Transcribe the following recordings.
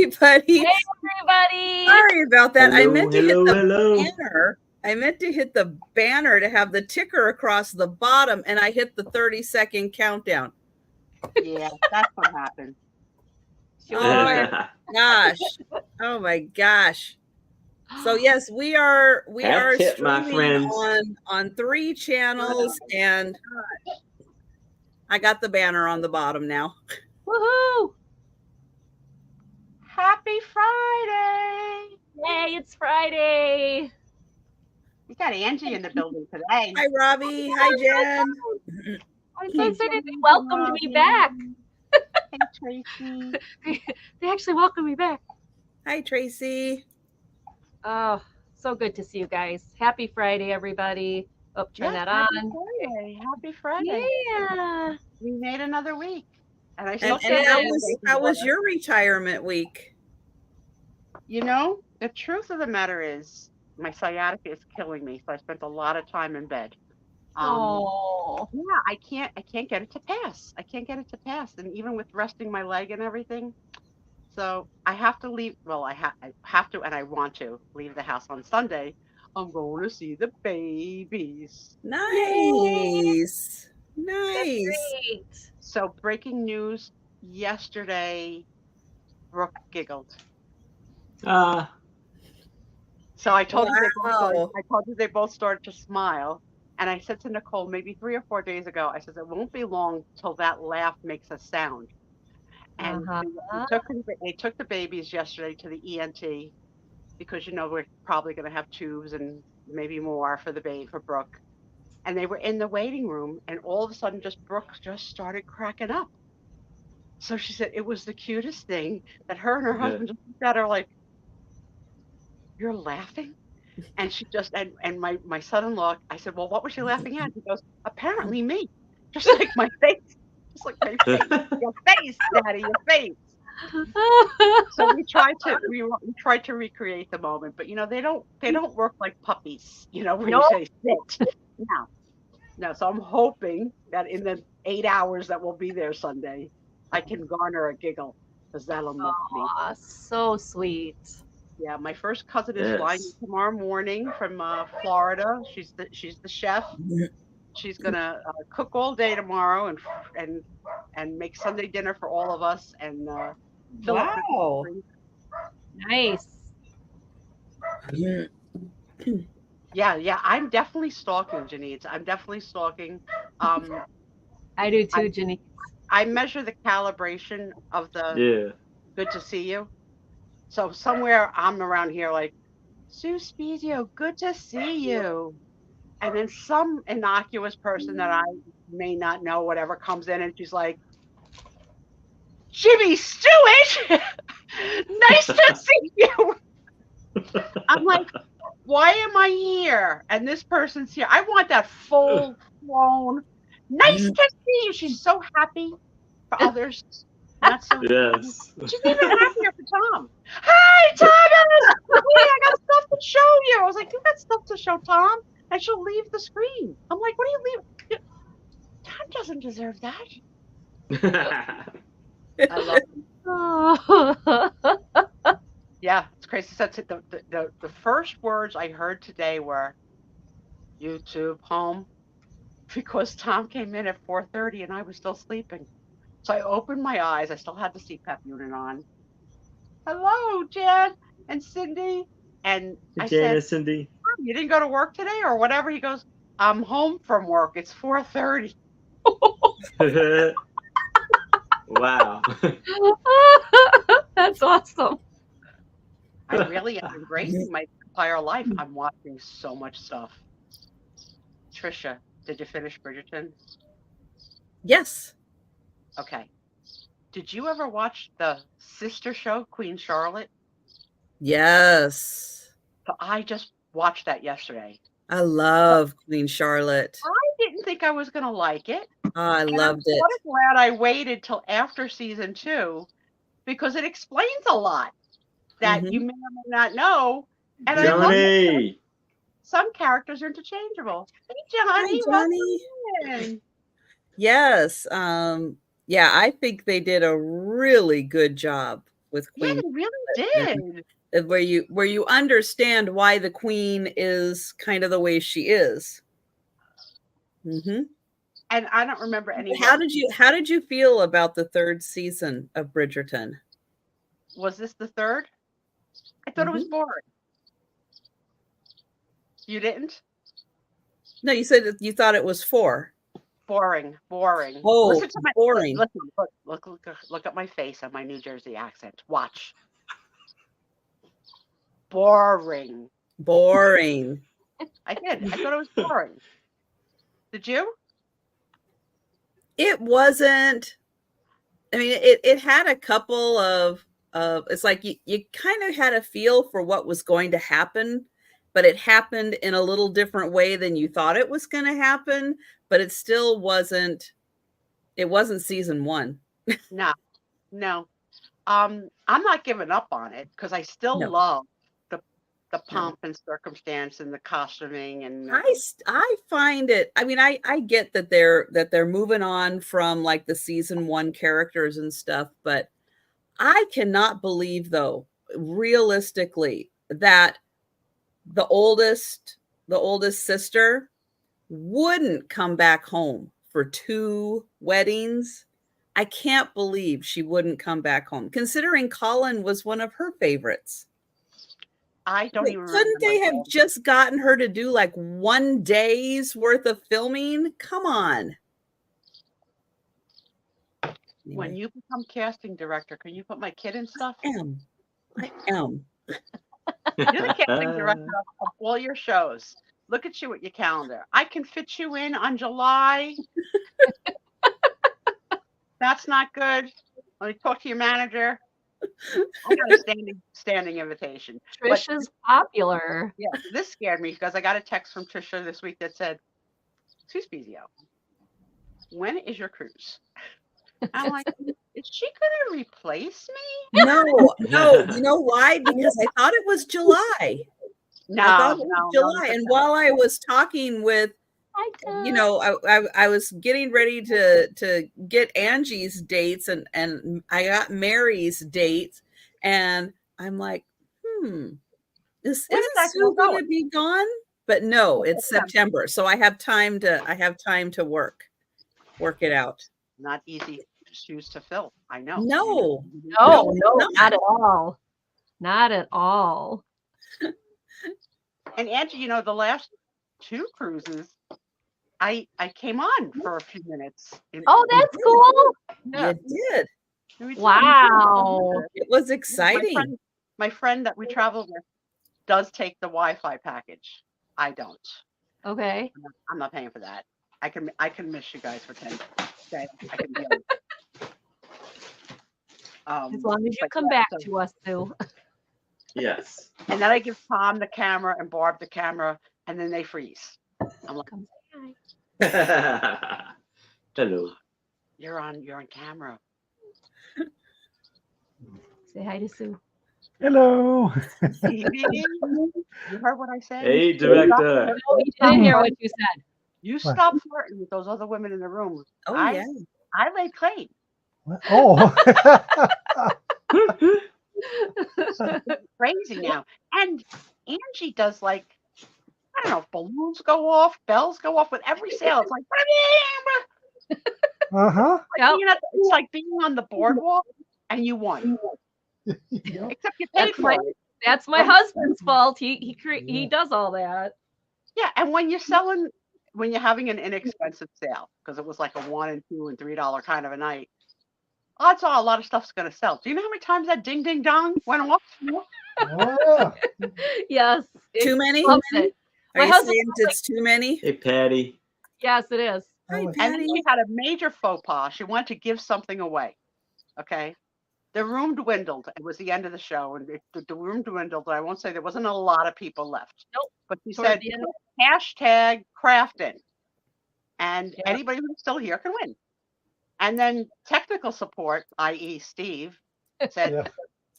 everybody. Hey, everybody. Sorry about that. I meant to hit the Hello. banner. I meant to hit the banner to have the ticker across the bottom, and I hit the 30-second countdown. Yeah, that's what happened. Oh my gosh. Oh my gosh. So yes, we are Hat tip, my streaming friends. on 3 channels, and I got the banner on the bottom now. Woohoo! Happy Friday! Yay, it's Friday. We got Angie in the building today. Hi, Robbie. Hi, Jen. I'm so excited. They welcomed me back. Hey, Tracy. They actually welcomed me back. Hi, Tracy. Oh, so good to see you guys. Happy Friday, everybody. Oh, turn that Happy on. Friday. Happy Friday. Yeah. We made another week. And I And, still and can't how was your retirement week? You know, the truth of the matter is my sciatica is killing me, so I spent a lot of time in bed. Oh. Yeah, I can't get it to pass. I can't get it to pass. And even with resting my leg and everything, so I have to leave. Well, I have to, and I want to leave the house on Sunday. I'm going to see the babies. Nice. Nice. Great. So breaking news yesterday, Brooke giggled. So I told you they both started to smile. And I said to Nicole, maybe 3 or 4 days ago, I said, it won't be long till that laugh makes a sound. And they took the babies yesterday to the ENT because, you know, we're probably going to have tubes and maybe more for the baby, for Brooke. And they were in the waiting room, and all of a sudden, Brooke just started cracking up. So she said it was the cutest thing that her and her husband just looked at her like, "You're laughing?" And she just and my son-in-law, I said, "Well, what was she laughing at?" He goes, "Apparently me." Just like my face. Just like my face. Your face, Daddy, your face. So we tried to recreate the moment, but you know, they don't work like puppies, you know, where you say sit. No. So I'm hoping that in the 8 hours that we'll be there Sunday, I can garner a giggle, because that'll milk me. So sweet. Yeah, my first cousin is flying tomorrow morning from Florida. She's the chef. She's gonna cook all day tomorrow and make Sunday dinner for all of us and fill up the pantry. Nice. Yeah. I'm definitely stalking, Janice. I'm definitely stalking. I do too, Janice. I measure the calibration of the good to see you. So somewhere I'm around here like, Sue Spezio, good to see you. And then some innocuous person that I may not know, whatever, comes in and she's like, Jimmy Stewart, nice to see you. I'm like, why am I here? And this person's here. I want that full blown, nice to see you. She's so happy for others. Not so yes. She's even happier for Tom. Hi, Thomas! I got stuff to show you. I was like, you got stuff to show Tom? And she'll leave the screen. I'm like, what do you leave? Tom doesn't deserve that. I love him. Yeah, it's crazy. That's it. The first words I heard today were YouTube home, because Tom came in at 4:30 and I was still sleeping. So I opened my eyes. I still had the CPAP unit on. Hello, Jen and Cindy. And I said, Cindy, you didn't go to work today or whatever? He goes, I'm home from work. It's 4:30. Wow. That's awesome. I really am embracing my entire life. I'm watching so much stuff. Trisha, did you finish Bridgerton? Yes. Okay. Did you ever watch the sister show, Queen Charlotte? Yes. So I just watched that yesterday. I love Queen Charlotte. I didn't think I was going to like it. I loved it. I'm so glad I waited till after season 2, because it explains a lot that you may or may not know. And I love it. Some characters are interchangeable. Hey, Johnny. Hi, Johnny. Yes. Yeah, I think they did a really good job with Yeah, Queen, they really did. where you understand why the Queen is kind of the way she is. Mm-hmm. And I don't remember any. How did you feel about the third season of Bridgerton? Was this the third? I thought it was boring. You didn't? No, you said that you thought it was 4. Boring. Oh, Listen to my boring. Look at my face and my New Jersey accent. Watch. Boring. I did. I thought it was boring. Did you? It wasn't. I mean, it had a couple of it's like you kind of had a feel for what was going to happen, but it happened in a little different way than you thought it was going to happen, but it still wasn't. It wasn't season 1. No. I'm not giving up on it because I still love the pomp and circumstance and the costuming, and I find it. I mean, I get that they're moving on from like the season 1 characters and stuff, but I cannot believe, though, realistically, that the oldest sister wouldn't come back home for 2 weddings. I can't believe she wouldn't come back home, considering Colin was one of her favorites. I don't even remember. Couldn't they have just gotten her to do like 1 day's worth of filming? Come on. When you become casting director, can you put my kid in stuff? I am. You're the casting director of all your shows. Look at you at your calendar. I can fit you in on July. That's not good. Let me talk to your manager. I got a standing invitation. Trisha's popular. Yeah, this scared me because I got a text from Trisha this week that said, "Excuse me, Zio, when is your cruise?" I'm like, is she going to replace me? No. You know why? Because I thought it was July. No. July. And while I was talking with, I was getting ready to get Angie's dates and I got Mary's dates, and I'm like, isn't Sue going to be gone? But no, it's September, so I have time to work it out. Not easy shoes to fill. I know. No, not at all. Not at all. And Angie, the last 2 cruises, I came on for a few minutes. Oh, that's cool. Yeah. You did. Wow. It was exciting. My friend that we travel with does take the Wi-Fi package. I don't. Okay. I'm not paying for that. I can miss you guys for 10 days. I can be as long as you come back to us, Sue. Yes. And then I give Tom the camera and Barb the camera, and then they freeze. I'm like, hello. You're on camera. Say hi to Sue. Hello. You heard what I said? Hey, director. No, we didn't hear what you said. You stop flirting with those other women in the room. Oh, I laid claim. Oh. Crazy now. And Angie does, like, I don't know, if balloons go off, bells go off with every sale. It's like, Uh-huh. It's like being on the boardwalk and you won. Except you paid for it. That's my husband's fault. He does all that. Yeah, and when you're having an inexpensive sale, because it was like a $1 and $2 and $3 kind of a night, odds are a lot of stuff's going to sell. Do you know how many times that ding ding dong went off? Oh, Yes. Too many? Loves it. Are My you husband saying it's too many? Hey, Patty. Yes, it is. Hi, And And Patty. then she had a major faux pas. She wanted to give something away. Okay. The room dwindled. It was the end of the show, and the room dwindled. And I won't say there wasn't a lot of people left. Nope. But she Towards said, the end. hashtag Crafton. And anybody who's still here can win. And then technical support, i.e. Steve, said, yeah.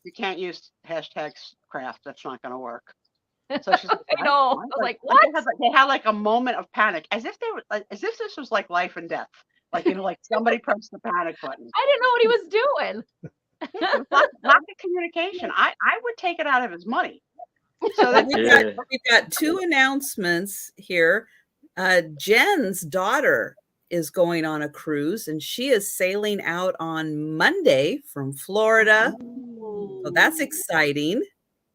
you can't use hashtag craft. That's not going to work. So she's like, I know. "What?" I was like, what? They had like a moment of panic, as if this was like life and death. Like, like somebody pressed the panic button. I didn't know what he was doing. Lack of communication. I would take it out of his money. So Well, that we've got two announcements here. Jen's daughter is going on a cruise, and she is sailing out on Monday from Florida. So that's exciting.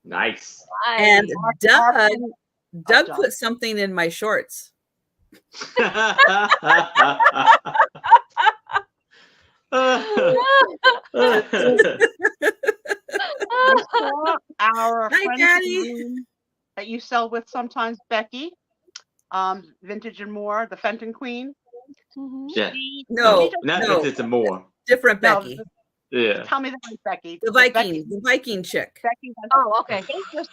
Nice. And Doug Doug. put something in my shorts. We saw our Hi, friend Daddy. that you sell with sometimes, Becky, Vintage and More, the Fenton Queen. Yeah. No, not no. Vintage and More. Different No, Becky. Yeah. Tell me that was Becky. The Becky, Viking chick. Becky was, Oh, okay.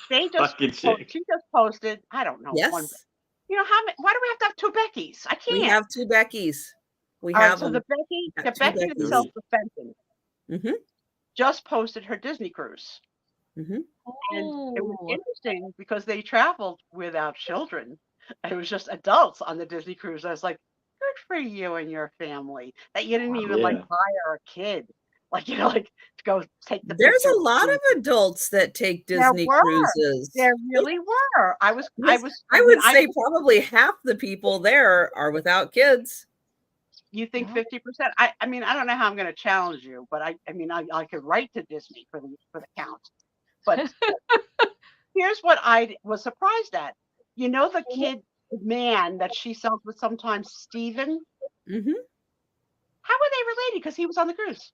they just Fucking po- chick. she just posted, I don't know, one. Yes, You know how many, why do we have to have two Beckys? I can't. we have two Beckys. We All right, have so them. the Got two Becky Beckys. that sells the Fenton Mhm, just posted her Disney cruise. mhm. And it was interesting because they traveled without children. It was just adults on the Disney cruise. I was like, good for you and your family that you didn't even like Yeah. hire a kid. Like, like to go take the There's picture. a lot of adults that take There Disney were. cruises. There really were. I Yes, was I would say probably half the people there are without kids. You think 50%? I mean, I don't know how I'm going to challenge you, but I mean, I could write to Disney for the count. But here's what I was surprised at. You know, the kid man that she sells with sometimes, Steven? Mhm. How were they related? Because he was on the cruise.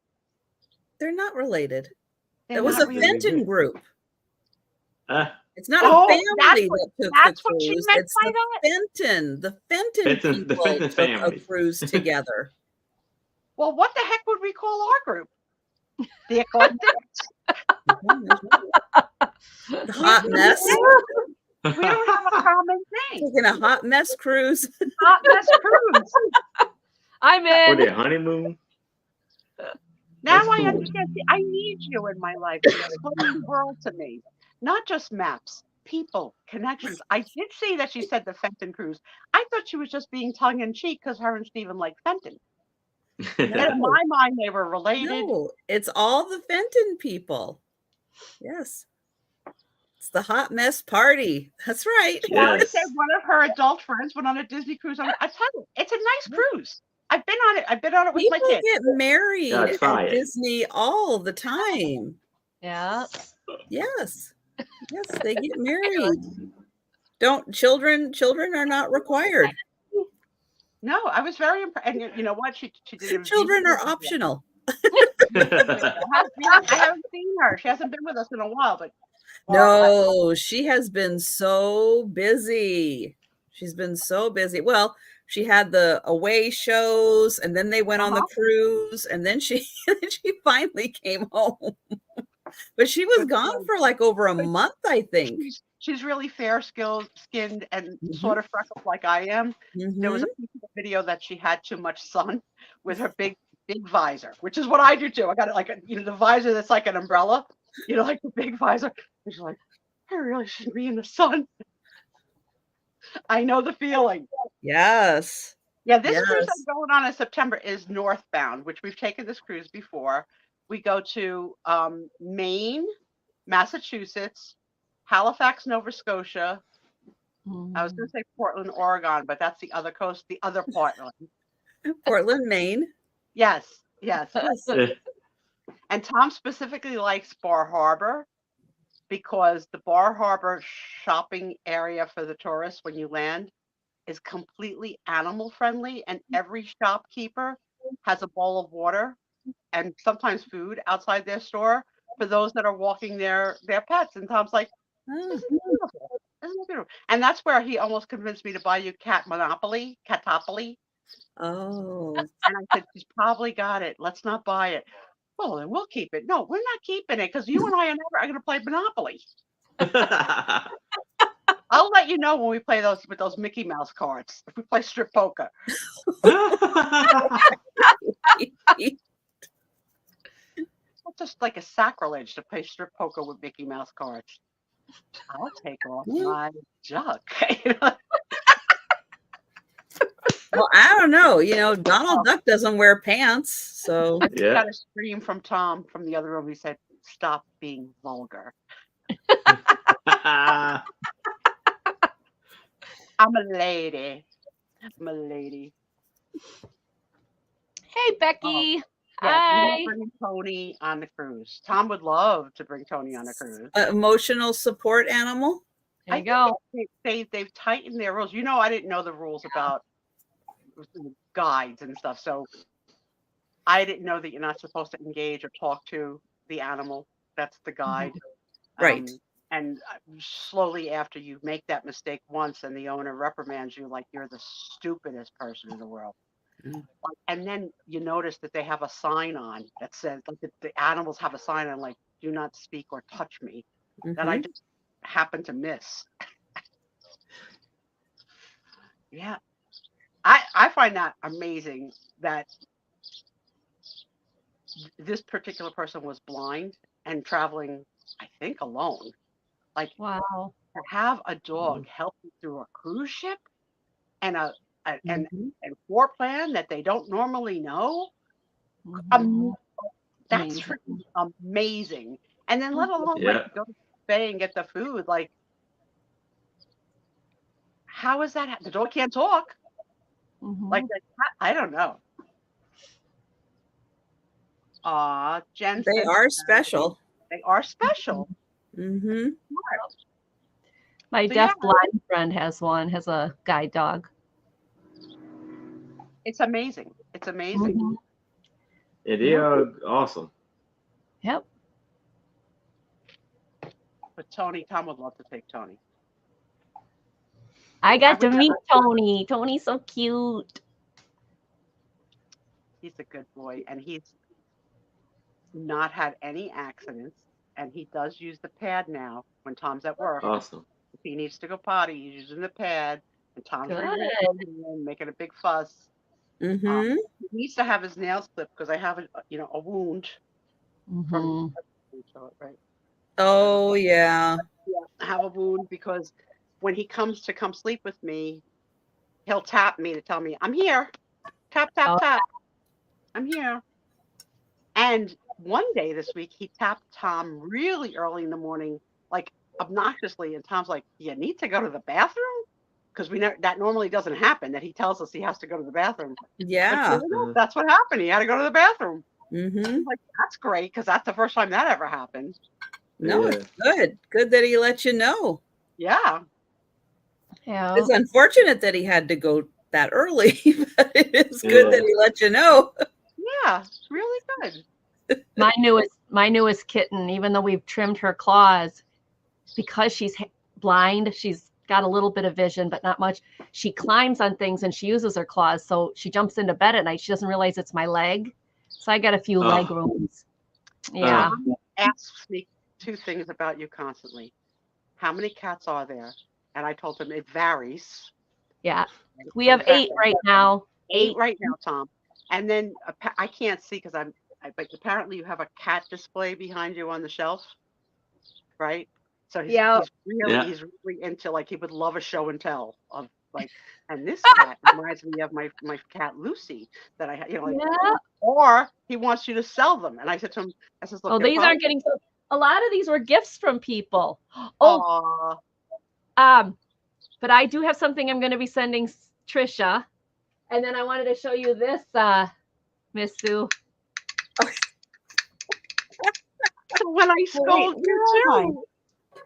They're not related. They're It was not a related. Fenton group. Uh, It's not Oh, a family that's that took that's the what she cruise. meant It's by the Fenton. The Fenton Fenton- the people Fenton took a family. cruise together. Well, what the heck would we call our group? The Eclectics? The hot mess. We don't have a common name. Taking a hot mess cruise. Hot Mess Cruise. I'm for in. their honeymoon. Now That's I cool. understand. See, I need you in my life to explain the world to me. Not just maps, people, connections. I did see that she said the Fenton cruise. I thought she was just being tongue in cheek because her and Stephen like Fenton. And in my mind, they were related. No, it's all the Fenton people. Yes. It's the hot mess party. That's right. Molly Yes. said one of her adult friends went on a Disney cruise. I tell you, it's a nice cruise. I've been on it. I've been on it with People my kids. get married Gotta try at it. Disney all the time. Yeah. Yes. Yes, they get married. Children are not required. No, I was very impressed. And you know what? She did a Children video are of it. optional. I haven't seen her. She hasn't been with us in a while, but No, she has been so busy. She's been so busy. Well, she had the away shows, and then they went on the cruise, and then she she finally came home. But she was gone for like over a month, I think. she's really fair skinned and sort of freckled like I am. There was a piece of the video that she had too much sun with her big visor, which is what I do too. I got it like the visor that's like an umbrella, like the big visor. And she's like, I really shouldn't be in the sun. I know the feeling. Yes. Yeah, this cruise that's going on in September is northbound, which we've taken this cruise before. We go to Maine, Massachusetts, Halifax, Nova Scotia. I was going to say Portland, Oregon, but that's the other coast, the other Portland. Portland, Maine. Yes. And Tom specifically likes Bar Harbor because the Bar Harbor shopping area for the tourists when you land is completely animal friendly, and every shopkeeper has a bowl of water and sometimes food outside their store for those that are walking their pets. And Tom's like, this is beautiful. This is beautiful. And that's where he almost convinced me to buy you Catopoly. Oh. And I said, she's probably got it. Let's not buy it. Well, then we'll keep it. No, we're not keeping it because you and I are never going to play Monopoly. I'll let you know when we play those with those Mickey Mouse cards. If we play strip poker. It's just like a sacrilege to play strip poker with Mickey Mouse cards. I'll take off my jug. Well, I don't know. know. Donald Duck doesn't wear pants, so I Yeah. got a scream from Tom from the other room. He said, "Stop being vulgar." I'm a lady. I'm a lady. Hey, Becky. Yeah, Hi. he's bringing Tony on the cruise. Tom would love to bring Tony on a cruise. emotional support animal. There you go. They've tightened their rules. I didn't know the rules about guides and stuff, so I didn't know that you're not supposed to engage or talk to the animal. That's the guide. Right. And slowly after you make that mistake once and the owner reprimands you like you're the stupidest person in the world. And then you notice that they have a sign on that says, like the animals have a sign on like, "Do not speak or touch me," that I just happened to miss. Yeah. I find that amazing that this particular person was blind and traveling, I think, alone. Like, Wow. to have a dog help you through a cruise ship and and floor plan that they don't normally know. That's freaking amazing. And then let alone like go to the buffet and get the food. Like, how is that? The dog can't talk. Like, I don't know. Jen. They are special. They are special. Mm-hmm. My deaf blind friend has a guide dog. It's amazing. It's amazing. Yeah, they are awesome. Yep. But Tom would love to take Tony. I got to meet Tony. Tony's so cute. He's a good boy, and he's not had any accidents, and he does use the pad now when Tom's at work. Awesome. If he needs to go potty, he's using the pad, and Tom's making a big fuss. He needs to have his nails clipped because I have a wound. From, right? Oh yeah. I have a wound because when he comes to come sleep with me, he'll tap me to tell me, "I'm here." Tap, tap, tap. I'm here. And one day this week, he tapped Tom really early in the morning, like obnoxiously. And Tom's like, "You need to go to the bathroom?" Because that normally doesn't happen, that he tells us he has to go to the bathroom. Yeah. Like, that's what happened. He had to go to the bathroom. Mm-hmm. Like, that's great, because that's the first time that ever happened. No, it's good. Good that he let you know. Yeah. Yeah. It's unfortunate that he had to go that early, but it is good that he let you know. Yeah, it's really good. My newest kitten, even though we've trimmed her claws, because she's blind, she's got a little bit of vision, but not much. She climbs on things and she uses her claws. So she jumps into bed at night. She doesn't realize it's my leg. So I got a few leg wounds. Yeah. Asks me two things about you constantly. How many cats are there? And I told him it varies. Yeah. We have 8 right now. 8 right now, Tom. And then I can't see because but apparently you have a cat display behind you on the shelf, right? So he's really into, like, he would love a show and tell of, like, and this cat reminds me of my cat Lucy that I had, or he wants you to sell them. And I said to him, look, these aren't getting sold. A lot of these were gifts from people. But I do have something I'm going to be sending Trisha. And then I wanted to show you this, Miss Sue. When I scold you too.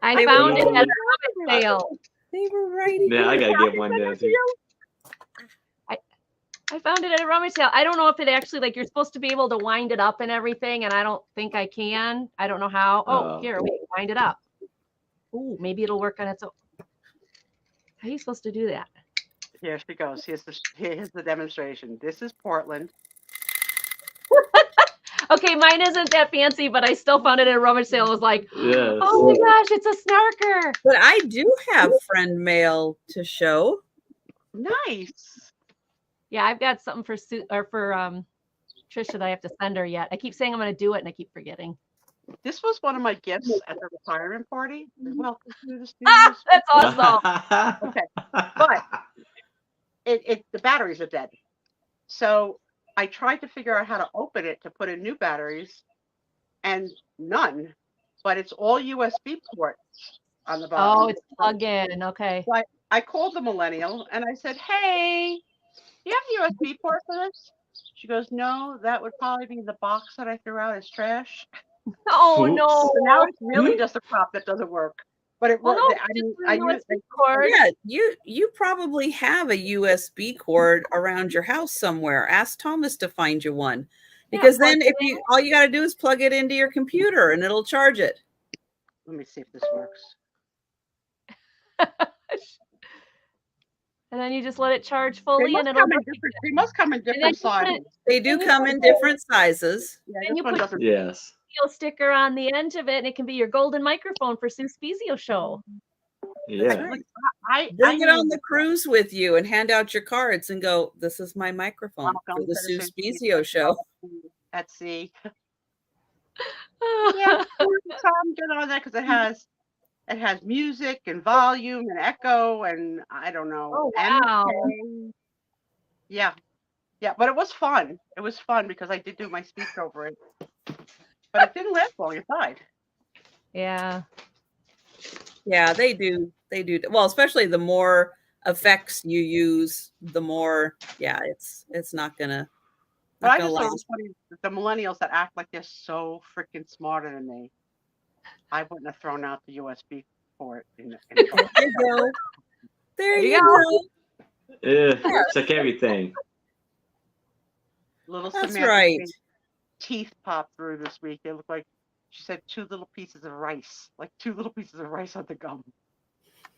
I found it at a rummage sale. They were writing. Yeah, I gotta get one there too. I found it at a rummage sale. I don't know if it actually, like, you're supposed to be able to wind it up and everything, and I don't think I can. I don't know how. Oh, here, wait, wind it up. Ooh, maybe it'll work on its own. How are you supposed to do that? Here she goes. Here's the demonstration. This is Portland. Okay, mine isn't that fancy, but I still found it at a rummage sale. I was like, oh my gosh, it's a snarker. But I do have friend mail to show. Nice. Yeah, I've got something for Trisha that I have to send her yet. I keep saying I'm going to do it, and I keep forgetting. This was one of my gifts at the retirement party. Welcome to the studios. That's awesome. Okay, but the batteries are dead. So I tried to figure out how to open it to put in new batteries, and none. But it's all USB ports on the bottom. Oh, it's plug in. Okay. So I called the millennial and I said, "Hey, do you have a USB port for this?" She goes, "No, that would probably be the box that I threw out as trash." Oh Oops. no. So now it's really just a prop that doesn't work. But it Well, worked. no, I just mean, a USB cord. Yeah, you probably have a USB cord around your house somewhere. Ask Thomas to find you one. Yeah, Because plug then it if you all you got to do is plug it into your computer and it'll charge it. let me see if this works. And then you just let it charge They fully, must and it'll. come in different. They must come in then different you put it- sizes. They do Then you come put in it- different sizes. Yeah, then this you one put- doesn't. Yes. Sticker on the end of it, and it can be your golden microphone for Sue Spezio show. Yeah. right. I Bring it on use- the cruise with you and hand out your cards and go, "This is my microphone I'll for go the to Sue Sue Spezio show." at sea. Yeah, Tom, get on that because it has music and volume and echo and I don't know. Oh, wow. MK. Yeah, but it was fun. It was fun because I did do my speech over it, but it didn't last long. It died. Yeah. Yeah, they do. They do. Well, especially the more effects you use, the more. Yeah, it's not gonna. But I Not gonna just thought it last. was funny that the millennials that act like they're so freaking smarter than me. I wouldn't have thrown out the USB port. There you go. There you you go. Yeah. Check everything. Little That's Samantha's right. teeth popped through this week. They look like she said 2 little pieces of rice, like 2 little pieces of rice on the gum.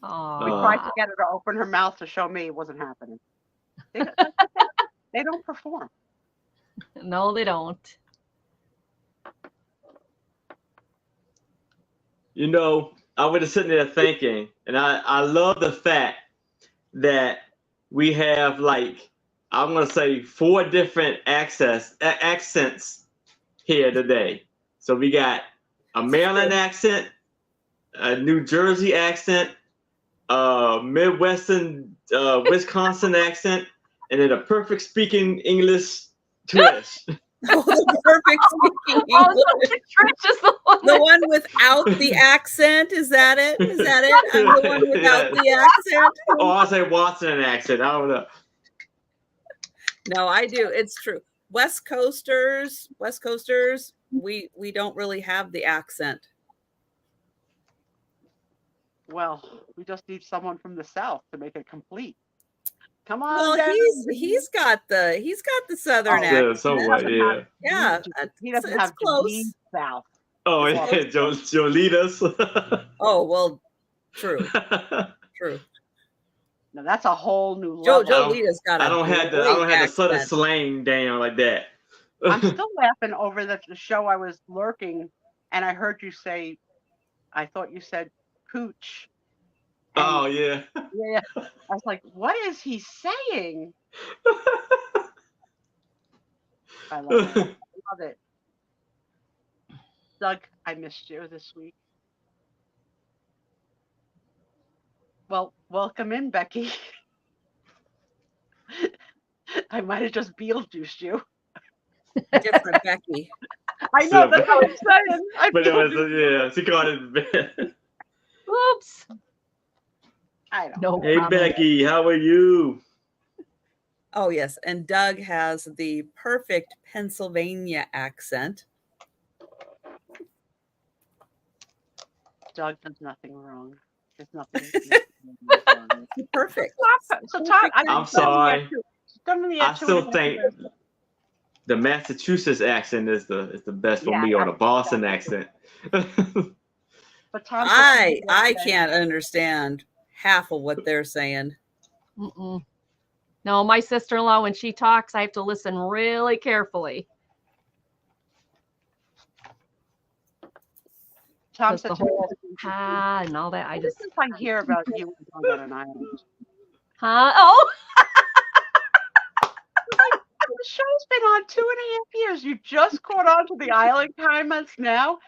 We tried to get her to open her mouth to show me it wasn't happening. They don't perform. No, they don't. You know, I was just sitting there thinking, and I love the fact that we have like, I'm gonna say 4 different accents here today. So we got a Maryland accent, a New Jersey accent, Midwestern, Wisconsin accent, and then a perfect speaking English twist. Oh, the perfect speaking Oh, English. so Trish is the one. The one without the accent. Is that it? Is that it? I'm the one without the accent. Oh, I'll say Washington accent. I don't know. No, I do. It's true. West Coasters, we don't really have the accent. Well, we just need someone from the South to make it complete. Come on. Well, down. he's got the southern Oh, accent. Yeah, somewhat, yeah. Yeah, He doesn't it's have to close. be South. Oh, yeah, Joe lead us. Oh well, true. No, that's a whole new Joe level. Lita's got. I don't have the southern slang down like that. I'm still laughing over the show. I was lurking, and I heard you say, I thought you said pooch. And Oh yeah. yeah, I was like, what is he saying? I love it. I love it. Doug, I missed you this week. Well, welcome in, Becky. I might have just Beetlejuiced you. Different Becky. I know, that's what I'm saying. But it was she called it. Oops. I don't No. Hey comment. Becky, how are you? Oh yes, and Doug has the perfect Pennsylvania accent. Doug does nothing wrong. There's nothing. Perfect. So Todd, I'm sorry. I I still think the Massachusetts accent is the best for me, or the Boston accent. But Tom, I can't understand half of what they're saying. Mm-mm. No, my sister-in-law, when she talks, I have to listen really carefully. Tom Because said the to me, whole and all that, I just, if I hear about you on an island. Oh, The show's been on 2.5 years. You just caught on to the island comments now.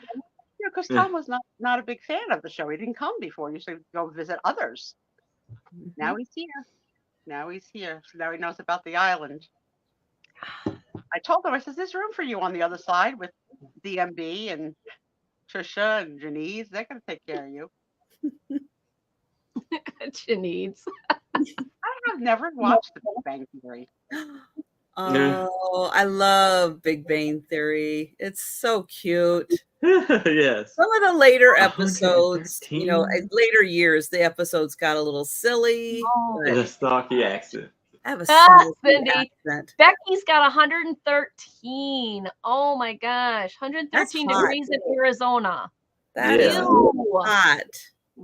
Yeah, because Tom was not a big fan of the show. He didn't come before. He used to go visit others. Now he's here. So now he knows about the island. I told them, I said, there's room for you on the other side with DMB and Trisha and Janice. They're going to take care of you. Janice. I have never watched The Big Bang Theory. Oh, I love Big Bang Theory. It's so cute. Yes. Some of the later episodes, 113. later years, the episodes got a little silly. Oh. In But a snarky accent. I have a Cindy. accent. Becky's got 113. Oh my gosh. 113 That's hot. degrees in Arizona. That is Yeah. Ew. hot.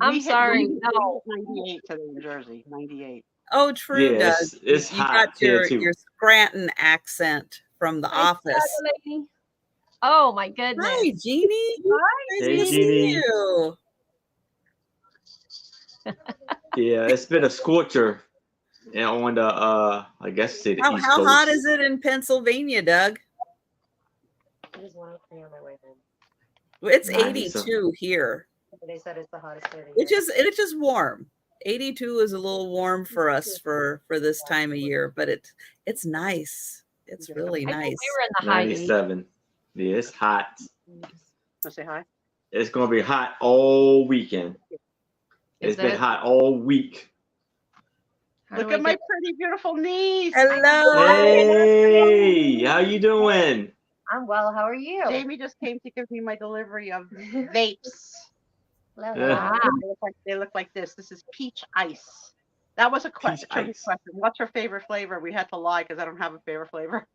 I'm We hit sorry, 98 today in Jersey. 98. Oh, true, Yeah, Doug. it's You hot got here, your too. Scranton accent from The Hi, Office. Chicago lady. Oh my goodness. Hi, Jeannie. Nice Hey, to see Jeannie. you. Yeah, it's been a scorcher on the I guess say the How East hot Coast. is it in Pennsylvania, Doug? It is 103 on my way home. It's 90 something. 82 here, They said it's the hottest day of the which year. is it's just warm. 82 is a little warm for us for this time of year, but it's nice. It's really I think nice. we were in the high 80s. 97. Yeah, it's hot. Want to say hi? It's gonna be hot all weekend. Is It's been it? hot all week. How Look do at I my get- pretty, beautiful niece. Hello. Hey, how you doing? I'm well. How are you? Jamie just came to give me my delivery of vapes. Love Yeah. it. Wow. They look like this. This is peach ice. That was a question. ice. What's her favorite flavor? We had to lie because I don't have a favorite flavor.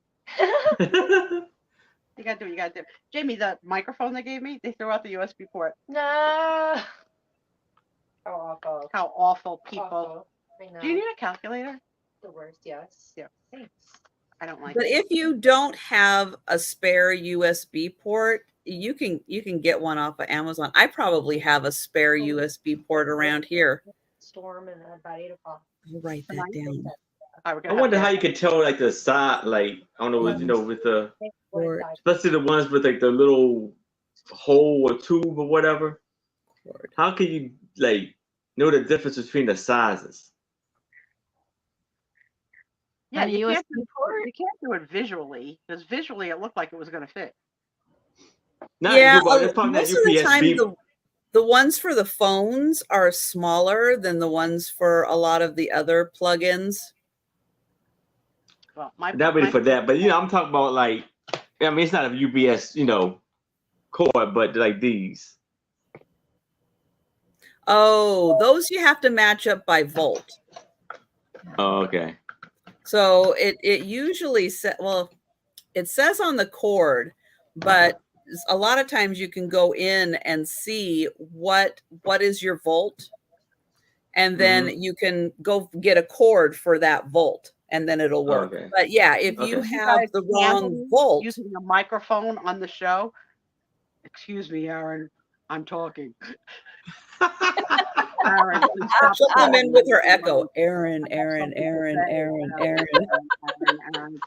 You gotta do what you gotta do. Jamie, the microphone they gave me, they threw out the USB port. No. How awful. How awful people. Awful. I know. Do you need a calculator? The worst, yes. Yeah. Thanks. I don't like But it. if you don't have a spare USB port, you can get one off of Amazon. I probably have a spare USB port around here. Storm and about 8 o'clock. I'll write that down. All right, we're I gonna have wonder to- how you can tell like the side, like I don't know, with the Port. especially the ones with like the little hole or tube or whatever. Port. How can you like know the difference between the sizes? Yeah, A you USB can't, port? you can't do it visually because visually it looked like it was gonna fit. Not Yeah, it's probably not most of the time USB. the ones for the phones are smaller than the ones for a lot of the other plugins. Well, Not really for that, but I'm talking about like, I mean, it's not a UBS, cord, but like these. Oh, those you have to match up by volt. Oh, okay. So it usually it says on the cord, but a lot of times you can go in and see what is your volt, and then you can go get a cord for that volt, and then it'll work. Okay. But yeah, if you Okay. have guys the handle wrong volt, using a microphone on the show. Excuse me, Aaron. I'm talking. Aaron, please stop she'll come in calling with me. her echo. Aaron, I have Aaron, something to Aaron, say. Aaron, Aaron, Aaron. Aaron.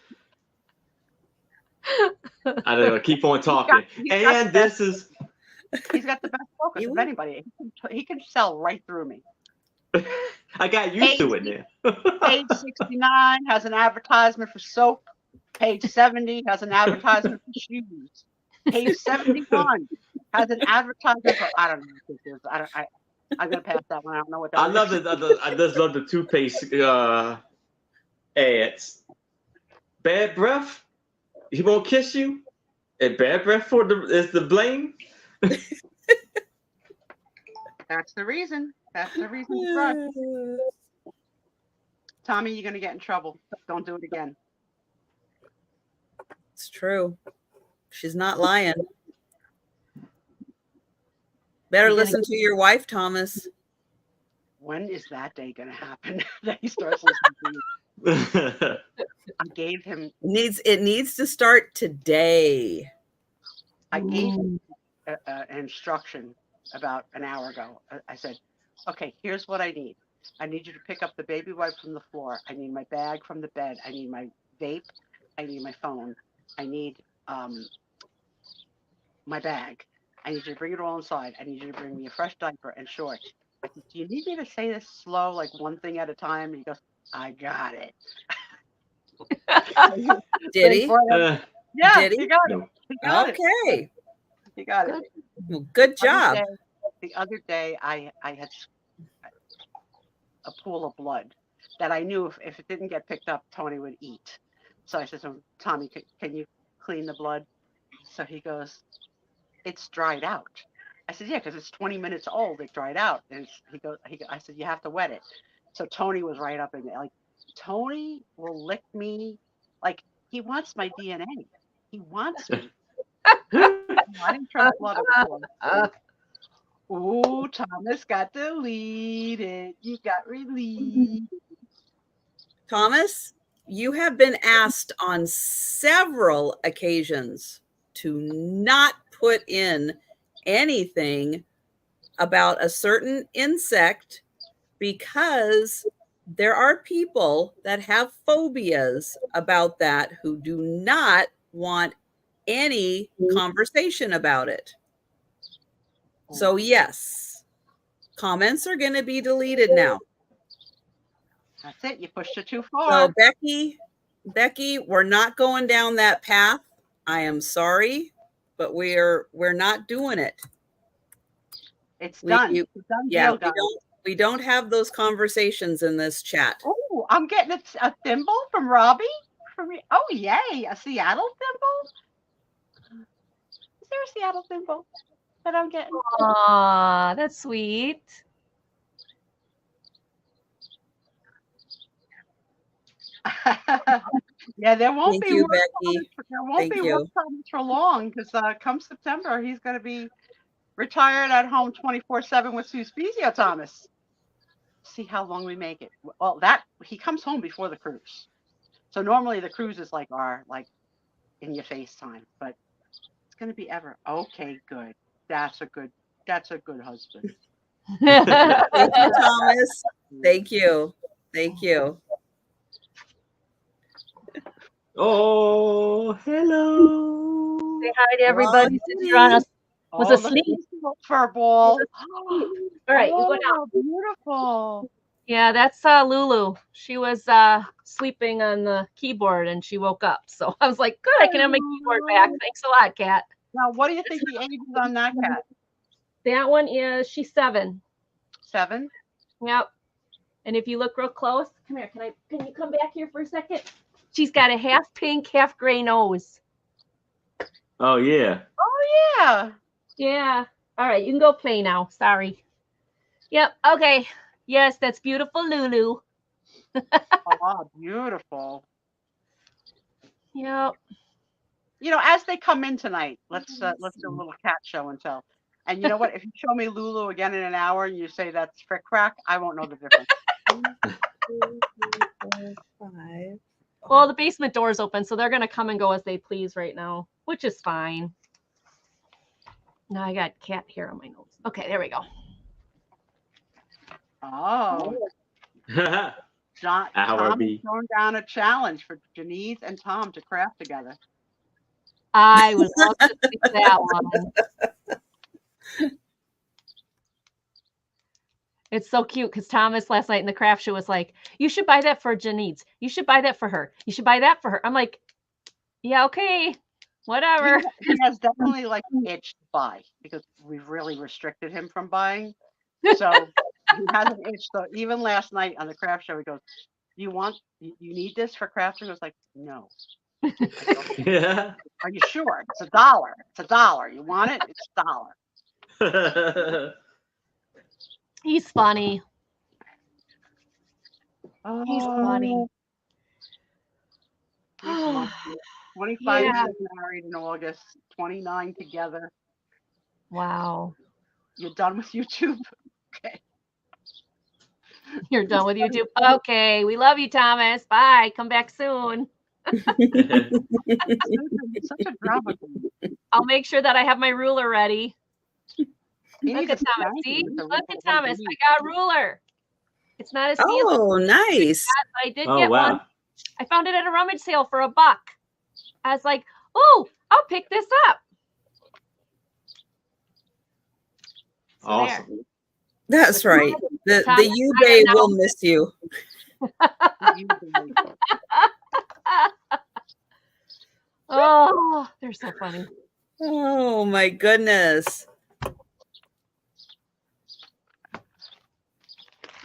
I don't know. Keep on talking. he's got And the this is, He's got the best focus You of will. anybody. He can sell right through me. I got used to it now. Page 69 has an advertisement for soap. Page 70 has an advertisement for shoes. Page 71 has an advertisement for I don't know what this is. I'm gonna pass that one. I don't know what that I is. love it. I just love the toothpaste ads. Bad breath, he won't kiss you. And bad breath is the blame. That's the reason. That's the reason to brush. Tommy, you're gonna get in trouble. Don't do it again. It's true. She's not lying. Better You're gonna listen to your wife, Thomas. When is that day gonna happen that he starts listening to you? I gave him. It needs to start today. I gave him an instruction about an hour ago. I said, okay, here's what I need. I need you to pick up the baby wipe from the floor. I need my bag from the bed. I need my vape. I need my phone. I need my bag. I need you to bring it all inside. I need you to bring me a fresh diaper and shorts. I said, do you need me to say this slow, like one thing at a time? And he goes, I got it. Did he? Yeah, Did he? he got it. No. He got it. Okay. He got it. Good. Well, good job. The other day, I had a pool of blood that I knew if it didn't get picked up, Tony would eat. So I said to him, Tommy, can you clean the blood? So he goes, it's dried out. I said, yeah, because it's 20 minutes old. It dried out. And I said, you have to wet it. So Tony was right up in there. Like, Tony will lick me. Like, he wants my DNA. He wants me. I didn't try the blood before. Ooh, Thomas got deleted. You got released. Thomas, you have been asked on several occasions to not put in anything about a certain insect because there are people that have phobias about that who do not want any conversation about it. So yes, comments are going to be deleted now. That's it. You pushed it too So far. Becky, we're not going down that path. I am sorry, but we're not doing it. It's done. You, It's done. yeah, Deal, guys. we don't have those conversations in this chat. Oh, I'm getting a thimble from Robbie. Oh, yay. A Seattle thimble? Is there a Seattle thimble that I'm getting? Aw, that's sweet. Yeah, there won't Thank be you, work Becky. Thomas- there won't Thank be you. work Thomas for long because come September he's going to be retired at home 24/7 with Suspizio Thomas. See how long we make it. Well, that he comes home before the cruise. So normally the cruise is like our in your face time, but it's going to be ever. Okay, good. That's a good husband. Thank you, Thomas. Thank you. Thank you. Oh, hello. Say hi to everybody since you're on us. Was Oh, look asleep. at this little fur ball. All right, you go down. Oh, beautiful. Yeah, that's Lulu. She was sleeping on the keyboard and she woke up. So I was like, good, I can have my keyboard back. Thanks a lot, Kat. Now, what do you think the age is on that cat? That one she's 7. 7? Yep. And if you look real close, come here. Can you come back here for a second? She's got a half pink, half gray nose. Oh, yeah. Oh, yeah. Yeah. All right, you can go play now. Sorry. Yep. Okay. Yes, that's beautiful, Lulu. Oh, beautiful. Yep. You know, as they come in tonight, let's do a little cat show and tell. And you know what? If you show me Lulu again in an hour and you say that's frick crack, I won't know the difference. 2, 3, 4, 5. Well, the basement door's open, so they're going to come and go as they please right now, which is fine. Now I got cat hair on my nose. Okay, there we go. Oh, Tom is throwing down a challenge for Janice and Tom to craft together. I would love to see that one. It's so cute because Thomas last night in the craft show was like, you should buy that for Janice. You should buy that for her. You should buy that for her. I'm like, yeah, okay, whatever. He has definitely like an itch to buy because we've really restricted him from buying. So he has an itch. So even last night on the craft show, he goes, you need this for craft? He was like, no. Yeah. Are you sure? It's $1. It's $1. You want it? It's $1. He's funny. Oh, He's funny. he's lucky. 25 Yeah. years married in August, 29 together. Wow. You're done with YouTube? Okay. You're done with YouTube. Okay. We love you, Thomas. Bye. Come back soon. Such a drama queen. I'll make sure that I have my ruler ready. He Look needs at a Thomas. blanket See? with a Look rubber at Thomas. underneath. I got a ruler. It's not a steel. Oh, nice. I did Oh, get wow. one. I found it at a rummage sale for $1. I was like, oh, I'll pick this up. So there. Awesome. That's right. The Thomas, Ubay I will miss you. Usually. They're so funny. Oh my goodness.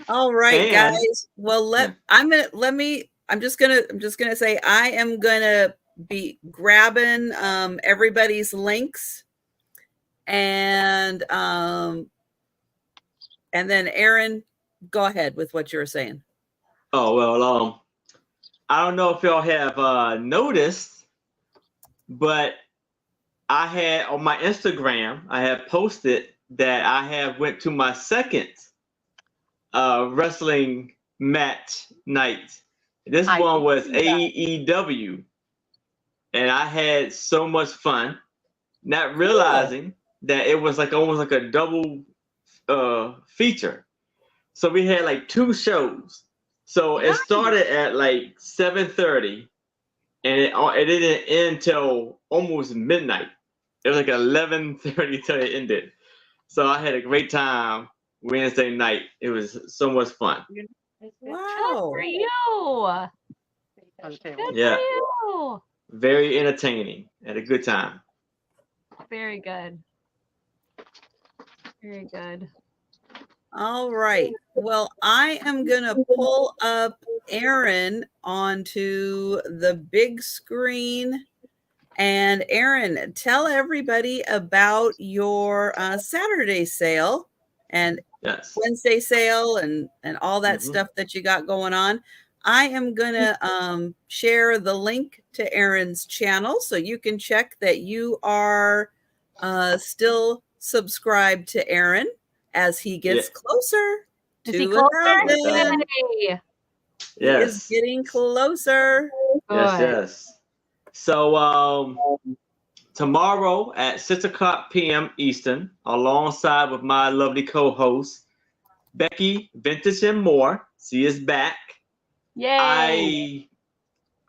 All right, And- guys. Well, I'm just gonna say I am gonna be grabbing everybody's links, and then Aaron, go ahead with what you were saying. Oh, well, I don't know if y'all have noticed, but I had on my Instagram, I have posted that I have went to my second wrestling match night. This I one did was see that. AEW, and I had so much fun, not realizing that it was like almost like a double feature. So we had like 2 shows. So it started at like 7:30, and it didn't end till almost midnight. It was like 11:30 till it ended. So I had a great time Wednesday night. It was so much fun. Wow. Good for you. On the table. Good Yeah. for you. Very entertaining. Had a good time. Very good. Very good. All right. Well, I am going to pull up Aaron onto the big screen. And Aaron, tell everybody about your Saturday sale and Yes. Wednesday sale and all that Mhm. stuff that you got going on. I am going to share the link to Aaron's channel so you can check that you are still subscribed to Aaron as he gets Yeah. closer Is he to closer? 1,000. Yay. He is Yes. getting closer. Yes, Good. yes. So tomorrow at 6:00 p.m. Eastern, alongside with my lovely co-host Becky Vintage and More. She is back. Yay.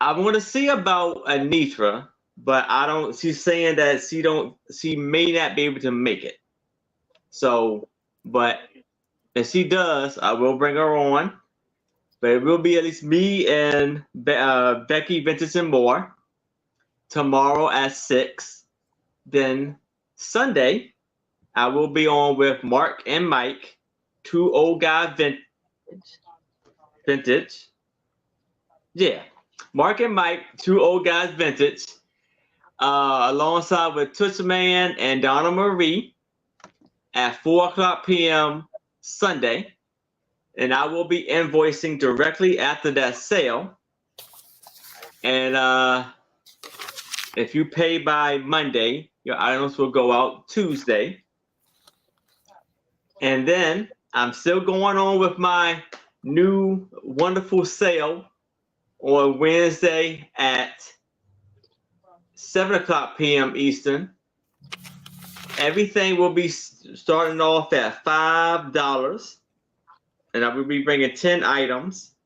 I want to see about Anitra, but I don't. She's saying that she may not be able to make it. So, but if she does, I will bring her on. But it will be at least me and Becky Vintage and More tomorrow at 6. Then Sunday, I will be on with Mark and Mike, 2 old guy vintage. Yeah, Mark and Mike, 2 old guys vintage, alongside with Touch Man and Donna Marie at 4:00 p.m. Sunday. And I will be invoicing directly after that sale. And if you pay by Monday, your items will go out Tuesday. And then I'm still going on with my new wonderful sale on Wednesday at 7:00 p.m. Eastern. Everything will be starting off at $5, and I will be bringing 10 items.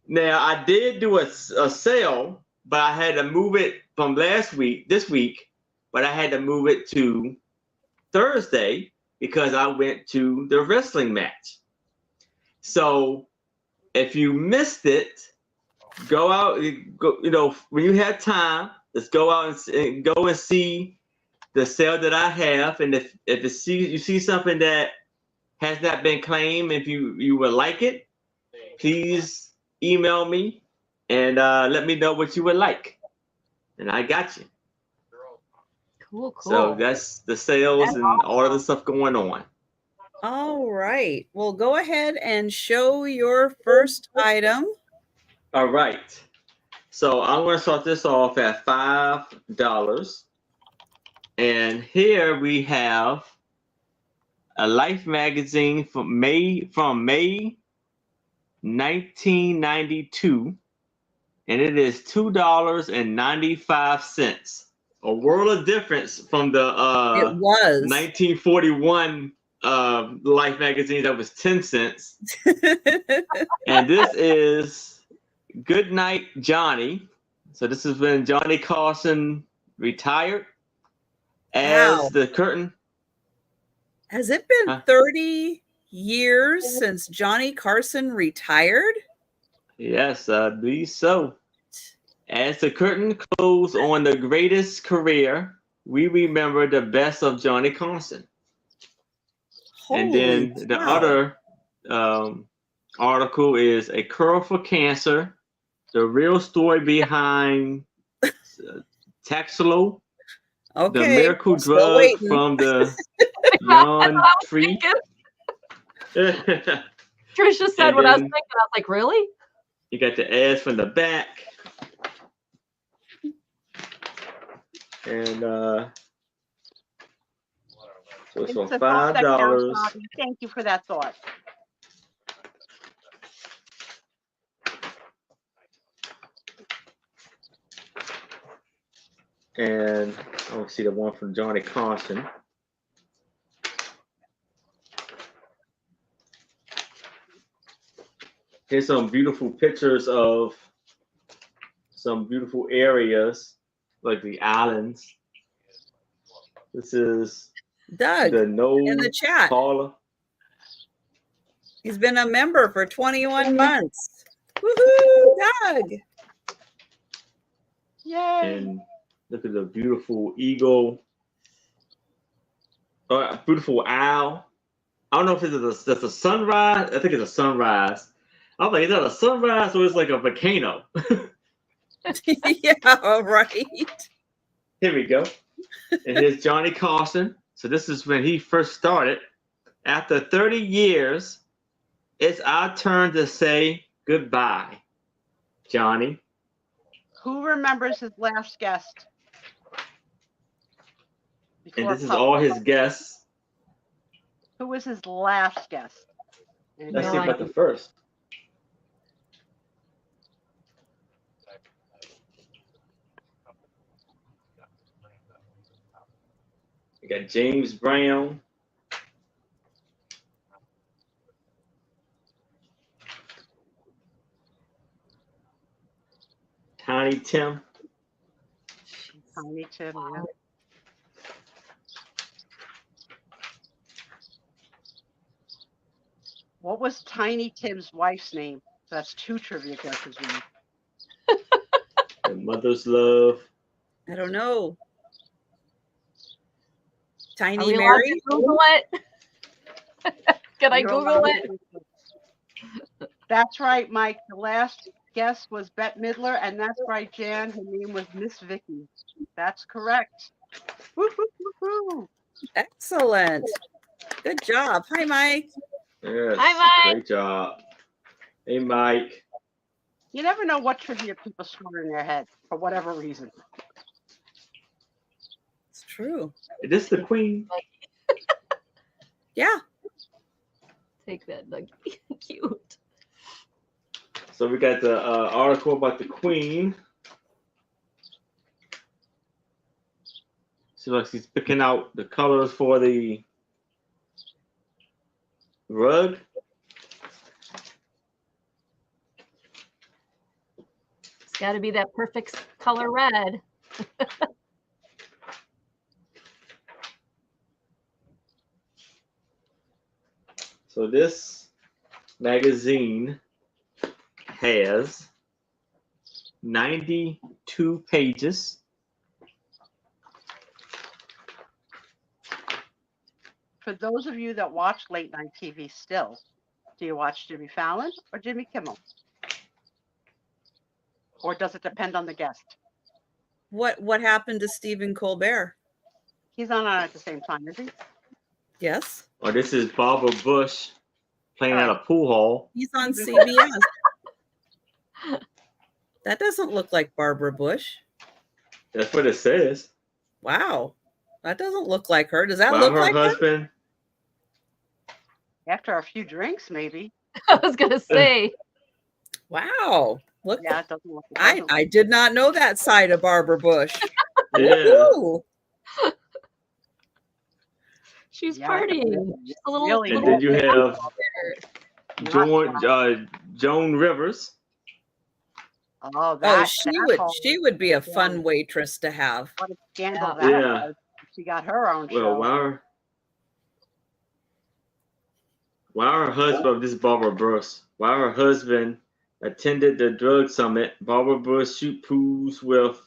Now, I did do a sale, but I had to move it from this week, but I had to move it to Thursday because I went to the wrestling match. So if you missed it, go out, when you have time, let's go out and go and see the sale that I have. And if you see something that has not been claimed, if you would like it, please email me and let me know what you would like. And I got you. Cool. So that's the sales and all of the stuff going on. All right. Well, go ahead and show your first item. All right. So I'm going to start this off at $5. And here we have a Life magazine from May 1992. And it is $2.95. A world of difference from the It was 1941 Life magazine that was 10 cents. And this is Good Night Johnny. So this is when Johnny Carson retired as the curtain. Has it been 30 years since Johnny Carson retired? Yes, I believe so. As the curtain closed on the greatest career, we remember the best of Johnny Carson. And then Holy the cow. other article is A Cure for Cancer, the real story behind Taxilo, the Okay, miracle we're still drug waiting. from the Yon tree. Trisha said And what I was then- thinking. I was like, really? You got the ads from the back. And so it's for It's the thought that counts, $5. Bobby. Thank you for that thought. And I want to see the one from Johnny Carson. Here's some beautiful pictures of some beautiful areas, like the islands. This is Doug the No in the chat. Caller. He's been a member for 21 months. Woohoo, Doug. Yay. And look at the beautiful eagle. Beautiful owl. I don't know if that's a sunrise. I think it's a sunrise. I'm like, is that a sunrise or is it like a volcano? Yeah, right. Here we go. And here's Johnny Carson. So this is when he first started. After 30 years, it's our turn to say goodbye, Johnny. Who remembers his last guest? And Before this is Puff all Puff. his guests. Who was his last guest? Let's No see about idea. the first. We got James Brown. Tiny Tim. Tiny Tim. Yeah. What was Tiny Tim's wife's name? That's 2 trivia guesses. The Mother's Love. I don't know. Are Tiny we allowed Mary? to Google it? Can I You're Google allowed it? to- That's right, Mike. The last guest was Bette Midler, and that's right, Jan. Her name was Miss Vicky. That's correct. Woo, woo, woo, woo. Excellent. Good job. Hi, Mike. Yes. Hi, Mike. Great job. Hey, Mike. You never know what trivia people store in their head for whatever reason. It's true. Is this the Queen? Yeah. Take that, Doug. Cute. So we got the article about the Queen. See, like she's picking out the colors for the rug. It's got to be that perfect color red. So this magazine has 92 pages. For those of you that watch late night TV still, do you watch Jimmy Fallon or Jimmy Kimmel? Or does it depend on the guest? What happened to Stephen Colbert? He's not on at the same time, is he? Yes. Or this is Barbara Bush playing at a pool hall. He's on CBS. That doesn't look like Barbara Bush. That's what it says. Wow. That doesn't look like her. Does that Well, look her like her? husband. After a few drinks, maybe. I was going to say. Wow. Look. Yeah, it doesn't look. I did not know that side of Barbara Bush. Yeah. Woohoo. She's Yeah, partying. She's a little, really And little then you have Not Joan Rivers. Oh, Oh, that. she would be a fun waitress to have. What a scandal Yeah. that Yeah. was. She got her own Well, show. why her husband, this is Barbara Bush, why her husband attended the drug summit. Barbara Bush shoot poos with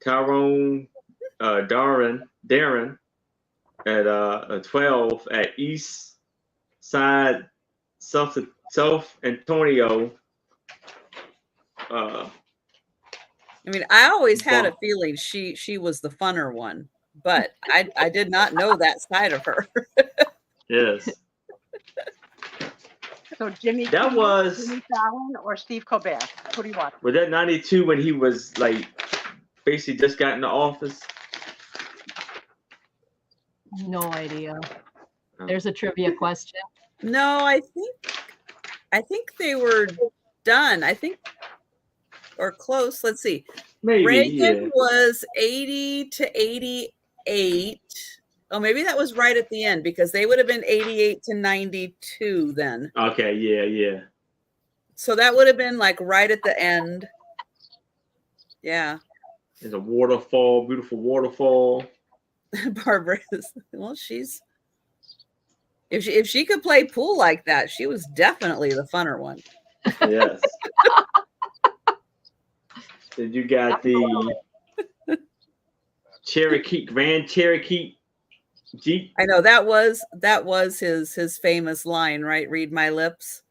Tyrone Darren at 12 at East Side South Antonio. I mean, I always had a Wow. feeling she was the funner one, but I did not know that side of her. Yes. So Jimmy That Kimmel, was- Jimmy Fallon, or Steve Colbert? Who do you watch? Was that 92 when he was like basically just got in the office? No idea. There's a trivia question. No, I think they were done. I think, or close. Let's see. Maybe. Reagan Yeah. was 80 to 88. Oh, maybe that was right at the end because they would have been 88 to 92 then. Okay. Yeah. So that would have been like right at the end. Yeah. There's a waterfall, beautiful waterfall. Barbara is, well, she's, if she could play pool like that, she was definitely the funner one. Yes. Then you got the Grand Cherokee Jeep. I know that was his famous line, right? Read my lips.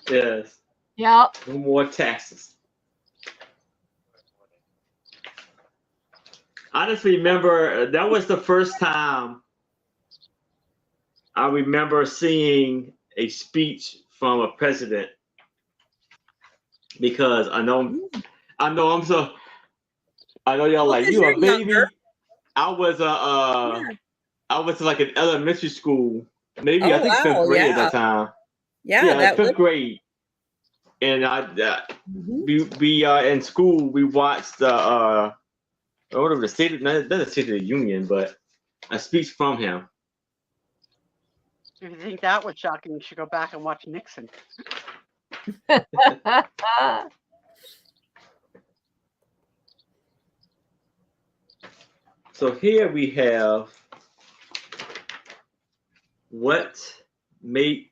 Yes. Yeah. No more taxes. I just remember that was the first time I remember seeing a speech from a president, because I know y'all like, Because you a you're baby. younger. I was Yeah. I was like in elementary school, maybe I Oh, think wow, fifth grade at yeah. that time. Yeah, like that fifth would. grade, and Mhm. we in school we watched whatever the state, not the State of the Union, but a speech from him. If you think that was shocking, you should go back and watch Nixon. So here we have what made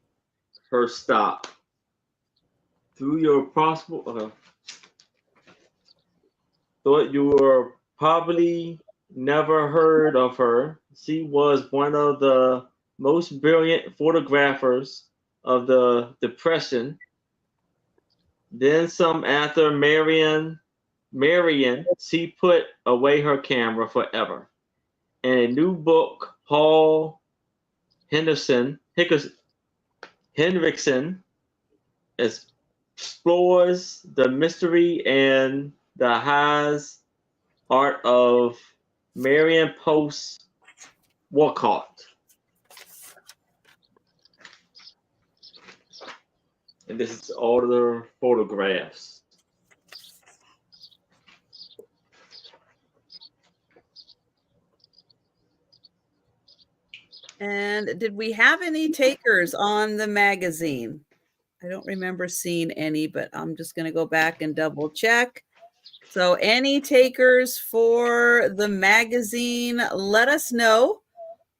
her stop. Through your possible thought you were probably never heard of her. She was one of the most brilliant photographers of the Depression. Then some after Marion, she put away her camera forever. In a new book, Paul Henriksen explores the mystery and the highs art of Marion Post Walcott. And this is all the photographs. And did we have any takers on the magazine? I don't remember seeing any, but I'm just going to go back and double check. So any takers for the magazine, let us know.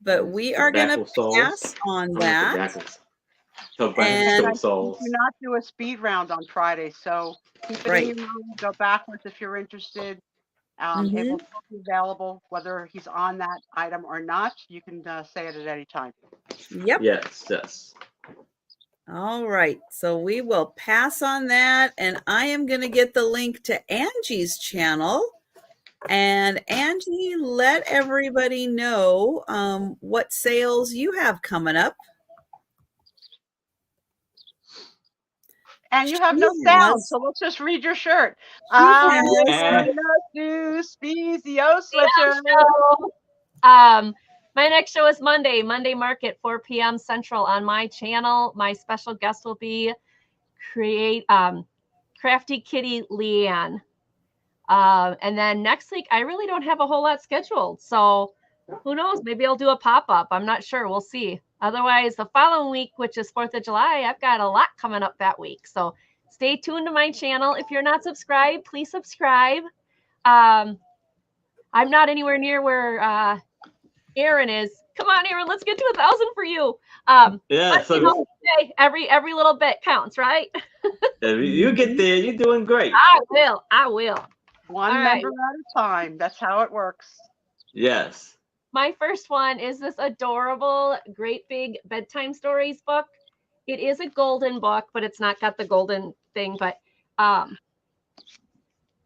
But we are going to pass on that. And do not do a speed round on Friday, so keep it in your mind, go backwards if you're interested. It will still be available, whether he's on that item or not. You can say it at any time. Yep. Yes. All right. So we will pass on that. And I am going to get the link to Angie's channel. And Angie, let everybody know what sales you have coming up. And you have no sound, so let's just read your shirt. My next show is Monday Market, 4 p.m. Central on my channel. My special guest will be Crafty Kitty Leanne. And then next week, I really don't have a whole lot scheduled. So who knows? Maybe I'll do a pop-up. I'm not sure. We'll see. Otherwise, the following week, which is 4th of July, I've got a lot coming up that week. So stay tuned to my channel. If you're not subscribed, please subscribe. I'm not anywhere near where Aaron is. Come on, Aaron, let's get to 1,000 for you. Yeah. So every little bit counts, right? If you get there, you're doing great. I will. I will. One All right. member at a time. That's how it works. Yes. My first one is this adorable, great big bedtime stories book. It is a golden book, but it's not got the golden thing. But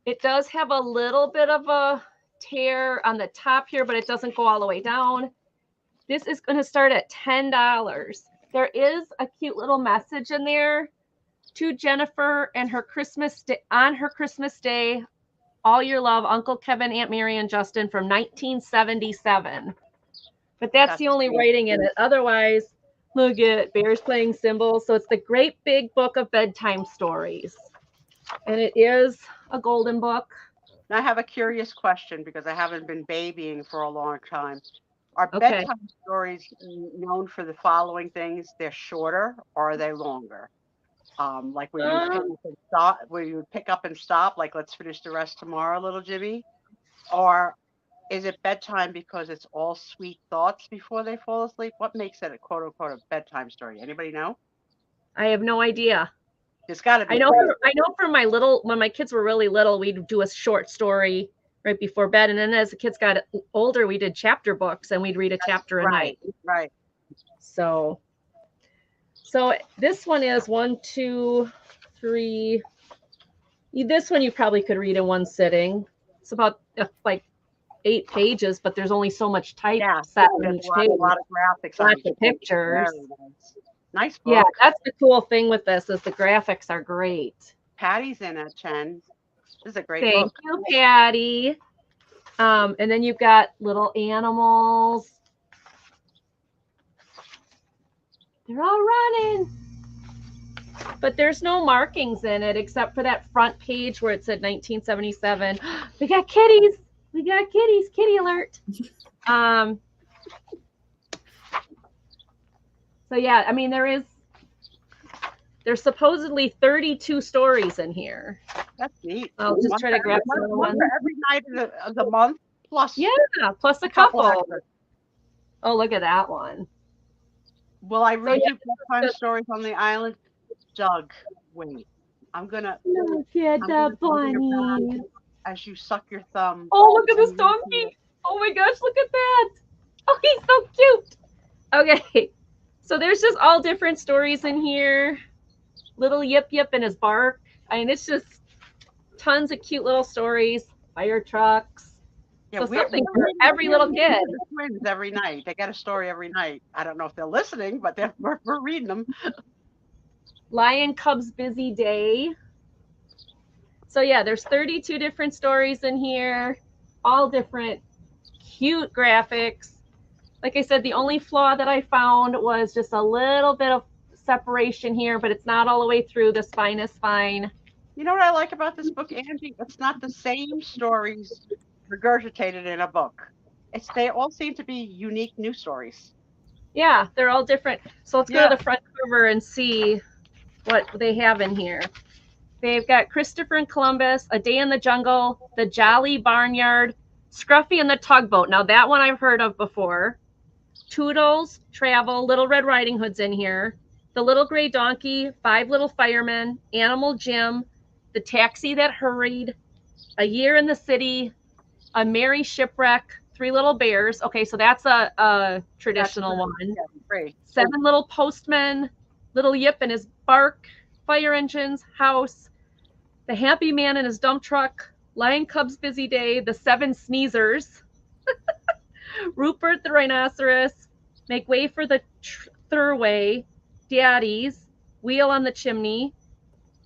it does have a little bit of a tear on the top here, but it doesn't go all the way down. This is going to start at $10. There is a cute little message in there to Jennifer and her Christmas day, on her Christmas day. All your love, Uncle Kevin, Aunt Mary, and Justin from 1977. But that's the only writing in it. Otherwise, look at bears playing cymbals. So it's the great big book of bedtime stories. And it is a golden book. Now I have a curious question because I haven't been babying for a long time. Are Okay. bedtime stories known for the following things? They're shorter or are they longer? Like where you pick up and stop, where you would pick up and stop, like let's finish the rest tomorrow, little Jimmy? Or is it bedtime because it's all sweet thoughts before they fall asleep? What makes it a quote unquote a bedtime story? Anybody know? I have no idea. It's got to be. I know from my little, when my kids were really little, we'd do a short story right before bed. And then as the kids got older, we did chapter books and we'd read a chapter a night. Right. So this one is 1, 2, 3. This one you probably could read in one sitting. It's about like 8 pages, but there's only so much type set on each page. A lot of graphics. Lots of pictures. Nice book. Yeah, that's the cool thing with this is the graphics are great. Patty's in it, Chen. This is a great Thank book. you, Patty. And then you've got little animals. They're all running. But there's no markings in it except for that front page where it said 1977. We got kitties. We got kitties. Kitty alert. So yeah, I mean there's supposedly 32 stories in here. That's neat. I'll just try to grab some one for every night of the month plus. Yeah, plus a couple. extras. Oh, look at that one. Will I read you bedtime stories on the island? Doug, wait. I'm gonna Look at the bunny. as you suck your thumb. Oh, look at this donkey. Oh my gosh, look at that. Oh, he's so cute. Okay. So there's just all different stories in here. Little Yip Yip and his bark. I mean, it's just tons of cute little stories. Fire trucks. Yeah, So something for every little kid. Twins every night. They got a story every night. I don't know if they're listening, but we're reading them. Lion Cub's Busy Day. So yeah, there's 32 different stories in here, all different cute graphics. Like I said, the only flaw that I found was just a little bit of separation here, but it's not all the way through. The spine is fine. You know what I like about this book, Angie? It's not the same stories regurgitated in a book. They all seem to be unique new stories. Yeah, they're all different. So let's go to the front cover and see what they have in here. They've got Christopher and Columbus, A Day in the Jungle, The Jolly Barnyard, Scruffy and the Tugboat. Now that one I've heard of before. Toodles, Travel, Little Red Riding Hood's in here. The Little Gray Donkey, 5 Little Firemen, Animal Jim, The Taxi That Hurried, A Year in the City, A Merry Shipwreck, 3 Little Bears. Okay, so that's a traditional one. Yeah, great. 7 Little Postmen, Little Yip and his bark, Fire Engines, House, The Happy Man and his dump truck, Lion Cub's Busy Day, The 7 Sneezers, Rupert the Rhinoceros, Make Way for the Thurway, Daddies, Wheel on the Chimney,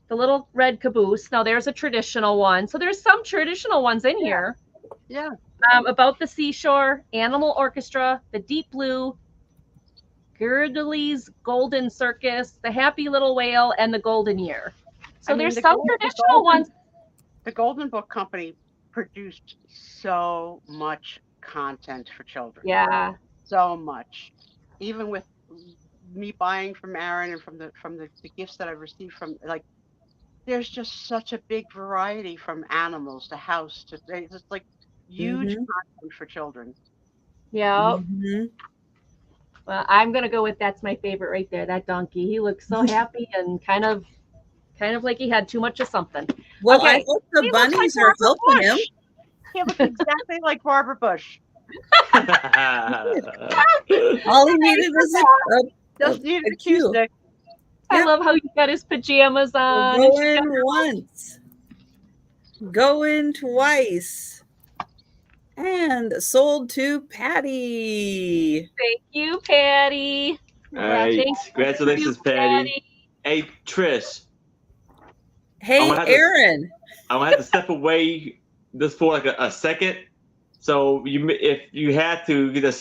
The Little Red Caboose. Now there's a traditional one. So there's some traditional ones in here. Yeah. About the Seashore, Animal Orchestra, The Deep Blue, Gurgley's Golden Circus, The Happy Little Whale, and The Golden Year. So there's some traditional ones. The Golden Book Company produced so much content for children. Yeah. So much. Even with me buying from Aaron and from the gifts that I've received from, like, there's just such a big variety from animals to house to, it's just like huge content for children. Yeah. Well, I'm going to go with that's my favorite right there, that donkey. He looks so happy and kind of Kind of like he had too much of something. Well, Okay. I hope the He looks bunnies like are Barbara helping him. Bush. He looks exactly like Barbara Bush. All he needed was Just needed a a cue cue. stick. I Yep. love how he got his pajamas on. We're and she got going once, going twice, and sold to Patty. Thank you, Patty. All right. Thanks. Congratulations, Patty. Hey, Trish. Hey, gonna have to- Aaron. I'm gonna have to step away just for like a second. So if you had to, you just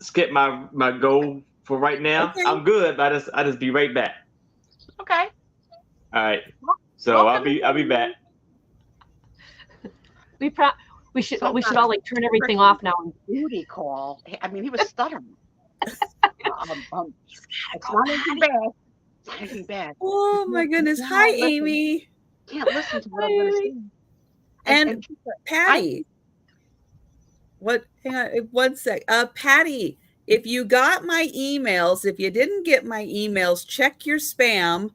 skip my goal for right now. Okay. I'm good, but I just be right back. Okay. All right. So I'll be back. We should all like turn everything off now. Booty call. I mean, he was stuttering. It's not anything bad. It's not anything bad. Oh my goodness. Hi, Listen. Amy. Can't listen to what I'm going to say. And Patty. What? Hang on 1 sec. Patty, if you got my emails, if you didn't get my emails, check your spam.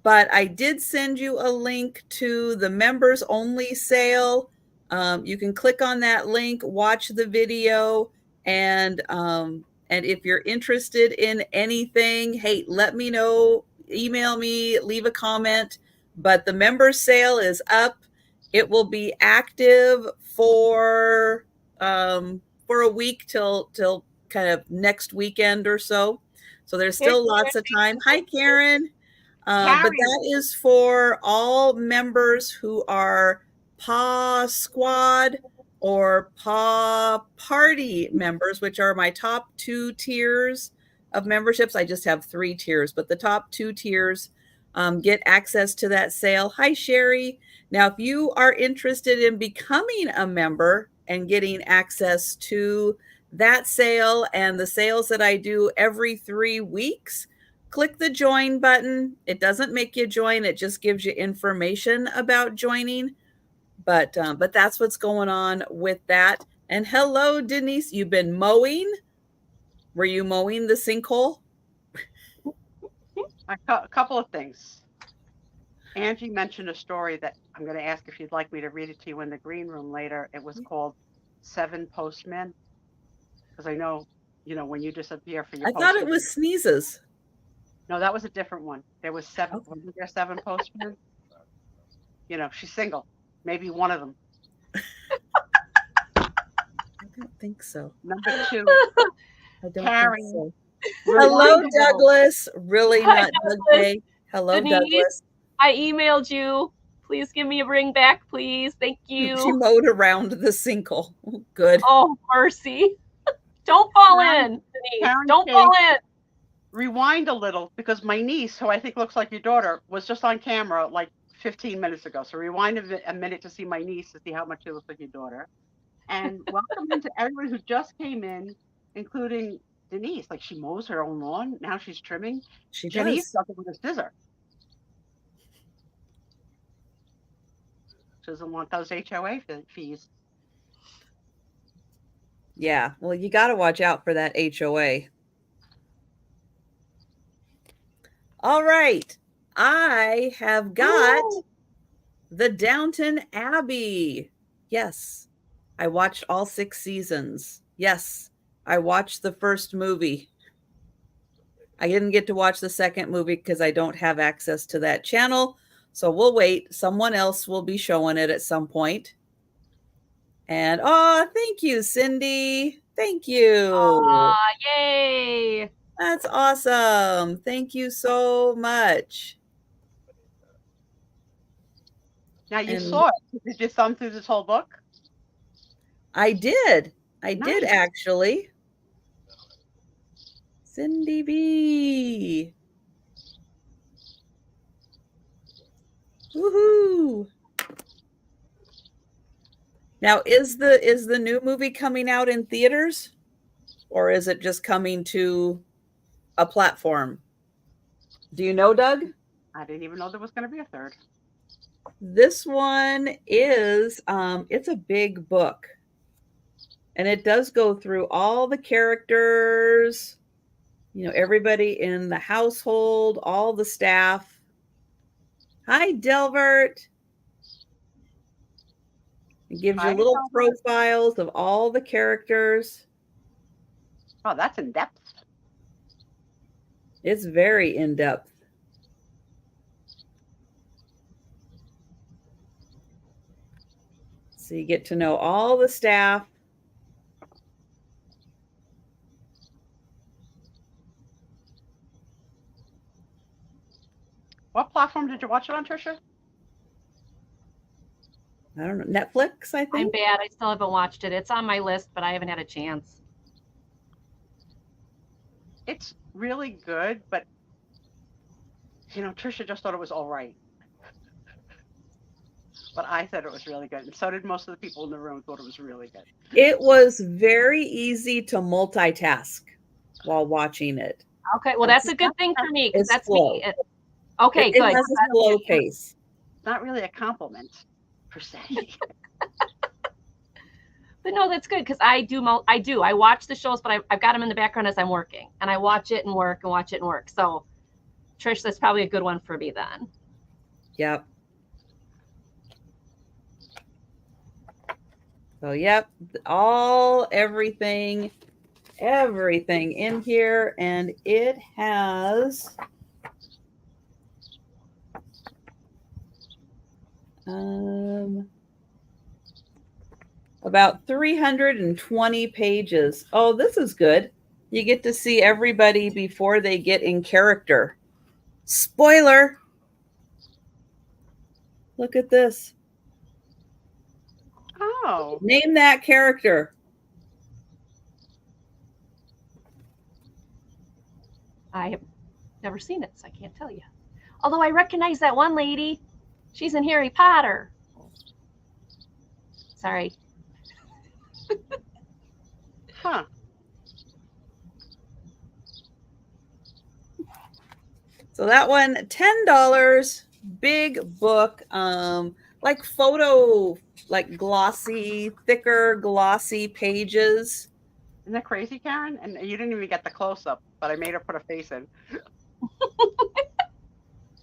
But I did send you a link to the members only sale. You can click on that link, watch the video, and if you're interested in anything, hey, let me know. Email me, leave a comment. But the members sale is up. It will be active for a week till kind of next weekend or so. So there's still lots of time. Hi, Karen. But that is for all members who are PAW Squad or PAW Party members, which are my top 2 tiers of memberships. I just have 3 tiers, but the top 2 tiers get access to that sale. Hi, Sherry. Now, if you are interested in becoming a member and getting access to that sale and the sales that I do every 3 weeks, click the join button. It doesn't make you join. It just gives you information about joining. But that's what's going on with that. And hello, Denise. You've been mowing? Were you mowing the sinkhole? A couple of things. Angie mentioned a story that I'm going to ask if you'd like me to read it to you in the green room later. It was called 7 Postmen. Because I know, when you disappear for your I thought it was sneezes. No, that was a different one. There was 7. Okay. Wasn't there 7 postmen? She's single. Maybe one of them. I don't think so. Number 2. I don't Karen. think so. Hello, Douglas. Really Hi, not Doug Douglas. Day. Hello, Denise. Douglas. I emailed you. Please give me a ring back, please. Thank She you. mowed around the sinkhole. Good. Oh, mercy. Don't fall in, Denise. Karen Don't Kate. fall in. Rewind a little because my niece, who I think looks like your daughter, was just on camera like 15 minutes ago. So rewind a minute to see my niece to see how much she looks like your daughter. And welcome to everyone who just came in, including Denise. Like she mows her own lawn. Now she's trimming. She Janice does. does it with a scissor. She doesn't want those HOA fees. Yeah. Well, you got to watch out for that HOA. All right. I have got the Downton Abbey. Yes. I watched all 6 seasons. Yes. I watched the first movie. I didn't get to watch the second movie because I don't have access to that channel. So we'll wait. Someone else will be showing it at some point. And thank you, Cindy. Thank you. Aw, yay. That's awesome. Thank you so much. Now you And- saw it. Did you thumb through this whole book? I did. I did Nice. actually. Cindy B. Woohoo. Now, is the new movie coming out in theaters, or is it just coming to a platform? Do you know, Doug? I didn't even know there was going to be a third. This one is it's a big book, and it does go through all the characters, everybody in the household, all the staff. Hi, Delbert. It gives you Hi, little Delbert. profiles of all the characters. Oh, that's in depth. It's very in-depth. So you get to know all the staff. What platform did you watch it on, Trisha? I don't know. Netflix, I I'm think. bad. I still haven't watched it. It's on my list, but I haven't had a chance. It's really good, but Trisha just thought it was all right. But I said it was really good, and so did most of the people in the room thought it was really good. It was very easy to multitask while watching it. Okay, well, that's a good thing for me because It's that's slow. me. Okay, It good. has a slow pace. It's not really a compliment, per se. But no, that's good because I watch the shows, but I've got them in the background as I'm working, and I watch it and work and watch it and work. So, Trish, that's probably a good one for me then. Yep. So, yep, everything in here, and it has about 320 pages. Oh, this is good. You get to see everybody before they get in character. Spoiler. Look at this. Oh. Name that character. I have never seen it, so I can't tell you. Although I recognize that one lady. She's in Harry Potter. Sorry. Huh. So that one, $10, big book, like photo, like glossy, thicker, glossy pages. Isn't that crazy, Karen? And you didn't even get the close-up, but I made her put a face in.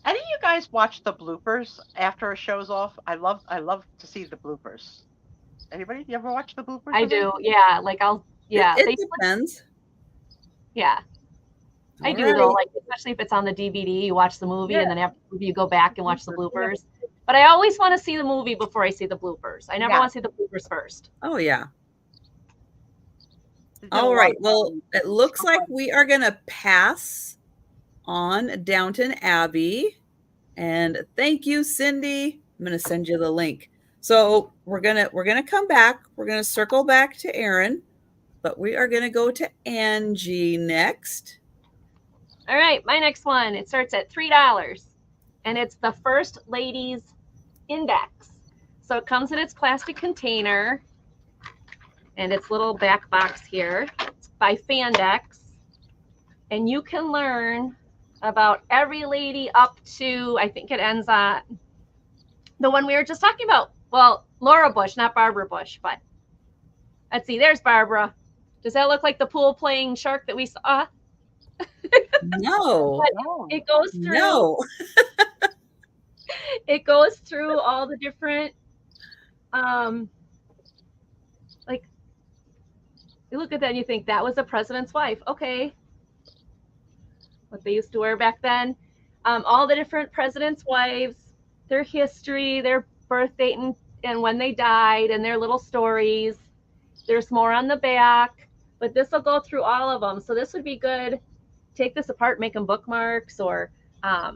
Any of you guys watch the bloopers after a show's off? I love to see the bloopers. Anybody? You ever watch the bloopers? I do. Yeah. It depends. Yeah. I do though, like especially if it's on the DVD, you watch the movie and then after the movie you go back and watch the bloopers. But I always want to see the movie before I see the bloopers. I never want to see the bloopers first. Oh yeah. All right. Well, it looks like we are going to pass on Downton Abbey. And thank you, Cindy. I'm going to send you the link. So we're gonna come back. We're gonna circle back to Aaron, but we are gonna go to Angie next. All right, my next one. It starts at $3, and it's the First Ladies Index. So it comes in its plastic container, and its little back box here. It's by Fandex, and you can learn about every lady up to, I think it ends on the one we were just talking about. Well, Laura Bush, not Barbara Bush, but let's see. There's Barbara. Does that look like the pool playing shark that we saw? No. It goes through. No. It goes through all the different, like, you look at that and you think that was a president's wife. Okay. What they used to wear back then. All the different presidents' wives, their history, their birth date, and when they died, and their little stories. There's more on the back, but this will go through all of them. So this would be good. Take this apart, make them bookmarks, or, if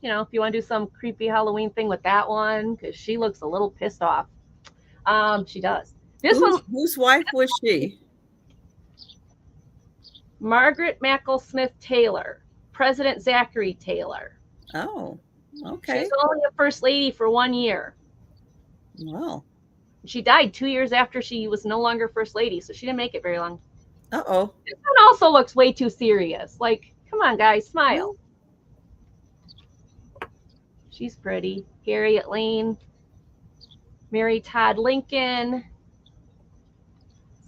you want to do some creepy Halloween thing with that one, because she looks a little pissed off. She does. Whose wife was she? Margaret Mackle Smith Taylor, President Zachary Taylor. Oh, okay. She's only a first lady for 1 year. Wow. She died 2 years after she was no longer first lady, so she didn't make it very long. Uh-oh. This one also looks way too serious. Like, come on, guys, smile. She's pretty. Harriet Lane, Mary Todd Lincoln.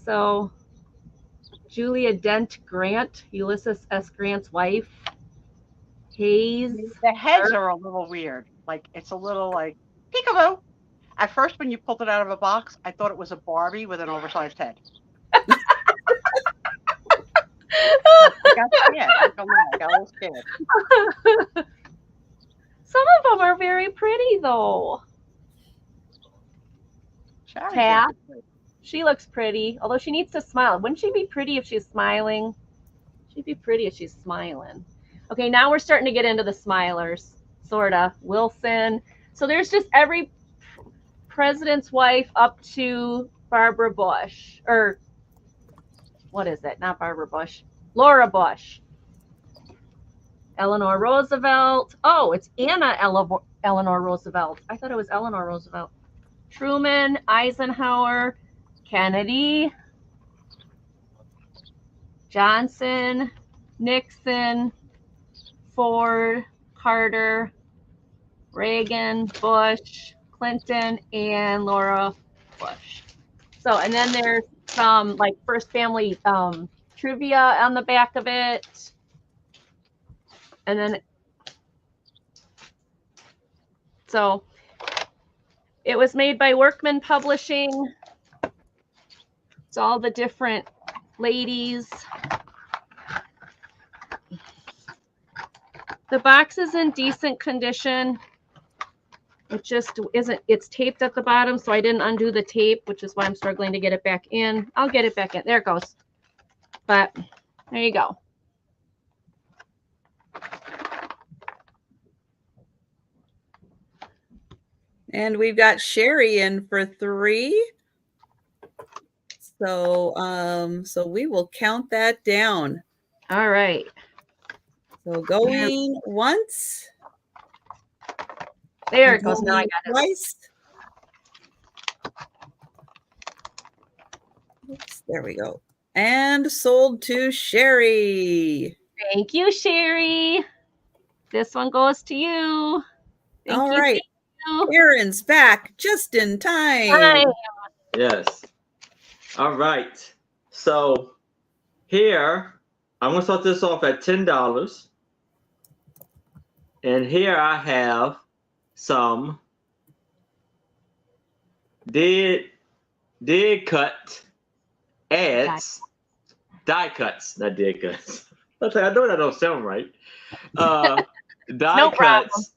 So, Julia Dent Grant, Ulysses S. Grant's wife. Haze. The heads are a little weird. Like it's a little like peekaboo. At first, when you pulled it out of a box, I thought it was a Barbie with an oversized head. I got scared. I don't know. I got a little scared. Some of them are very pretty though. Sharon's Tab. very She looks pretty, although she needs to smile. Wouldn't she be pretty if she's smiling? She'd be pretty if she's smiling. Okay, now we're starting to get into the smilers, sorta. Wilson. So there's just every president's wife up to Barbara Bush, or what is it? Not Barbara Bush. Laura Bush. Eleanor Roosevelt. Oh, it's Anna Eleanor Roosevelt. I thought it was Eleanor Roosevelt. Truman, Eisenhower, Kennedy, Johnson, Nixon, Ford, Carter, Reagan, Bush, Clinton, and Laura Bush. So, and then there's some like first family trivia on the back of it. And then, so it was made by Workman Publishing. It's all the different ladies. The box is in decent condition. It just isn't, it's taped at the bottom, so I didn't undo the tape, which is why I'm struggling to get it back in. I'll get it back in. There it goes. But there you go. And we've got Sherry in for 3. So so we will count that down. All right. So going once. There it goes. Now I got it. Twice. Oops, there we go. And sold to Sherry. Thank you, Sherry. This one goes to you. Thank All you, right. thank you. Aaron's back just in time. Hi. Yes. All right. So here, I'm going to start this off at $10. And here I have some dead cut ads, die cuts, not dead cuts. I know that don't sound right. Die No problem. cuts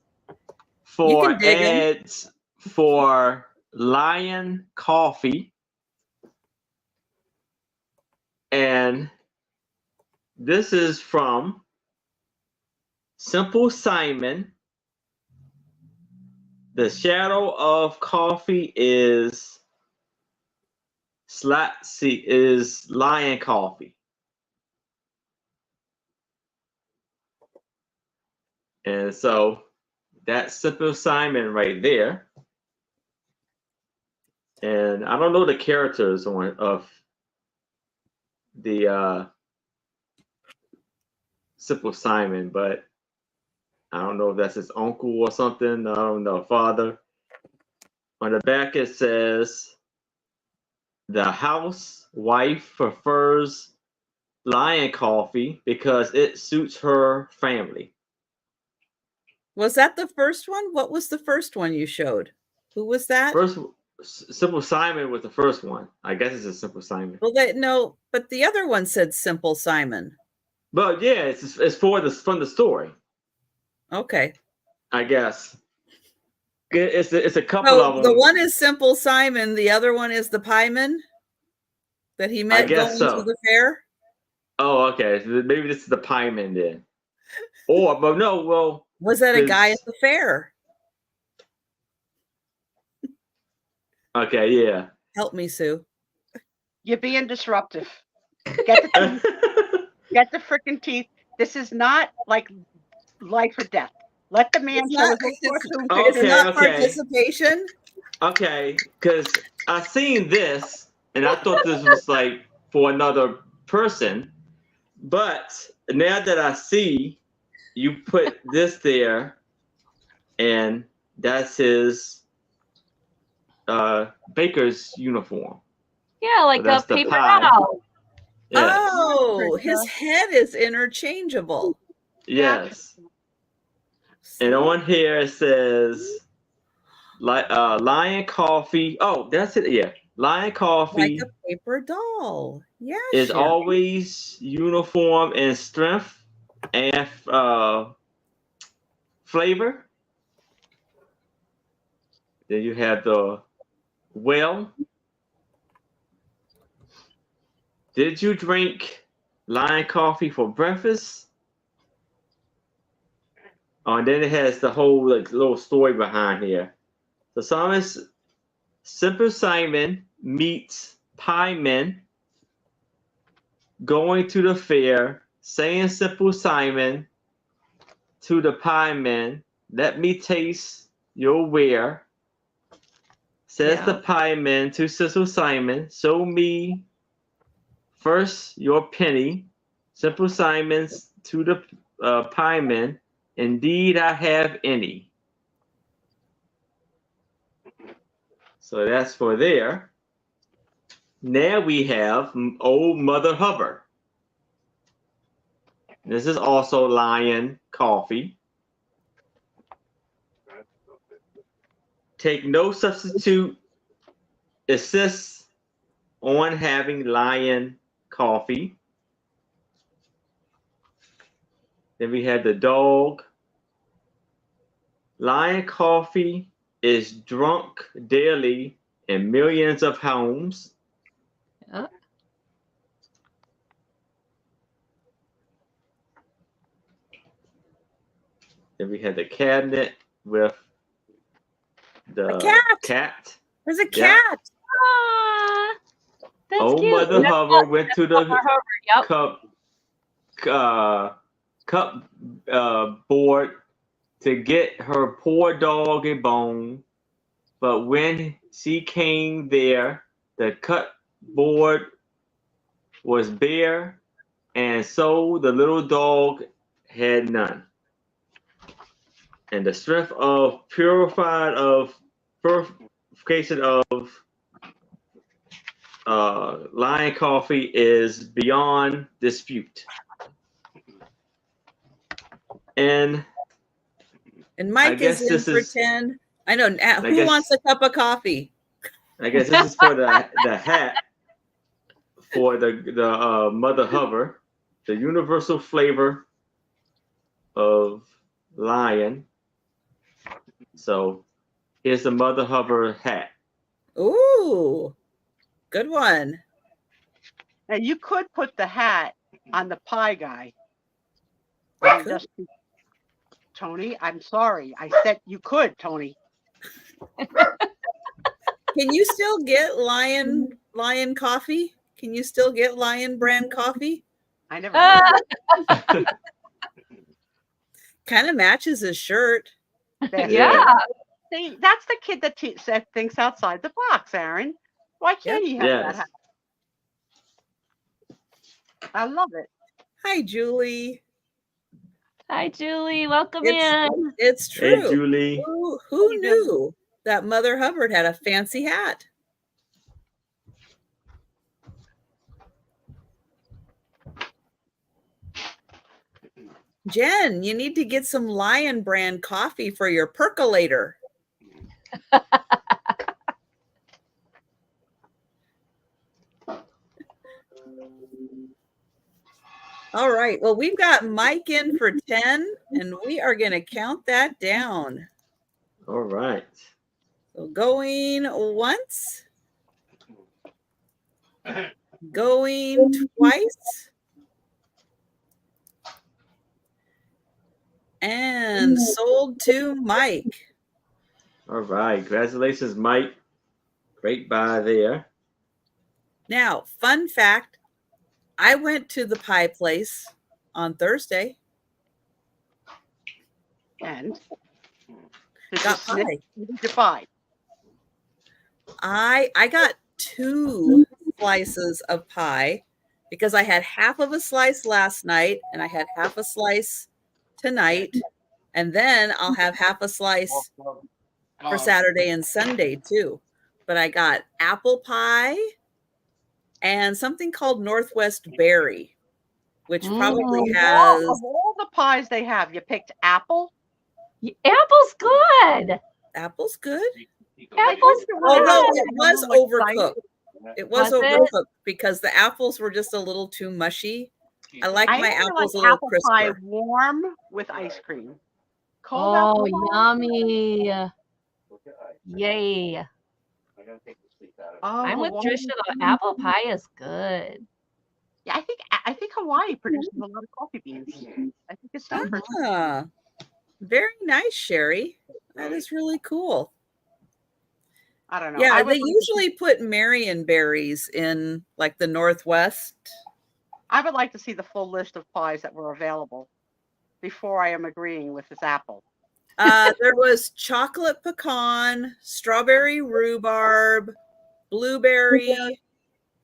for can dig 'em. ads for Lion Coffee. And this is from Simple Simon. The shadow of coffee is Lion Coffee. And so that's Simple Simon right there. And I don't know the characters of the Simple Simon, but I don't know if that's his uncle or something. I don't know, father. On the back it says, the housewife prefers Lion Coffee because it suits her family. Was that the first one? What was the first one you showed? Who was that? First, Simple Simon was the first one. I guess it's a Simple Simon. Well, no, but the other one said Simple Simon. But yeah, it's from the story. Okay. I guess it's a couple of them. The one is Simple Simon. The other one is the pieman that he met going to the fair. Oh, okay. So maybe this is the pieman then. But no, well. Was that a guy at the fair? Okay, yeah. Help me, Sue. You're being disruptive. Get the teeth. Get the freaking teeth. This is not like life or death. Let the man show his fortune. It's not participation. Okay, because I seen this and I thought this was like for another person, but now that I see you put this there, and that's his baker's uniform. Yeah, like So a paper doll. Yes. Oh, his head is interchangeable. Yes. And on here it says Lion Coffee. Oh, that's it. Yeah. Lion Like Coffee a paper doll. Yeah, is Sherry. always uniform in strength and flavor. Then you have the well. Did you drink Lion Coffee for breakfast? Oh, and then it has the whole like little story behind here. The psalmist Simple Simon meets Pie Men going to the fair, saying Simple Simon to the Pie Men, "Let me taste your ware." Says the Pie Man to Simple Simon, "Show me first your penny." Simple Simon's to the Pie Man, "Indeed I have any." So that's for there. Now we have Old Mother Hubbard. This is also Lion Coffee. Take no substitute. Insists on having Lion Coffee. Then we have the dog. Lion Coffee is drunk daily in millions of homes. Yeah. Then we have the cabinet with the cat. There's a Yeah. cat. Ah, that's Old cute. Mother Hubbard went to the Yep. cup board to get her poor dog a bone, but when she came there, the cut board was bare, and so the little dog had none. And the strength of purification of Lion Coffee is beyond dispute. And Mike guess is in this for is- 10. I know. Who guess- wants a cup of coffee? I guess this is for the hat for the Mother Hubbard, the universal flavor of lion. So here's the Mother Hubbard hat. Ooh, good one. Now you could put the hat on the pie guy. I And could. just, Tony, I'm sorry. I said you could, Tony. Can you still get Lion coffee? Can you still get Lion brand coffee? I never heard Kind of matches his shirt. that. Yeah. See, that's the kid that thinks outside the box, Aaron. Why can't he have Yes. that hat? I love it. Hi, Julie. Hi, Julie. Welcome in. It's Hey, true. Julie. Who knew that Mother Hubbard had a fancy hat? Jen, you need to get some Lion brand coffee for your percolator. All right. Well, we've got Mike in for 10, and we are going to count that down. All right. So going once, going twice, and sold to Mike. All right. Congratulations, Mike. Great buy there. Now, fun fact, I went to the pie place on Thursday. And did Got you sniff? pie. What did you buy? I got 2 slices of pie because I had half of a slice last night and I had half a slice tonight, and then I'll have half a slice for Saturday and Sunday too. But I got apple pie and something called Northwest Berry, which probably has Of all the pies they have, you picked apple. Apple's good. Apple's good. Apple's Although good. it was overcooked. It was Was it? overcooked because the apples were just a little too mushy. I like I my only apples a like little apple pie crisper. warm with ice cream. Cold Oh, apple pie. yummy. Yay. Oh, I'm with Hawaii. Trisha though. Apple pie is good. Yeah, I think Hawaii produces a lot of coffee beans. I think it's known for Ah, very nice, Sherry. That is really cool. I don't know. Yeah, I they would, usually put Marion berries in like the Northwest. I would like to see the full list of pies that were available before I am agreeing with this apple. There was chocolate pecan, strawberry rhubarb, blueberry,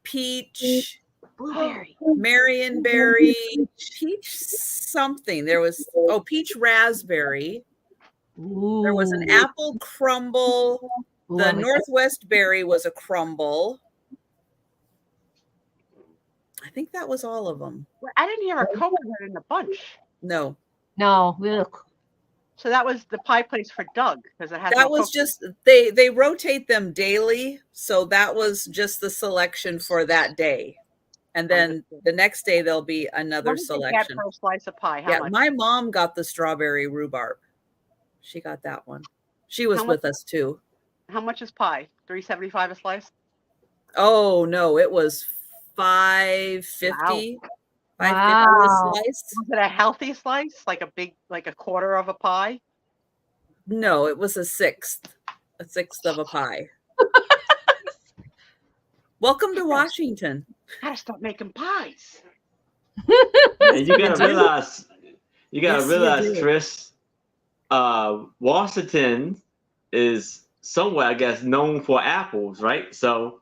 peach, Blueberry. Marion berry, peach something. There was peach raspberry. There was an Ooh. apple crumble. Ooh, The I like that. Northwest berry was a crumble. I think that was all of them. Well, I didn't hear a coconut in the bunch. No, No. Ugh. So that was the pie place for Doug because it has that no was coconut. just they rotate them daily, so that was just the selection for that day, and then the next day there'll be another What did they get selection. for a slice of pie? How Yeah, much? my mom got the strawberry rhubarb. She got that one. She was How much? with us too. How much is pie? $3.75 a slice? Oh no, it was $5.50. $5.50 Wow. a slice. Was it a healthy slice, like a quarter of a pie? No, it was a sixth of a pie. Welcome to Washington. Gotta start making pies. And you gotta realize, Yes, you do. Tris, Washington is somewhere, I guess, known for apples, right? So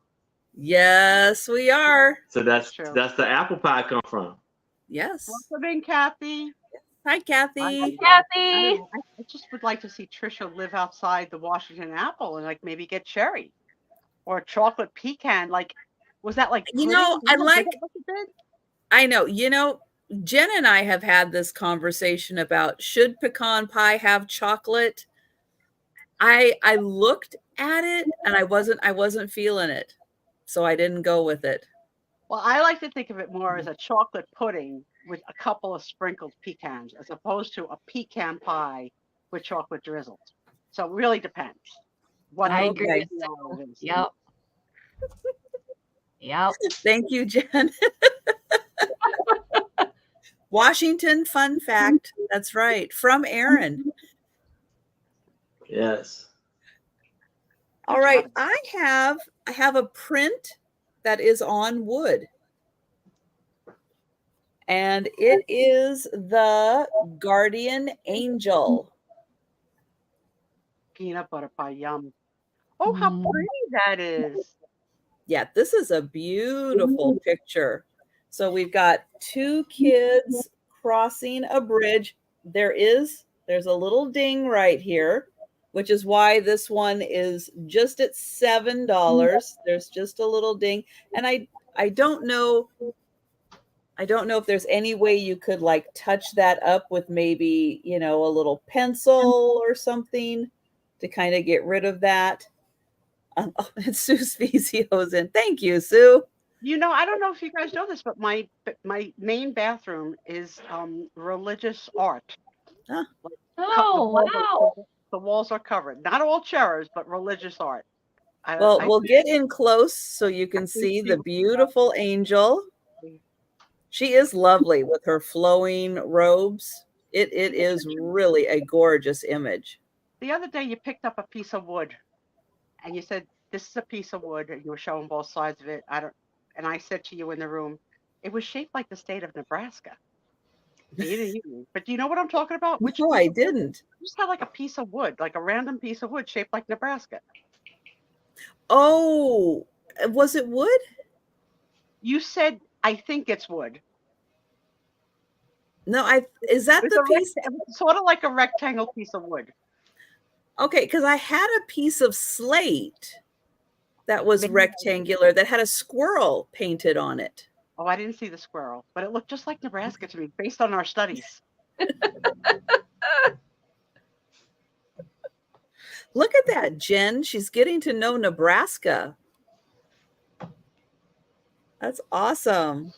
Yes, we are. that's True. the apple pie come from. Yes. Welcome in, Kathy. Hi, Kathy. Kathy. I just would like to see Trisha live outside the Washington apple and like maybe get cherry or a chocolate pecan. Like, was that like? You know, I like. What it did? I know. You know, Jen and I have had this conversation about should pecan pie have chocolate. I looked at it and I wasn't feeling it, so I didn't go with it. Well, I like to think of it more as a chocolate pudding with a couple of sprinkled pecans, as opposed to a pecan pie with chocolate drizzled. So it really depends. What I the agree. original is. Yep. Yep. Thank you, Jen. Washington fun fact. That's right. From Aaron. Yes. All right. I have a print that is on wood. And it is the Guardian Angel. Peanut butter pie, yum. Oh, how Mm. pretty that is. Yeah, this is a beautiful picture. So we've got two kids crossing a bridge. There's a little ding right here, which is why this one is just at $7. There's just a little ding. And I don't know if there's any way you could like touch that up with maybe, a little pencil or something to kind of get rid of that. And Sue Spezio's in. Thank you, Sue. You know, I don't know if you guys know this, but my main bathroom is religious art. Huh. Oh, wow. The walls are covered. Not all cherubs, but religious art. Well, we'll get in close so you can see the beautiful angel. She is lovely with her flowing robes. It is really a gorgeous image. The other day you picked up a piece of wood and you said, this is a piece of wood, and you were showing both sides of it. And I said to you in the room, it was shaped like the state of Nebraska. You didn't hear me. But do you know what I'm talking about? No, I didn't. You just had like a piece of wood, like a random piece of wood shaped like Nebraska. Oh, was it wood? You said, I think it's wood. No, is that It's the piece? sort of like a rectangle piece of wood. Okay, because I had a piece of slate that was rectangular that had a squirrel painted on it. Oh, I didn't see the squirrel, but it looked just like Nebraska to me based on our studies. Look at that, Jen. She's getting to know Nebraska. That's awesome.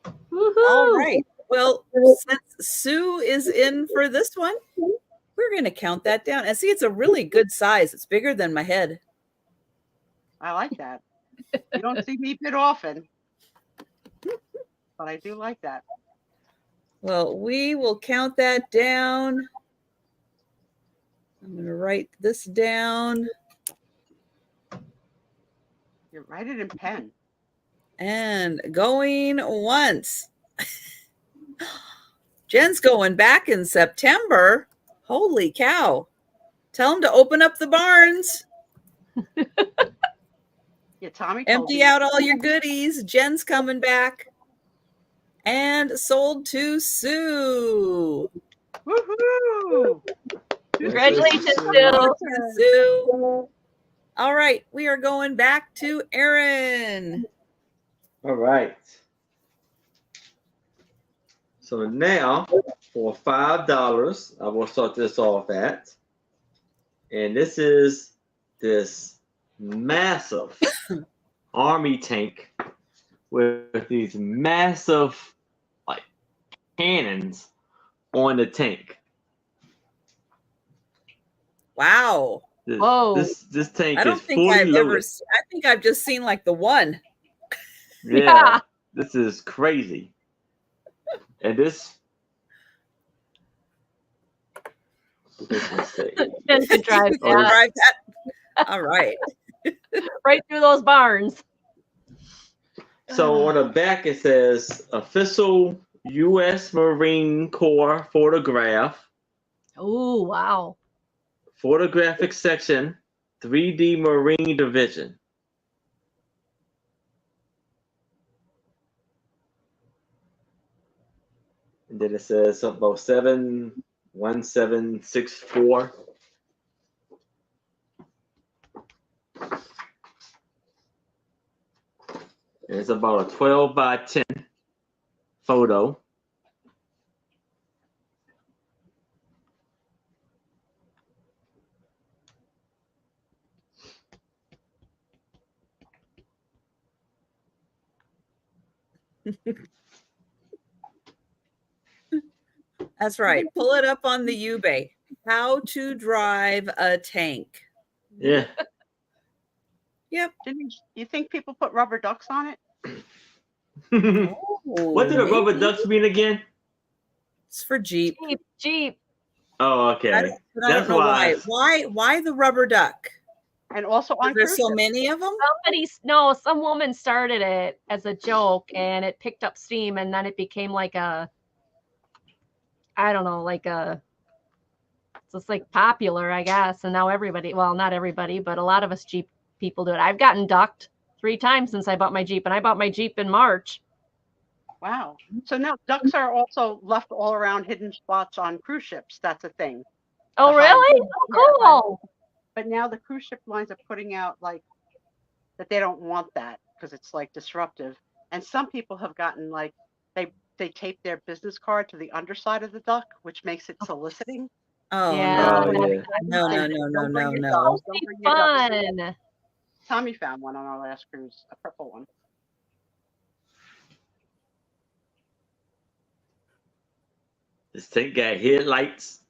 Woohoo! All right. Well, since Sue is in for this one, we're going to count that down. And see, it's a really good size. It's bigger than my head. I like that. You don't see me bid often, but I do like that. Well, we will count that down. I'm going to write this down. You write it in pen. And going once. Jen's going back in September. Holy cow. Tell them to open up the barns. Yeah, Tommy told Empty me. out all your goodies. Jen's coming back. And sold to Sue. Woohoo! Congratulations, Sue. Sue. Sue. All right, we are going back to Aaron. All right. So now for $5, I will start this off at. And this is this massive army tank with these massive like cannons on the tank. Wow. Whoa. This tank I don't is think fully I've ever loaded. I think I've just seen like the one. Yeah, this is crazy. And this Jen could drive You can that drive that. All right. right through those barns. So on the back it says official U.S. Marine Corps photograph, Oh, wow. photographic section, 3D Marine Division. And then it says something about 71764. And it's about a 12 by 10 photo. That's right. Pull it up on the Ubay. How to drive a tank. Yeah. Yep. Didn't you think people put rubber ducks on it? What do the rubber Maybe. ducks mean again? It's for Jeep. Jeep. Oh, I okay. don't, I That's don't know why. why. Why the rubber duck? And also on There's cruise so ships. many of them. Some woman started it as a joke and it picked up steam and then it became like a, I don't know, like a, it's just like popular, I guess. And now everybody, well, not everybody, but a lot of us Jeep people do it. I've gotten ducked 3 times since I bought my Jeep, and I bought my Jeep in March. Wow. So now ducks are also left all around hidden spots on cruise ships. That's a thing. Oh, The high- really? Oh, cool. But now the cruise ship lines are putting out like that they don't want that because it's like disruptive. And some people have gotten like they tape their business card to the underside of the duck, which makes it soliciting. Oh Yeah. Oh, no. yeah. No, no, no, no, Don't bring no, your no. ducks, don't bring your ducks. Fun. Tommy found one on our last cruise, a purple one. This tank got headlights.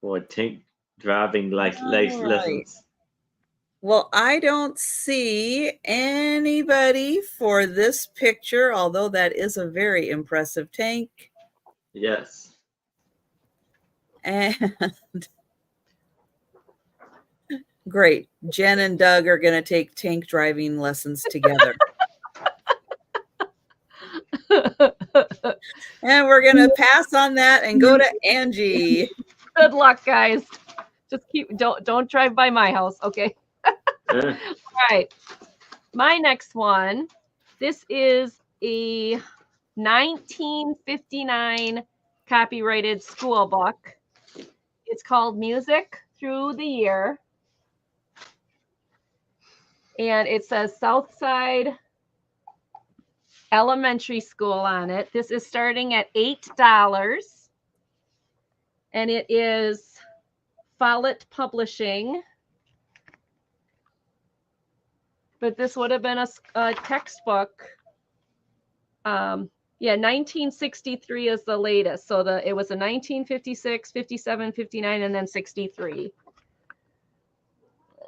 For tank driving lessons. Well, I don't see anybody for this picture, although that is a very impressive tank. Yes. And great. Jen and Doug are going to take tank driving lessons together. And we're going to pass on that and go to Angie. Good luck, guys. Just don't drive by my house, okay? Yeah. All right. My next one. This is a 1959 copyrighted school book. It's called Music Through the Year. And it says Southside Elementary School on it. This is starting at $8. And it is Follett Publishing. But this would have been a textbook. Yeah, 1963 is the latest. So it was a 1956, 57, 59, and then 63.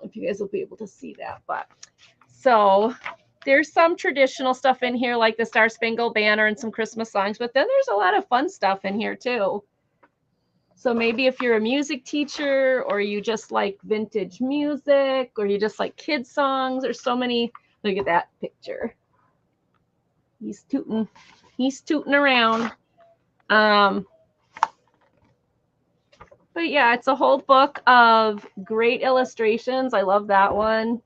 If you guys will be able to see that. But so there's some traditional stuff in here, like the Star Spangled Banner and some Christmas songs. But then there's a lot of fun stuff in here too. So maybe if you're a music teacher, or you just like vintage music, or you just like kids songs, there's so many. Look at that picture. He's tooting around. But yeah, it's a whole book of great illustrations. I love that one.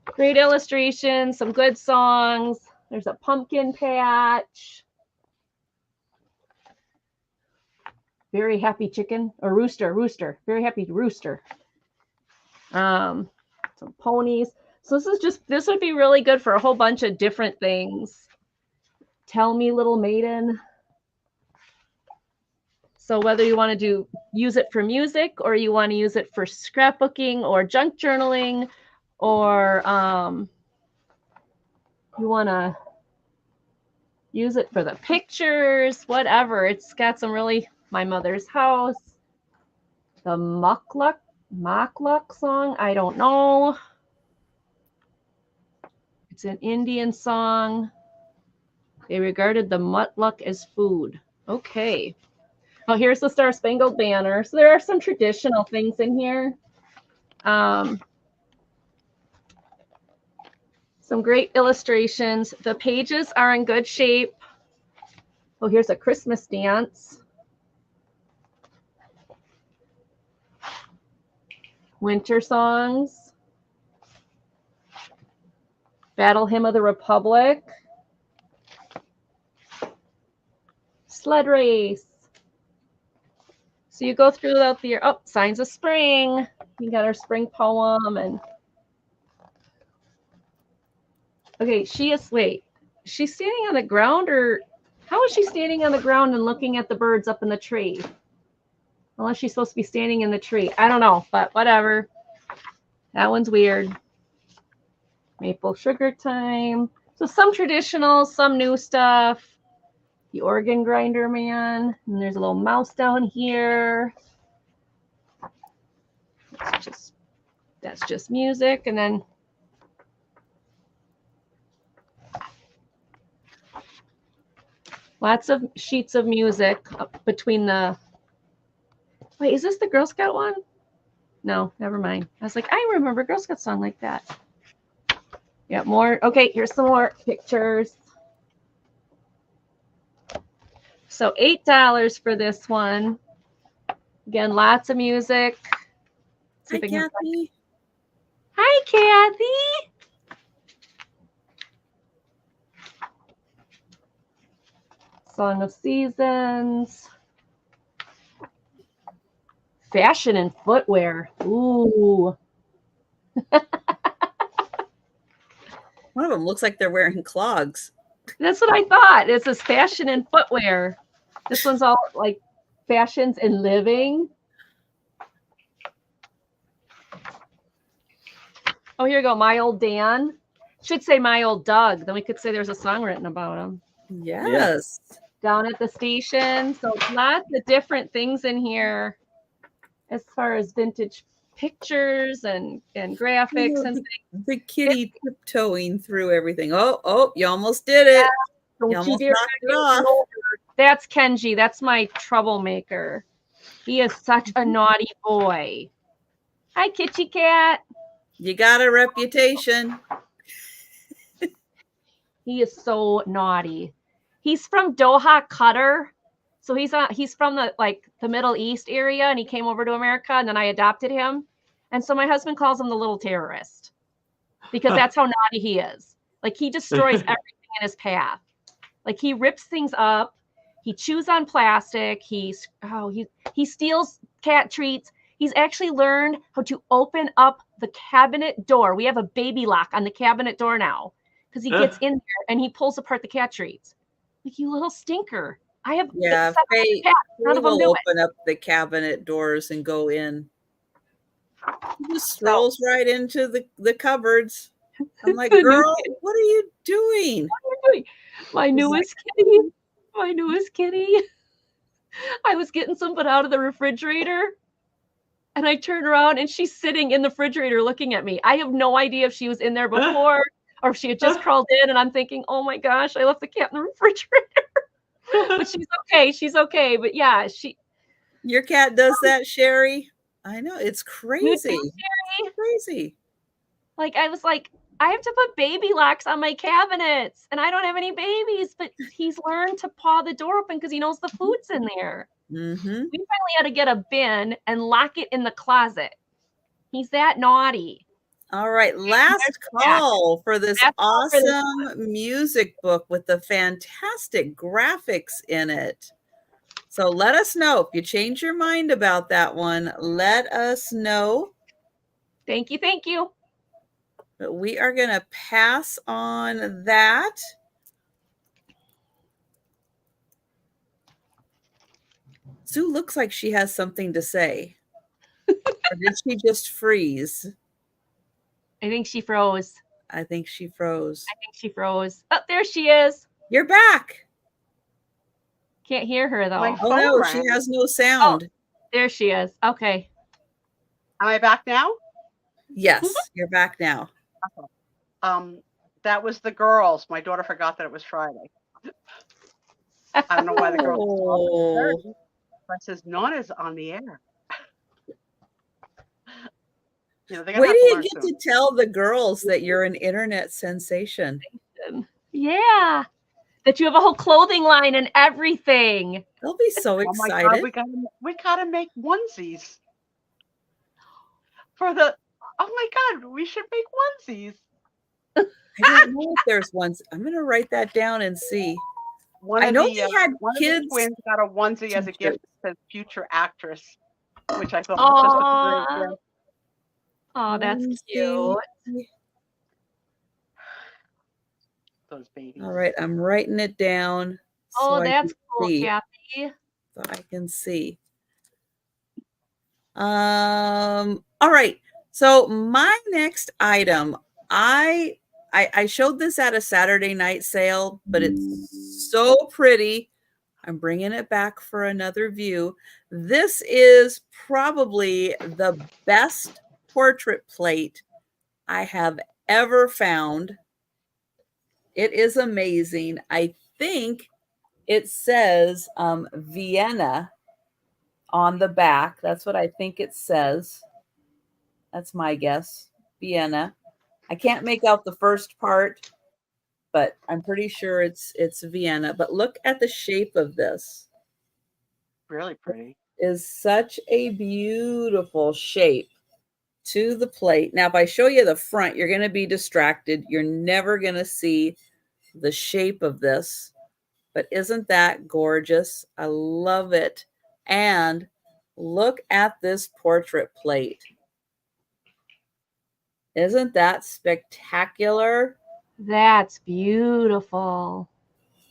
Great illustrations, some good songs. There's a pumpkin patch. Very happy chicken, or rooster, very happy rooster. Some ponies. So this would be really good for a whole bunch of different things. Tell Me Little Maiden. So whether you want to use it for music, or you want to use it for scrapbooking or junk journaling, or you want to use it for the pictures, whatever. It's got some really My Mother's House, the Makluck song. I don't know. It's an Indian song. They regarded the mutluck as food. Okay. Oh, here's the Star Spangled Banner. So there are some traditional things in here. Some great illustrations. The pages are in good shape. Oh, here's a Christmas dance. Winter songs. Battle Hymn of the Republic. Sled race. So you go throughout the year. Oh, Signs of Spring. We got our spring poem. And okay, she's standing on the ground, or how is she standing on the ground and looking at the birds up in the tree? Unless she's supposed to be standing in the tree. I don't know, but whatever. That one's weird. Maple Sugar Time. So some traditional, some new stuff. The Organ Grinder Man. And there's a little mouse down here. That's just music. And then lots of sheets of music between the... Wait, is this the Girl Scout one? No, never mind. I was like, I remember a Girl Scout song like that. Yeah, more. Okay, here's some more pictures. So $8 for this one. Again, lots of music. Hi, Kathy. Hi, Kathy. Song of Seasons. Fashion and footwear. Ooh. One of them looks like they're wearing clogs. That's what I thought. It says fashion and footwear. This one's all like fashions and living. Oh, here you go. My Old Dan. Should say My Old Doug. Then we could say there's a song written about him. Yes. Down at the station. So lots of different things in here as far as vintage pictures and graphics and things. The kitty tiptoeing through everything. Oh, you almost did it. Don't You you almost dare knocked it off. That's Kenji. That's my troublemaker. He is such a naughty boy. Hi, Kitty Cat. You got a reputation. He is so naughty. He's from Doha, Qatar. So he's from the Middle East area, and he came over to America, and then I adopted him. And so my husband calls him the little terrorist because that's how naughty he is. Like, he destroys everything in his path. Like, he rips things up. He chews on plastic. He steals cat treats. He's actually learned how to open up the cabinet door. We have a baby lock on the cabinet door now because he gets in there and he pulls apart the cat treats. Like, you little stinker. I have Yeah, 7 Faye, cats. None Faye of them will do it. open up the cabinet doors and go in. He just So- strolls right into the cupboards. I'm like, The new girl, kid. what are you doing? My He's newest kitty. My newest kitty. I was getting something out of the refrigerator and I turn around and she's sitting in the refrigerator looking at me. I have no idea if she was in there before or if she had just crawled in, and I'm thinking, oh my gosh, I left the cat in the refrigerator. But she's okay. She's okay. But yeah, Your cat does that, Sherry? I know, it's You crazy. too, It's crazy. like, I was like, I have to put baby locks on my cabinets and I don't have any babies, but he's learned to paw the door open because he knows the food's in there. Mm-hmm. We finally had to get a bin and lock it in the closet. He's that naughty. All right, last call for this Last call for this awesome music book with the fantastic graphics in it. So let us know if you change your mind about that one. Let us know. Thank you. Thank you. But we are going to pass on that. Sue looks like she has something to say. Or did she just freeze? I think she froze. I think she froze. I think she froze. Oh, there she is. You're back. Can't hear her though. My Oh phone no, rang. she has no sound. There she is. Okay. Am I back now? Yes, you're back now. That was the girls. My daughter forgot that it was Friday. I don't know why the girls. Oh. But says Nana's on the air. You know, they're gonna Wait have till to you learn get soon. to tell the girls that you're an internet sensation. Yeah. That you have a whole clothing line and everything. They'll be so Oh my excited. God, we gotta make onesies for the. Oh my God, we should make onesies. I don't know if there's one. I'm going to write that down and see. One I of know the they had one of kids the twins got a onesie as a t-shirts. gift that says future actress, which I thought was just such a Aw. great gift. Oh, that's cute. Those babies. All right, I'm writing it down Oh, I that's can cool, see. Kathy. So I can see. All right. So my next item, I showed this at a Saturday night sale, but it's so pretty. I'm bringing it back for another view. This is probably the best portrait plate I have ever found. It is amazing. I think it says Vienna on the back. That's what I think it says. That's my guess. Vienna. I can't make out the first part, but I'm pretty sure it's Vienna. But look at the shape of this. Really pretty. Is such a beautiful shape to the plate. Now, if I show you the front, you're going to be distracted. You're never going to see the shape of this. But isn't that gorgeous? I love it. And look at this portrait plate. Isn't that spectacular? That's beautiful.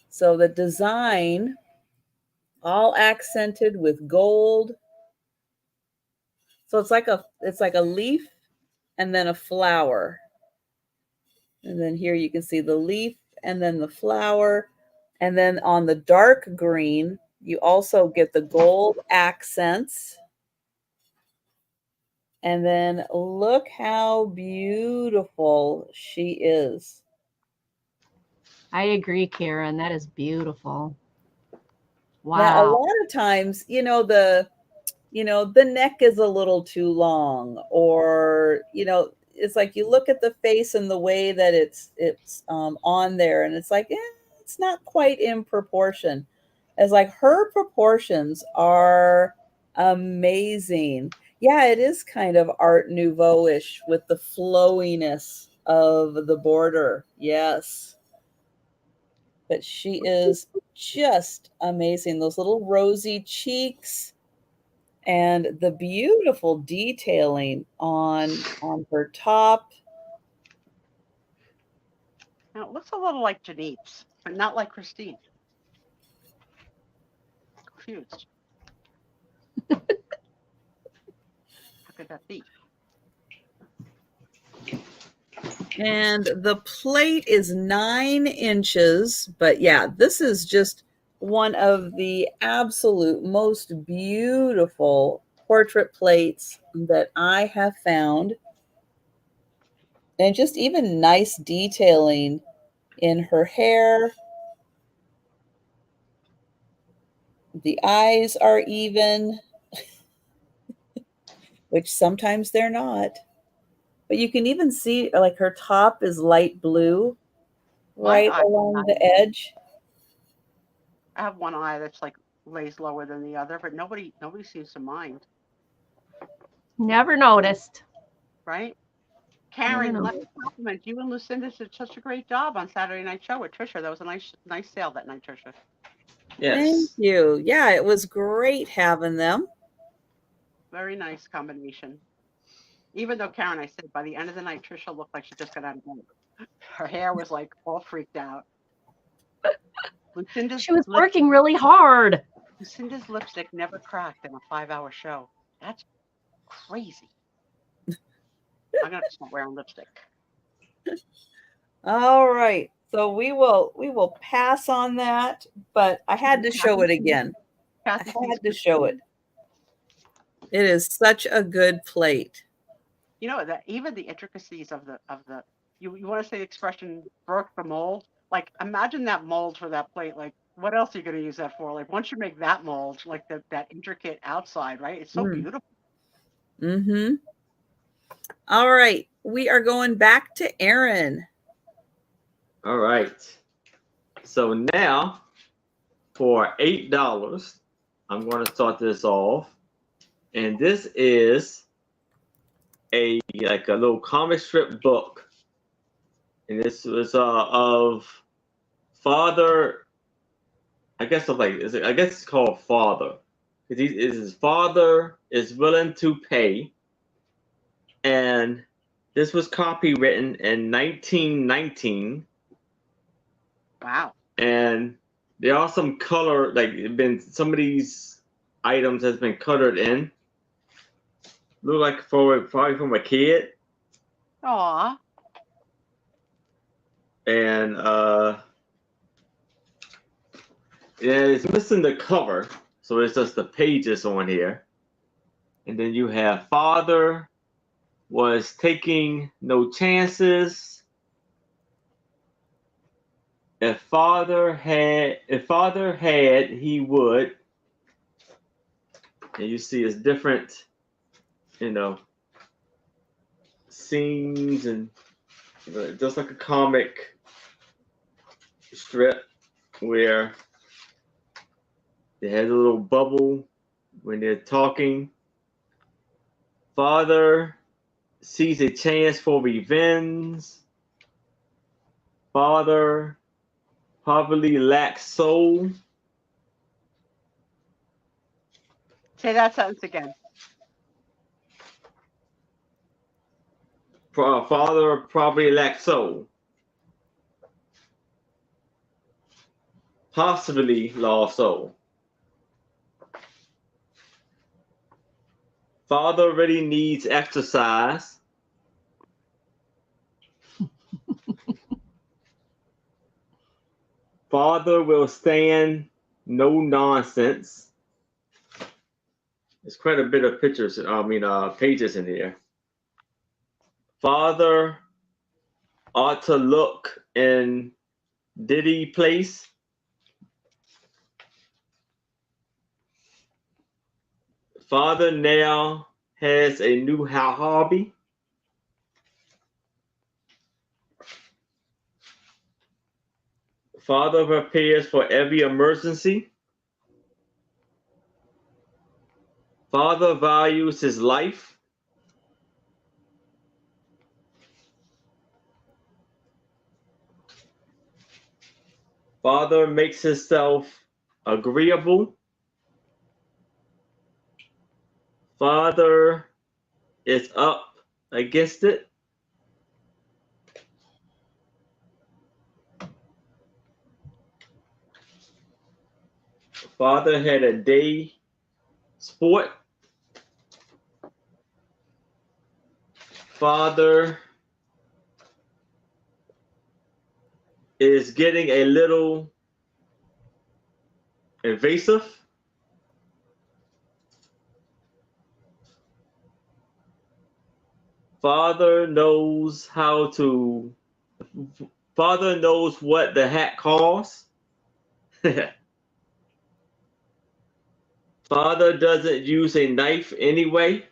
So the design, all accented with gold. So it's like a leaf and then a flower. And then here you can see the leaf and then the flower. And then on the dark green, you also get the gold accents. And then look how beautiful she is. I agree, Karen. That is beautiful. Wow. Now, a lot of times, the neck is a little too long, or, it's like you look at the face and the way that it's on there, and it's like, it's not quite in proportion. It's like her proportions are amazing. Yeah, it is kind of Art Nouveau-ish with the flowiness of the border. Yes. But she is just amazing. Those little rosy cheeks. And the beautiful detailing on her top. Now it looks a little like Janice's, but not like Christine. Confused. How could that be? And the plate is 9 inches, but yeah, this is just one of the absolute most beautiful portrait plates that I have found. And just even nice detailing in her hair. The eyes are even, which sometimes they're not. But you can even see like her top is light blue right along the edge. I have one eye that's like lays lower than the other, but nobody seems to mind. Never noticed. Right? Karen, let me compliment you and Lucinda did such a great job on Saturday Night Show with Trisha. That was a nice sale that night, Trisha. Yes. Thank you. Yeah, it was great having them. Very nice combination. Even though Karen, I said by the end of the night, Trisha looked like she just got out of bed. Her hair was like all freaked out. She was working really hard. Lucinda's lipstick never cracked in a 5-hour show. That's crazy. I'm gonna have to start wearing lipstick. All right. So we will pass on that, but I had to show it again. I had to show it. It is such a good plate. You know that even the intricacies of the you want to say the expression broke the mold? Like imagine that mold for that plate. Like what else are you going to use that for? Like once you make that mold, like that intricate outside, right? It's so beautiful. Mm-hmm. All right. We are going back to Aaron. All right. So now for $8, I'm going to start this off. And this is a little comic strip book. And this was of Father, I guess it's called Father. His father is willing to pay. And this was copywritten in 1919. Wow. And there are some color, some of these items has been colored in. Look like probably from a kid. Aw. And yeah, it's missing the cover, so it's just the pages on here. And then you have Father was taking no chances. If father had, he would. And you see it's different, scenes and just like a comic strip where they had a little bubble when they're talking. Father sees a chance for revenge. Father probably lacks soul. Say that sentence again. Father probably lacks soul. Possibly lost soul. Father really needs exercise. Father will stand no nonsense. There's quite a bit of pages in here. Father ought to look in Diddy place. Father now has a new hobby. Father prepares for every emergency. Father values his life. Father makes himself agreeable. Father is up against it. Father had a day sport. Father is getting a little invasive. Father knows what the hat calls. Father doesn't use a knife anyway.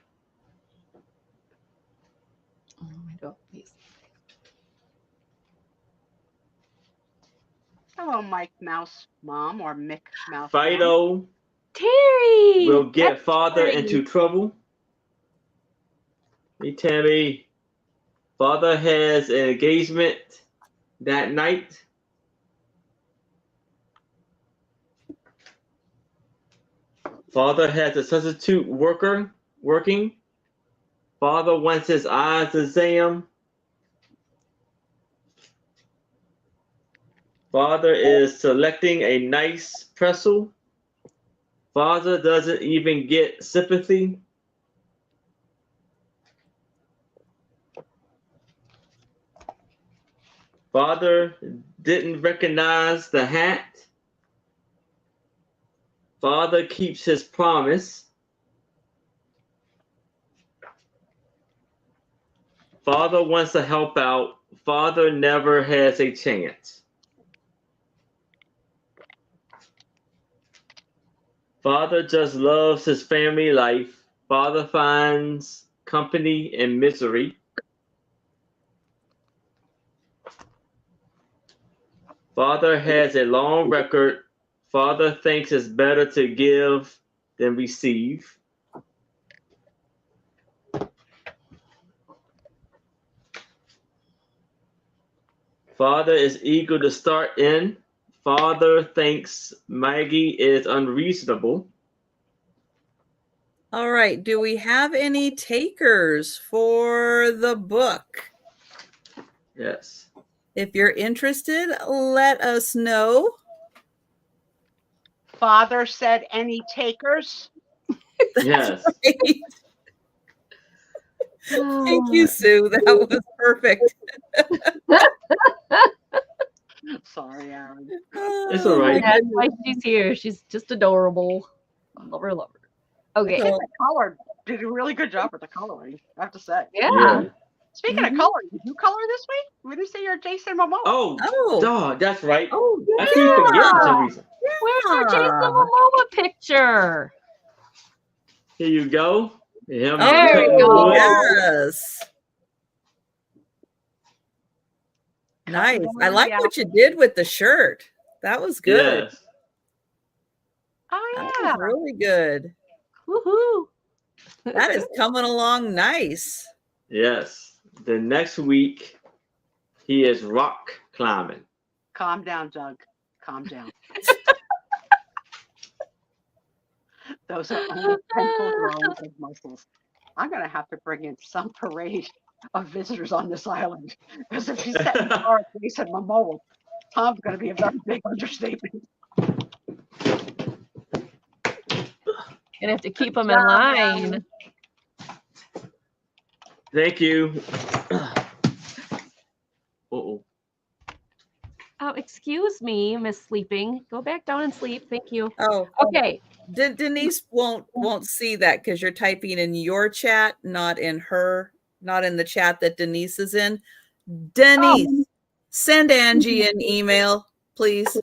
Oh, I don't, please. Hello, Mike Mouse Mom or Mick Mouse Mom. Fido Terry will get that's Father Terry. into trouble. Hey, Tammy. Father has an engagement that night. Father has a substitute worker working. Father wants his eyes examined. Father is selecting a nice pretzel. Father doesn't even get sympathy. Father didn't recognize the hat. Father keeps his promise. Father wants to help out. Father never has a chance. Father just loves his family life. Father finds company in misery. Father has a long record. Father thinks it's better to give than receive. Father is eager to start in. Father thinks Maggie is unreasonable. All right. Do we have any takers for the book? Yes. If you're interested, let us know. Father said, any takers? Yes. Thank you, Sue. That was perfect. Sorry, Aaron. It's all right. That's why she's here. She's just adorable. Love her, love her. Okay. The color did a really good job with the coloring, I have to say. Yeah. Speaking of coloring, did you color this week? We didn't see your Jason Momoa. Oh, dog, that's right. Oh, I keep forgetting for some reason. Where's our Jason Momoa picture? Here you go. Him There cutting we go. wood. Yes. Nice. I like what you did with the shirt. That was good. Yes. Oh, That yeah. was really good. Woohoo. That is coming along nice. Yes. The next week, he is rock climbing. Calm down, Doug. Calm down. Those are only pencil drawings of muscles. I'm going to have to bring in some parade of visitors on this island. Because if you set in the car with Jason Momoa, Tom's going to be a very big understatement. Gonna have to keep them in line. Thank you. Uh-oh. Oh, excuse me, Miss Sleeping. Go back down and sleep. Thank you. Oh, Okay. Denise won't see that because you're typing in your chat, not in the chat that Denise is in. Denise, send Angie an email, please.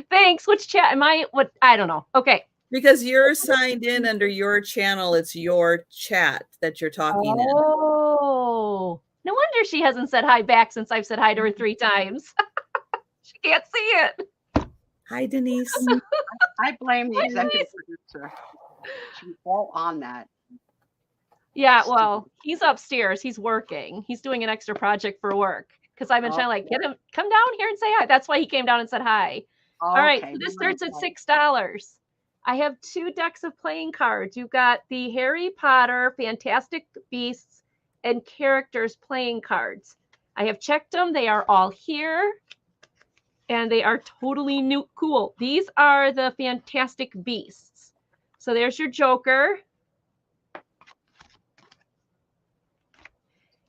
Thanks. Which chat am I? What? I don't know. Okay. Because you're signed in under your channel, it's your chat that you're talking in. Oh, no wonder she hasn't said hi back since I've said hi to her 3 times. She can't see it. Hi, Denise. I blame the executive producer. She's all on that. Yeah, well, he's upstairs. He's working. He's doing an extra project for work because I've been trying to like get him come down here and say hi. That's why he came down and said hi. All right, so this starts at $6. I have 2 decks of playing cards. You've got the Harry Potter, Fantastic Beasts, and Characters playing cards. I have checked them. They are all here. And they are totally new, cool. These are the Fantastic Beasts. So there's your Joker.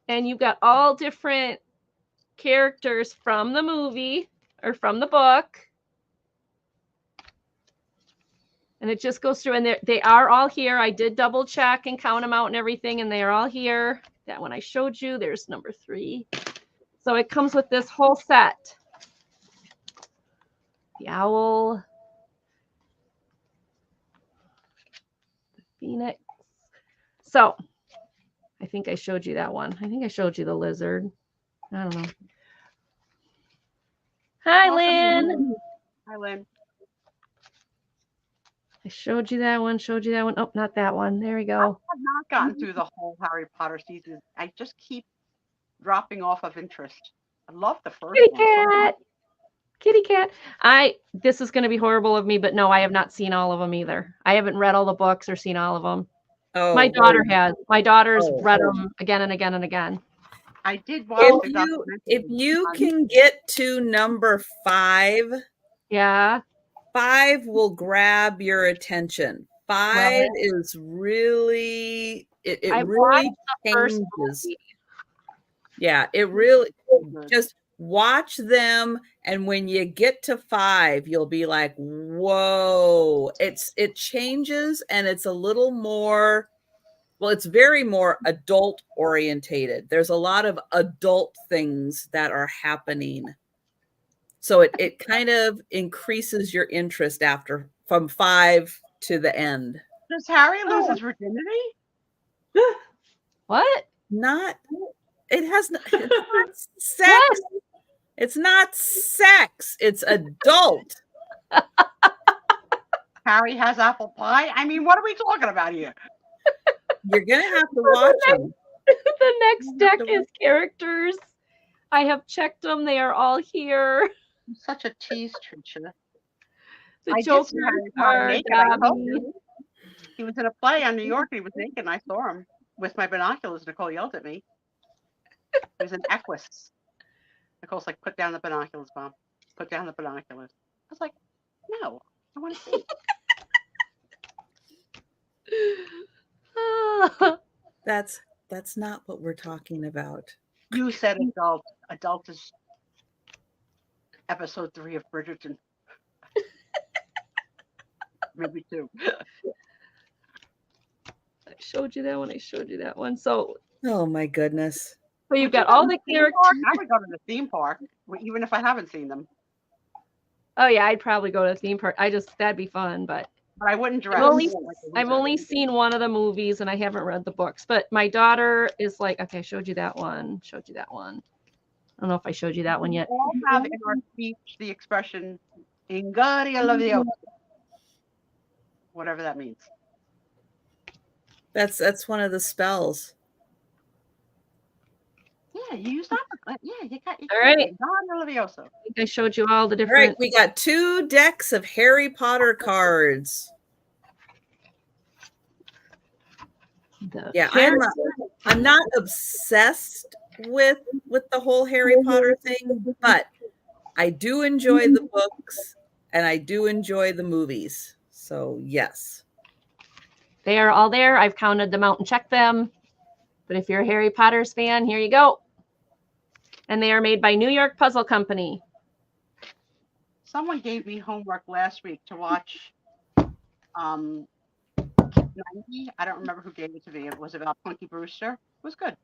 And you've got all different characters from the movie or from the book. And it just goes through, and they are all here. I did double check and count them out and everything, and they are all here. That one I showed you, there's number 3. So it comes with this whole set. The owl, the phoenix. So I think I showed you that one. I think I showed you the lizard. I don't know. Hi, Lynn. Hi, Lynn. I showed you that one, Oh, not that one. There we I go. have not gotten through the whole Harry Potter season. I just keep dropping off of interest. I love the first Kitty one. so cat. Kitty cat. This is going to be horrible of me, but no, I have not seen all of them either. I haven't read all the books or seen all of them. Oh, My daughter has. My daughter's Oh. read them again and again and again. I did watch the If documentary you on- can get to number 5, Yeah. 5 will grab your attention. 5 Right. is really it I really watched the first changes. movie. Yeah, it really Good. just watch them, and when you get to 5, you'll be like, whoa, it changes, and it's a little more, well, it's very more adult orientated. There's a lot of adult things that are happening. So it kind of increases your interest after from 5 to the end. Does Harry lose his virginity? What? Not it has not, it's not sex. It's not sex. It's adult. Harry has apple pie? I mean, what are we talking about here? You're gonna have to watch them. The next deck is characters. I have checked them. They are all here. I'm such a tease, Tricia. The I did see Jokers Harry Potter are naked, I told Dobby. you. He was in a play on New York. And he was naked, and I saw him with my binoculars. Nicole yelled at me. He was in Equus. Nicole's like, put down the binoculars, Mom. Put down the binoculars. I was like, no, I want to see. That's not what we're talking about. You said adult. Adult is episode 3 of Bridgerton. Maybe 2. I showed you that one. I showed you that one. So Oh my goodness. you've got all the characters. I would go to the theme park, even if I haven't seen them. Oh yeah, I'd probably go to the theme park. That'd be fun, but But I wouldn't dress. only- like a I've loser. only seen one of the movies and I haven't read the books. But my daughter is like, okay, I showed you that one. Showed you that one. I don't know if I showed you that one yet. We all have in our speech the expression "Ingaria Leviosa," whatever that means. That's one of the spells. Yeah, you use that. Yeah, you got. All right. Ingaria Leviosa. I think I showed you all the All right, different. we got 2 decks of Harry Potter cards. the Yeah, characters. I'm not obsessed with the whole Harry Potter thing, but I do enjoy the books and I do enjoy the movies. So yes. They are all there. I've counted them out and checked them. But if you're a Harry Potter's fan, here you go. And they are made by New York Puzzle Company. Someone gave me homework last week to watch. 90. I don't remember who gave it to me. It was about Punky Brewster. It was good.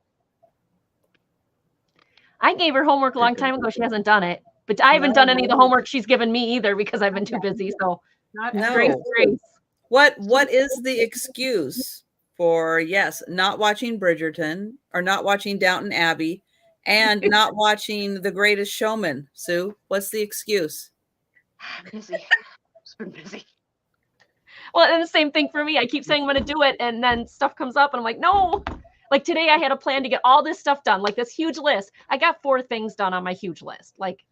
I gave her homework a long time ago. She hasn't done it. But I haven't done any of the homework she's given me either because I've been too busy. So Not No. grace, grace. What is the excuse for not watching Bridgerton or not watching Downton Abbey and not watching The Greatest Showman? Sue, what's the excuse? I'm busy. It's been busy. Well, and the same thing for me. I keep saying I'm going to do it, and then stuff comes up, and I'm like, no. Like today, I had a plan to get all this stuff done, like this huge list. I got 4 things done on my huge list. Like,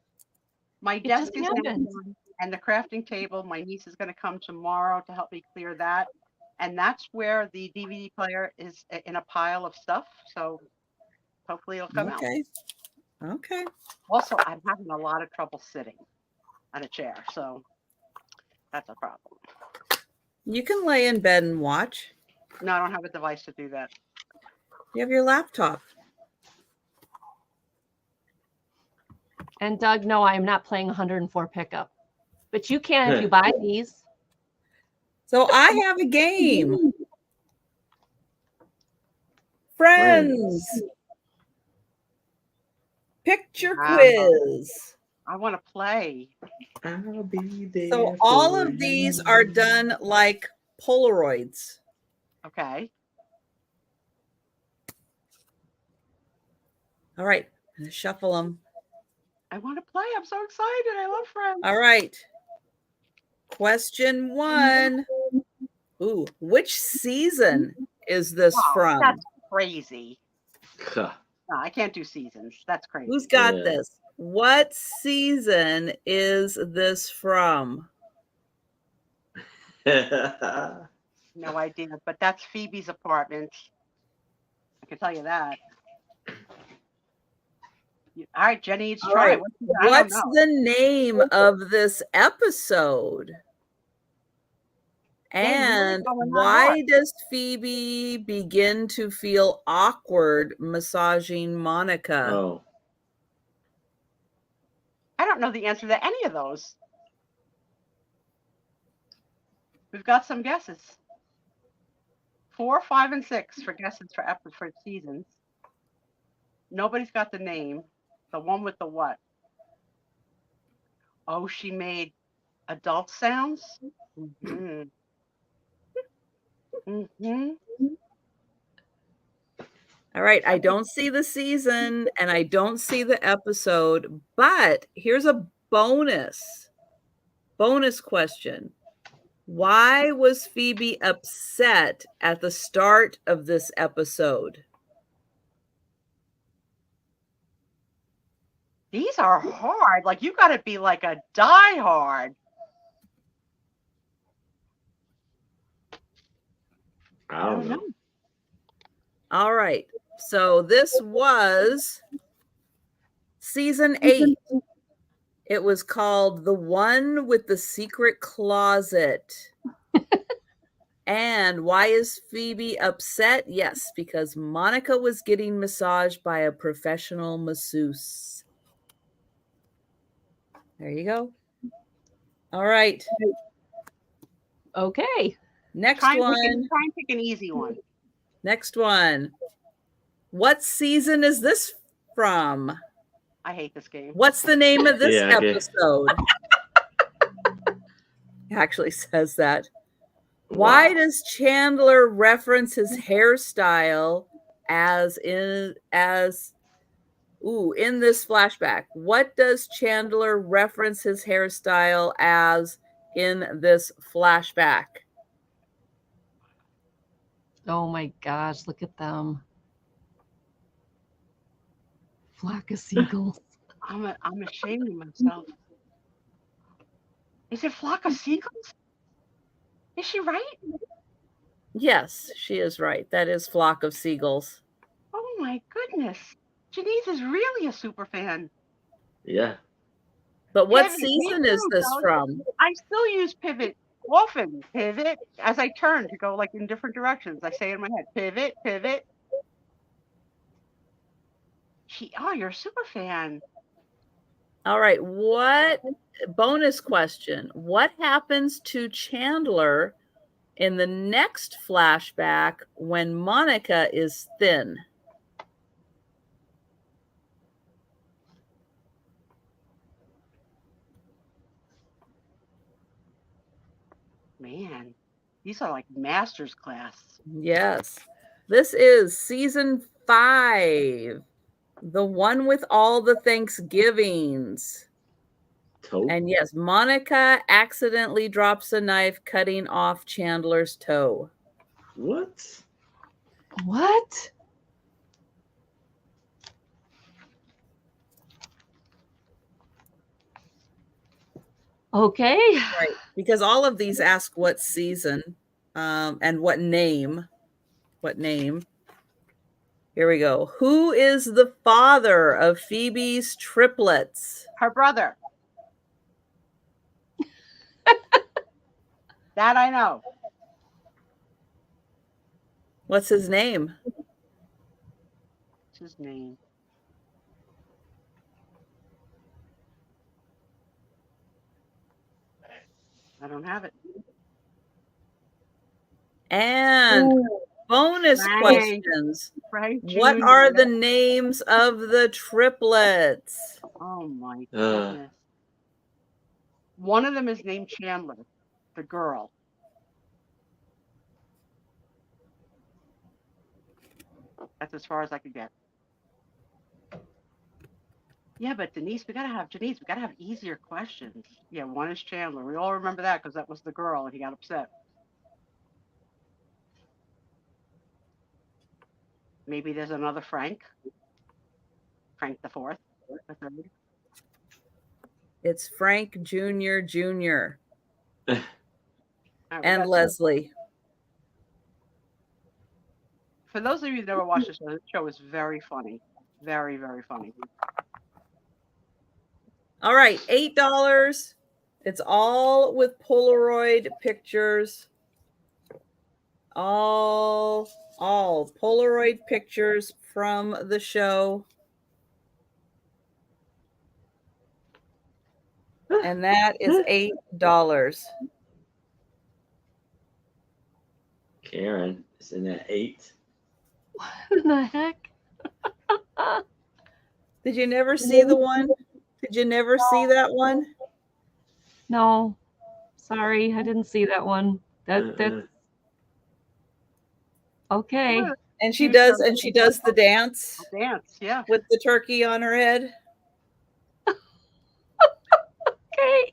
My It desk just is empty, happens. And the crafting table, my niece is going to come tomorrow to help me clear that. And that's where the DVD player is in a pile of stuff. So hopefully it'll come out. Okay. Also, I'm having a lot of trouble sitting on a chair. So that's a problem. You can lay in bed and watch. No, I don't have a device to do that. You have your laptop. And Doug, no, I am not playing 104 pickup. But you can if you buy these. So I have a game. Friends. Picture Wow. quiz. I want to play. I'll be there. So all for of these you. are done like Polaroids. Okay. All right. I'm gonna shuffle them. I want to play. I'm so excited. I love Friends. All right. Question 1. Ooh, which season is this Wow, from? That's crazy. Huh. No, I can't do seasons. That's crazy. Who's got Yeah. this? What season is this from? No idea, but that's Phoebe's apartment. I can tell you that. All right, Jenny, it's All try. right. I don't What's know. the name of this episode? Yeah, you really And going on why hard. does Phoebe begin to feel awkward massaging Monica? Oh. I don't know the answer to any of those. We've got some guesses. 4, 5, and 6 for guesses for seasons. Nobody's got the name. The one with the what? Oh, she made adult sounds? Mm-hmm. Mm-hmm. All right, I don't see the season and I don't see the episode, but here's a bonus question. Why was Phoebe upset at the start of this episode? These are hard. Like, you got to be like a diehard. I don't know. All right. So this was season 8. It was called The One with the Secret Closet. And why is Phoebe upset? Yes, because Monica was getting massaged by a professional masseuse. There you go. All right. Okay. Next Try one. and pick an easy one. Next one. What season is this from? I hate this game. What's the name of this Yeah, okay. episode? It actually says that. Why Wow. does Chandler reference his hairstyle in this flashback? What does Chandler reference his hairstyle as in this flashback? Oh my gosh, look at them. Flock of seagulls. I'm ashamed of myself. Is it Flock of Seagulls? Is she right? Yes, she is right. That is Flock of Seagulls. Oh my goodness. Janice is really a super fan. Yeah. But what Pivot, me season is too, this Doug. from? I still use pivot often. Pivot as I turn to go like in different directions. I say in my head, pivot, pivot. You're a super fan. All right. What bonus question? What happens to Chandler in the next flashback when Monica is thin? Man, these are like master's class. Yes. This is season 5. The one with all the Thanksgivings. Toe. And yes, Monica accidentally drops a knife, cutting off Chandler's toe. What? What? Okay. Right. Because all of these ask what season and what name. What name? Here we go. Who is the father of Phoebe's triplets? Her brother. That I know. What's his name? What's his name? I don't have it. And bonus Frank. questions. Frank What Jr. are the names of the triplets? Oh my goodness. One of them is named Chandler, the girl. That's as far as I could get. Yeah, but Denise, we gotta have easier questions. Yeah, one is Chandler. We all remember that because that was the girl and he got upset. Maybe there's another Frank. Frank the fourth. The third. It's Frank Jr. Jr. All right, we and got- Leslie. For those of you who never watched the show is very funny. Very, very funny. All right, $8. It's all with Polaroid pictures. All Polaroid pictures from the show. And that is $8. Karen is in at 8. What in the heck? Did you never see the one? Did you never see that one? No. Sorry, I didn't see that one. That's okay. And she does the dance Dance, yeah. with the turkey on her head. Okay.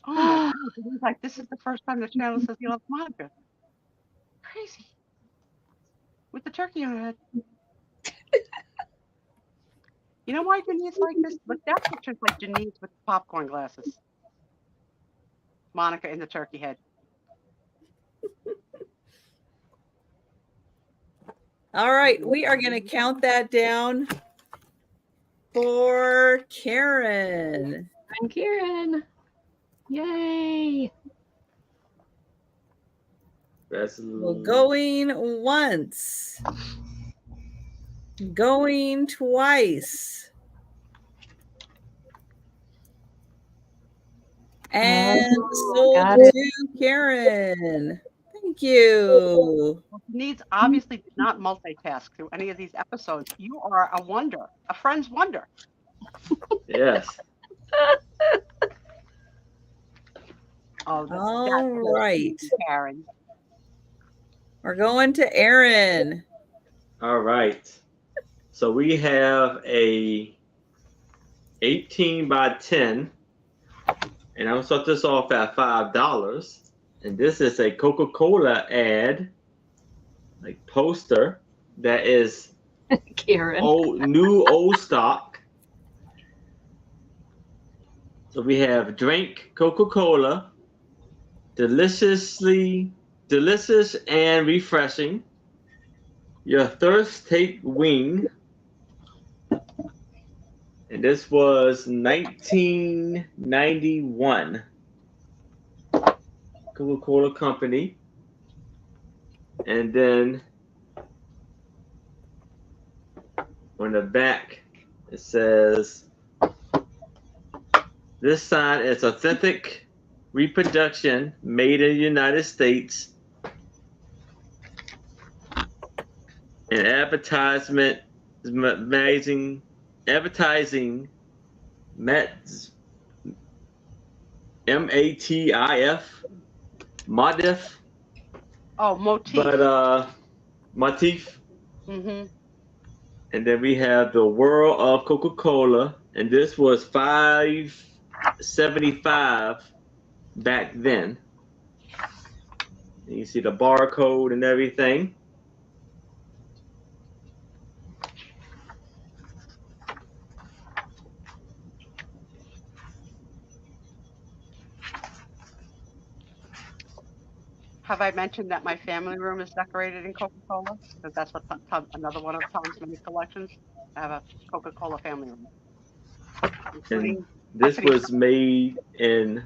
Oh my God. It was like this is the first time the channel says he loves Monica. Crazy. With the turkey on her head. You know why Denise like this? Look, that picture's like Denise with the popcorn glasses. Monica in the turkey head. All right, we are going to count that down for Karen. I'm Karen. Yay. Well, going once, going twice, and sold got it. to Karen. Thank you. Denise obviously did not multitask through any of these episodes. You are a wonder, a friend's wonder. Yes. Oh, All right. Karen. We're going to Aaron. All right. So we have a 18 by 10, and I'm gonna start this off at $5. And this is a Coca-Cola ad, like poster that is Karen. old stock. So we have drink Coca-Cola, delicious and refreshing. Your thirst take wing. And this was 1991. Coca-Cola Company. And then on the back it says, this sign is authentic reproduction made in the United States. And advertising Mets M-A-T-I-F Motif. Oh, motif. But motif. Mm-hmm. And then we have the World of Coca-Cola, and this was $5.75 back then. And you see the barcode and everything. Have I mentioned that my family room is decorated in Coca-Cola? Because that's what another one of Tom's many collections. I have a Coca-Cola family room, including This was made in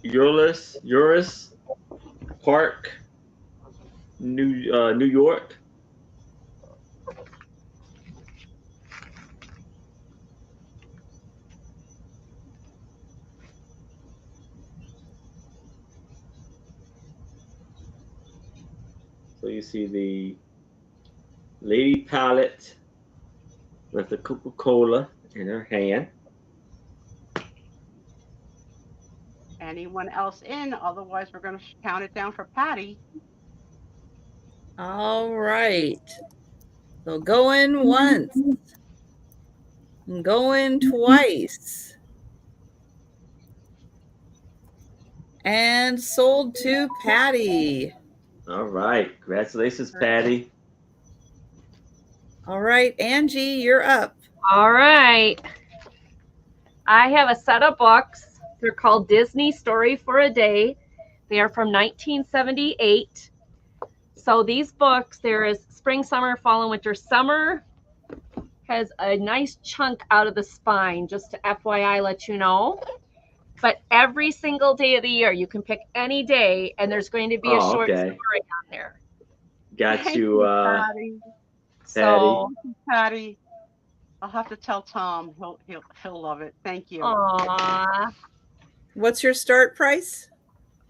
Eurus Park, New York. So you see the lady pilot with the Coca-Cola in her hand. anyone else in. Otherwise, we're going to count it down for Patty. All right. So going once. And going twice. And sold to Patty. All right. Congratulations, Patty. All right, Angie, you're up. All right. I have a set of books. They're called Disney Story for a Day. They are from 1978. So these books, there is spring, summer, fall, and winter. Summer has a nice chunk out of the spine, just to FYI let you know. But every single day of the year, you can pick any day, and there's going to be a short story on there. Got you, Patty. So, Patty. I'll have to tell Tom. He'll love it. Thank you. Aww. What's your start price?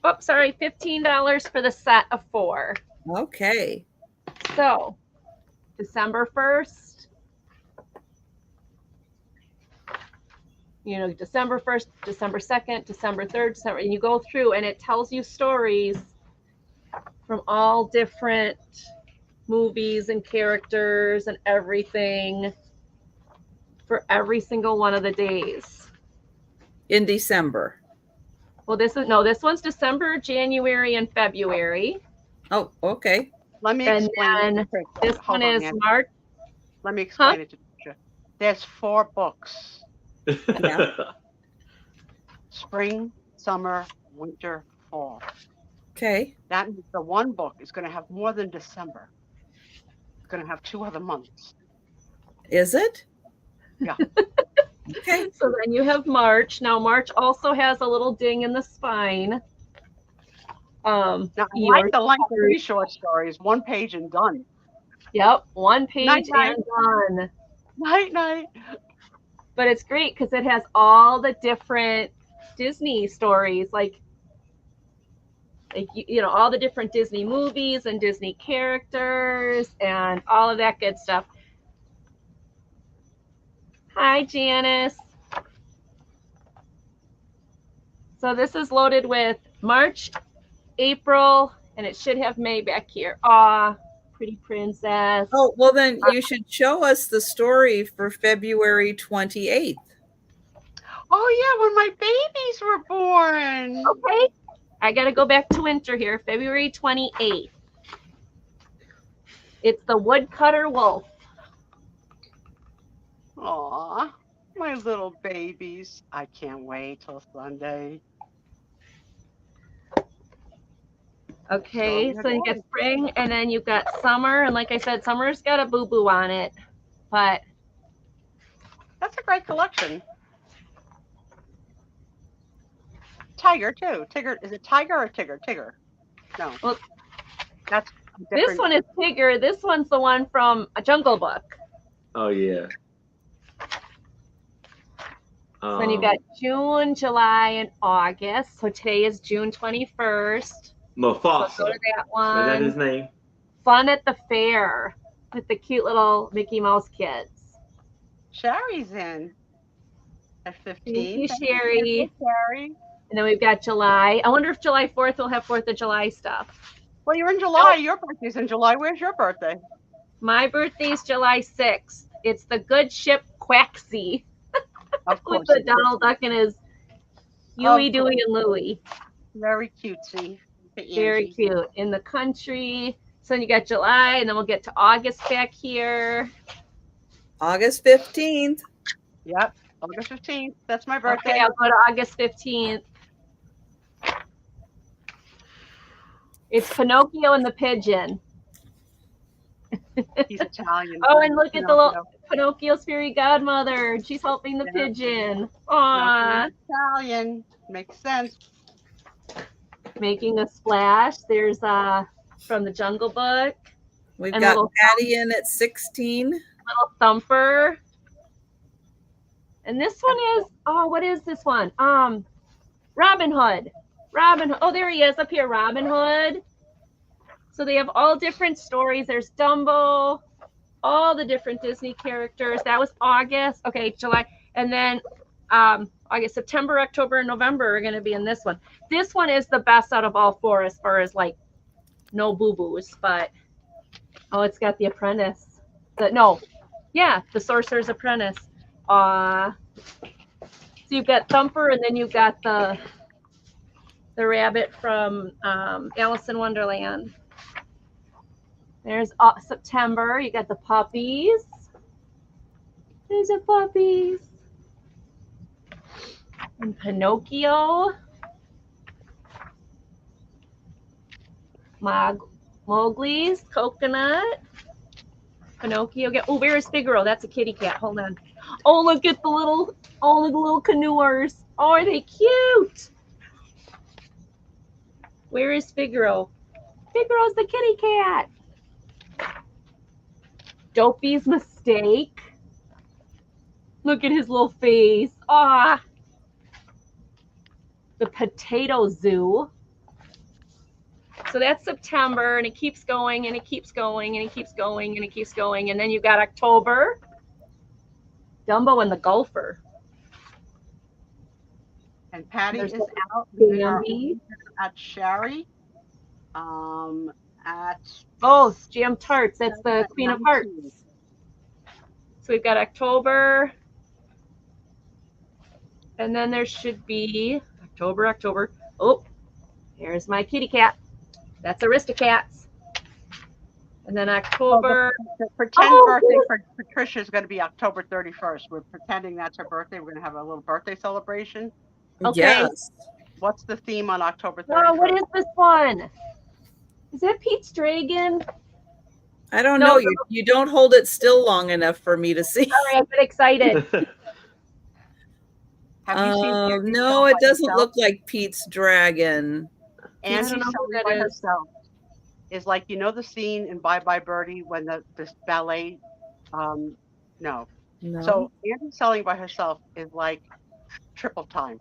Oh, sorry, $15 for the set of 4. Okay. So, December 1st, December 1st, December 2nd, December 3rd, December, and you go through and it tells you stories from all different movies and characters and everything for every single one of the days. In December. Well, this one's December, January, and February. Oh, okay. Let me And explain. then this one is Nancy. March. Let me explain it to you. There's 4 books. Yeah. Spring, summer, winter, fall. Okay. That means the one book is going to have more than December. It's going to have 2 other months. Is it? Yeah. Okay. So then you have March. Now March also has a little ding in the spine. Now, I like the length of these short stories. 1 page and done. Yep, 1 page Night, and done. Night. But it's great because it has all the different Disney stories, like all the different Disney movies and Disney characters and all of that good stuff. Hi, Janice. So this is loaded with March, April, and it should have May back here. Aw, pretty princess. Oh, well, then you should show us the story for February 28th. Oh, yeah, when my babies were born. Okay. I got to go back to winter here. February 28th. It's the Woodcutter Wolf. Aw, my little babies. I can't wait till Sunday. Okay, so you get spring, and then you've got summer, and like I said, summer's got a boo-boo on it, but that's a great collection. Tiger too. Tigger, is it Tiger or Tigger? Tigger. No. Well, that's this one is Tigger. This one's the one from A Jungle Book. Oh yeah. So then you got June, July, and August. So today is June 21st. Mufasa. So go to that one. Is that his name? Fun at the Fair with the cute little Mickey Mouse kids. Sherry's in at 15. Thank you, Sherry. Sherry. And then we've got July. I wonder if July 4th will have 4th of July stuff. Well, you're in July. Your birthday's in July. Where's your birthday? My birthday's July 6th. It's the good ship Quaxie. Of course. With the Donald Duck and his Huey, Dewey, and Louie. Very cutesy. Very cute. In the country. So then you got July, and then we'll get to August back here. August 15th. Yep. August 15th. That's my birthday. Okay, I'll go to August 15th. It's Pinocchio and the pigeon. He's Italian. Oh, and look at the little Pinocchio. Pinocchio's fairy godmother. She's helping the Yeah. pigeon. Aww. Pinocchio's Italian. Makes sense. Making a splash. There's from the Jungle Book. We've And got little- Patty in at 16. Little Thumper. And this one is, oh, what is this one? Robin Hood. Robin Hood. Oh, there he is up here, Robin Hood. So they have all different stories. There's Dumbo, all the different Disney characters. That was August. Okay, July. And then August, September, October, and November are going to be in this one. This one is the best out of all four as far as like no boo-boos, but oh, it's got the apprentice. The Sorcerer's Apprentice. So you've got Thumper, and then you've got the rabbit from Alice in Wonderland. There's September. You got the puppies. There's the puppies. And Pinocchio. Mowgli's Coconut. Pinocchio. Oh, where is Figaro? That's a kitty cat. Hold on. Oh, look at the little canoers. Oh, are they cute? Where is Figaro? Figaro's the kitty cat. Dopey's Mistake. Look at his little face. Ah. The Potato Zoo. So that's September, and it keeps going, and it keeps going, and it keeps going, and it keeps going. And then you've got October. Dumbo and the Golfer. And Patty There's is out. We are Bambi. at Sherry. At Oh, Jam Tarts. That's the Queen of Hearts. 19. So we've got October. And then there should be October. Oh, here's my kitty cat. That's Aristocats. And then October. The pretend Oh, birthday for Patricia is going to be October 31st. We're pretending that's her birthday. We're going to have a little birthday celebration. Okay. Yes. What's the theme on October 31st? Oh, what is this one? Is that Pete's Dragon? I don't No, know. You don't hold it still long enough for me to see. Sorry, I get excited. Have you seen Andy No, Sell it by doesn't herself? look like Pete's Dragon. Andy don't know who Selling that by is. herself is like, you know the scene in Bye Bye Birdie when this ballet no. No. So Andy Selling by herself is like triple time.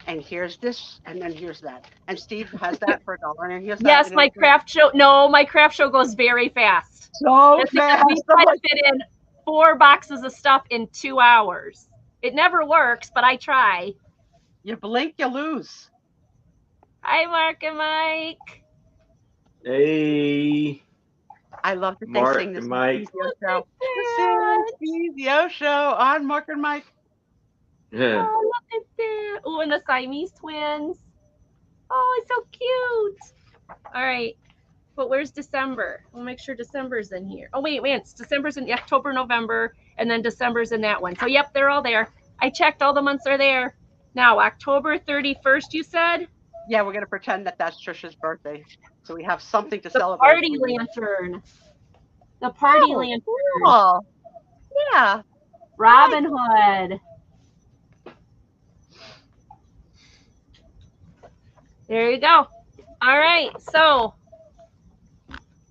And here's this, and then here's that. And Steve has that for $1, and here's that. Yes, and my it's craft show. No, my craft show goes very fast. so That's because fast. we try to fit in 4 boxes of stuff in 2 hours. It never works, but I try. You blink, you lose. Hi, Mark and Mike. Hey. I love that Mark they sing this and Mike. Steve show. This is Steve Show on Mark and Mike. Yeah. Oh, look at that. Oh, and the Siamese twins. Oh, it's so cute. All right. But where's December? We'll make sure December's in here. Oh, wait. It's December's in October, November, and then December's in that one. So, yep, they're all there. I checked. All the months are there. Now, October 31st, you said? Yeah, we're going to pretend that that's Trisha's birthday. So we have something to The celebrate. party lantern. The party Oh, lantern. Cool. Yeah. Robin Hood. There you go. All right. So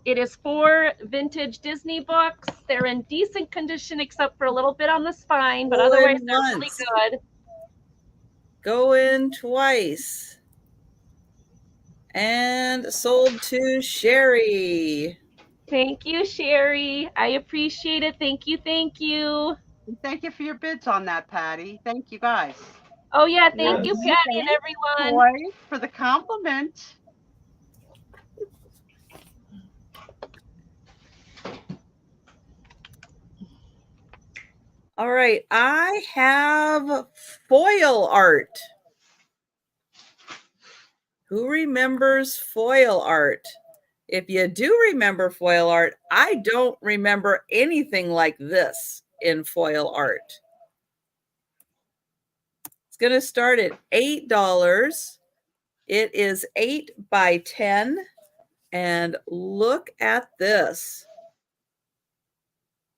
it is 4 vintage Disney books. They're in decent condition except for a little bit on the spine, but Go in otherwise they're really once. good. Go in twice. And sold to Sherry. Thank you, Sherry. I appreciate it. Thank you. Thank you. And thank you for your bids on that, Patty. Thank you, guys. Oh, yeah. Thank you, Yes. Patty and everyone. Boy, for the compliment. All right. I have foil art. Who remembers foil art? If you do remember foil art, I don't remember anything like this in foil art. It's going to start at $8. It is 8 by 10. And look at this.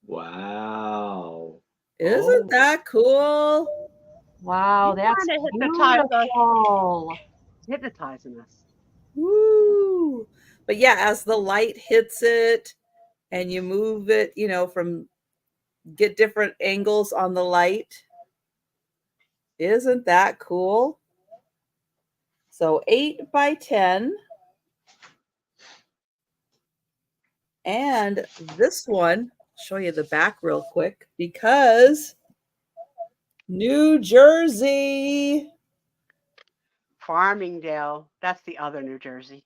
Wow. Isn't that cool? Wow, You that's kinda hypnotize us. beautiful. Hypnotizing us. Woo! But yeah, as the light hits it and you move it, you know, get different angles on the light. Isn't that cool? So 8 by 10. And this one, I'll show you the back real quick because New Jersey. Farmingdale. That's the other New Jersey.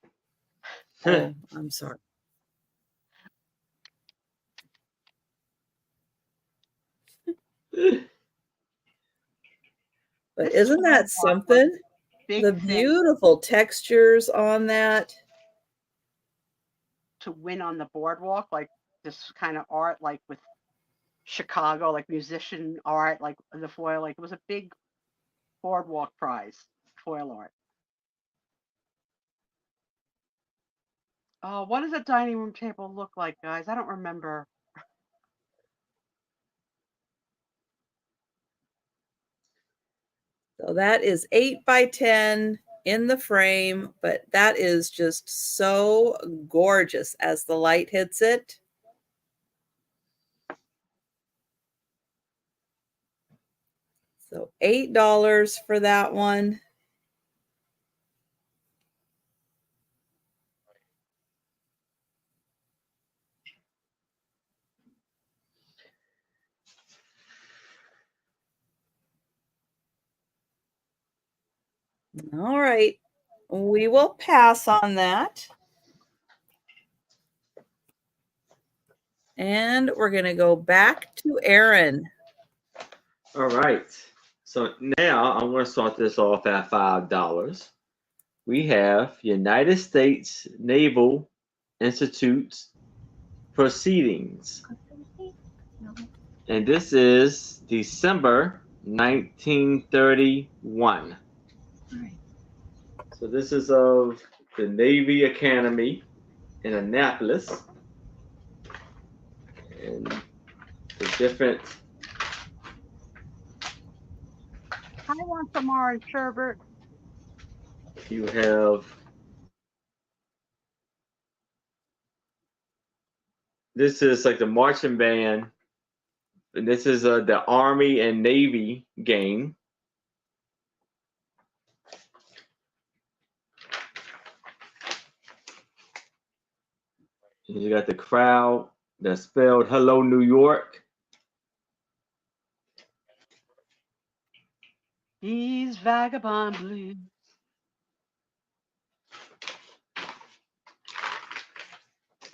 Oh, I'm sorry. But This isn't that Farmingdale was something? big The thing beautiful textures on that. to win on the boardwalk, like this kind of art, like with Chicago, like musician art, like the foil, like it was a big boardwalk prize, foil art. Oh, what does a dining room table look like, guys? I don't remember. So that is 8 by 10 in the frame, but that is just so gorgeous as the light hits it. So $8 for that one. All right, we will pass on that. And we're going to go back to Aaron. All right. So now I'm going to start this off at $5. We have United States Naval Institute's Proceedings. And this is December 1931. So this is of the Navy Academy in Annapolis. And the different. I want some orange sherbet. You have. This is like the marching band. And this is the Army and Navy game. And you got the crowd that spelled "Hello, New York." These vagabond blues.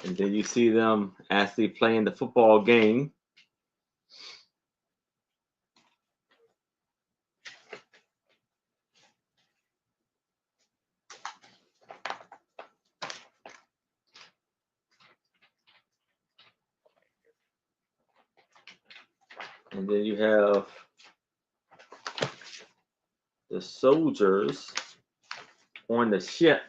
And then you see them actually playing the football game. And then you have the soldiers on the ship.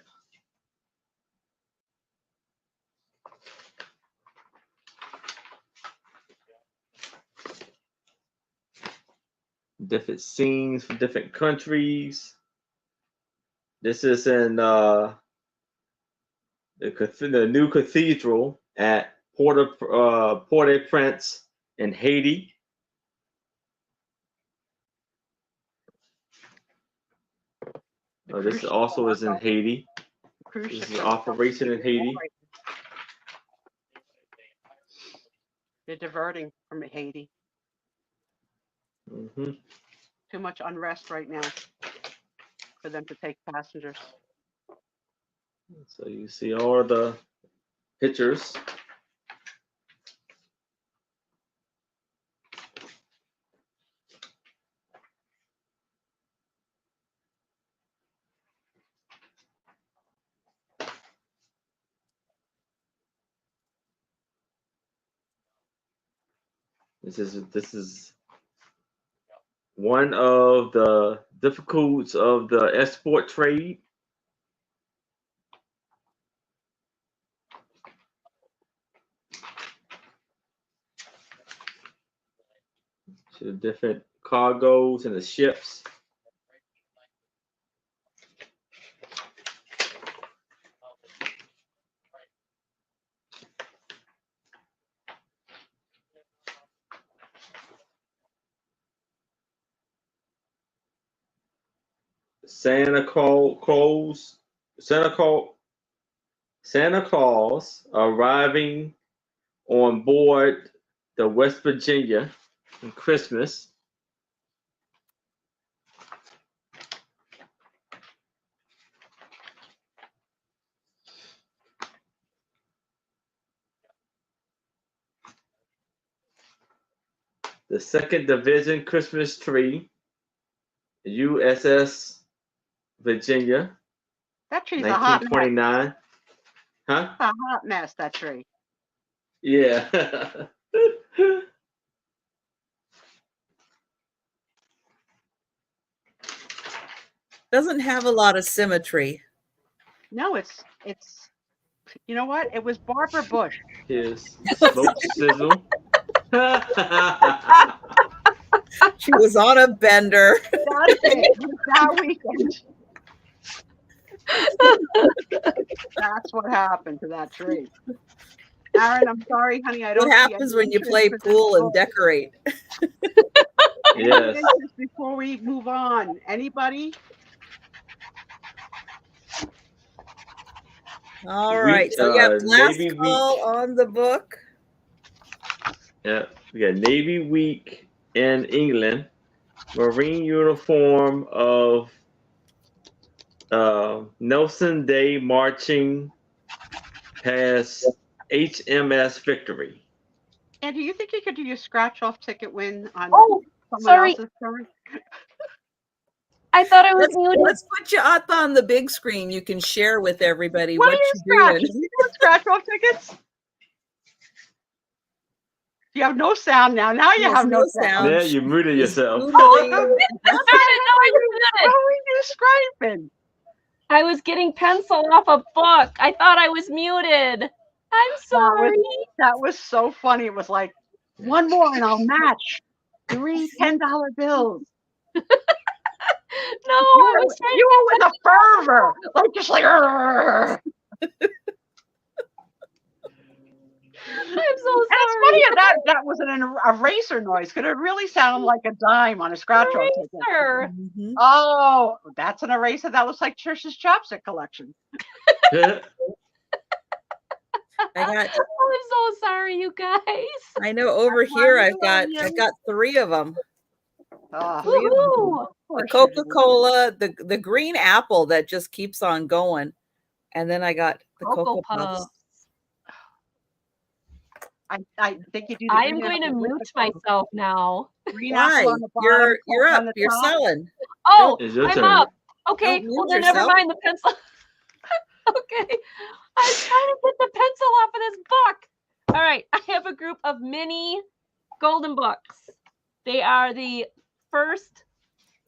Different scenes from different countries. This is in the new cathedral at Port-au-Prince in Haiti. This also is in Haiti. This is an operation in Haiti. They're diverting from Haiti. Mm-hmm. Too much unrest right now for them to take passengers. So you see all the pictures. This is one of the difficulties of the export trade. to the different cargoes and the ships. Santa Claus arriving on board the West Virginia on Christmas. The 2nd Division Christmas tree, USS Virginia, That tree's a hot mess. 1929. Huh? It's a hot mess, that tree. Yeah. Doesn't have a lot of symmetry. No, it's you know what? It was Barbara Bush. Here's smoke sizzle. She was on a bender. That's it. It was that weekend. That's what happened to that tree. Aaron, I'm sorry, honey. I don't. What happens when you play pool and decorate? Yes. Before we move on, anybody? All right. So we got last Navy call on the book. Yeah, we got Navy Week in England, Marine uniform of Nelson Day marching past HMS Victory. And do you think you could do your scratch-off ticket win on Oh, someone sorry. else's turn? I thought I was muted. Let's put you up on the big screen. You can share with everybody What what are you you're doing. scratching? You doing scratch-off tickets? You have no sound now. Now you There's have no no sound. sound. Yeah, you muted yourself. Googling. I didn't know I was muted. What are we describing? I was getting pencil off a book. I thought I was muted. I'm sorry. That was so funny. It was like, one more and I'll match 3 $10 bills. No, I was trying You were with a fervor, like just like. "Arr." I'm so sorry. And it's funny that was an eraser noise. Could it really sound like a dime on a scratch-off ticket? Eraser. Mhm. Oh, that's an eraser. That looks like Trisha's chapstick collection. I got. I'm so sorry, you guys. I know over here I've got 3 of them. Ah, Woohoo. The Coca-Cola, the green apple that just keeps on going, and then I got the Cocoa Puffs. I think you do. The I am green going to apple with mute the Coke. myself now. Green Why? apple on the bottom, You're Coke up. on the You're top. selling. Oh, It's your I'm turn. up. Okay, Don't well mute then never yourself. mind the pencil. Okay, I'm trying to get the pencil off of this book. All right, I have a group of mini golden books. They are the first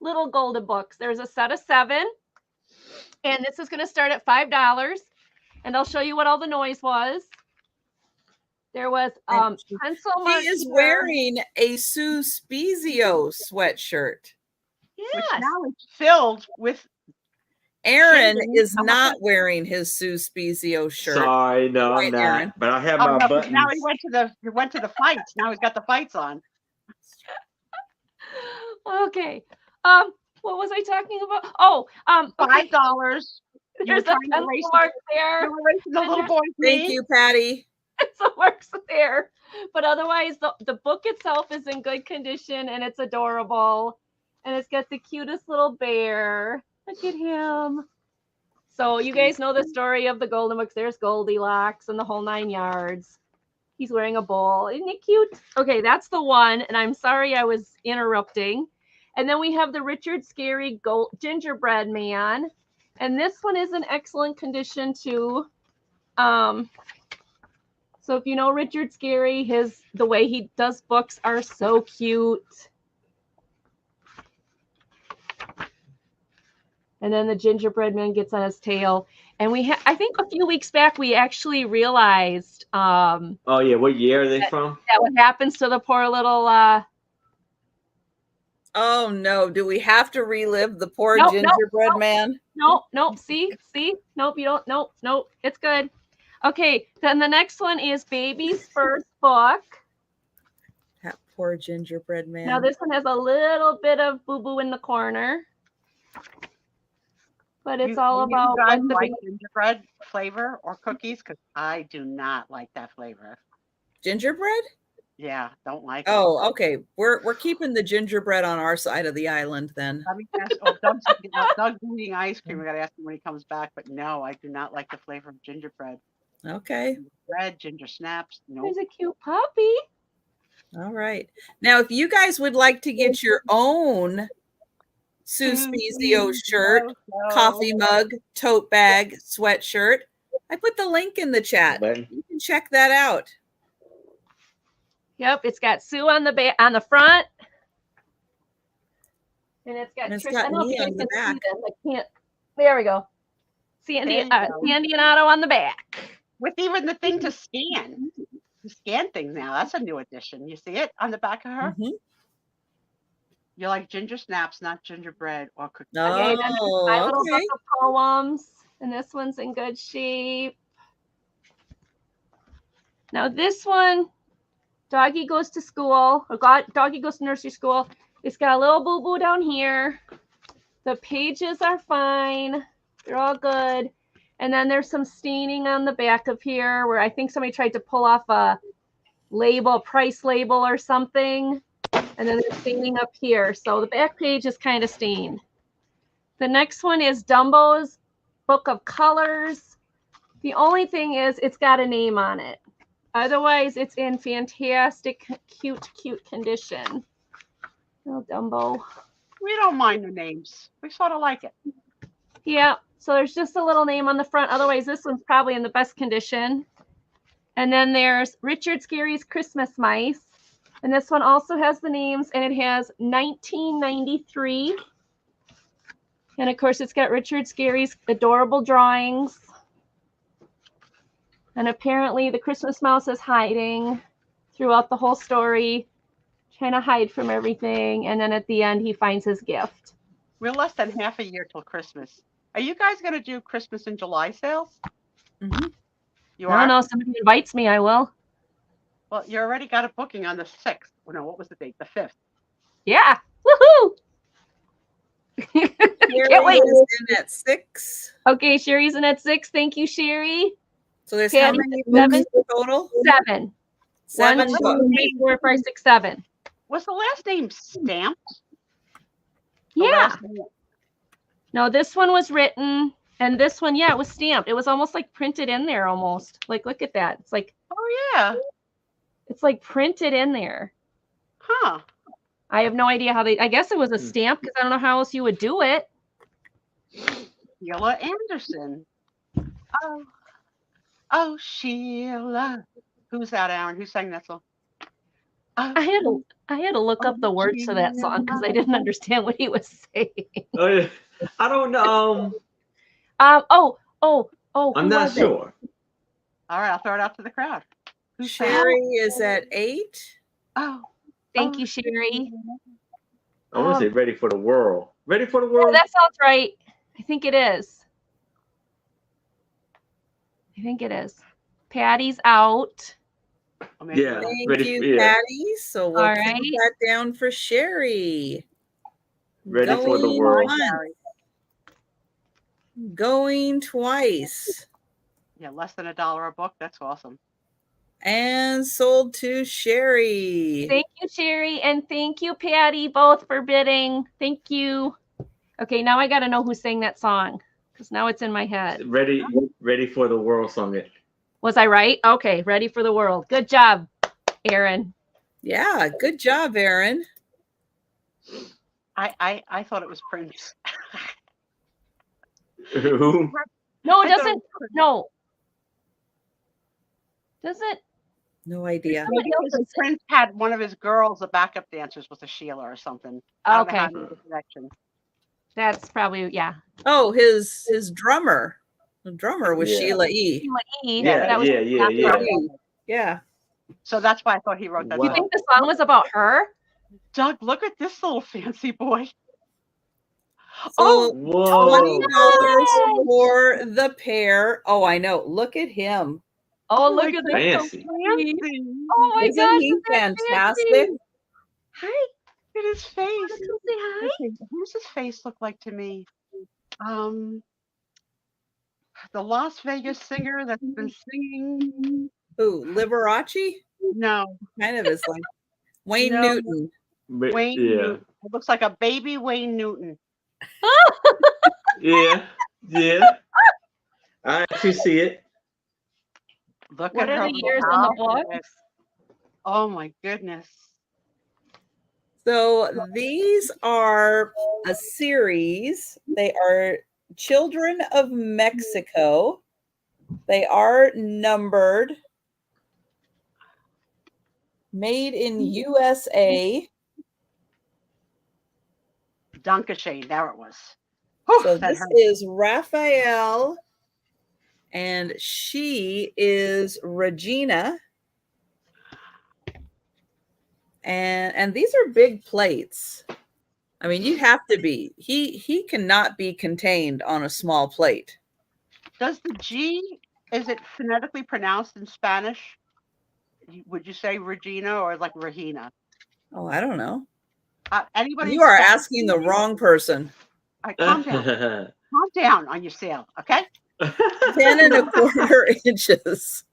little golden books. There's a set of 7, and this is going to start at $5. And I'll show you what all the noise was. There was pencil mark. He is here. wearing a Sue Spezio sweatshirt. Which Yes. now is filled with. Aaron Shading. is not wearing his Sue Spezio shirt. Sorry, no, I'm Right, not. Aaron. But I have Oh, my no, 'cause buttons. now he went to the fights. Now he's got the fights on. Okay. What was I talking about? Oh, okay. $5. There's a pencil mark there. You're erasing the little boy's Thank knee. you, Patty. So it works there. But otherwise, the book itself is in good condition and it's adorable. And it's got the cutest little bear. Look at him. So you guys know the story of the golden books. There's Goldilocks and the whole 9 yards. He's wearing a bowl. Isn't it cute? Okay, that's the one. And I'm sorry I was interrupting. And then we have the Richard Scarry Gingerbread Man. And this one is in excellent condition too. So if you know Richard Scarry, the way he does books are so cute. And then the gingerbread man gets on his tail. And I think a few weeks back, we actually realized Oh yeah, what year are they from? that what happens to the poor little Oh no, do we have to relive the poor Nope, gingerbread nope. man? Nope. See? Nope, you don't. Nope. It's good. Okay, then the next one is Baby's First Book. That poor gingerbread man. Now this one has a little bit of boo-boo in the corner. But it's all about You guys when the like gingerbread flavor or cookies? Because I do not like that flavor. Gingerbread? Yeah, don't like it. Oh, okay. We're keeping the gingerbread on our side of the island then. Let me ask, Doug's eating ice cream. We got to ask him when he comes back. But no, I do not like the flavor of gingerbread. Okay. Bread, ginger snaps. No. There's a cute puppy. All right. Now, if you guys would like to get your own Suspizio shirt, coffee mug, tote bag, sweatshirt, I put the link in the chat. You can check that out. Yep, it's got Sue on the front. And it's got And it's Trish. got I don't know me if you on guys the can see back. this. I can't. There we go. Sandy There you go. and Otto on the back. With even the thing to scan. To scan things now. That's a new addition. You see it on the back of her? Mhm. You like ginger snaps, not gingerbread or cookies. Okay, then Oh, my little okay. book of poems, and this one's in good shape. Now this one, Doggy goes to school, or Doggy goes to nursery school. It's got a little boo-boo down here. The pages are fine. They're all good. And then there's some staining on the back of here where I think somebody tried to pull off a label, price label or something. And then there's staining up here. So the back page is kind of stained. The next one is Dumbo's Book of Colors. The only thing is it's got a name on it. Otherwise, it's in fantastic, cute condition. Oh, Dumbo. We don't mind the names. We sort of like it. Yeah, so there's just a little name on the front. Otherwise, this one's probably in the best condition. And then there's Richard Scarry's Christmas Mice. And this one also has the names, and it has 1993. And of course, it's got Richard Scarry's adorable drawings. And apparently the Christmas mouse is hiding throughout the whole story, trying to hide from everything. And then at the end, he finds his gift. We're less than half a year till Christmas. Are you guys going to do Christmas in July sales? Mhm. You I are? don't know. If somebody invites me, I will. Well, you already got a booking on the 6th. Oh, no, what was the date? The 5th. Yeah. Woohoo! Sherry Can't wait. is in at 6. Okay, Sherry's in at 6. Thank you, Sherry. So there's how Patty, many 7. books total? 7. 7 1, 2, books. 3, 4, 5, 6, 7. Was the last name stamped? Yeah. last name- No, this one was written, and this one, yeah, it was stamped. It was almost like printed in there almost. Like, look at that. It's like printed in there. Huh. I have no idea how they, I guess it was a stamp because I don't know how else you would do it. Sheila Anderson. Oh, Sheila. Who's that, Aaron? Who sang that song? I had to look up the words to that song because I didn't understand what he was saying. Oh, yeah. I don't know. Who I'm not was it? sure. All right, I'll throw it out to the crowd. Who sang it? Sherry is at 8. Oh, Thank you, Sherry. I want to say Ready for the World. Ready for the World? Oh, that sounds right. I think it is. Patty's out. oh, maybe Yeah. not. Thank Ready you, for- yeah. Patty. So we'll All keep right. that down for Sherry. Ready for the Going World. once, going twice, Yeah, less than $1 a book. That's awesome. and sold to Sherry. Thank you, Sherry, and thank you, Patty, both for bidding. Thank you. Okay, now I got to know who sang that song because now it's in my head. Ready for the World song it. Was I right? Okay, Ready for the World. Good job, Aaron. Yeah, good job, Aaron. I thought it was Prince. Who? No, it I thought doesn't. was Prince. No. Does it? No idea. Somebody else Because was- Prince had one of his girls, the backup dancers, was a Sheila or something. I don't know how Okay, I made the connection. that's probably, yeah. Oh, his drummer. The drummer was Yeah. Sheila E. Sheila E. Yeah, That was- yeah. Yeah. So that's why I thought he wrote that. Do you Wow. think the song was about her? Doug, look at this little fancy boy. So Oh, Whoa. $20 for the pair. Oh, I know. Look at him. Oh, my look at God, this. Fancy. fancy. Oh my Isn't gosh, he is that fantastic? fancy? Hi, Look at his face. wanna come say hi? Okay, what does his face look like to me? The Las Vegas singer that's been singing. Who? Liberace? No, Kind of is like Wayne No. Newton. Wayne Yeah. Newton. It looks like a baby Wayne Newton. Yeah. Yeah. I actually see it. Look What at are her the little years on the book? outfit. Oh my goodness. So these are a series. They are Children of Mexico. They are numbered. Made in USA. Dankeschön. There it was. Whew, So that this hurt. is Raphael, and she is Regina. And these are big plates. I mean, you have to be. He cannot be contained on a small plate. Does the G, is it phonetically pronounced in Spanish? Would you say Regina or like Regina? Oh, I don't know. Anybody? You are asking the wrong person. Calm down. Calm down on yourself, okay? 10 1/4 inches.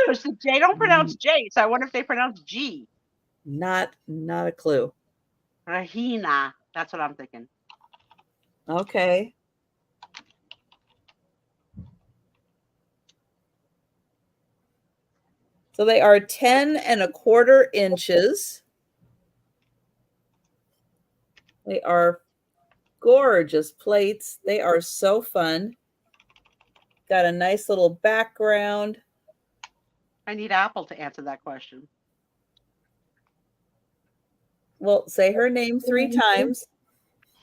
Because they don't pronounce J, so I wonder if they pronounce G. Not a clue. Regina. That's what I'm thinking. Okay. So they are 10 1/4 inches. They are gorgeous plates. They are so fun. Got a nice little background. I need Apple to answer that question. Well, say her name 3 times.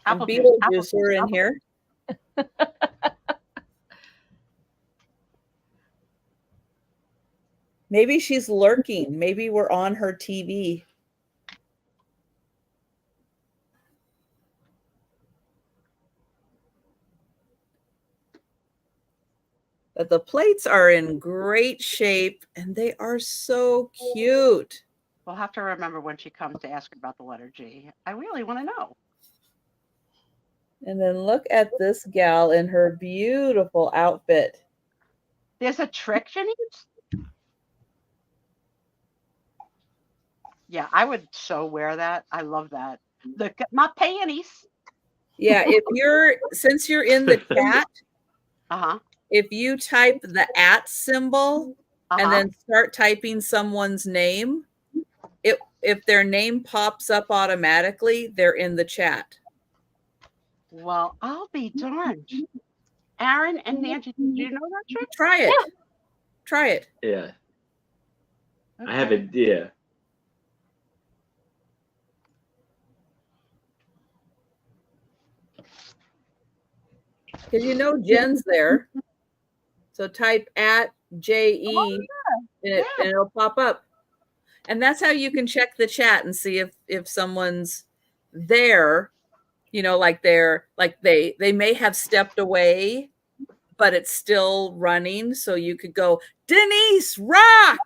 And Apple Beetlejuice are in here. Maybe she's lurking. Maybe we're on her TV. But the plates are in great shape and they are so cute. We'll have to remember when she comes to ask her about the letter G. I really want to know. And then look at this gal in her beautiful outfit. There's a trick, Janice? Yeah, I would so wear that. I love that. Look at my panties. Yeah, since you're in the chat, Uh-huh. if you type the @ symbol and then start typing someone's name, if their name pops up automatically, they're in the chat. Well, I'll be darned. Aaron and Nancy, did you know that trick? Try it. Yeah. Try it. Yeah. Okay. I have it. Yeah. Because you know Jen's there. So type @JE and it'll pop up. And that's how you can check the chat and see if someone's there, like they may have stepped away, but it's still running. So you could go, Denise, rock,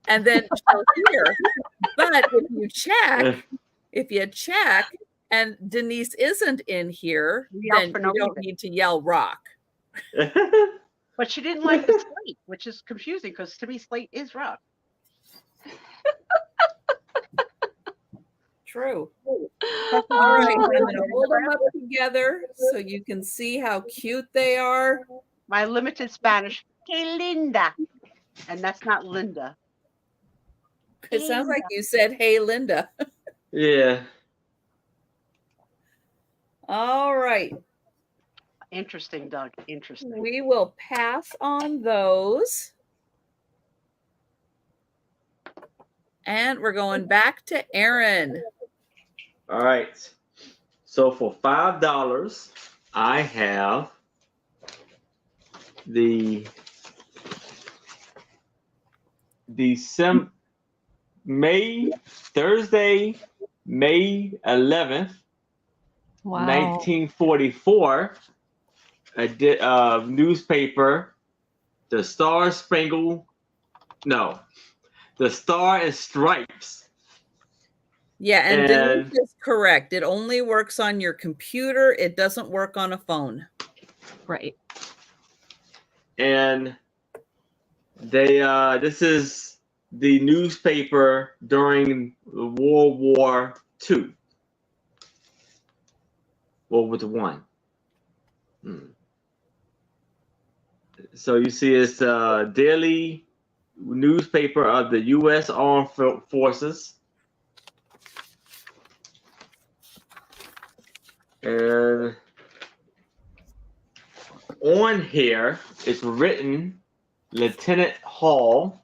and then she'll hear. But if you check and Denise isn't in here, then you don't need to yell rock. But she didn't like the slate, which is confusing because to me slate is rock. True. All right, I'm going to hold them up together so you can see how cute they are. My limited Spanish, que linda. And that's not Linda. It sounds like you said, hey, Linda. Yeah. All right. Interesting, Doug. Interesting. We will pass on those. And we're going back to Aaron. All right. So for $5, I have the Thursday, May 11th, Wow. 1944, a newspaper, the Star and Stripes. Yeah, and And- Denise is correct. It only works on your computer. It doesn't work on a phone. Right. And this is the newspaper during World War II. World War I. So you see it's a daily newspaper of the U.S. Armed Forces. And on here, it's written Lieutenant Hall.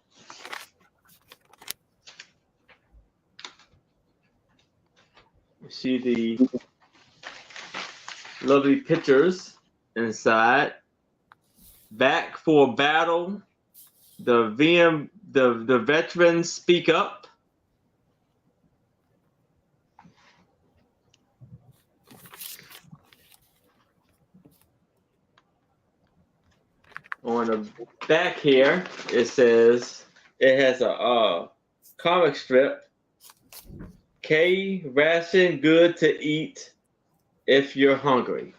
You see the lovely pictures inside. Back for battle. The veterans speak up. On the back here, it has a comic strip. K ration good to eat if you're hungry.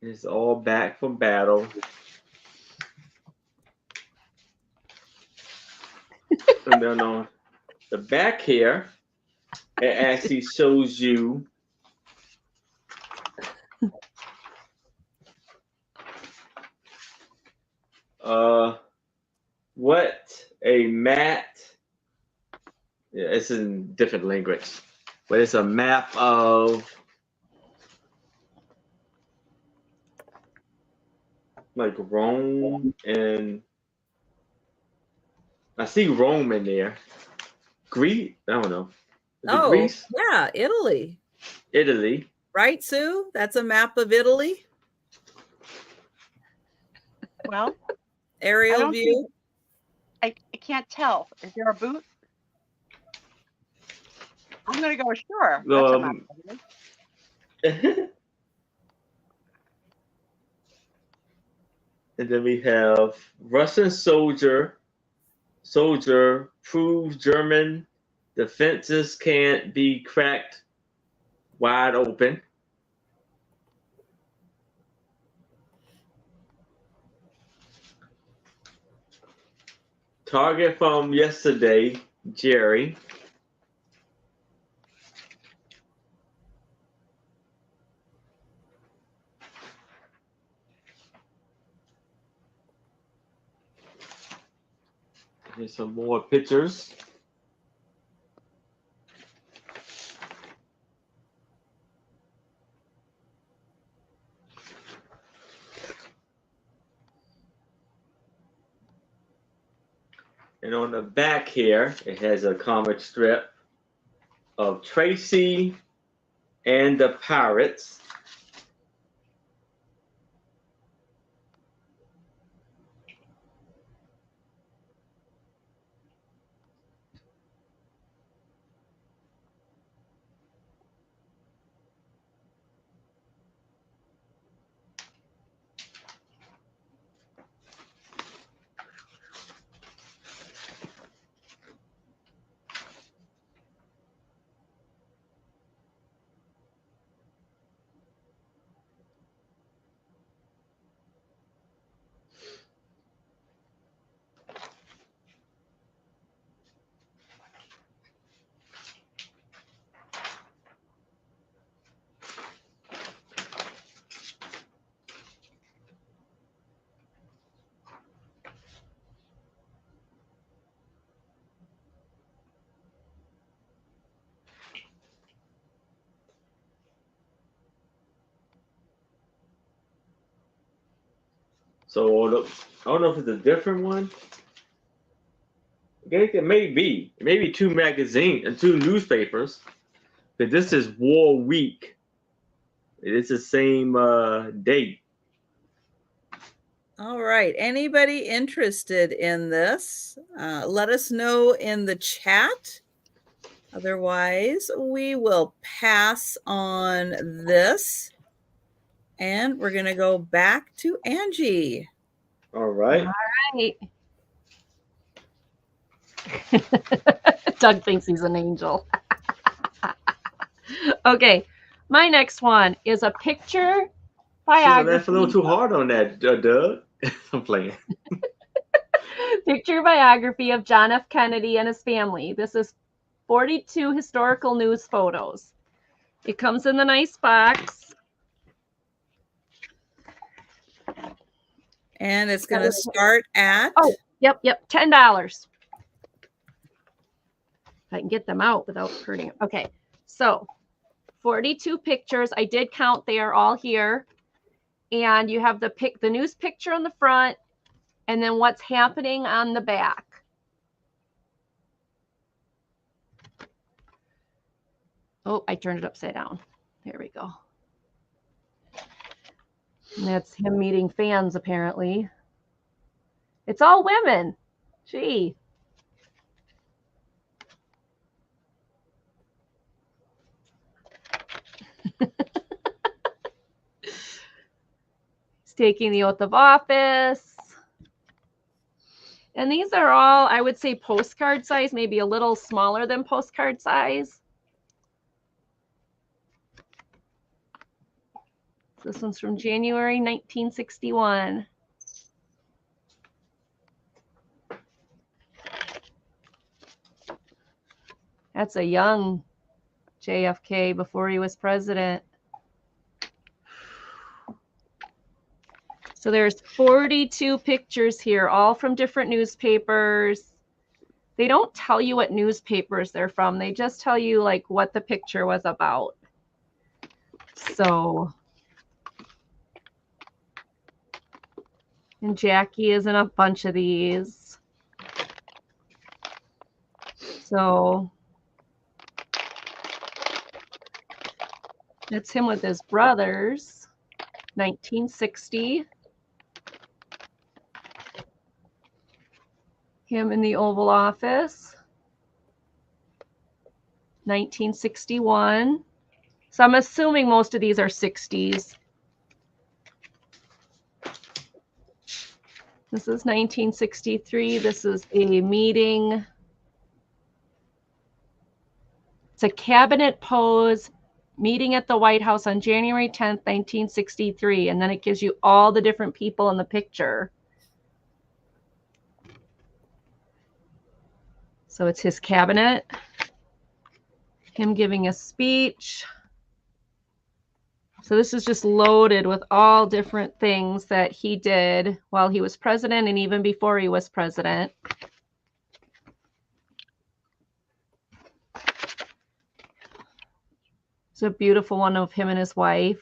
It's all back from battle. And then on the back here, it actually shows you what a map. Yeah, it's in different language, but it's a map of like Rome, and I see Rome in there. Greece? I don't know. Is it Greece? Yeah, Italy. Italy. Right, Sue? That's a map of Italy. Well, Aerial don't view. I can't tell. Is there a boot? I'm gonna go sure. That's a map of Italy. And then we have Russian soldier proves German defenses can't be cracked wide open. Target from yesterday, Jerry. Here's some more pictures. And on the back here, it has a comic strip of Tracy and the Pirates. So I don't know if it's a different one. I think it may be. It may be two magazines and two newspapers. But this is War Week. It's the same date. All right. Anybody interested in this? Let us know in the chat. Otherwise, we will pass on this. And we're going to go back to Angie. All right. Right. Doug thinks he's an angel. Okay, my next one is a picture biography. Laugh a little too hard on that, Doug. I'm playing. Picture biography of John F. Kennedy and his family. This is 42 historical news photos. It comes in the nice box. And it's going to start at... Oh, yep, $10. If I can get them out without hurting them. Okay, so 42 pictures. I did count. They are all here. And you have the news picture on the front and then what's happening on the back. Oh, I turned it upside down. There we go. And that's him meeting fans, apparently. It's all women. Gee. He's taking the oath of office. And these are all, I would say, postcard size, maybe a little smaller than postcard size. This one's from January 1961. That's a young JFK before he was president. So there's 42 pictures here, all from different newspapers. They don't tell you what newspapers they're from. They just tell you like what the picture was about. So, and Jackie is in a bunch of these. So it's him with his brothers, 1960. Him in the Oval Office, 1961. So I'm assuming most of these are 60s. This is 1963. This is a meeting. It's a cabinet pose meeting at the White House on January 10th, 1963. And then it gives you all the different people in the picture. So it's his cabinet, him giving a speech. So this is just loaded with all different things that he did while he was president and even before he was president. It's a beautiful one of him and his wife.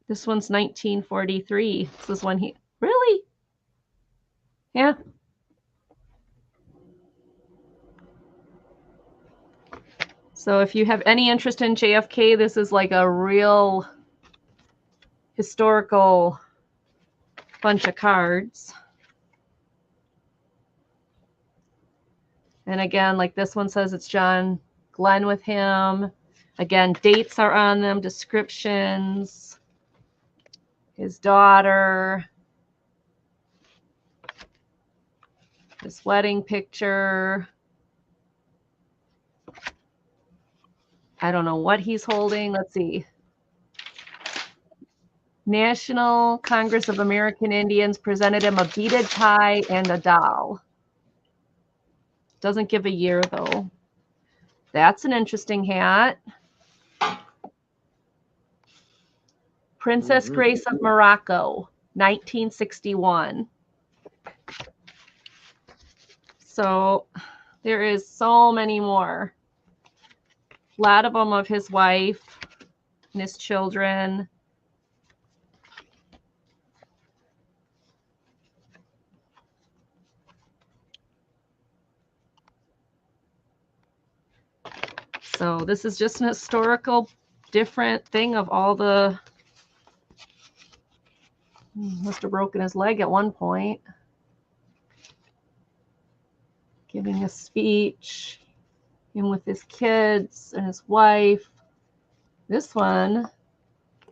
This one's 1943. This is when he, really? Yeah. So if you have any interest in JFK, this is like a real historical bunch of cards. And again, like this one says it's John Glenn with him. Again, dates are on them, descriptions, his daughter, his wedding picture. I don't know what he's holding. Let's see. National Congress of American Indians presented him a beaded tie and a doll. Doesn't give a year, though. That's an interesting hat. Princess Grace of Morocco, 1961. So there is so many more. A lot of them of his wife and his children. So this is just an historical different thing of all the, must have broken his leg at one point. Giving a speech, him with his kids and his wife. This one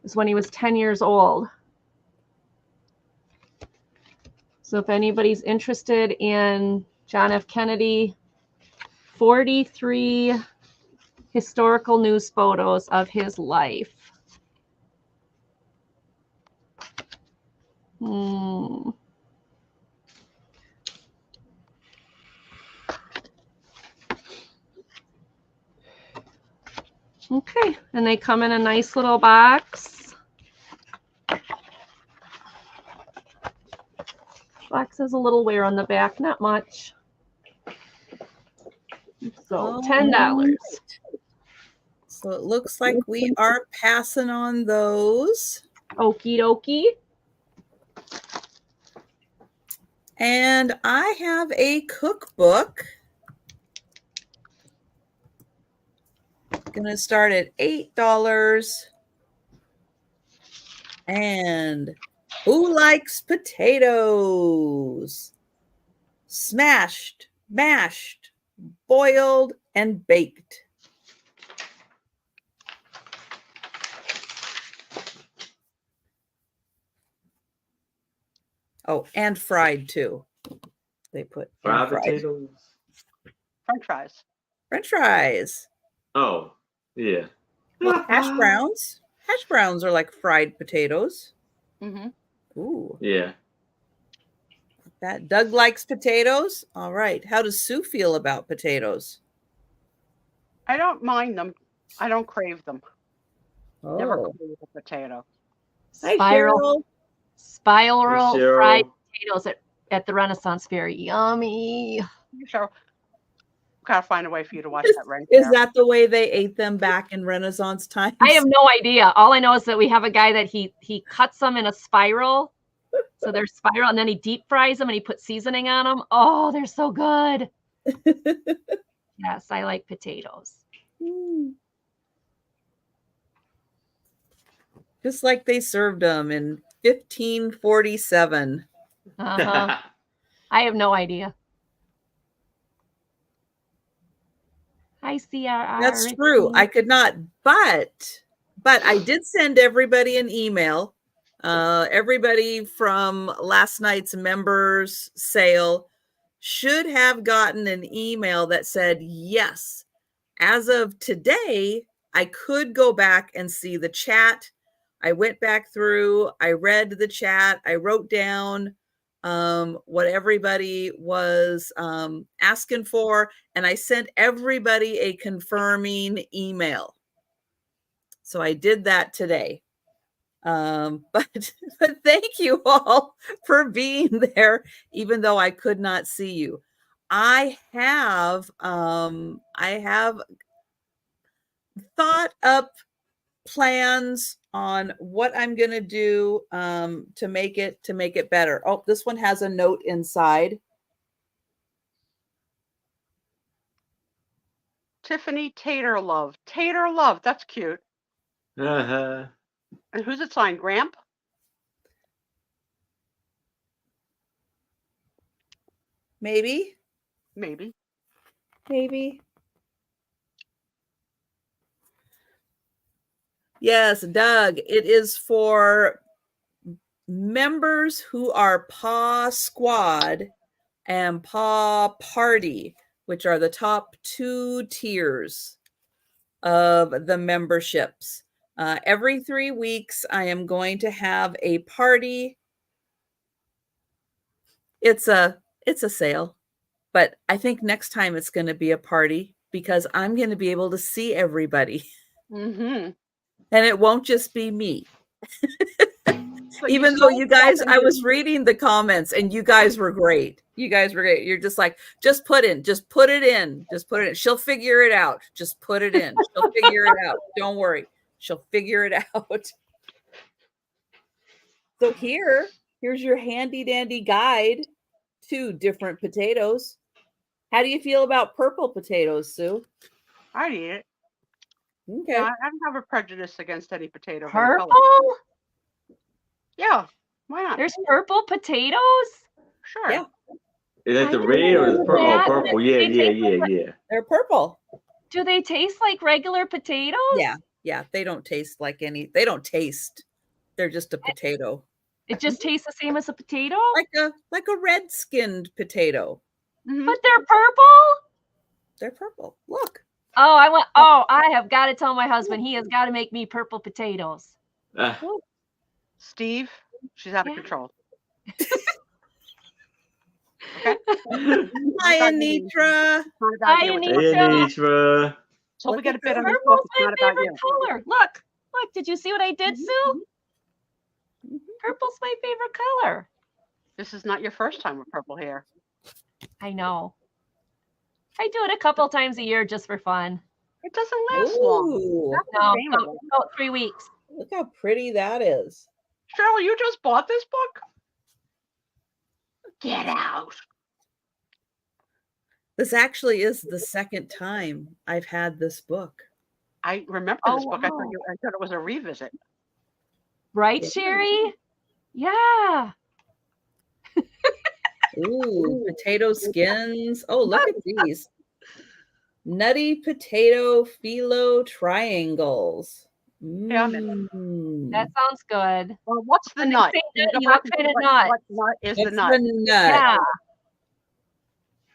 is when he was 10 years old. So if anybody's interested in John F. Kennedy, 43 historical news photos of his life. Okay, and they come in a nice little box. Box has a little wear on the back, not much. So $10. So it looks like we are passing on those. Okie dokie. And I have a cookbook. Gonna start at $8. And who likes potatoes? Smashed, mashed, boiled, and baked. Oh, and fried too. They put Fried potatoes. French fries. French fries. Oh, yeah. Well, hash browns. Hash browns are like fried potatoes. Mm-hmm. Ooh, Yeah. that Doug likes potatoes. All right. How does Sue feel about potatoes? I don't mind them. I don't crave them. Never Oh, crave a potato. hi, Spiral, Cheryl. spiral Hey, Cheryl. fried potatoes at the Renaissance Fair. Yummy. So, gotta find a way for you to watch that right Is there. that the way they ate them back in Renaissance times? I have no idea. All I know is that we have a guy that he cuts them in a spiral. So they're spiral, and then he deep fries them and he puts seasoning on them. Oh, they're so good. Yes, I like potatoes. Just like they served them in 1547. Uh-huh. I have no idea. Hi, CRR. That's true. I could not, but I did send everybody an email. Everybody from last night's members sale should have gotten an email that said, yes, as of today, I could go back and see the chat. I went back through, I read the chat, I wrote down what everybody was asking for, and I sent everybody a confirming email. So I did that today. But thank you all for being there, even though I could not see you. I have thought up plans on what I'm going to do to make it better. Oh, this one has a note inside. Tiffany Tater Love. Tater Love. That's cute. Uh-huh. And who's it signed? Gramp? Maybe. Maybe. Yes, Doug, it is for members who are Paw Squad and Paw Party, which are the top 2 tiers of the memberships. Every 3 weeks, I am going to have a party. It's a sale, but I think next time it's going to be a party because I'm going to be able to see everybody. Mm-hmm. And it won't just be me. So Even though you guys, I was reading the comments and you guys were great. You're just like, just put it in. She'll figure it out. Just put it in. She'll figure it out. Don't worry. She'll figure it out. So here's your handy dandy guide to different potatoes. How do you feel about purple potatoes, Sue? I'd eat it. Okay. No, I don't have a prejudice against any potato. of any color. Purple? Yeah, why not? There's purple potatoes? Sure. Yeah. Is that I the didn't red or the know purple? Oh, that. purple. Yeah, They yeah, taste yeah, like- yeah. They're purple. Do they taste like regular potatoes? Yeah. They don't taste like any. They don't taste. They're just a potato, It just tastes the same as a potato? like a red skinned potato. Mhm. But they're purple? They're purple. Look. I have got to tell my husband he has got to make me purple potatoes. Steve, she's out of Yeah. control. Okay. Hi, Anitra. It's not about Hi, you. Anitra. Hey, Anitra. So we Look get a at bit on her. this book. Purple's It's my not about favorite you. color. Look, did you see what I did, Sue? Purple's my favorite color. This is not your first time with purple hair. I know. I do it a couple times a year just for fun. It doesn't last long. Ooh, That's the No, shame of it. about 3 weeks. look how pretty that is. Cheryl, you just bought this book? Get out. This actually is the second time I've had this book. I remember Oh, this book. I wow. thought it was a revisit. Right, Sherry? Yeah. Ooh, potato skins. Oh, look at these. Nutty potato phyllo triangles. Yeah, I'm in. Mm. That sounds good. Well, what's the When they nut? say Can you nutty, go back what and kind say of nut? What nut is the What's nut? the nut? Yeah.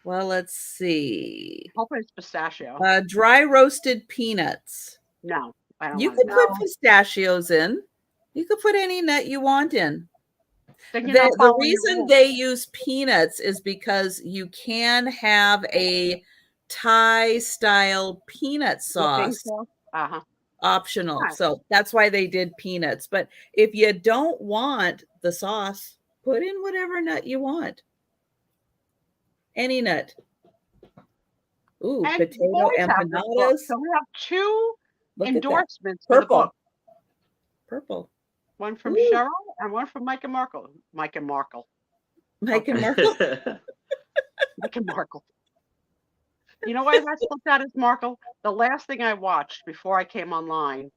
Well, let's see. Hopefully it's pistachio. Dry roasted peanuts. No, I don't You want could to. put pistachios in. You could put any nut you want in. Then you're not The following your reason rules. they use peanuts is because you can have a Thai style peanut You think sauce so? Uh-huh. optional. Right. So that's why they did peanuts. But if you don't want the sauce, put in whatever nut you want. Any nut. Ooh, And potato boys have this book. empanadas. So we have two Look at that. endorsements for the Purple. book. Purple. One from Ooh. Cheryl and one from Mike and Markle. Mike and Markle. Mike and Markle. Mike and Markle. You know why that slipped out as Markle? The last thing I watched before I came online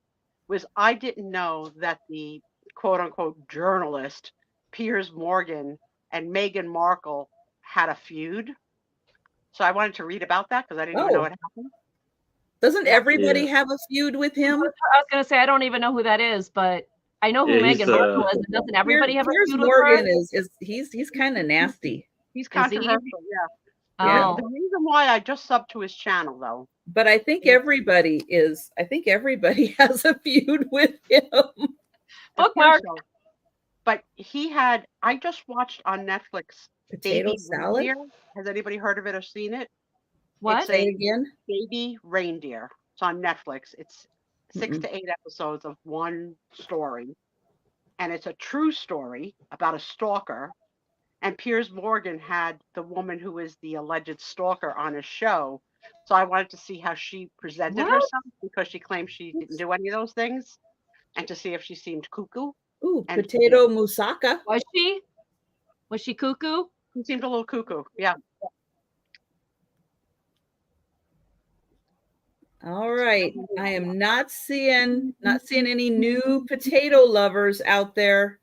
was I didn't know that the quote unquote journalist Piers Morgan and Meghan Markle had a feud. So I wanted to read about that because I didn't even know Oh. what happened. Doesn't everybody Yeah. have a feud with him? I was going to say, I don't even know who that is, but I know who Yeah, he's, Meghan Markle is. And doesn't everybody have a Piers feud with Morgan her? is he's kind of nasty. He's Is he? controversial, yeah. Yeah. Oh, The reason why I just subbed to his channel though. But I think everybody has a feud with him. of course Bookmark. so. But I just watched on Netflix Potato Baby salad. Reindeer. Has anybody heard of it or seen it? what? It's Say a it again. Baby Reindeer. It's on Netflix. It's 6 to 8 episodes of one story. And it's a true story about a stalker. And Piers Morgan had the woman who is the alleged stalker on his show. So I wanted to see how she presented What? herself because she claimed she didn't do any of those things. And to see if she seemed cuckoo. Ooh, And- potato moussaka. Was she? Was she cuckoo? She seemed a little cuckoo. Yeah. All right. I am not seeing any new potato lovers out there.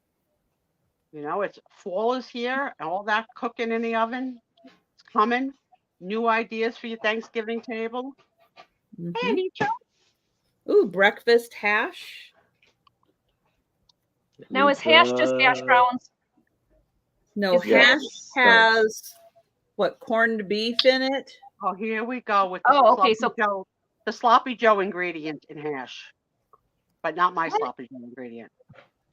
You know, it's fall is here and all that cooking in the oven. It's coming. New ideas for your Thanksgiving table. Mhm. Hey, Anitra. Ooh, breakfast hash. Now, is hash just hash browns? No, Is there- hash has what, corned beef in it? Oh, here we go with Oh, okay, the sloppy Joe ingredient in hash, but not my What? sloppy Joe ingredient.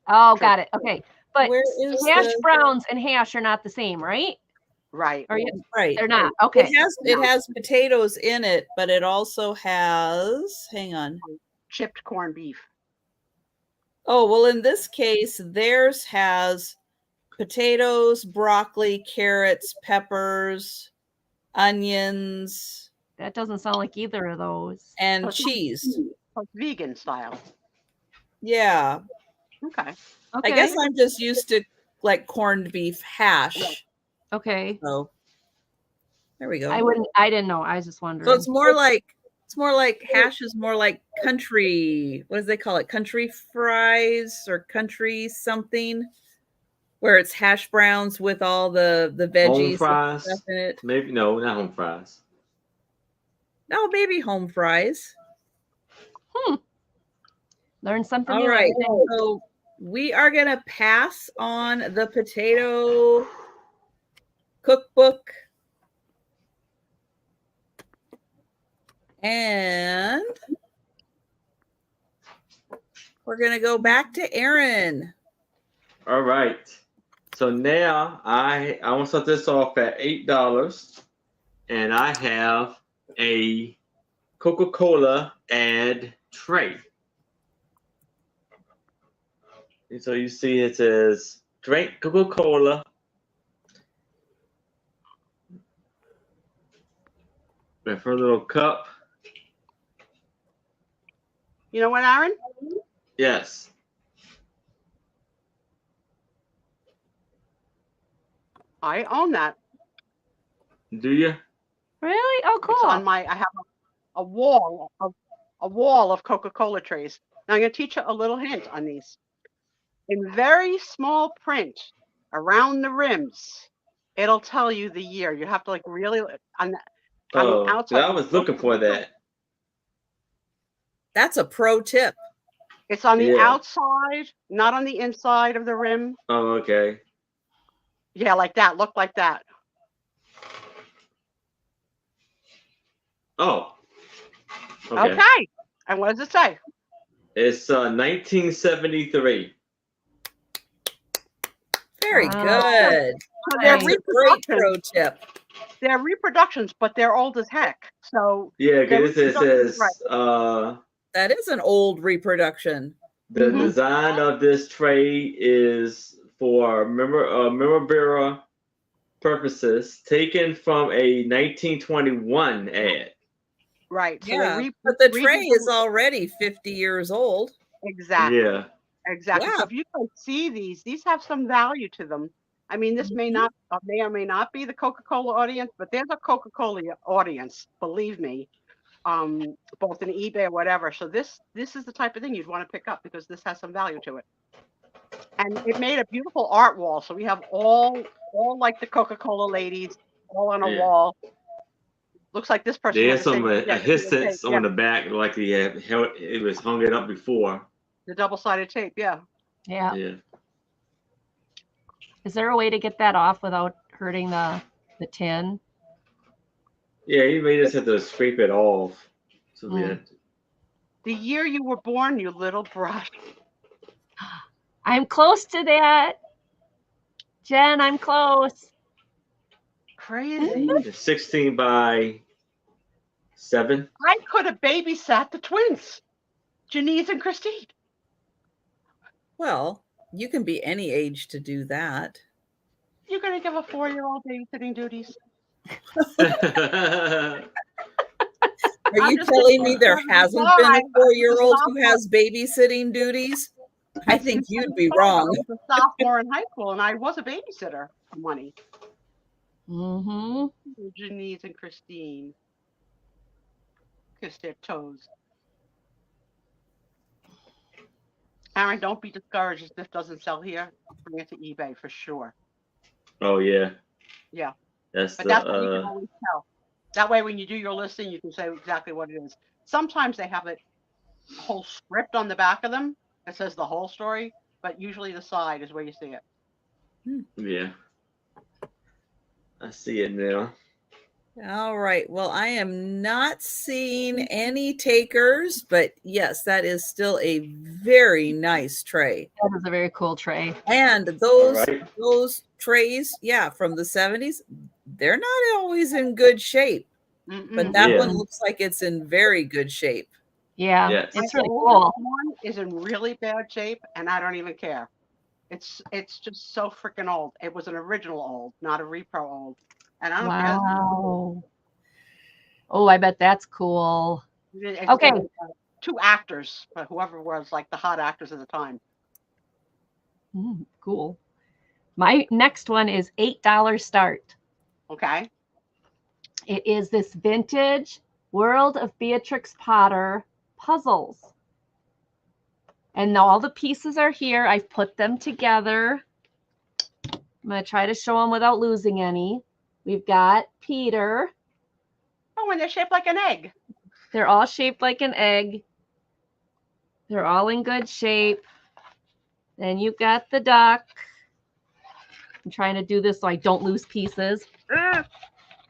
Oh, Sure. got it. Okay. But Where is hash the- browns and hash are not the same, right? Right. Or Right. they're not. Okay. It has potatoes in it, but it also has, hang on. Chipped corned beef. Oh, well, in this case, theirs has potatoes, broccoli, carrots, peppers, onions, That doesn't sound like either of those. and Okay. cheese. So it's vegan style. Yeah. Okay. Okay. I guess I'm just used to like corned beef hash. Okay. So there we go. I didn't know. I was just wondering. So it's more like It's more like hash is more like country. What do they call it? Country fries or country something, where it's hash browns with all the Home veggies and fries? stuff in it. Maybe no, not home fries. No, maybe home fries. Learn something All new right. every day. So we are gonna pass on the potato cookbook. And we're going to go back to Aaron. All right. So now I want to start this off at $8, and I have a Coca-Cola ad tray. And so you see it says drink Coca-Cola. With her little cup. You know what, Aaron? Yes. I own that. Do you? Really? Oh, It's on cool. my. I have a wall of Coca-Cola trays. Now I'm going to teach you a little hint on these. In very small print around the rims, it'll tell you the year. You have to like really on the Oh, outside. I was looking for that. That's a pro tip. It's on the Yeah. outside, not on the inside of the rim. Oh, okay. Yeah, like that. Look like that. Oh. Okay. Okay. And what does it say? It's 1973. Very Wow. good. So they're Nice. That's a great pro reproductions. tip. They're reproductions, but they're old as heck. So Yeah, because it says Right. That is an old reproduction. the Mhm. design of this tray is for memorabilia purposes, taken from a 1921 ad. right. So Yeah, they but the tray is already 50 years old. exactly. Yeah. Exactly. Yeah. So if you can see these have some value to them. I mean, this may not may or may not be the Coca-Cola audience, but there's a Coca-Cola audience, believe me, both in eBay or whatever. So this is the type of thing you'd want to pick up because this has some value to it. And it made a beautiful art wall. So we have all like the Coca-Cola ladies all on a Yeah. wall. Looks like this person. There's had the same some yeah, assistance yeah, on the back, like it was hung it up before. the double-sided tape. Yeah. Yeah. Yeah. Is there a way to get that off without hurting the tin? Yeah, you may just have to scrape it off. So we had The year you were born, you little brat. I'm close to that. Jen, I'm close. Crazy. it's 16 by 7. I could have babysat the twins, Janice and Christine. Well, you can be any age to do that. You're going to give a 4-year-old babysitting duties? Are I'm you just telling me saying, there I'm hasn't sorry, been a I'm 4-year-old who sophomore. has babysitting duties? I think you'd be wrong. I was a sophomore in high school, and I was a babysitter for money. Mm-hmm. Janice and Christine. Kiss their toes. Aaron, don't be discouraged if this doesn't sell here. Bring it to eBay for sure. Oh yeah. Yeah. That's But the that's what you can always tell. That way, when you do your listing, you can say exactly what it is. Sometimes they have a whole script on the back of them that says the whole story, but usually the side is where you see it. yeah. I see it now. All right. Well, I am not seeing any takers, but yes, that is still a very nice tray. That is a very cool tray. And All right. those trays, yeah, from the 70s, they're not always in good shape, but that Yeah. one looks like it's in very good shape. Yeah, Yes. it's My really oldest cool. one is in really bad shape, and I don't even care. It's just so freaking old. It was an original old, not a repro old, and I don't care. Wow. Oh, I bet that's cool. It's Okay. two actors, but whoever was like the hot actors at the time. Cool. My next one is $8 start. Okay. It is this vintage World of Beatrix Potter puzzles. And all the pieces are here. I've put them together. I'm going to try to show them without losing any. We've got Peter. Oh, and they're shaped like an egg. They're all shaped like an egg. They're all in good shape. Then you've got the duck. I'm trying to do this so I don't lose pieces.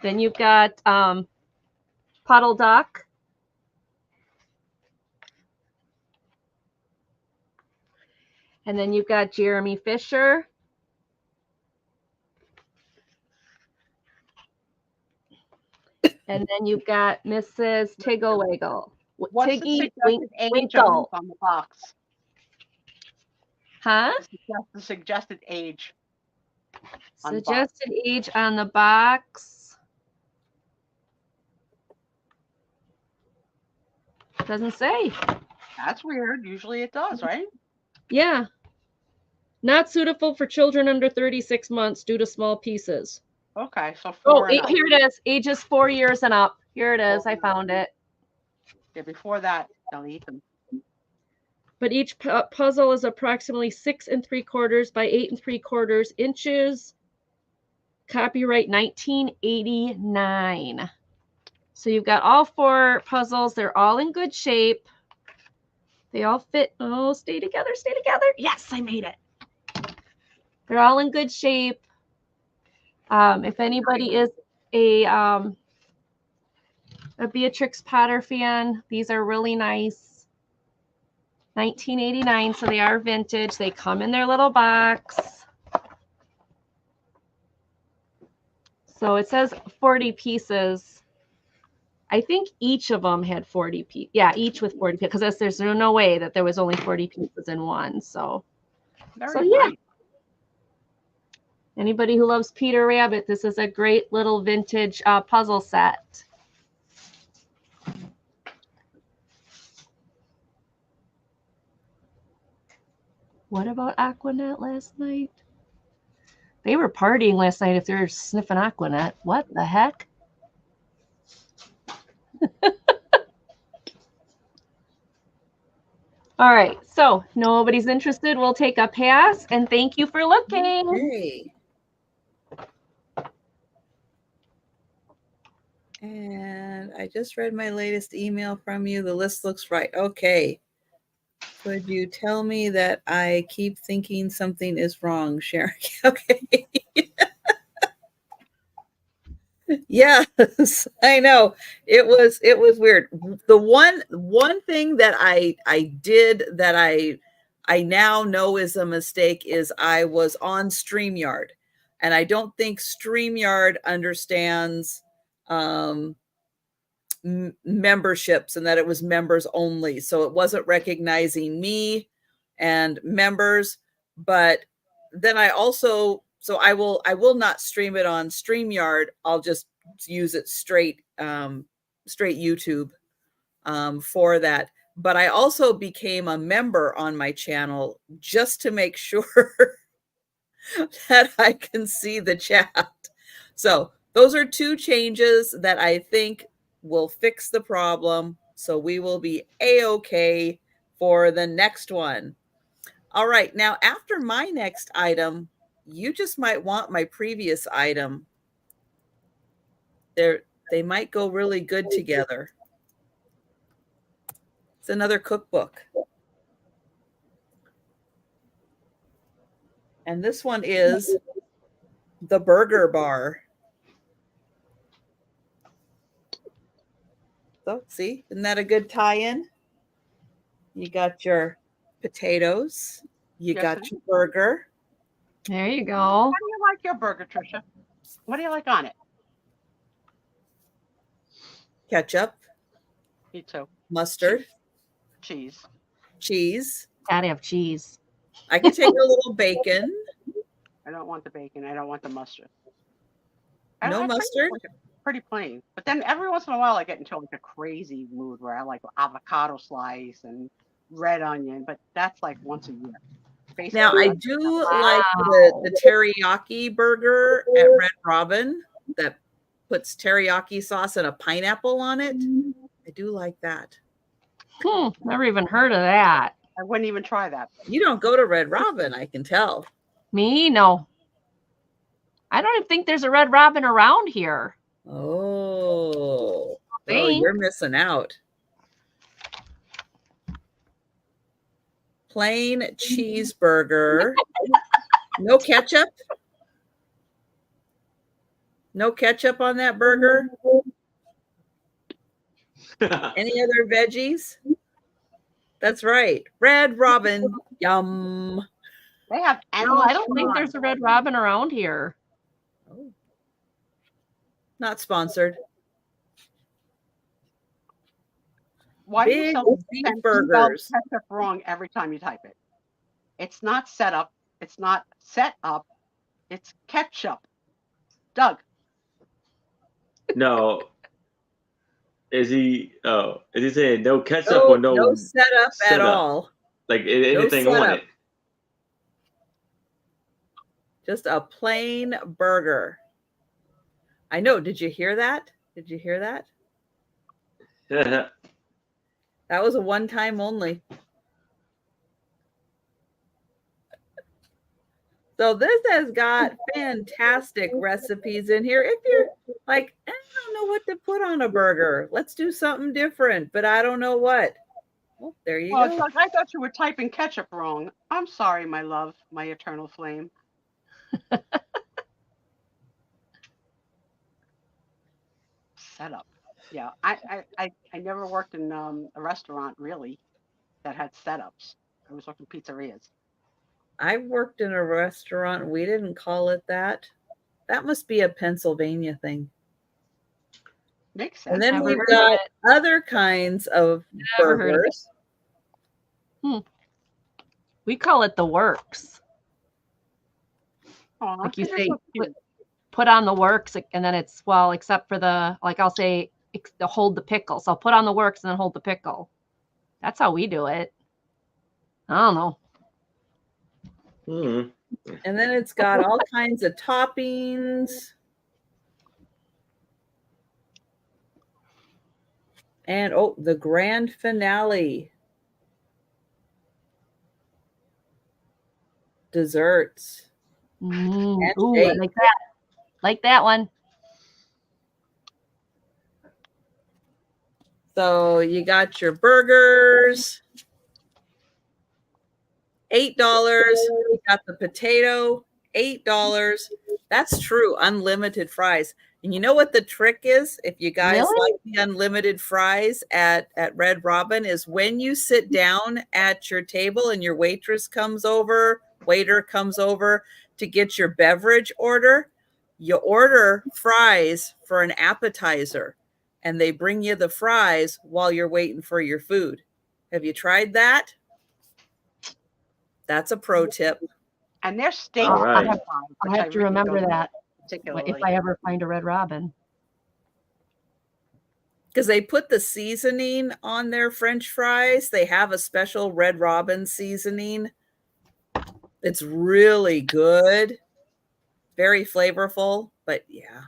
Then you've got Puddle Duck. And then you've got Jeremy Fisher. And then you've got Mrs. Tiggle-Wiggle. What's the Tiggy suggested age Winkle. on the box? Huh? The suggested age. On the box. Suggested age on the box. Doesn't say. That's weird. Usually it does, right? Yeah. Not suitable for children under 36 months due to small pieces. Okay, so Oh, four and up. here it is. Ages 4 years and up. Here it is. I found it. Yeah, before that, they'll eat them. But each puzzle is approximately 6 3/4 by 8 3/4 inches. Copyright 1989. So you've got all 4 puzzles. They're all in good shape. They all fit. Oh, stay together, stay together. Yes, I made it. They're all in good shape. If anybody is a Beatrix Potter fan, these are really nice. 1989, so they are vintage. They come in their little box. So it says 40 pieces. I think each of them had 40 pieces. Yeah, each with 40 pieces, because there's no way that there was only 40 pieces in one. So yeah. Nice. Anybody who loves Peter Rabbit, this is a great little vintage puzzle set. What about Aquanet last night? They were partying last night if they were sniffing Aquanet. What the heck? All right, so nobody's interested. We'll take a pass, and thank you for looking. Okay. And I just read my latest email from you. The list looks right. Okay. Could you tell me that I keep thinking something is wrong, Sharon? Okay. Yes, I know. It was weird. The one thing that I did that I now know is a mistake is I was on StreamYard, and I don't think StreamYard understands memberships, and that it was members only, so it wasn't recognizing me and members. But then I also, so I will not stream it on StreamYard. I'll just use it straight YouTube for that. But I also became a member on my channel just to make sure that I can see the chat. So those are 2 changes that I think will fix the problem. So we will be A-okay for the next one. All right. Now, after my next item, you just might want my previous item. They might go really good together. It's another cookbook. And this one is the Burger Bar. So, see, isn't that a good tie-in? You got your potatoes. You got your burger. There you go. How do you like your burger, Trisha? What do you like on it? Ketchup. Me too. Mustard. Cheese. Cheese. Gotta have cheese. I can take a little bacon. I don't want the bacon. I don't want the mustard. No mustard? Pretty plain. But then every once in a while I get into like a crazy mood where I like avocado slice and red onion, but that's like once a year. Basically, Now I do like the teriyaki burger at Red Robin. That puts teriyaki sauce and a pineapple on it. I do like that. Never even heard of that. I wouldn't even try that. You don't go to Red Robin, I can tell. Me? No. I don't even think there's a Red Robin around here. Oh, Thanks. you're missing out. Plain cheeseburger. No ketchup? No ketchup on that burger? Any other veggies? That's right. Red Robin. Yum. They have No, endless I don't think there's a Red Robin around here. Oh. Not sponsored. Why do you Big spell beef spell burgers. ketchup wrong every time you type it? It's not set up. It's not set up. It's ketchup. Doug. No. Is he saying no ketchup or no setup at setup? all. Like anything on setup. it? Just a plain burger. I know. Did you hear that? Did you hear that? That was a one time only. So this has got fantastic recipes in here. If you're like, I don't know what to put on a burger, let's do something different, but I don't know what. Well, there you Well, go. Doug, I thought you were typing ketchup wrong. I'm sorry, my love, my eternal flame. Setup. Yeah, I never worked in a restaurant really that had setups. I was working pizzerias. I worked in a restaurant. We didn't call it that. That must be a Pennsylvania thing. Makes sense. And then Never we've heard of got other kinds of Never heard of it. burgers. We call it the works. Aw, Like you they're say, so cute. put on the works, and then it's, well, except for the, like I'll say, hold the pickle. So I'll put on the works and then hold the pickle. That's how we do it. I don't know. Hmm. And then it's got all kinds of toppings. And oh, the grand finale. Desserts. And Ooh, I shake. like that. Like that one. So you got your burgers. $8. You got the potato, $8. That's true. Unlimited fries. And you know what the trick is? If you guys Really? like the unlimited fries at Red Robin, is when you sit down at your table and your waiter comes over to get your beverage order, you order fries for an appetizer and they bring you the fries while you're waiting for your food. Have you tried that? That's a pro tip. And their steak. All right. I'll have to remember that particularly. if I ever find a Red Robin. Because they put the seasoning on their French fries. They have a special Red Robin seasoning. It's really good. Very flavorful, but yeah.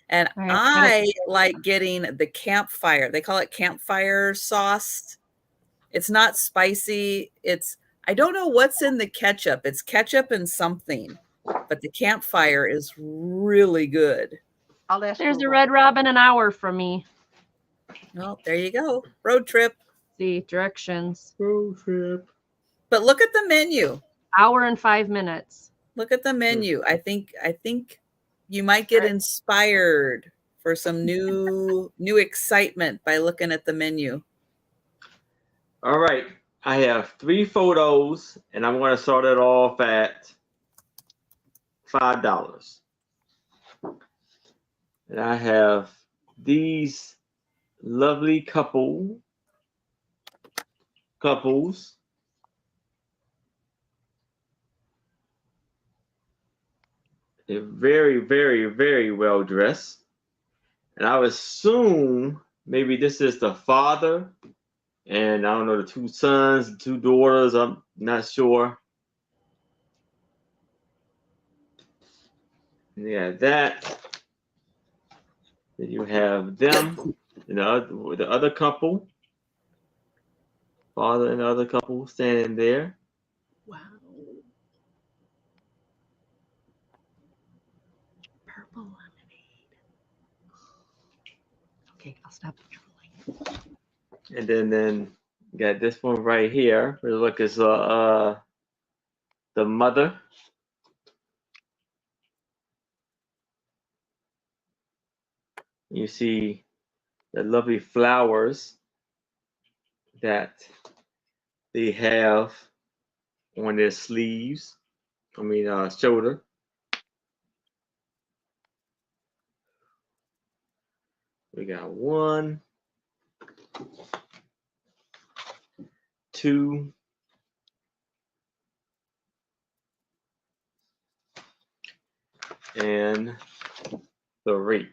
And All right, I like getting the campfire. They call it campfire sauce. It's not spicy. I don't know what's in the ketchup. It's ketchup and something, but the campfire is really good. I'll ask There's a Google. Red Robin an hour from me. Well, there you go. Road trip. See, directions. Road trip. But look at the menu. Hour and 5 minutes. Look at the menu. I think you might get inspired for some new excitement by looking at the menu. All right. I have 3 photos, and I'm going to start it off at $5. And I have these lovely couples. They're very, very, very well dressed. And I would assume maybe this is the father. And I don't know, the 2 sons, 2 daughters, I'm not sure. Yeah, that. Then you have them, the other couple, father and the other couple standing there. Wow. Purple lemonade. Okay, I'll stop trolling. And then you got this one right here. Look, it's the mother. You see the lovely flowers that they have on their sleeves. Shoulder. We got 1, 2, and 3.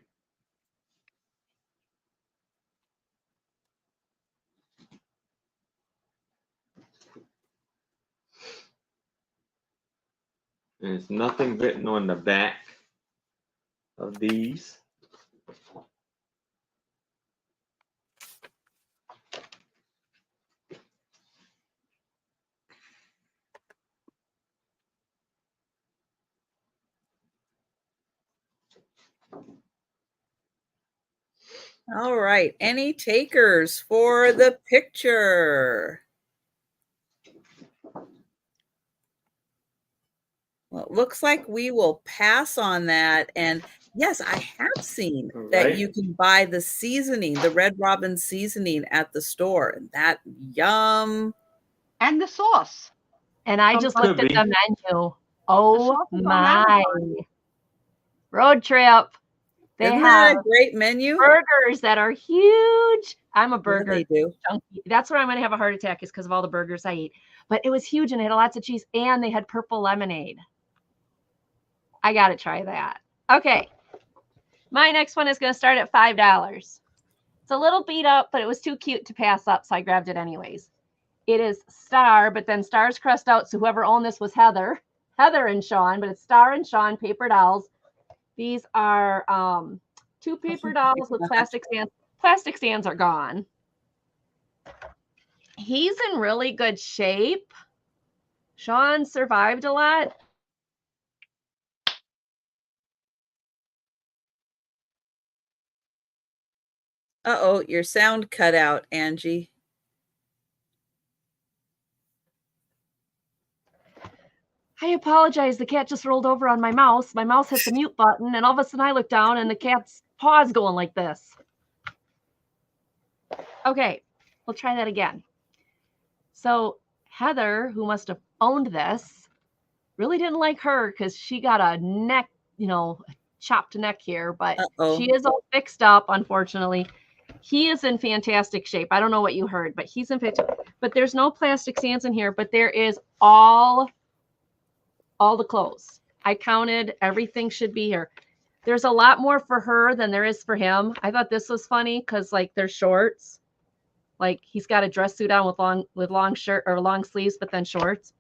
There's nothing written on the back of these. All right. Any takers for the picture? Well, it looks like we will pass on that. And yes, I have seen that Right. you can buy the seasoning, the Red Robin seasoning at the store. And that, yum. And the sauce. And I Some just could looked at be. the menu. Oh sauce is on my. Amazon. Road trip. They Isn't have that a great menu? burgers that are huge. I'm a Yeah, burger they do. junkie. That's where I'm going to have a heart attack is because of all the burgers I eat. But it was huge and it had lots of cheese and they had purple lemonade. I got to try that. Okay. My next one is going to start at $5. It's a little beat up, but it was too cute to pass up, so I grabbed it anyways. It is Star, but then Star's crossed out, so whoever owned this was Heather and Sean, but it's Star and Sean paper dolls. These are 2 paper dolls with plastic stands. Plastic stands are gone. He's in really good shape. Sean survived a lot. Uh-oh, your sound cut out, Angie. I apologize. The cat just rolled over on my mouse. My mouse hit the mute button, and all of a sudden I look down and the cat's paw's going like this. Okay, we'll try that again. So Heather, who must have owned this, really didn't like her because she got a neck, chopped neck here, but she is all fixed up, unfortunately. He is in fantastic shape. I don't know what you heard, but he's in fantastic. But there's no plastic stands in here, but there is all the clothes. I counted. Everything should be here. There's a lot more for her than there is for him. I thought this was funny because there's shorts. He's got a dress suit on with long shirt or long sleeves, but then shorts.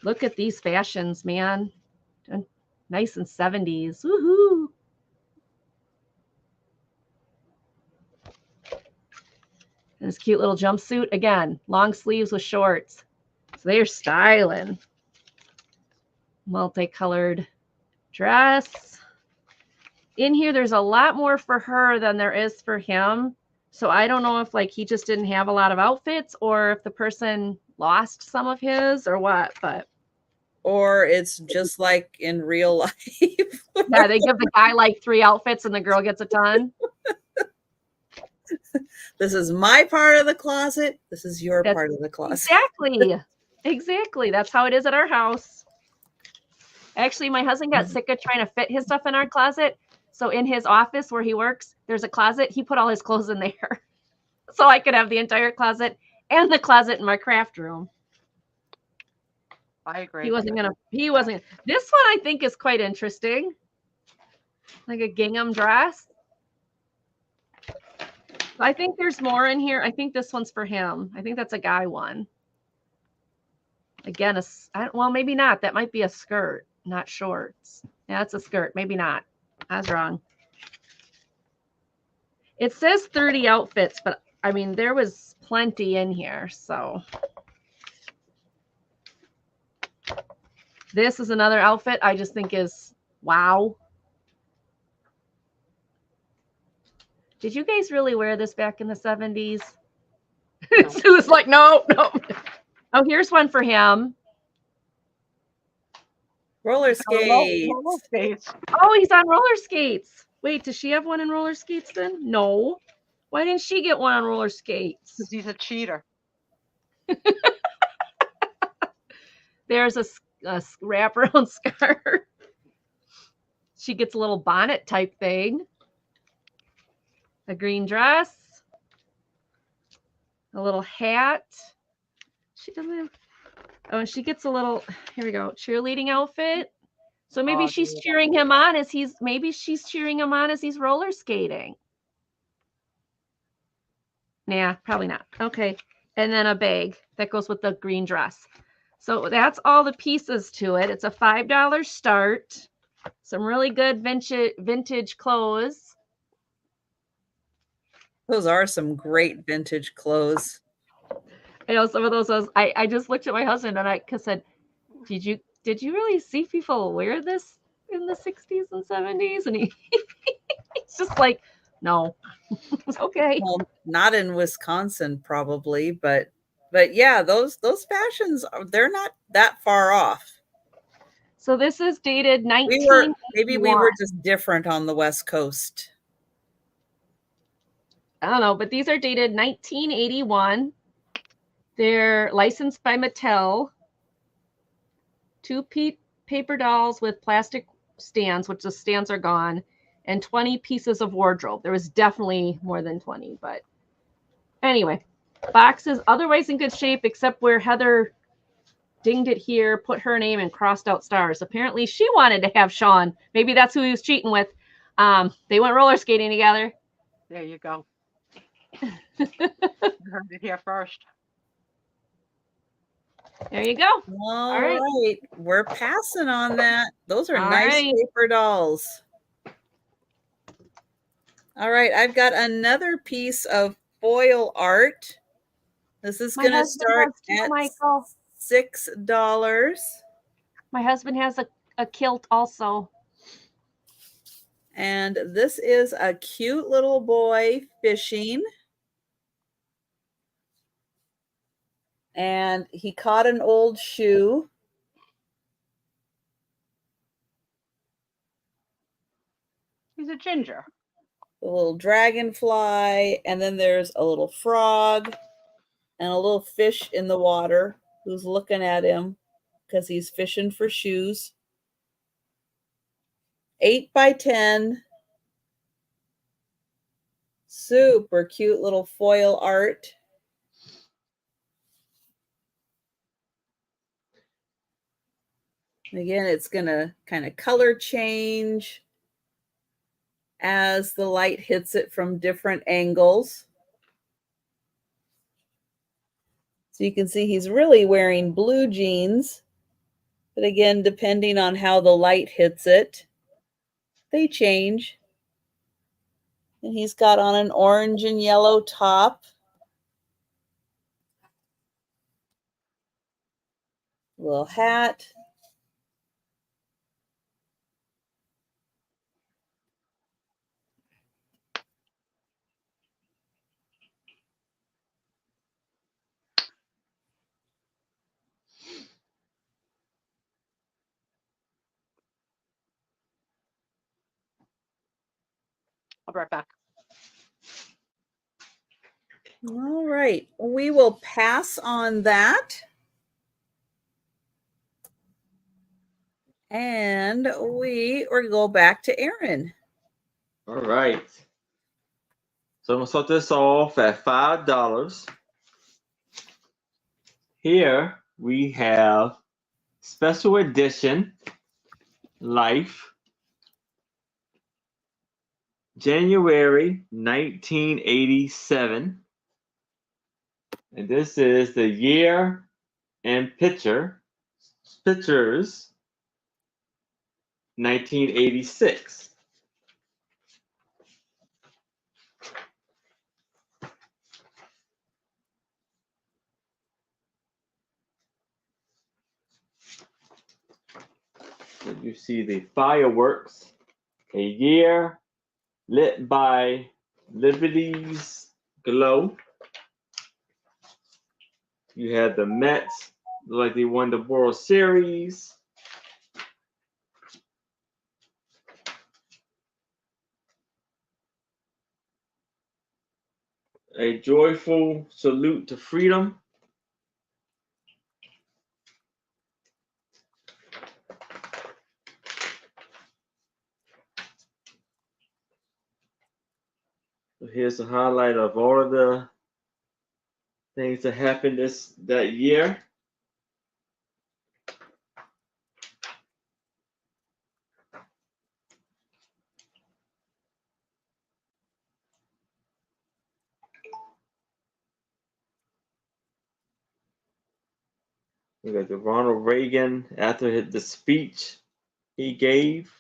Look at these fashions, man. Nice and 70s. Woohoo. And this cute little jumpsuit. Again, long sleeves with shorts. So they're styling. Multicolored dress. In here, there's a lot more for her than there is for him. So I don't know if he just didn't have a lot of outfits or if the person lost some of his or what, but. Or it's just like in real life. Yeah, they give the guy 3 outfits and the girl gets a ton. This is my part of the closet. This is your part of the closet. Exactly. That's how it is at our house. Actually, my husband got sick of trying to fit his stuff in our closet. So in his office where he works, there's a closet. He put all his clothes in there. So I could have the entire closet and the closet in my craft room. I agree. He wasn't. This one I think is quite interesting. Like a gingham dress. I think there's more in here. I think this one's for him. I think that's a guy one. Again, well, maybe not. That might be a skirt. not shorts. Yeah, it's a skirt. Maybe not. I was wrong. It says 30 outfits, but I mean, there was plenty in here. So this is another outfit I just think is wow. Did you guys really wear this back in the 70s? No. Sue's like, no. Oh, here's one for him. Roller skates. Roller skates. Oh, he's on roller skates. Wait, does she have one in roller skates then? No. Why didn't she get one on roller skates? Because he's a cheater. There's a wraparound scarf. She gets a little bonnet type thing. A green dress. A little hat. She doesn't have... Oh, and she gets a little, here we go, cheerleading outfit. So maybe she's cheering him on as he's roller skating. Nah, probably not. Okay. And then a bag that goes with the green dress. So that's all the pieces to it. It's a $5 start. Some really good vintage clothes. Those are some great vintage clothes. I know some of those I just looked at my husband and I said, did you really see people wear this in the 60s and 70s? And he's just like, no. Okay. Well, not in Wisconsin probably, but yeah, those fashions, they're not that far off. So this is dated 1981. Maybe we were just different on the West Coast. I don't know, but these are dated 1981. They're licensed by Mattel. 2 paper dolls with plastic stands, which the stands are gone, and 20 pieces of wardrobe. There was definitely more than 20, but anyway, box is otherwise in good shape, except where Heather dinged it here, put her name and crossed out stars. Apparently she wanted to have Sean. Maybe that's who he was cheating with. They went roller skating together. There you go. You heard it here first. There you go. All right. We're passing on that. Those are nice paper dolls. All right. I've got another piece of foil art. This is going to start at $6. My husband has a kilt also. And this is a cute little boy fishing. And he caught an old shoe. He's a ginger. A little dragonfly, and then there's a little frog and a little fish in the water who's looking at him because he's fishing for shoes. 8 by 10. Super cute little foil art. Again, it's going to kind of color change as the light hits it from different angles. So you can see he's really wearing blue jeans. But again, depending on how the light hits it, they change. And he's got on an orange and yellow top. Little hat. I'll be right back. All right. We will pass on that. And we are going to go back to Aaron. All right. So I'm going to start this off at $5. Here we have Special Edition Life, January 1987. And this is the year and pictures. 1986. You see the fireworks, a year lit by Liberty's glow. You had the Mets, like they won the World Series. A joyful salute to freedom. So here's a highlight of all of the things that happened that year. We got the Ronald Reagan after the speech he gave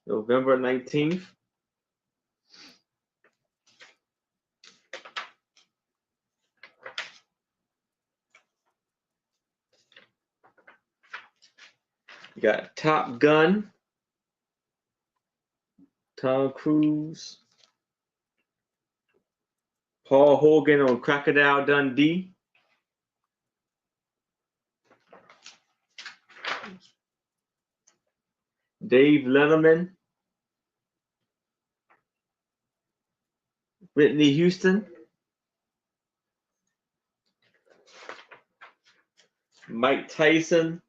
November 19th. You got Top Gun, Tom Cruise, Paul Hogan on Crocodile Dundee. Dave Letterman, Whitney Houston, Mike Tyson,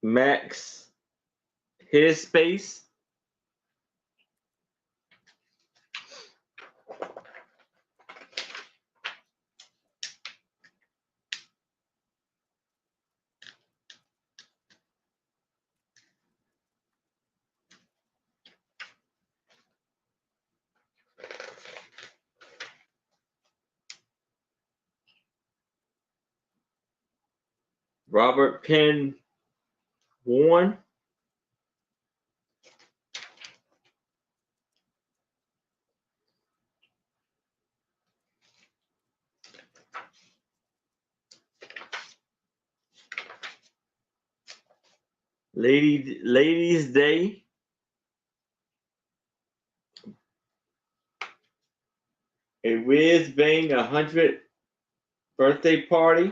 Max Headspace, Robert Penn Warren, Ladies' Day, a Whiz Bang 100 birthday party,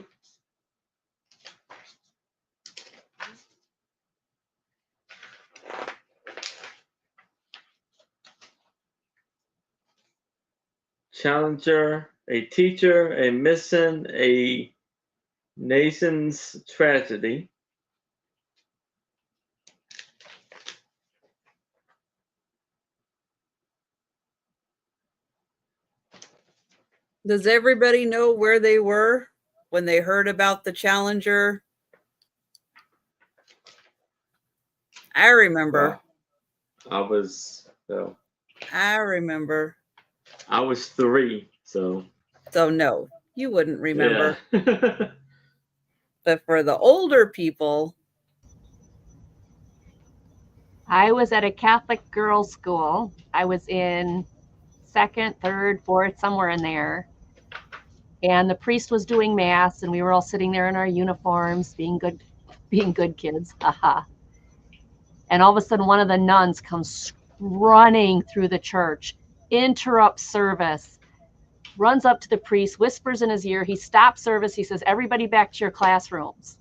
Challenger, a teacher, a missing, a nation's tragedy. Does everybody know where they were when they heard about the Challenger? I remember. I was I remember. I was 3, so no, you wouldn't remember. Yeah. But for the older people, I was at a Catholic girls' school. I was in 2nd, 3rd, 4th, somewhere in there. And the priest was doing mass, and we were all sitting there in our uniforms, being good kids. Haha. And all of a sudden, one of the nuns comes running through the church, interrupts service, runs up to the priest, whispers in his ear. He stops service. He says, "Everybody back to your classrooms."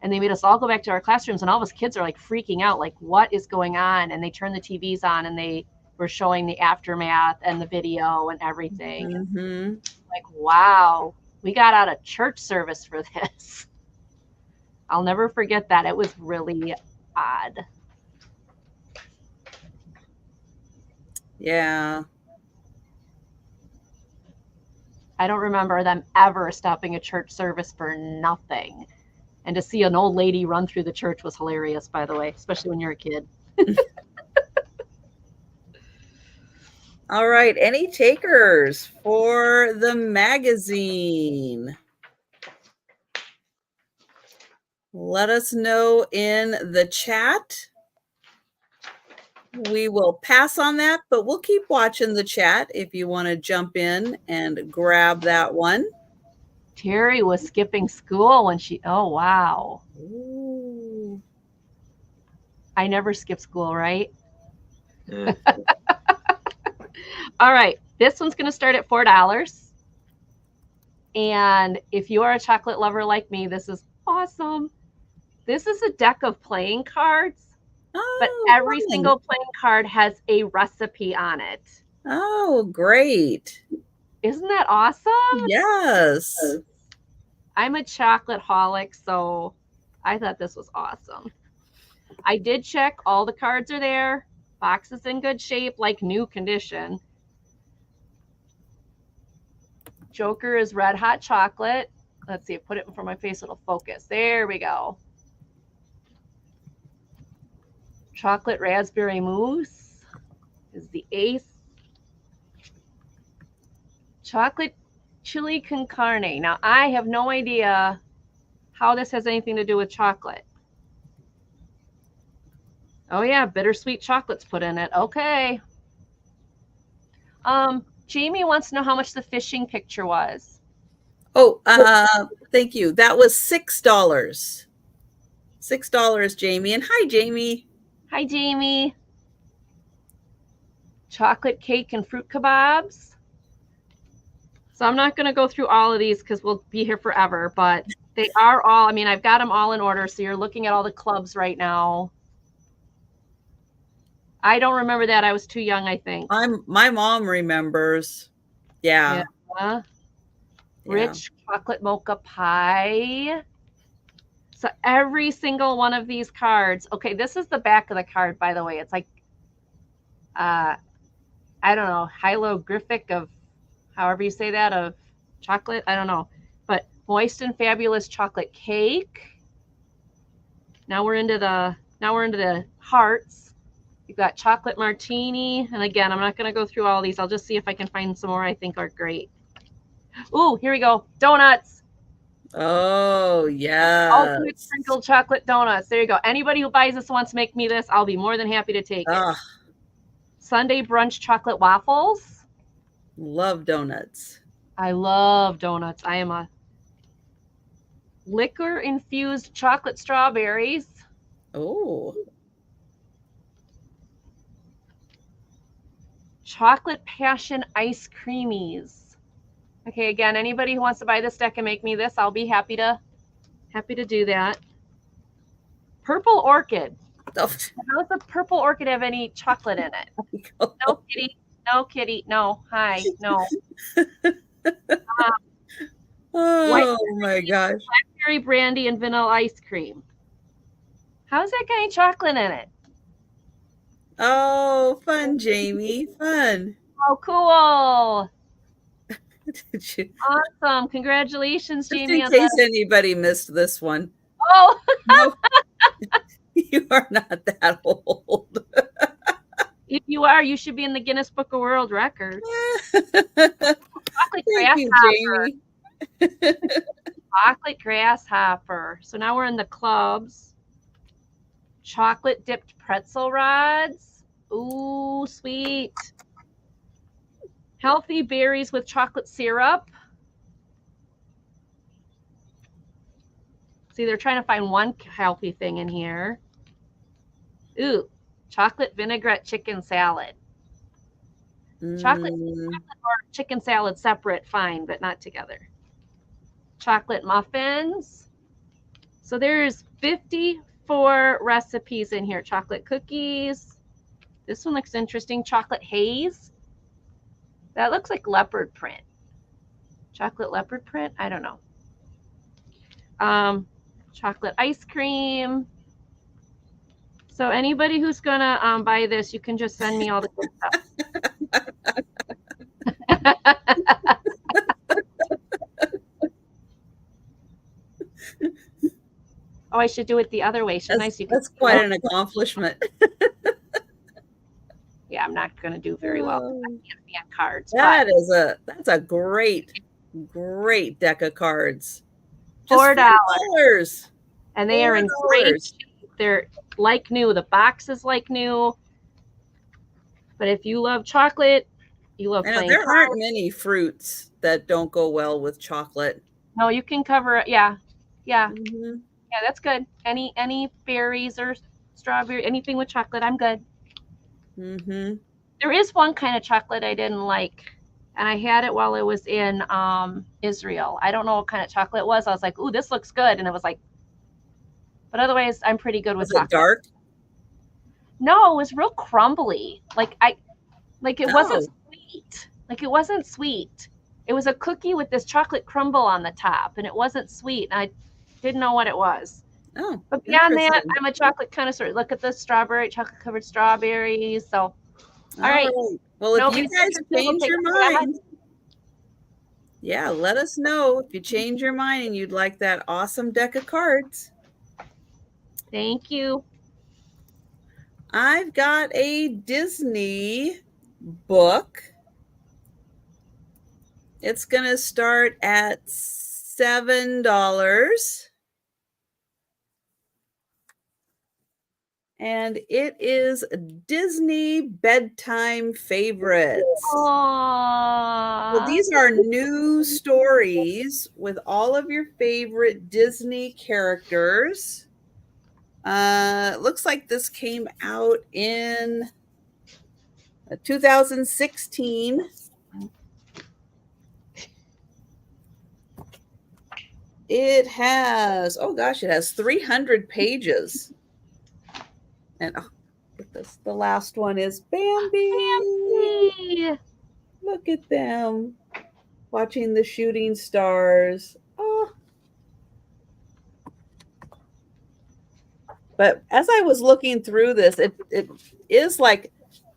And they made us all go back to our classrooms, and all of us kids are like freaking out, like, what is going on? And they turned the TVs on, and they were showing the aftermath and the video and everything. mm-hmm. Like, wow, we got out of church service for this. I'll never forget that. It was really odd. Yeah. I don't remember them ever stopping a church service for nothing. And to see an old lady run through the church was hilarious, by the way, especially when you're a kid. All right. Any takers for the magazine? Let us know in the chat. We will pass on that, but we'll keep watching the chat if you want to jump in and grab that one. Terry was skipping school when she, oh, wow. Ooh. I never skip school, right? Yeah. All right. This one's going to start at $4. And if you are a chocolate lover like me, this is awesome. This is a deck of playing cards, but every fun. single playing card has a recipe on it. Oh, great. Isn't that awesome? Yes. I'm a chocolate holic, so I thought this was awesome. I did check. All the cards are there. Box is in good shape, like new condition. Joker is red hot chocolate. Let's see, put it in front of my face, it'll focus. There we go. Chocolate raspberry mousse is the ace. Chocolate chili con carne. Now, I have no idea how this has anything to do with chocolate. Oh yeah, bittersweet chocolate's put in it. Okay. Jamie wants to know how much the fishing picture was. Oh, thank you. That was $6. $6, Jamie. And hi, Jamie. Hi, Jamie. Chocolate cake and fruit kebabs. So I'm not going to go through all of these because we'll be here forever, but they are all, I mean, I've got them all in order. So you're looking at all the clubs right now. I don't remember that. I was too young, I think. My mom remembers. Yeah. Yeah. Rich chocolate mocha pie. So every single one of these cards. Okay, this is the back of the card, by the way. It's like, I don't know, hieroglyphic of, however you say that, of chocolate. I don't know. But moist and fabulous chocolate cake. Now we're into the hearts. You've got chocolate martini. And again, I'm not going to go through all these. I'll just see if I can find some more I think are great. Ooh, here we go. Donuts. Oh, yeah. Ultimate sprinkled chocolate donuts. There you go. Anybody who buys this wants to make me this, I'll be more than happy to take it. Sunday brunch chocolate waffles. Love donuts. I love donuts. I am a liquor infused chocolate strawberries. Oh. Chocolate passion ice creamies. Okay, again, anybody who wants to buy this deck and make me this, I'll be happy to do that. Purple orchid. Oh. How does the purple orchid have any chocolate in it? No, kitty. No, kitty. No. Hi. No. Oh my gosh. Blackberry brandy and vanilla ice cream. How's that got any chocolate in it? Oh, fun, Jamie. Fun. Oh, cool. Did you, Awesome. Congratulations, just Jamie. in case anybody missed this one. Oh. No, you are not that old. If you are, you should be in the Guinness Book of World Records. Chocolate Thank you, grasshopper. Jamie. Chocolate grasshopper. So now we're in the clubs. Chocolate dipped pretzel rods. Ooh, sweet. Healthy berries with chocolate syrup. See, they're trying to find one healthy thing in here. Ooh, chocolate vinaigrette chicken salad. Chocolate or chicken salad separate, fine, but not together. Chocolate muffins. So there's 54 recipes in here. Chocolate cookies. This one looks interesting. Chocolate haze. That looks like leopard print. Chocolate leopard print? I don't know. Chocolate ice cream. So anybody who's gonna buy this, you can just send me all the good stuff. Oh, I should do it the other way, shouldn't I? So you can That's quite an accomplishment. yeah. yeah, I'm not going to do very well. Oh. I can't be on cards. That's a great deck of cards. Just $4. $4. And they are in great $4. shape. They're like new. The box is like new. But if you love chocolate, you love I know playing there cards. aren't many fruits that don't go well with chocolate. No, you can cover it. Yeah. Yeah. Mhm. Yeah, that's good. Any berries or strawberry, anything with chocolate, I'm good. Mhm. There is one kind of chocolate I didn't like, and I had it while I was in Israel. I don't know what kind of chocolate it was. I was like, ooh, this looks good. And it was like, but otherwise, I'm pretty good with Was it chocolate. dark? No, it was real crumbly. It wasn't sweet. Like it wasn't sweet. It was a cookie with this chocolate crumble on the top, and it wasn't sweet. And I didn't know what it was. Oh, But beyond that, interesting. I'm a chocolate connoisseur. Look at the chocolate covered strawberries. So, all right. Well, if Nobody you guys says we'll change take your it. Yeah, mind, yeah, let us know if you change your mind and you'd like that awesome deck of cards. Thank you. I've got a Disney book. It's going to start at $7. And it is Disney Bedtime Favorites. Aww. So these are new stories with all of your favorite Disney characters. Looks like this came out in 2016. It has, it has 300 pages. And the last one is Bambi. Bambi. Look at them watching the shooting stars. Oh. But as I was looking through this, it is like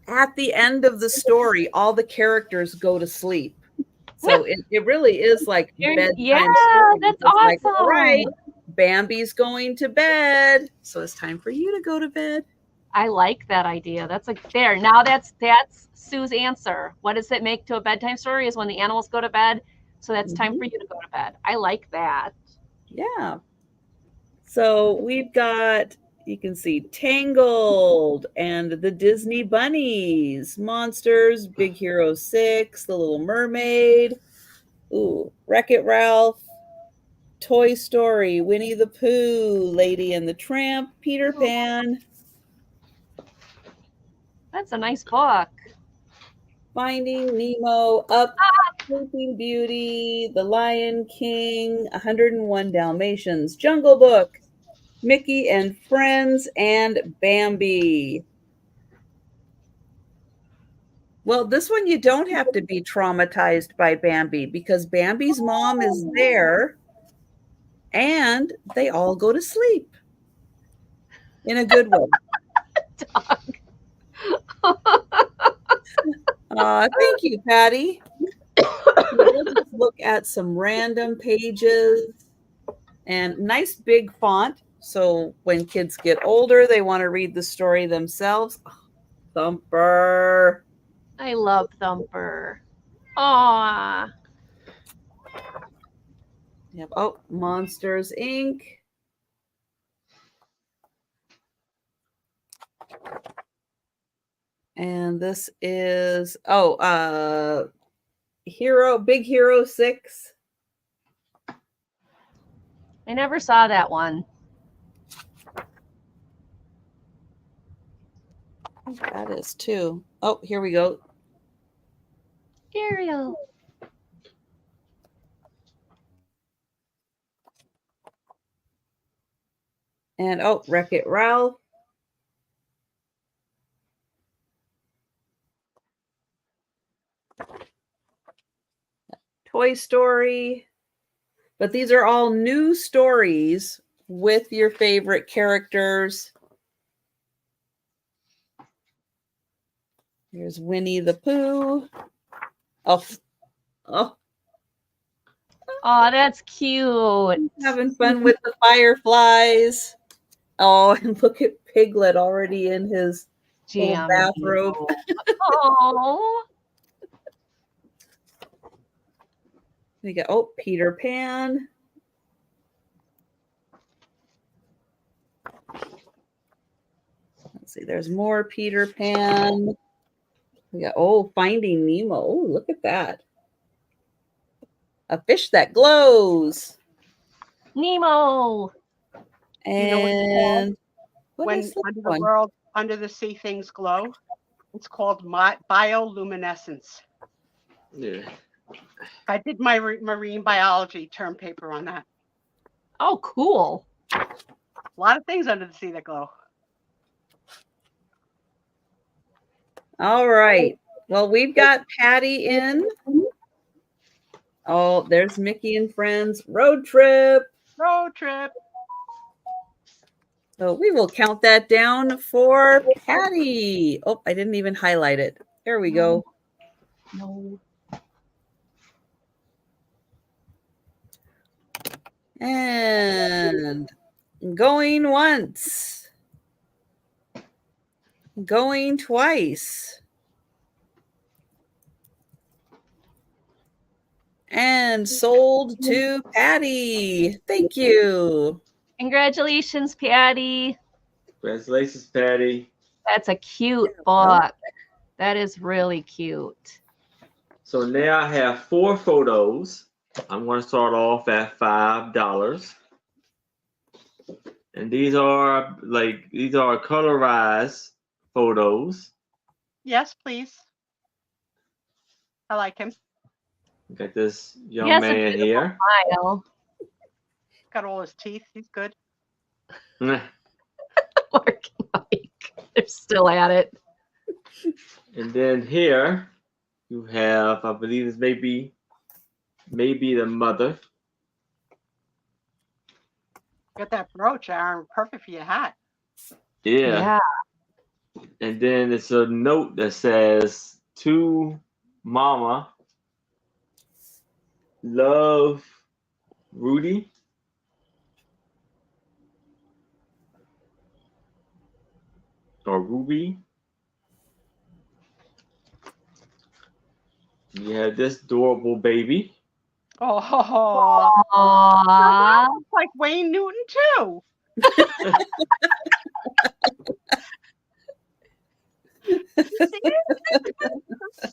at the end of the story, all the characters go to sleep. So it really is like bedtime story. That's It's awesome. like, all right, Bambi's going to bed. So it's time for you to go to bed. I like that idea. That's there. Now that's Sue's answer. What does it make to a bedtime story is when the animals go to bed. So that's time for you to go to bed. I like that. Yeah. So we've got, you can see Tangled and the Disney Bunnies, Monsters, Big Hero 6, The Little Mermaid, Wreck-It Ralph, Toy Story, Winnie the Pooh, Lady and the Tramp, Peter Pan. That's a nice book. Finding Nemo, Up, Sleeping Beauty, The Lion King, 101 Dalmatians, Jungle Book, Mickey and Friends, and Bambi. Well, this one you don't have to be traumatized by Bambi because Bambi's mom is there and they all go to sleep in a good way. Thank you, Patty. We'll just look at some random pages and nice big font. So when kids get older, they want to read the story themselves. Thumper. I love Thumper. Aww. Yep. Oh, Monsters, Inc. And this is Big Hero 6. I never saw that one. That is too. Oh, here we go. Ariel. And Wreck-It Ralph. Toy Story. But these are all new stories with your favorite characters. Here's Winnie the Pooh. Oh, that's cute. Having fun with the fireflies. Oh, and look at Piglet already in his jam. bathrobe. Oh, We got Peter Pan. Let's see, there's more Peter Pan. We got Finding Nemo. Oh, look at that. A fish that glows. Nemo. You know what it's And what When is this under the one? world, under the sea, things glow. It's called bioluminescence. Yeah. I did my marine biology term paper on that. Oh, cool. A lot of things under the sea that glow. All right. Well, we've got Patty in. Oh, there's Mickey and Friends Road Trip. Road trip. So we will count that down for Patty. Oh, I didn't even highlight it. There we go. No. And going once. Going twice. And sold to Patty. Thank you. Congratulations, Patty. Congratulations, Patty. That's a cute book. That is really cute. So now I have 4 photos. I'm going to start off at $5. And these are colorized photos. Yes, please. I like him. Got this young He has a man beautiful here. smile. Got all his teeth. He's good. Mark and Mike. They're still at it. And then here you have, I believe it's maybe the mother. Got that brooch, Aaron. Perfect for your hat. Yeah. And then it's a note that says, "To Mama, love, Rudy." Or Ruby. You have this adorable baby. Oh, Aww. it's like Wayne Newton too.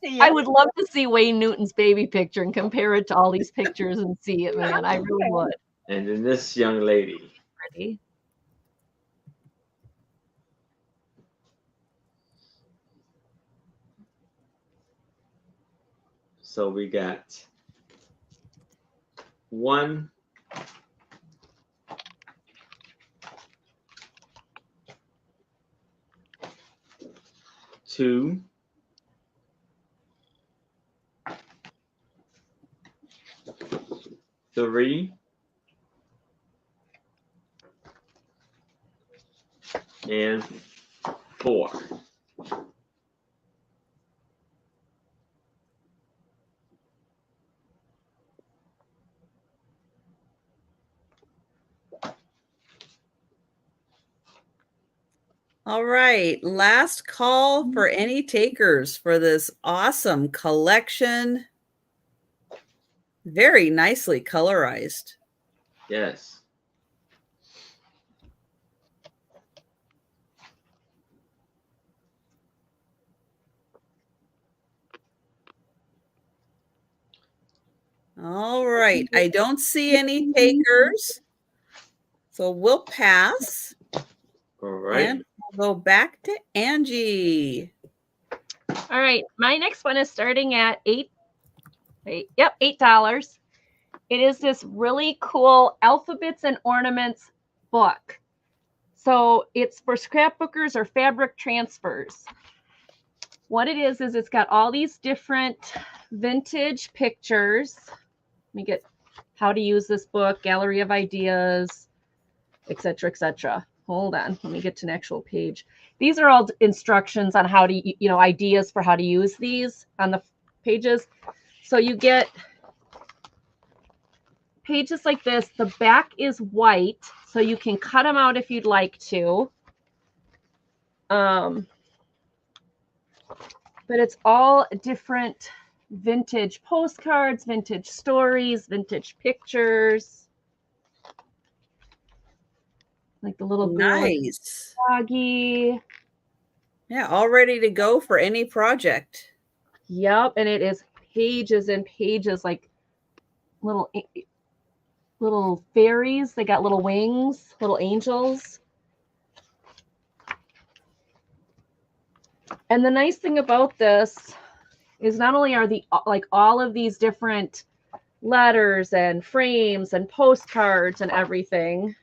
See I it? would love to see Wayne Newton's baby picture and compare it to all these pictures and see it, man. I really would. And then this young lady. Ready? So we got 1, 2, 3, and 4. All right. Last call for any takers for this awesome collection. Very nicely colorized. Yes. All right. I don't see any takers. So we'll pass. All right. And we'll go back to Angie. All right. My next one is starting at $8. It is this really cool Alphabets and Ornaments book. So it's for scrapbookers or fabric transfers. What it is it's got all these different vintage pictures. Let me get how to use this book, gallery of ideas, etc., etc. Hold on, let me get to an actual page. These are all instructions on how to, ideas for how to use these on the pages. So you get pages like this. The back is white, so you can cut them out if you'd like to. But it's all different vintage postcards, vintage stories, vintage pictures. Like the little girl with Nice. doggy. Yeah, all ready to go for any project. Yep, and it is pages and pages, like little fairies. They got little wings, little angels. And the nice thing about this is not only are the like all of these different letters and frames and postcards and everything,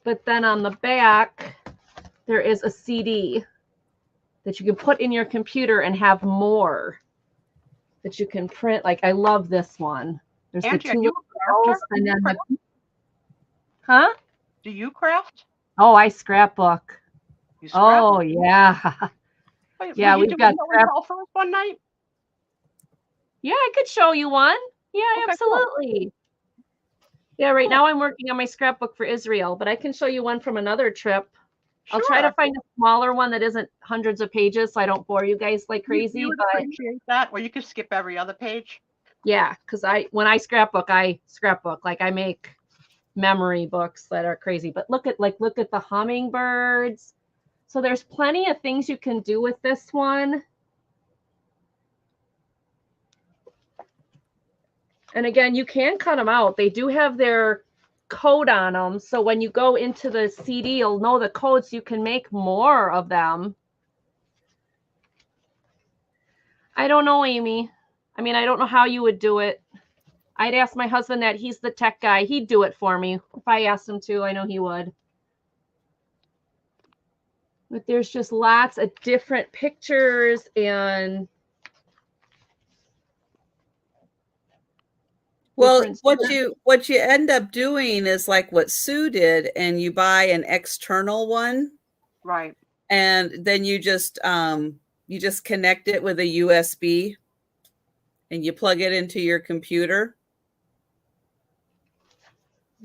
but then on the back there is a CD that you can put in your computer and have more that you can print. Like I love this one. There's Andrea, the two you little a girls crafter? and then the huh? Do you craft? Oh, I scrapbook. You scrap? Oh yeah. Wait, yeah, will you we've do got a show and scrap- tell for us one night? Yeah, I could show you one. Yeah, Okay, cool. absolutely. Yeah, right Cool. now I'm working on my scrapbook for Israel, but I can show you one from another trip. I'll try Sure. to find a smaller one that isn't hundreds of pages so I don't bore you guys like crazy. You would But appreciate that, or you could skip every other page. yeah, because when I scrapbook, like I make memory books that are crazy. But look at the hummingbirds. So there's plenty of things you can do with this one. And again, you can cut them out. They do have their code on them. So when you go into the CD, you'll know the codes. You can make more of them. I don't know, Amy. I mean, I don't know how you would do it. I'd ask my husband that. He's the tech guy. He'd do it for me. If I asked him to, I know he would. But there's just lots of different pictures and Well, different what you end up doing is like what Sue did, and you buy an external one, Right. and then you just connect it with a USB, and you plug it into your computer.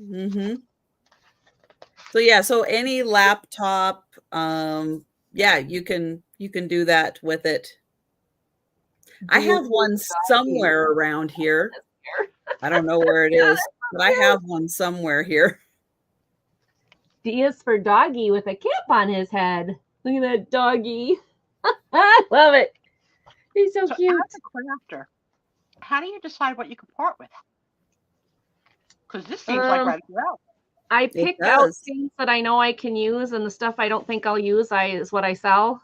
Mm-hmm. So yeah, so any laptop, yeah, you can do that with it. I have one somewhere around here. I don't know where it is, but I have one somewhere here. D is for doggy with a cap on his head. Look at that doggy. I love it. He's so cute. As a crafter, how do you decide what you can part with? Because this seems like right out. I pick out things that I know I can use, and the stuff I don't think I'll use is what I sell.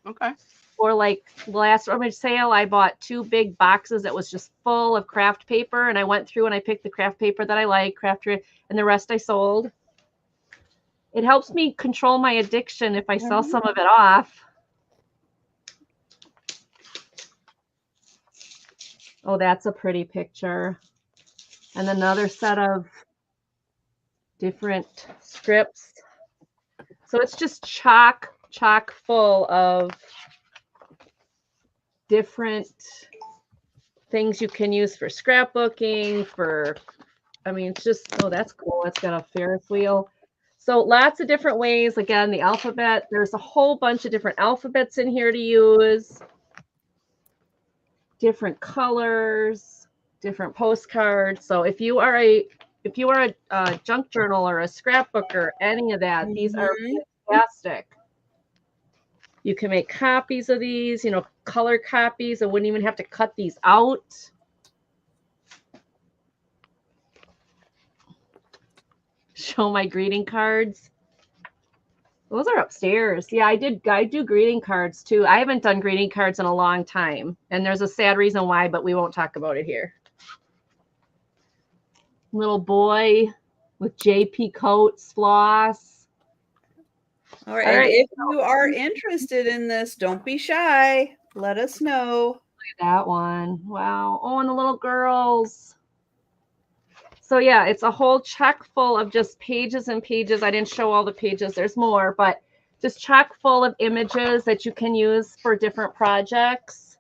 Okay. Or like the last rummage sale, I bought 2 big boxes that was just full of craft paper, and I went through and I picked the craft paper that I like, and the rest I sold. It helps me control my addiction if I sell some of it off. Oh, that's a pretty picture. And another set of different scripts. So it's just chock full of different things you can use for scrapbooking, it's just, oh, that's cool. It's got a Ferris wheel. So lots of different ways. Again, the alphabet, there's a whole bunch of different alphabets in here to use. Different colors, different postcards. So if you are a junk journal or a scrapbook or any of that, these are fantastic. You can make copies of these, color copies. I wouldn't even have to cut these out. Show my greeting cards. Those are upstairs. Yeah, I do greeting cards too. I haven't done greeting cards in a long time, and there's a sad reason why, but we won't talk about it here. Little boy with JP Coats floss. All right. And if you are interested in this, don't be shy. Let us know. Look at that one. Wow. Oh, and the little girls. So yeah, it's a whole chock full of just pages and pages. I didn't show all the pages. There's more, but just chock full of images that you can use for different projects.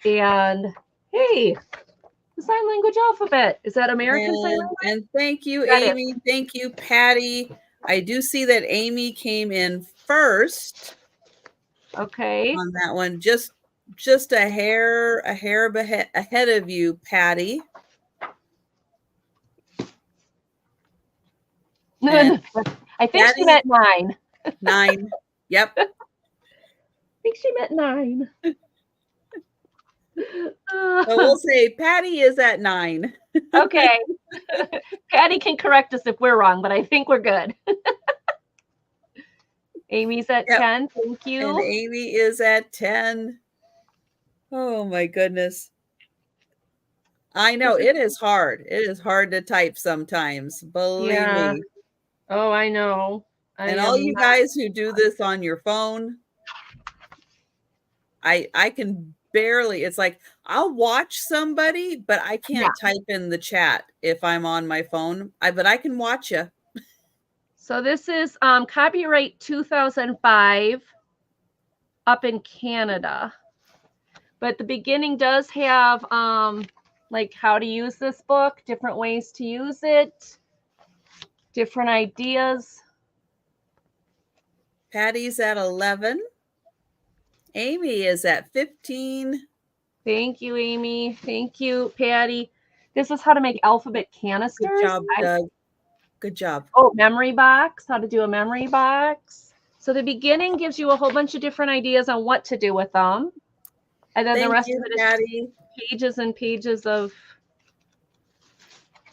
And hey, the sign language alphabet. Is that American Sign Language? And thank you, Amy. Thank you, Patty. I do see that Amy came in first Okay. on that one. Just a hair ahead of you, Patty. And I think Patty- she meant 9. 9. Yep. I think she meant 9. So we'll say Patty is at 9. Okay. Patty can correct us if we're wrong, but I think we're good. Amy's at Yep. 10. Thank you. And Amy is at 10. Oh my goodness. I know it is hard. It is hard to type sometimes. Believe Yeah. me. Oh, I know. And all you guys who do this on your phone, I can barely, it's like I'll watch somebody, but I can't type in the chat if I'm on my phone. But I can watch you. So this is copyright 2005 up in Canada. But the beginning does have like how to use this book, different ways to use it, different ideas. Patty's at 11. Amy is at 15. Thank you, Amy. Thank you, Patty. This is how to make alphabet canisters. Good job, Doug. Good job. Oh, memory box, how to do a memory box. So the beginning gives you a whole bunch of different ideas on what to do with them. And then the rest of it is Patty. pages and pages of,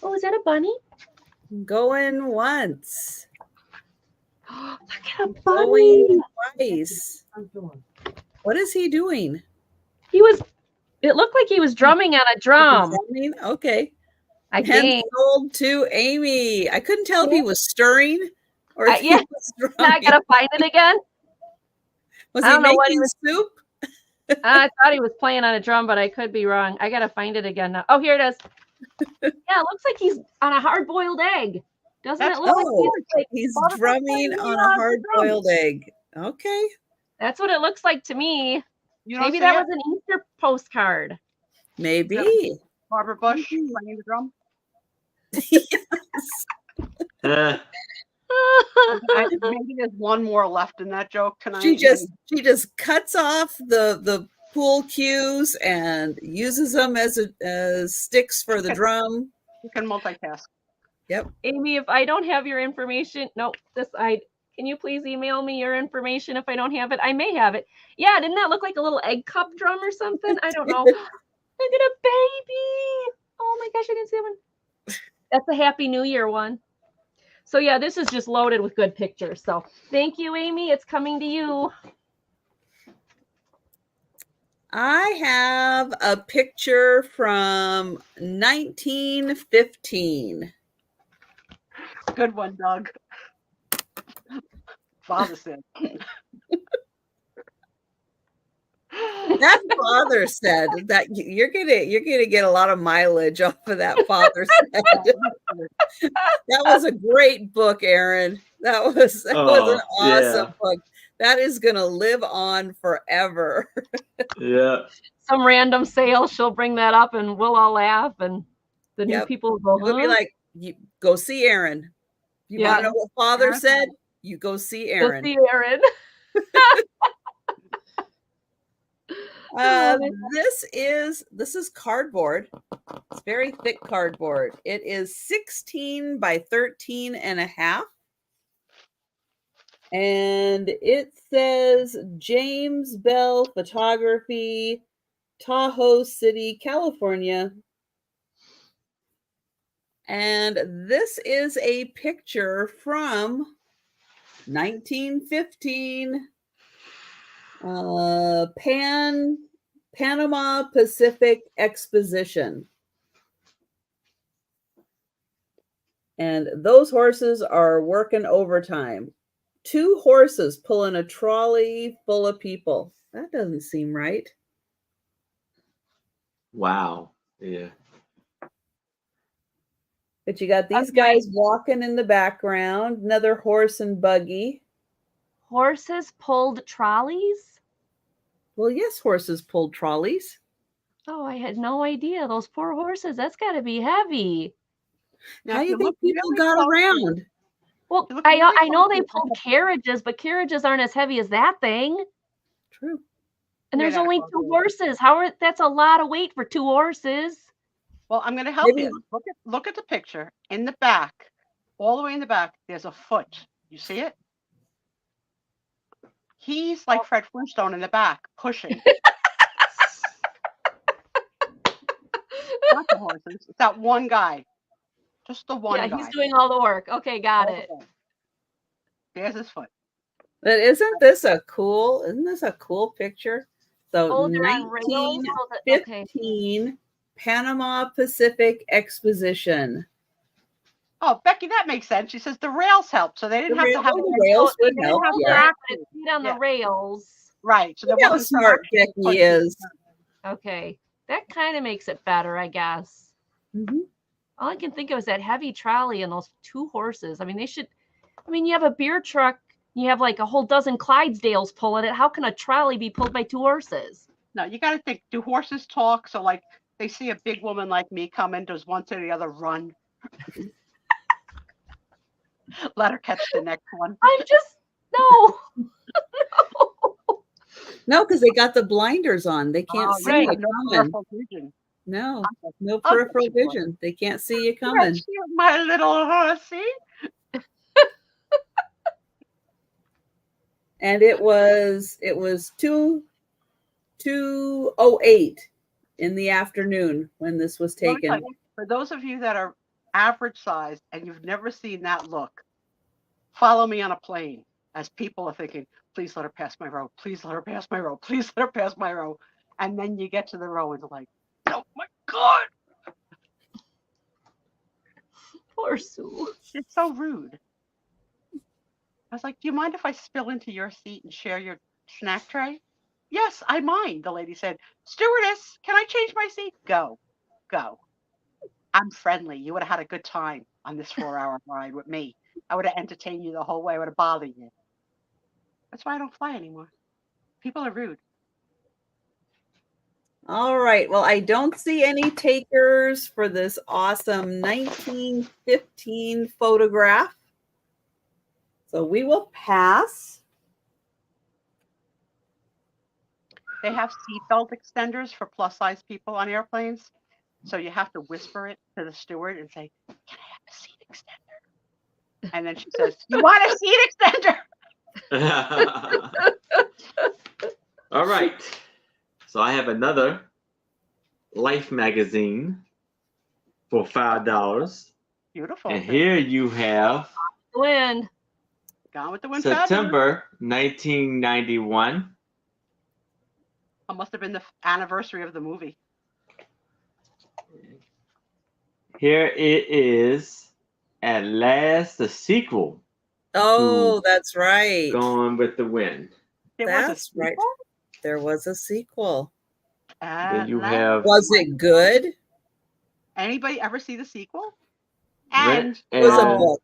oh, is that a bunny? Going once. Look at a bunny. Going twice. What is he doing? It looked like he was drumming on a drum. Okay. I Pen think. sold to Amy. I couldn't tell if he was stirring or if Yeah. he was drumming. Now I gotta find it again. Was I he don't know what making he was- soup? I thought he was playing on a drum, but I could be wrong. I gotta find it again now. Oh, here it is. Yeah, it looks like he's on a hard-boiled egg. Doesn't it look like He's butterfly drumming playing on on a the hard-boiled egg. Okay. That's what it looks like to me. You don't Maybe see that it? was an Easter postcard. Maybe. Barbara Bush playing the drum. Maybe there's one more left in that joke tonight. She just cuts off the pool cues and uses them as sticks for the drum. You can multitask. Yep. Amy, if I don't have your information, can you please email me your information if I don't have it? I may have it. Yeah, didn't that look like a little egg cup drum or something? I don't know. Look at a baby. Oh my gosh, I didn't see that one. That's a Happy New Year one. So yeah, this is just loaded with good pictures. So thank you, Amy. It's coming to you. I have a picture from 1915. Good one, Doug. Father said. That father said that you're gonna get a lot of mileage off of that father said. That was a great book, Aaron. That was an awesome book. That is gonna live on forever. Yeah. Some random sale, she'll bring that up and we'll all laugh and the new people will go, It'll be like, you go see Aaron. You want to know what father Aaron said? You go see Aaron. Go see Aaron. This is cardboard. It's very thick cardboard. It is 16 by 13 and a half. And it says James Bell Photography, Tahoe City, California. And this is a picture from 1915. Panama Pacific Exposition. And those horses are working overtime. 2 horses pulling a trolley full of people. That doesn't seem right. Wow. Yeah. But you got these guys walking in the background, another horse and buggy. Horses pulled trolleys? Well, yes, horses pulled trolleys. Oh, I had no idea. Those poor horses, that's got to be heavy. How do you think people got around? Well, She looks really I know they comfy. pulled carriages, but carriages aren't as heavy as that thing. True. And Made there's out of only cardboard. 2 horses. That's a lot of weight for 2 horses. Well, I'm going to help Maybe- you. Look at the picture in the back, all the way in the back. There's a foot. You see it? He's like Fred Flintstone in the back, pushing. Not the horses. It's that one guy. Just the one Yeah, guy. he's doing all the work. Okay, got All the it. way. There's his foot. But isn't this a cool picture? So Oh, they're on rails. So that, okay. 1915 Panama Pacific Exposition. Oh, Becky, that makes sense. She says the rails help, so they didn't have to have The rails would They help. have Yeah. that, but it's feet on Yeah. the rails. right. So there Look how wasn't smart some Becky pushing. is. Okay, that kind of makes it better, I guess. Mhm. All I can think of is that heavy trolley and those 2 horses. I mean, you have a beer truck, you have like a whole dozen Clydesdales pulling it. How can a trolley be pulled by 2 horses? No, you got to think. Do horses talk? So like they see a big woman like me coming, does one to the other run? Let her catch the next one. I'm just, no. No, because they got the blinders on. They can't Oh, see right. you have no coming. peripheral vision. No, no I'll peripheral get you one. vision. They can't see you Yes, coming. you, my little horsey. And it was 2:08 in the afternoon when this was Let me tell taken. you, for those of you that are average sized and you've never seen that look, follow me on a plane as people are thinking, please let her pass my row. Please let her pass my row. Please let her pass my row. And then you get to the row and it's like, oh my God. Poor Sue. It's so rude. I was like, do you mind if I spill into your seat and share your snack tray? Yes, I mind. The lady said, stewardess, can I change my seat? Go. I'm friendly. You would have had a good time on this 4-hour ride with me. I would have entertained you the whole way. I would have bothered you. That's why I don't fly anymore. People are rude. All right. Well, I don't see any takers for this awesome 1915 photograph. So we will pass. They have seatbelt extenders for plus size people on airplanes. So you have to whisper it to the steward and say, can I have a seat extender? And then she says, you want a seat extender? All right. So I have another Life magazine for $5. Beautiful. And here you have Wind. Gone with the Wind. Fabulous. September 1991. It must have been the anniversary of the movie. Here it is, at last, the sequel, Oh, that's right. Gone with the Wind. There was a That's right. sequel? There was a sequel. Then you Last- have Was it good? Anybody ever see the sequel? Red And It was a and book.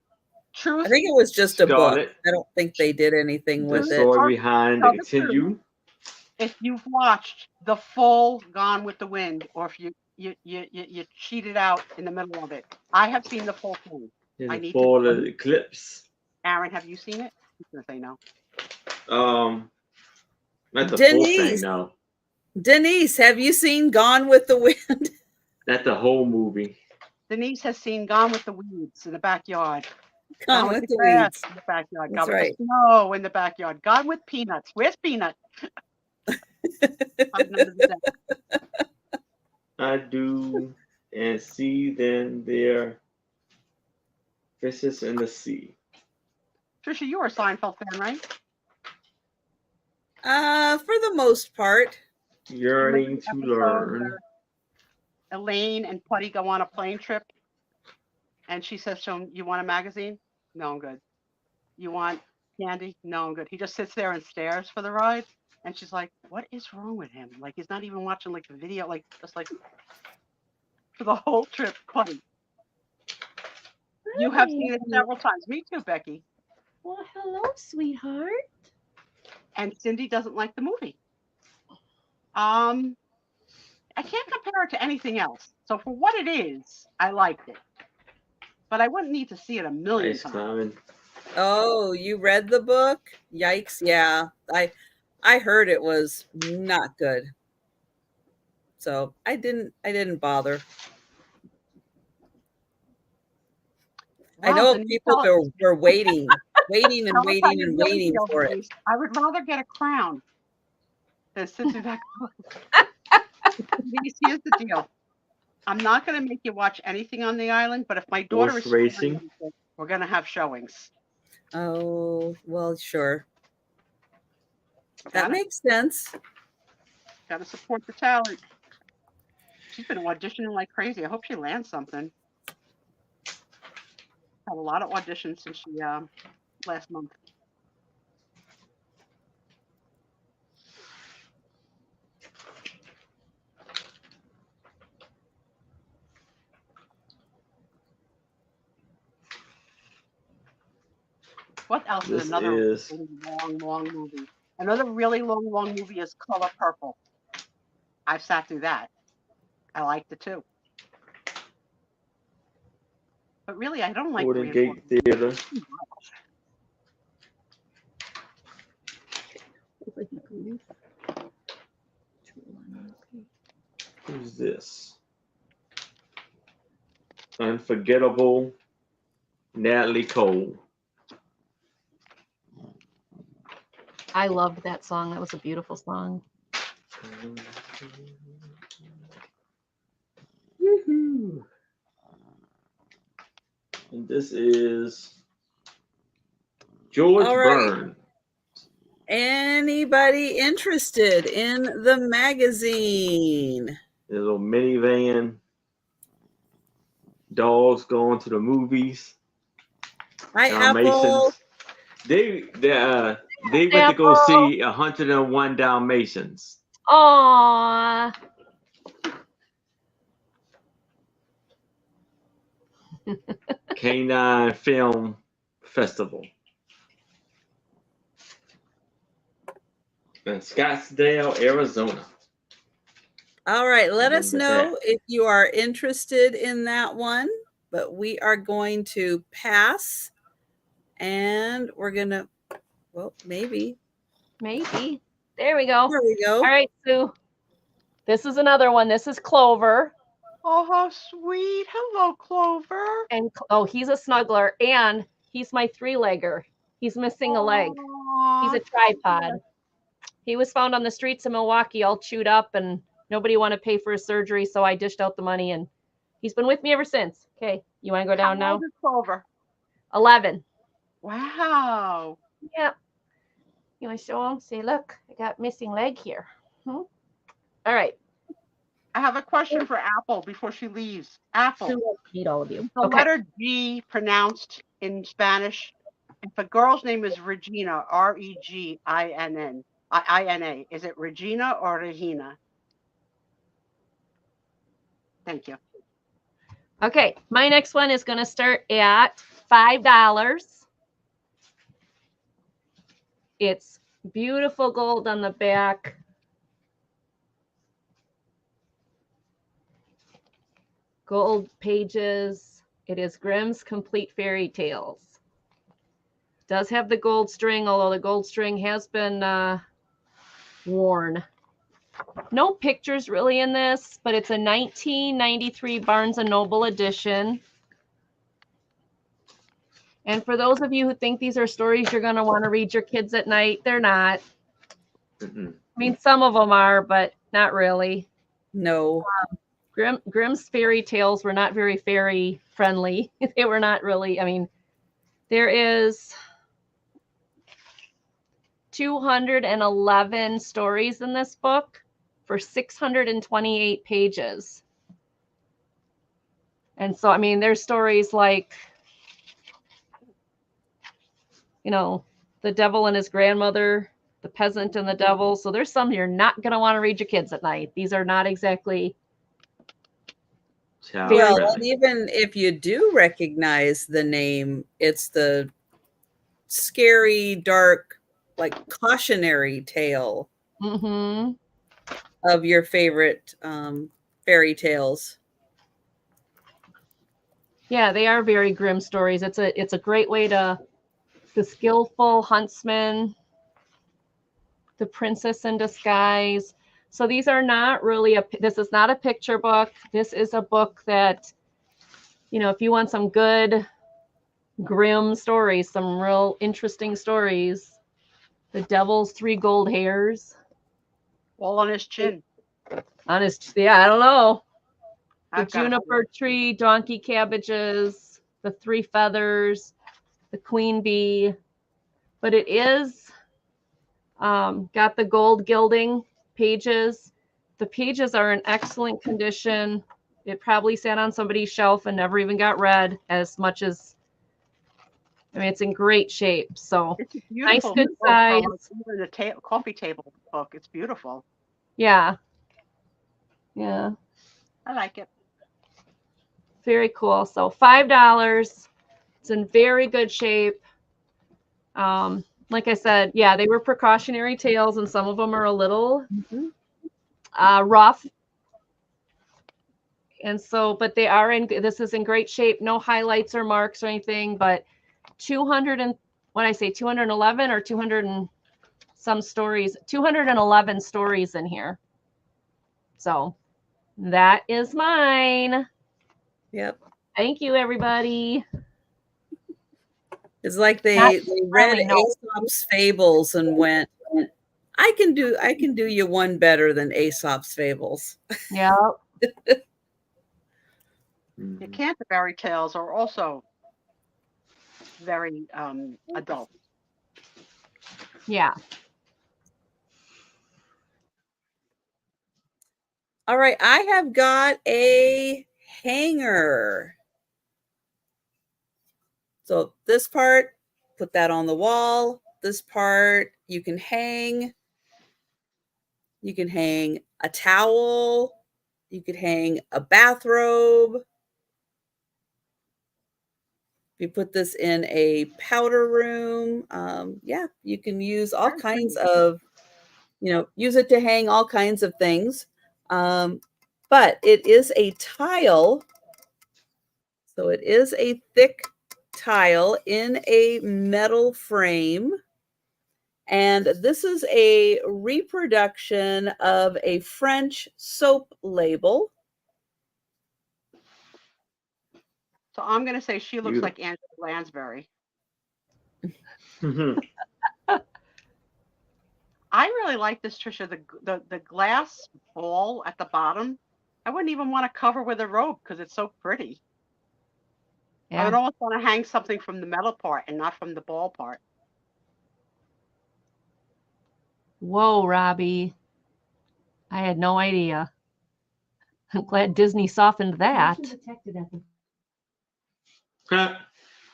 truth. I think it was just a book. Scarlet. I don't think they did anything the with it. story behind Tell the the truth. continue. If you've watched the full Gone with the Wind, or if you cheated out in the middle of it, I have seen the full thing. There's I a need to fall go. of the eclipse. Aaron, have you seen it? He's gonna say no. Not the full Denise. thing, no. Denise, have you seen Gone with the Wind? Not the whole movie. Denise has seen Gone with the Weeds in the backyard. Gone with the grass Weeds. in the backyard. That's Gone right. with the snow in the backyard. Gone with Peanuts. Where's Peanut? I'm none of the day. I do and see then there fishes in the sea. Trisha, you're a Seinfeld fan, right? For the most part. Yearning to Episode learn. where Elaine and Putty go on a plane trip, and she says to him, "You want a magazine? No, I'm good. You want candy? No, I'm good." He just sits there and stares for the ride, and she's like, "What is wrong with him? Like he's not even watching like the video, like just like for the whole trip." Putty, you have seen it several times. Me too, Becky. Well, hello, sweetheart. And Cindy doesn't like the movie. I can't compare it to anything else. So for what it is, I liked it. But I wouldn't need to see it a million Nice times. climbing. Oh, you read the book? Yikes! Yeah, I heard it was not good, so I didn't bother. I Wow, know then you people were waiting and tell us how waiting you and really waiting feel, for it. Denise. I would rather get a crown than sit through that. Denise, here's the deal. I'm not going to make you watch anything on the island, but if my daughter Horse is racing. anything, we're going to have showings. Oh, well, sure. That Gotta- makes sense. Gotta support the talent. She's been auditioning like crazy. I hope she lands something. Had a lot of auditions since she last month. What else This is another is- really long movie? Another really long movie is Color Purple. I've sat through that. I liked it too. But really, I don't like Golden Korean Gate Theater. Who's this? Unforgettable Natalie Cole. I loved that song. That was a beautiful song. Woohoo. And this is George All right. Byrne. Anybody interested in the magazine? There's a minivan. Dogs going to the movies. Hi, Apple. Dalmatians. They went to go see 101 Dalmatians. Aww. Canine Film Festival. In Scottsdale, Arizona. All right, let us Remember know if you are interested in that one, but we are going to pass and we're going to, well, maybe. Maybe. There we go. There we go. All right, Sue. This is another one. This is Clover. Oh, how sweet. Hello, Clover. And he's a snuggler and he's my three-legger. He's missing a leg. He's a tripod. He was found on the streets of Milwaukee all chewed up and nobody wanted to pay for his surgery, so I dished out the money and he's been with me ever since. Okay, you want to go down How now? old is Clover? 11. Wow. Yep. You want to show him? Say, look, I got missing leg here. All right. I have a question for Apple before she leaves. Apple. Sue wants to meet all of you. The letter G pronounced in Spanish. If a girl's name is Regina, R-E-G-I-N-A, is it Regina or Regina? Thank you. Okay, my next one is going to start at $5. It's beautiful gold on the back. Gold pages. It is Grimm's Complete Fairy Tales. Does have the gold string, although the gold string has been worn. No pictures really in this, but it's a 1993 Barnes & Noble edition. And for those of you who think these are stories you're going to want to read your kids at night, they're not. Mm-mm. I mean, some of them are, but not really. No. Grimm's fairy tales were not very fairy friendly. They were not really, I mean, there is 211 stories in this book for 628 pages. And so, I mean, there's stories like, you know, the devil and his grandmother, the peasant and the devil. So there's some you're not going to want to read your kids at night. These are not exactly. Child Well, friendly. and even if you do recognize the name, it's the scary, dark, like cautionary tale Mm-hmm. of your favorite fairy tales. Yeah, they are very grim stories. It's a great way to The Skillful Huntsman, The Princess in Disguise. So these are not really this is not a picture book. This is a book that, you know, if you want some good grim stories, some real interesting stories. The Devil's Three Gold Hairs. All on his chin. Honest, yeah, I don't know. The I've got a Juniper Tree, Donkey Cabbages, The Three Feathers, The Queen Bee. But it is got the gold gilding pages. The pages are in excellent condition. It probably sat on somebody's shelf and never even got read as much as, I mean, it's in great shape. So It's a nice, beautiful good book for, like, size. even a coffee table book. It's beautiful. Yeah. Yeah. I like it. Very cool. So $5. It's in very good shape. Like I said, yeah, they were precautionary tales, and some of them are a little rough. And so, but they are this is in great shape. No highlights or marks or anything, but 200 and when I say 211 or 200 and some stories, 211 stories in here. So that is mine. Yep. Thank you, everybody. It's like they read really, no. Aesop's fables and went, I can do you one better than Aesop's fables. Yeah. The Canterbury Tales are also very adult. Yeah. All right, I have got a hanger. So this part, put that on the wall. This part you can hang. You can hang a towel. You could hang a bathrobe. If you put this in a powder room, yeah, you can use all kinds of, use it to hang all kinds of things. But it is a tile. So it is a thick tile in a metal frame. And this is a reproduction of a French soap label. So I'm going to say she looks Beautiful. like Angela Lansbury. I really like this, Trisha. The glass ball at the bottom. I wouldn't even want to cover with a robe because it's so pretty. I would Yeah. almost want to hang something from the metal part and not from the ball part. Whoa, Robbie. I had no idea. I'm glad Disney softened that.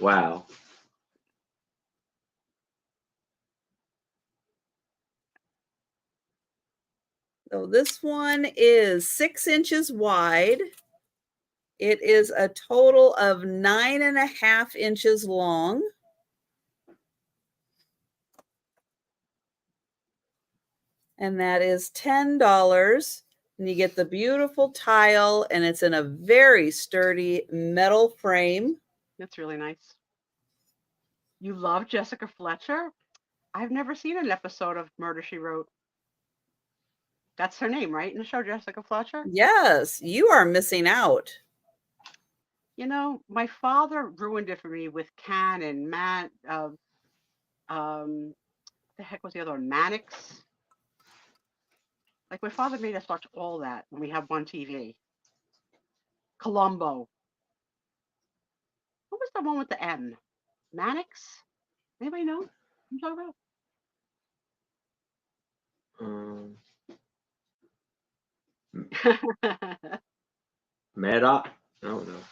Wow. So this one is 6 inches wide. It is a total of 9.5 inches long. And that is $10. And you get the beautiful tile, and it's in a very sturdy metal frame. That's really nice. You love Jessica Fletcher? I've never seen an episode of Murder, She Wrote. That's her name, right? In the show, Jessica Fletcher? Yes, you are missing out. You know, my father ruined it for me with Can and Matt. The heck was the other one? Mannix. Like, my father made us watch all that when we have one TV. Columbo. What was the one with the M? Mannix? Anybody know what I'm talking about? Maddox? I don't know.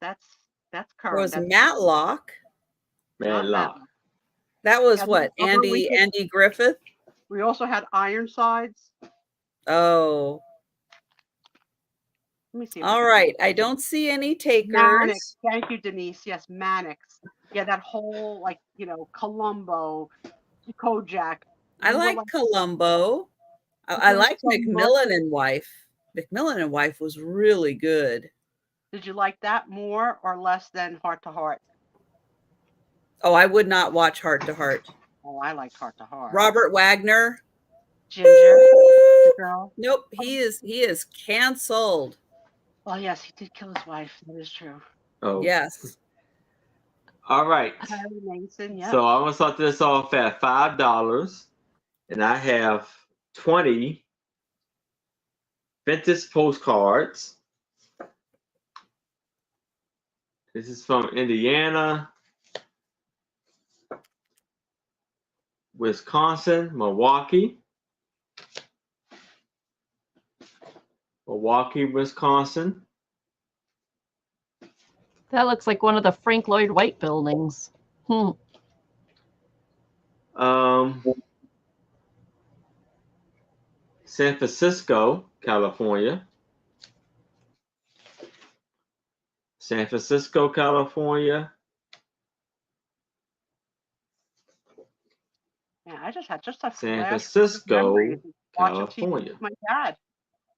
That's There current. was That's Matlock. Madlock. That was Yeah, what? remember we Andy Griffith? We also had Ironsides. Oh. Let me see. All right. I don't see any takers. Mannix. Thank you, Denise. Yes, Mannix. Yeah, that whole, like, Columbo, Kojak. I like Columbo. I like Macmillan and Wife. Macmillan and Wife was really good. Did you like that more or less than Heart to Heart? Oh, I would not watch Heart to Heart. Oh, I liked Heart to Heart. Robert Wagner. Ginger, the girl. Nope, he is canceled. Oh yes, he did kill his wife. That is true. Oh, Yes. all right. Harry Mason. Yeah. So I'm gonna start this off at $5, and I have 20 vintage postcards. This is from Indiana, Wisconsin, Milwaukee, Wisconsin. That looks like one of the Frank Lloyd Wright buildings. San Francisco, California. San Francisco, California. Yeah, I just had a San flash Francisco, memories of watching TV California. with my dad,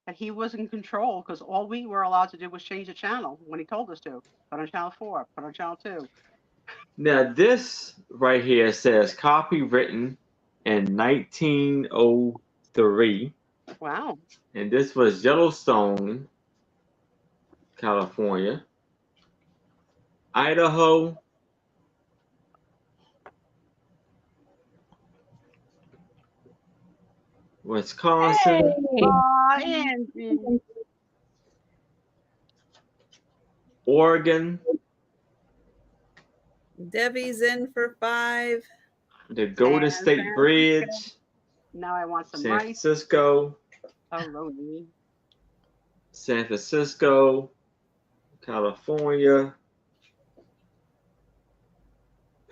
and he was in control because all we were allowed to do was change the channel when he told us to. Put on channel 4, put on channel 2. Now this right here says copywritten in 1903, Wow. and this was Yellowstone, California, Idaho, Wisconsin, Oh, Andy. Oregon, Debbie's in for 5. the Golden And State San Bridge, Now I want some San rice. Francisco, Oh, Lodi. San Francisco, California,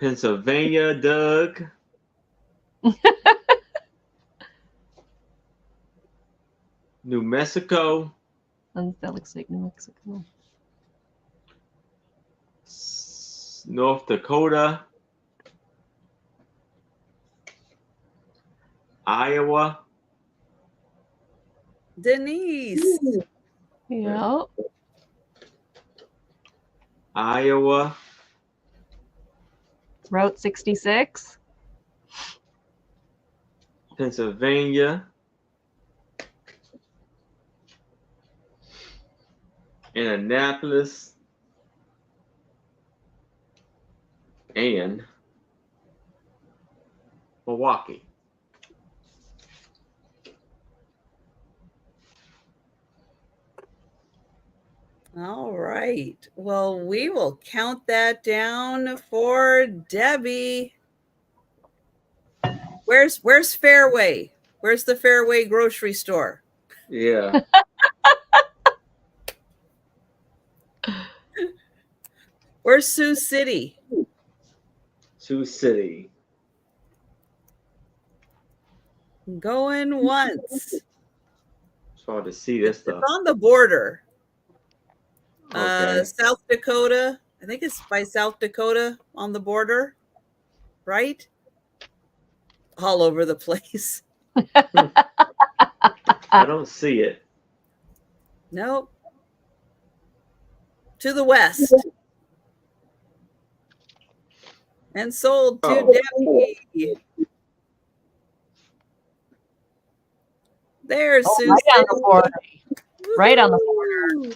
Pennsylvania, Doug, New Mexico, That looks like New Mexico. North Dakota, Iowa, Denise. Yeah. Iowa, Route 66. Pennsylvania, Indianapolis, and Milwaukee. All right. Well, we will count that down for Debbie. Where's Fairway? Where's the Fairway grocery store? Yeah. Where's Sioux City? Sioux City. Going once. It's hard to see this It's stuff. on the border. Okay. South Dakota. I think it's by South Dakota on the border, right? All over the place. I don't see it. Nope. To the west. And sold to Debbie. There's Sioux Right on City. the border. Right on the Woo-hoo.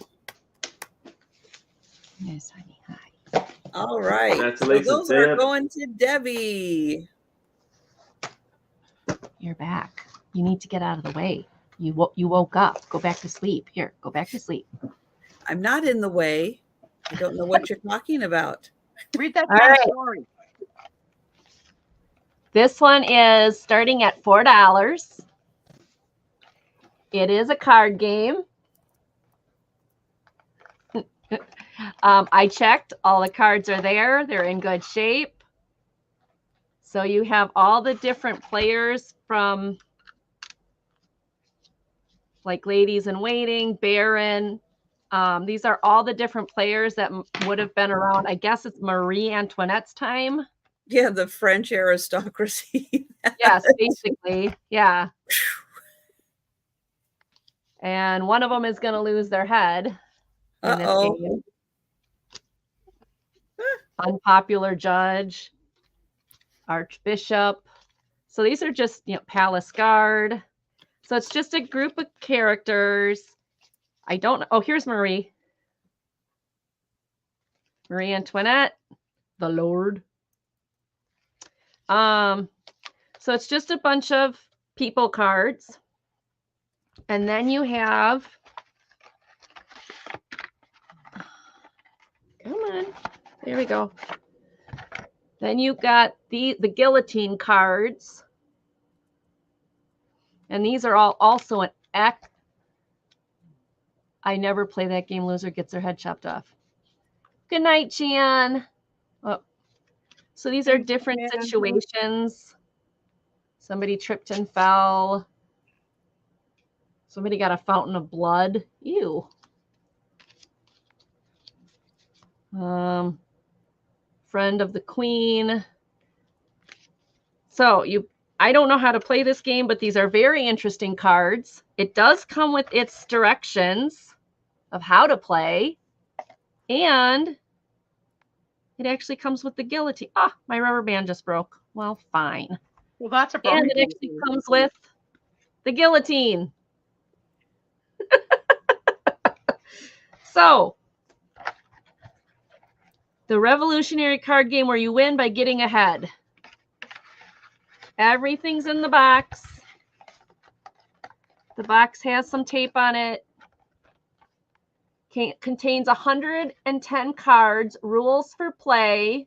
Yes, honey. Hi. All right. So Congratulations, those are Deb. going to Debbie. You're back. You need to get out of the way. You woke up. Go back to sleep. Here, go back to sleep. I'm not in the way. I don't know what you're talking about. Read that All right. story. This one is starting at $4. It is a card game. I checked. All the cards are there. They're in good shape. So you have all the different players from like Ladies in Waiting, Baron. These are all the different players that would have been around. I guess it's Marie Antoinette's time. Yeah, the French aristocracy. Yes, basically. Yeah. And one of them is going to lose their head in this Uh-oh. game. Unpopular judge. Archbishop. So these are just, Palace Guard. So it's just a group of characters. I don't know. Oh, here's Marie. Marie Antoinette, the Lord. So it's just a bunch of people cards. And then you have, come on, there we go. Then you've got the guillotine cards. And these are all also an act. I never play that game. Loser gets their head chopped off. Good night, Jan. Oh. So these are different situations. Somebody tripped and fell. Somebody got a fountain of blood. Ew. Friend of the Queen. So I don't know how to play this game, but these are very interesting cards. It does come with its directions of how to play. And it actually comes with the guillotine. Ah, my rubber band just broke. Well, fine. Well, that's a problem. And it actually comes with the guillotine. So, the revolutionary card game where you win by getting ahead. Everything's in the box. The box has some tape on it. Contains 110 cards, rules for play.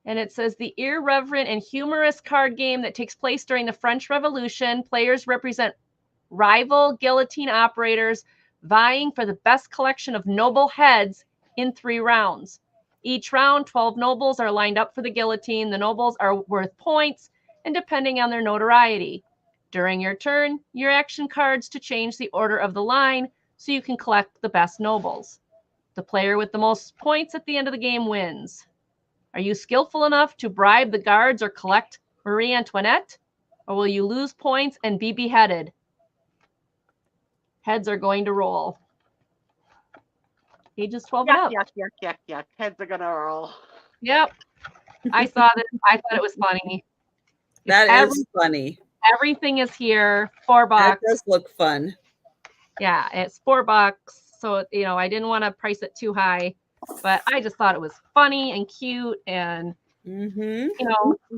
And it says the irreverent and humorous card game that takes place during the French Revolution. Players represent rival guillotine operators vying for the best collection of noble heads in 3 rounds. Each round, 12 nobles are lined up for the guillotine. The nobles are worth points and depending on their notoriety. During your turn, your action cards to change the order of the line so you can collect the best nobles. The player with the most points at the end of the game wins. Are you skillful enough to bribe the guards or collect Marie Antoinette? Or will you lose points and be beheaded? Heads are going to roll. Ages 12 and up. Yuck. Heads are gonna roll. Yep. I saw this. I thought it was funny. That is funny. Everything is here. $4. That does look fun. Yeah, it's $4. So, I didn't want to price it too high, but I just thought it was funny and cute and,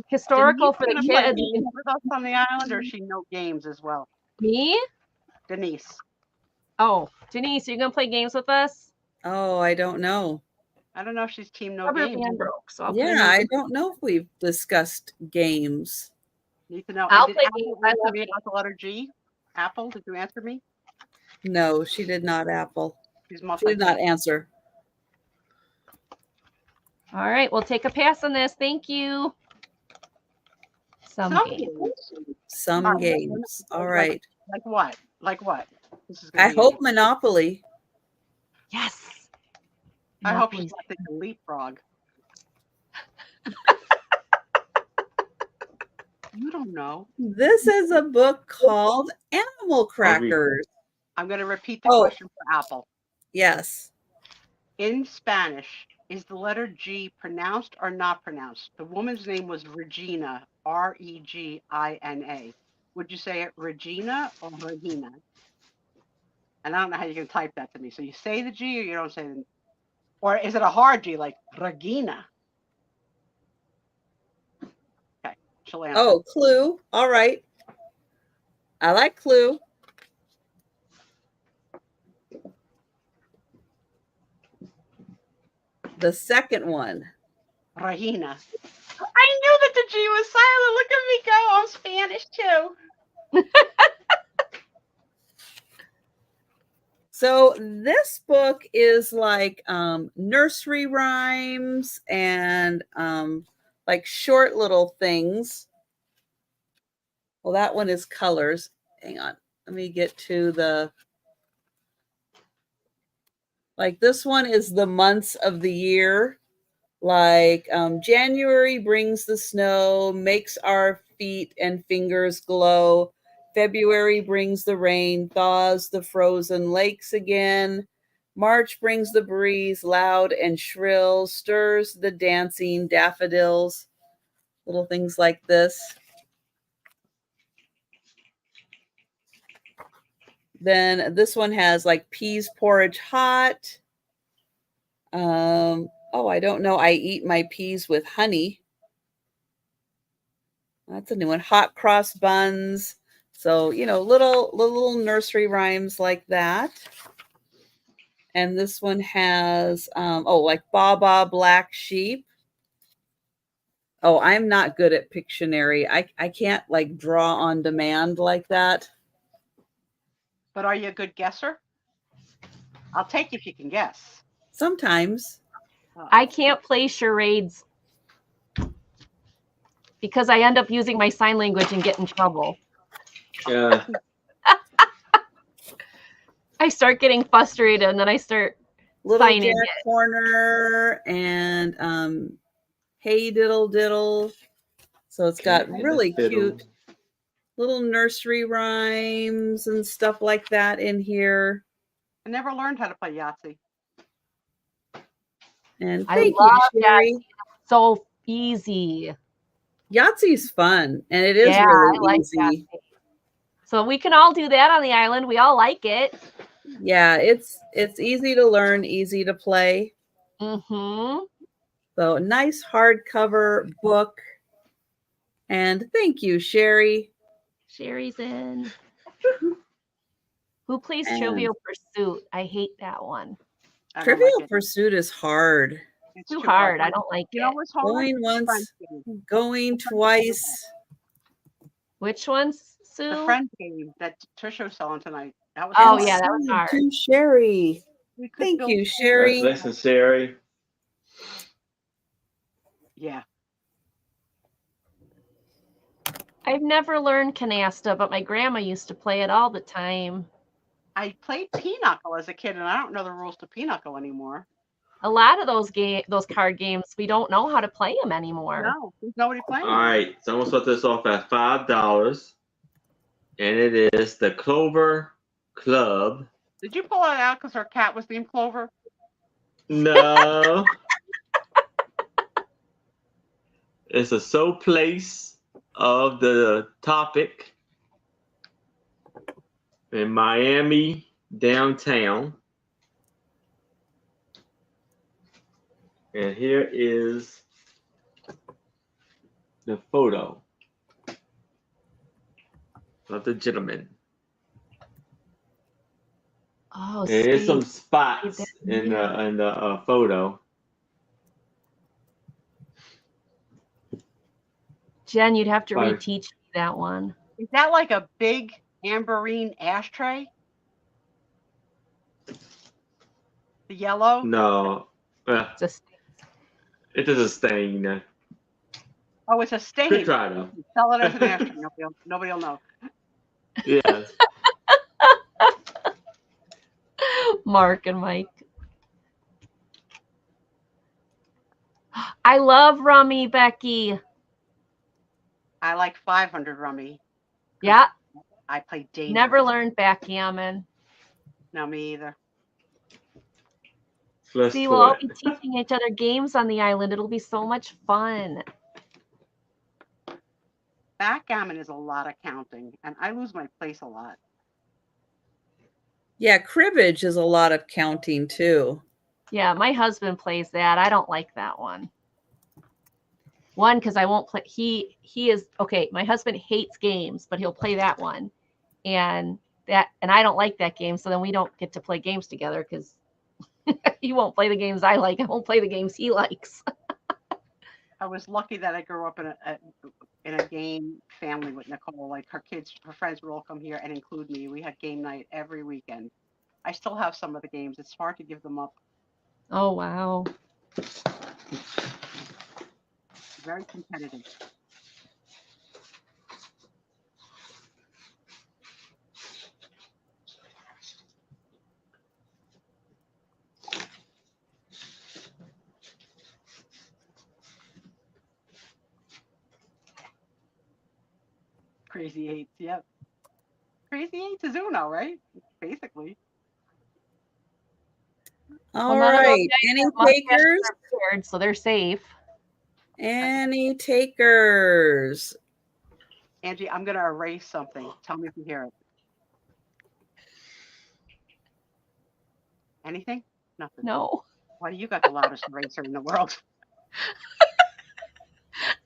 historical for the kids. With us on the island, or she no games as well? Me? Denise. Oh, Denise, are you going to play games with us? Oh, I don't know. I don't know if she's team no Rubber games. band broke, so I don't know if we've discussed games. Need to know. I'll Did play Apple games. I answer love me about the letter G? Apple, did you answer me? No, she did not, Apple. She's She did not answer. All right, we'll take a pass on this. Thank you. Some games. Some games. All right. Like what? Like what? This is I hope Monopoly. Yes. I hope she's not thinking leapfrog. You don't know. This is a book called Animal Crackers. I'm going to repeat the question for Apple. Yes. In Spanish, is the letter G pronounced or not pronounced? The woman's name was Regina, Regina. Would you say it Regina or Regina? And I don't know how you can type that to me. So you say the G or you don't say the, or is it a hard G like Regina? Okay, she'll answer. Oh, Clue. All right. I like Clue. The second one. Regina. I knew that the G was silent. Look at me go. I'm Spanish too. So this book is like nursery rhymes and like short little things. Well, that one is colors. Hang on. Let me get to the, like this one is the months of the year. Like January brings the snow, makes our feet and fingers glow. February brings the rain, thaws the frozen lakes again. March brings the breeze, loud and shrill, stirs the dancing daffodils. little things like this. Then this one has like peas porridge hot. Oh, I don't know. I eat my peas with honey. That's a new one. Hot cross buns. So, you know, little nursery rhymes like that. And this one has, like Baba Black Sheep. Oh, I'm not good at Pictionary. I can't like draw on demand like that. But are you a good guesser? I'll take if you can guess. Sometimes. I can't play charades because I end up using my sign language and get in trouble. Yeah. I start getting frustrated and then I start Little signing Jack it. Corner and Hey Diddle Diddle. So it's got really cute little nursery rhymes and stuff like that in here. I never learned how to play Yahtzee. And I thank you, love Sherry. Yahtzee. So easy. Yahtzee's fun, and it is Yeah, really I like easy. Yahtzee. So we can all do that on the island. We all like it. Yeah, it's easy to learn, easy to play. Mm-hmm. So nice hardcover book. And thank you, Sherry. Sherry's in. Who plays And- Trivial Pursuit? I hate that one. I don't Trivial like it. Pursuit is hard. It's Too hard. I don't like You know it. what's hard? Going The once, friend game. going twice. Which ones, Sue? The friend game that Trisha was selling tonight. That was Oh, hard. yeah, that was hard. To Sherry. We could Thank build you, friends. Sherry. Listen, Sherry. Yeah. I've never learned canasta, but my grandma used to play it all the time. I played Pinochle as a kid, and I don't know the rules to Pinochle anymore. A lot of those card games, we don't know how to play them anymore. No, there's nobody playing. All right, so I'm gonna start this off at $5, and it is the Clover Club. Did you pull it out because her cat was named Clover? No. It's a so place of the topic in Miami downtown. And here is the photo of the gentleman. Oh, There is some Steve. spots in the photo. Jen, you'd have to Fine. reteach me that one. Is that like a big amberine ashtray? The yellow? No, Just it is a stain. Oh, it's a stain. Good try though. Sell it as an ashtray. Nobody will know. Yes. Mark and Mike. I love Rummy, Becky. I like 500 rummy. Yeah, I play dangerous. never learned backgammon. No, me either. Let's See, do we'll all it. be teaching each other games on the island. It'll be so much fun. Backgammon is a lot of counting, and I lose my place a lot. Yeah, cribbage is a lot of counting too. Yeah, my husband plays that. I don't like that one. One, because I won't play. He is okay. My husband hates games, but he'll play that one, and I don't like that game. So then we don't get to play games together because he won't play the games I like. I won't play the games he likes. I was lucky that I grew up in a game family with Nicole. Like her friends would all come here and include me. We had game night every weekend. I still have some of the games. It's hard to give them up. Oh wow. Very competitive. Crazy Eights, yep. Crazy Eights is Uno, right? Basically. All Well, none of those right. guys Any have mustaches takers? or beards, so they're safe. Any takers? Angie, I'm going to erase something. Tell me if you hear it. Anything? Nothing. No. Why do you got the loudest eraser in the world?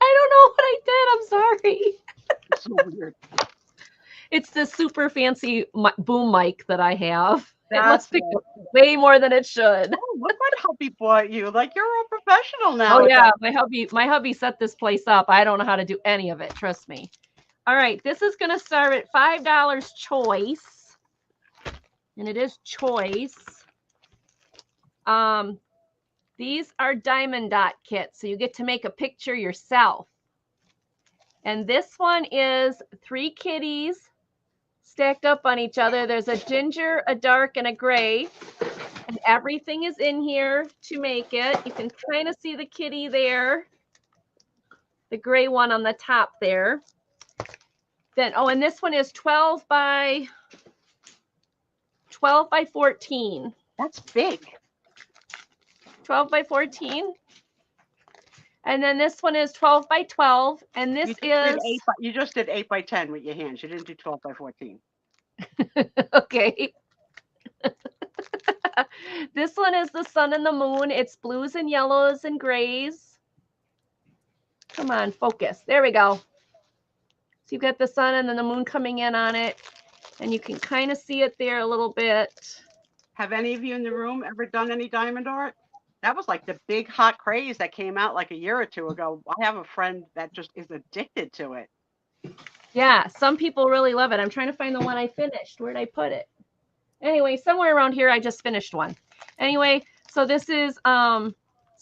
I don't know what I did. I'm sorry. It's so weird. It's the super fancy boom mic that I have. It That's must pick up way more than it should. Oh, look what hubby bought you. Like, you're a professional now. Oh yeah, my hubby set this place up. I don't know how to do any of it, trust me. All right, this is gonna start at $5 choice. And it is choice. These are diamond dot kits, so you get to make a picture yourself. And this one is 3 kitties stacked up on each other. There's a ginger, a dark, and a gray. And everything is in here to make it. You can kind of see the kitty there. The gray one on the top there. Then, oh, and this one is 12 by 14. That's big. 12 by 14. And then this one is 12 by 12. And this You just did 8 by 10 with your hands. You didn't do 12 by 14. Okay. This one is the sun and the moon. It's blues and yellows and grays. Come on, focus. There we go. So you've got the sun and then the moon coming in on it. And you can kind of see it there a little bit. Have any of you in the room ever done any diamond art? That was like the big hot craze that came out like a year or two ago. I have a friend that just is addicted to it. Yeah, some people really love it. I'm trying to find the one I finished. Where'd I put it? Anyway, somewhere around here, I just finished one. Anyway, so this is sun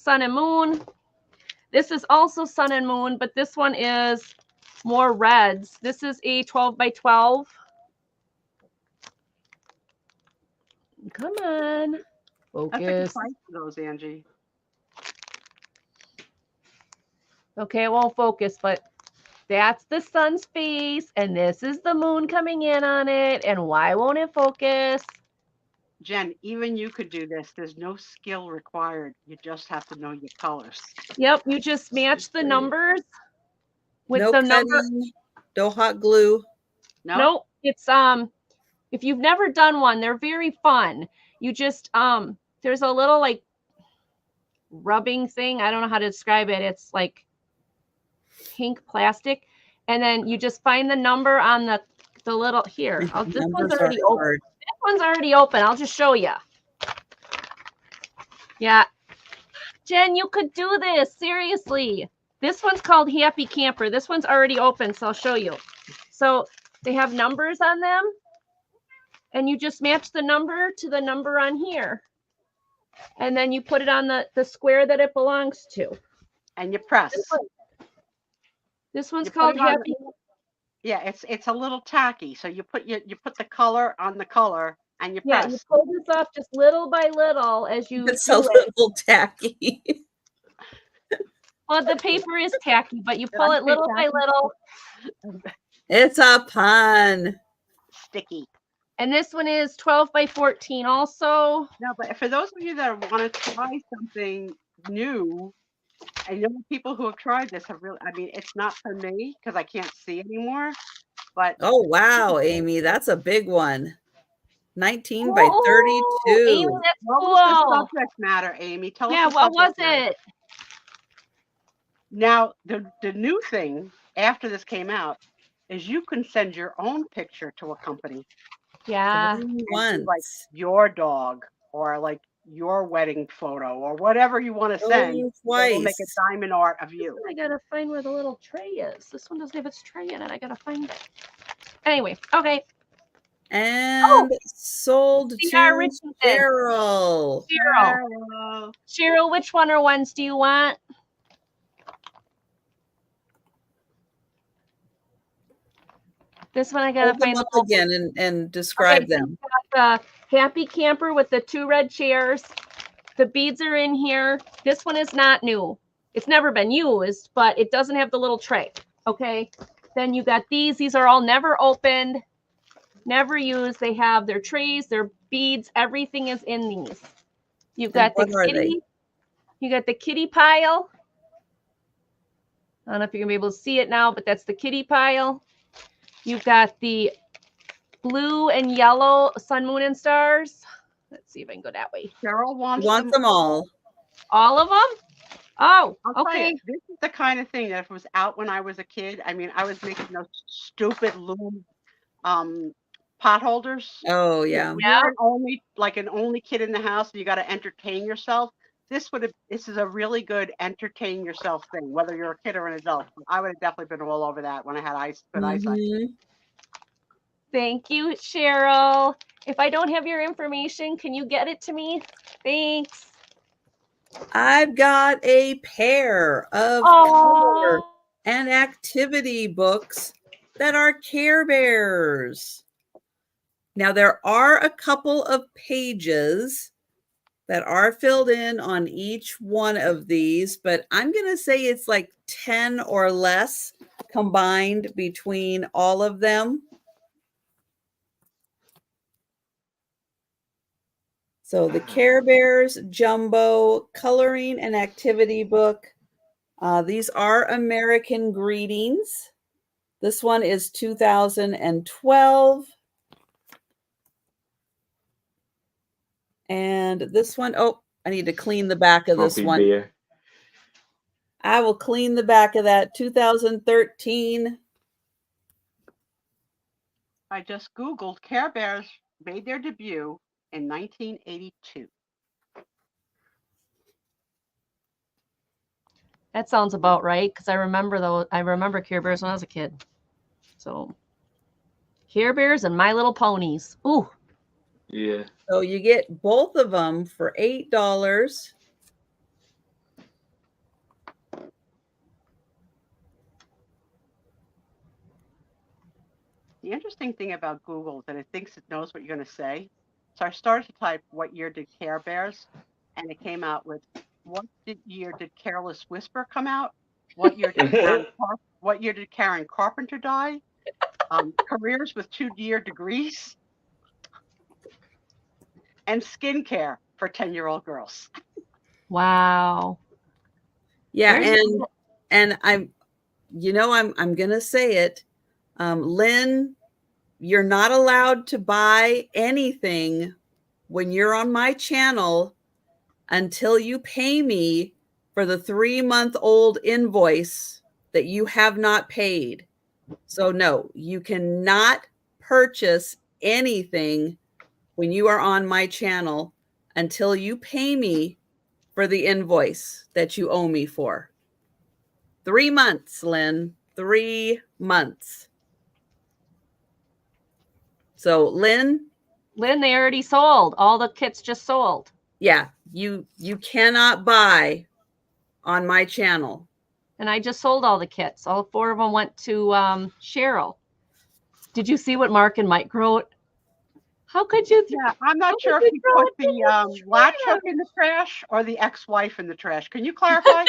and moon. This is also sun and moon, but this one is more reds. This is a 12 by 12. Come on. That's a good Focus. price for those, Angie. Okay, it won't focus, but that's the sun's face, and this is the moon coming in on it. And why won't it focus? Jen, even you could do this. There's no skill required. You just have to know your colors. Yep, you just match the numbers with No the number. cutting, no hot glue. No? No, it's if you've never done one, they're very fun. You just there's a little like rubbing thing. I don't know how to describe it. It's like pink plastic, and then you just find the number on the little here. This one's Numbers are already open. hard. This one's already open. I'll just show you. Yeah, Jen, you could do this seriously. This one's called Happy Camper. This one's already open, so I'll show you. So they have numbers on them, and you just match the number to the number on here. And then you put it on the square that it belongs to. And you press. This one's You put called it on Happy. Yeah, it's a little tacky. So you put the color on the color and you Yeah, press. you pull this up just little by little as you It's do a it. little tacky. Well, the paper is tacky, but you pull it little by little. It's a pun. Sticky. And this one is 12 by 14 also. No, but for those of you that want to try something new, I know people who have tried this have really, I mean, it's not for me because I can't see anymore, but Oh, wow, Amy. That's a big one. 19 by Oh, 32. Amy, that's what was the cool. subject matter, Amy? Tell Yeah, us the what was subject matter. it? Now, the new thing after this came out is you can send your own picture to a company. Yeah. And do, Once. like your dog or like your wedding photo or whatever you want to send. Oh, They'll make twice. a diamond art of you. I gotta find where the little tray is. This one doesn't have its tray in it. I gotta find it. Anyway, okay. And sold C.R. to Richardson. Cheryl. Cheryl. Cheryl, which one or ones do you want? This one I gotta Hold them find the up whole again and describe Okay, so them. we've got the Happy Camper with the 2 red chairs. The beads are in here. This one is not new. It's never been used, but it doesn't have the little tray. Okay. Then you got these. These are all never opened, never used. They have their trays, their beads. Everything is in these. You've got the what are they? kitty. You got the kitty pile. I don't know if you're gonna be able to see it now, but that's the kitty pile. You've got the blue and yellow sun, moon, and stars. Let's see if I can go that way. Cheryl wants, Wants them all. All of them? Oh, I'll tell okay. you, this is the kind of thing that if it was out when I was a kid, I mean, I was making those stupid loom pot holders. Oh yeah. When you're an only kid in the house and you got to entertain yourself. This is a really good entertain yourself thing, whether you're a kid or an adult. I would have definitely been all over that when I had good eyesight. Mhm. Thank you, Cheryl. If I don't have your information, can you get it to me? Thanks. I've got a pair of color Oh, and activity books that are Care Bears. Now, there are a couple of pages that are filled in on each one of these, but I'm going to say it's like 10 or less combined between all of them. So the Care Bears Jumbo Coloring and Activity Book. These are American Greetings. This one is 2012. And this one, oh, I need to clean the back of this Grumpy one. Bear. I will clean the back of that. 2013. I just Googled Care Bears made their debut in 1982. that sounds about right because I remember Care Bears when I was a kid. So Care Bears and My Little Ponies. Ooh, Yeah. So you get both of them for $8. The interesting thing about Google is that it thinks it knows what you're going to say. So I started to type, what year did Care Bears? And it came out with, year did Careless Whisper come out? What year did Karen Carpenter die? Careers with 2-year degrees. And skincare for 10-year-old girls. wow. Yeah, There's- and I'm gonna say it. Lynn, you're not allowed to buy anything when you're on my channel until you pay me for the 3-month-old invoice that you have not paid. So no, you cannot purchase anything when you are on my channel until you pay me for the invoice that you owe me for. 3 months, Lynn. 3 months. So Lynn, They already sold. All the kits just sold. yeah, you cannot buy on my channel. And I just sold all the kits. All 4 of them went to Cheryl. Did you see what Mark and Mike wrote? How could you? Yeah, I'm not sure if you put the latch hook in the trash or the ex-wife in the trash. Can you clarify?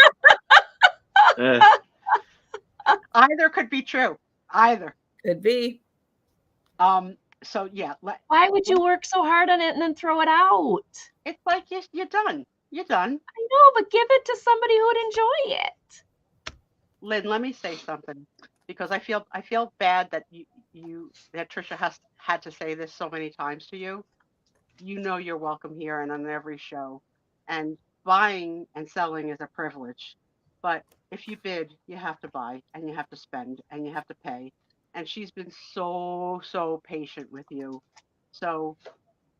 Either could be true. Either. Could be. So yeah. Why would you work so hard on it and then throw it out? It's like you're done. You're done. I know, but give it to somebody who'd enjoy it. Lynn, let me say something because I feel bad that that Trisha has had to say this so many times to you. You know you're welcome here and on every show. And buying and selling is a privilege. But if you bid, you have to buy and you have to spend and you have to pay. And she's been so patient with you. So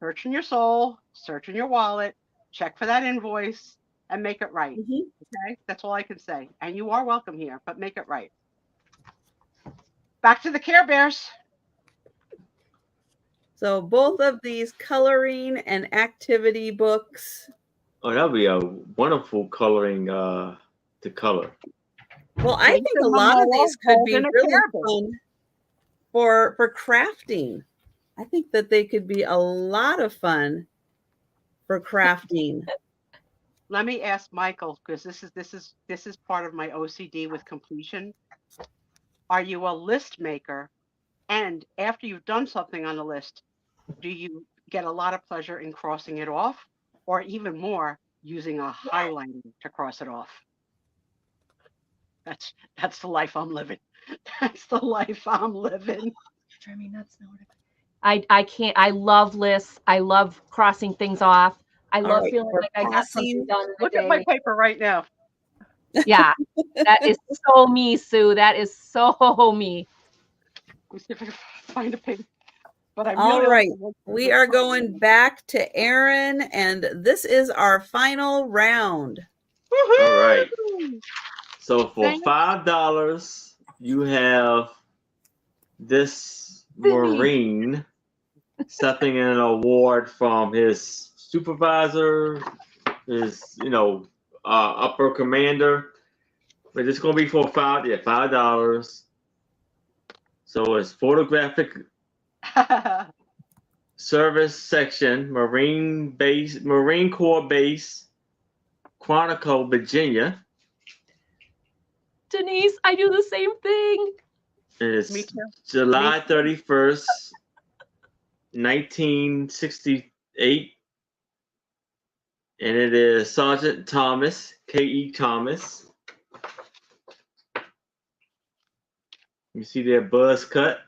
search in your soul, search in your wallet, check for that invoice and make it right. Okay? That's all I can say. And you are welcome here, but make it right. Back to the Care Bears. So both of these coloring and activity books. Oh, that'd be a wonderful coloring to color. Well, I think a lot of these could be really fun for crafting. I think that they could be a lot of fun for crafting. Let me ask Michael, because this is part of my OCD with completion. Are you a list maker? And after you've done something on the list, do you get a lot of pleasure in crossing it off? Or even more, using a highlighter to cross it off? That's the life I'm living. That's the life I'm living. Drive me nuts. I can't. I love lists. I love crossing things off. I love right, feeling we're like I got something passing- done in the Look at my day. paper right now. Yeah, that is so me, Sue. That is so me. Let me see if I can find a paper. But I All really right. also We are going back to Aaron, and this is our final round. Woohoo! All right. So for Thanks. $5, you have this Marine accepting an award from his supervisor, his upper commander. But it's gonna be for $5. So it's photographic service section, Marine Corps Base, Quantico, Virginia. Denise, I do the same thing. It's Me too. July 31st, 1968. And it is Sergeant Thomas, K.E. Thomas. You see their buzz cut.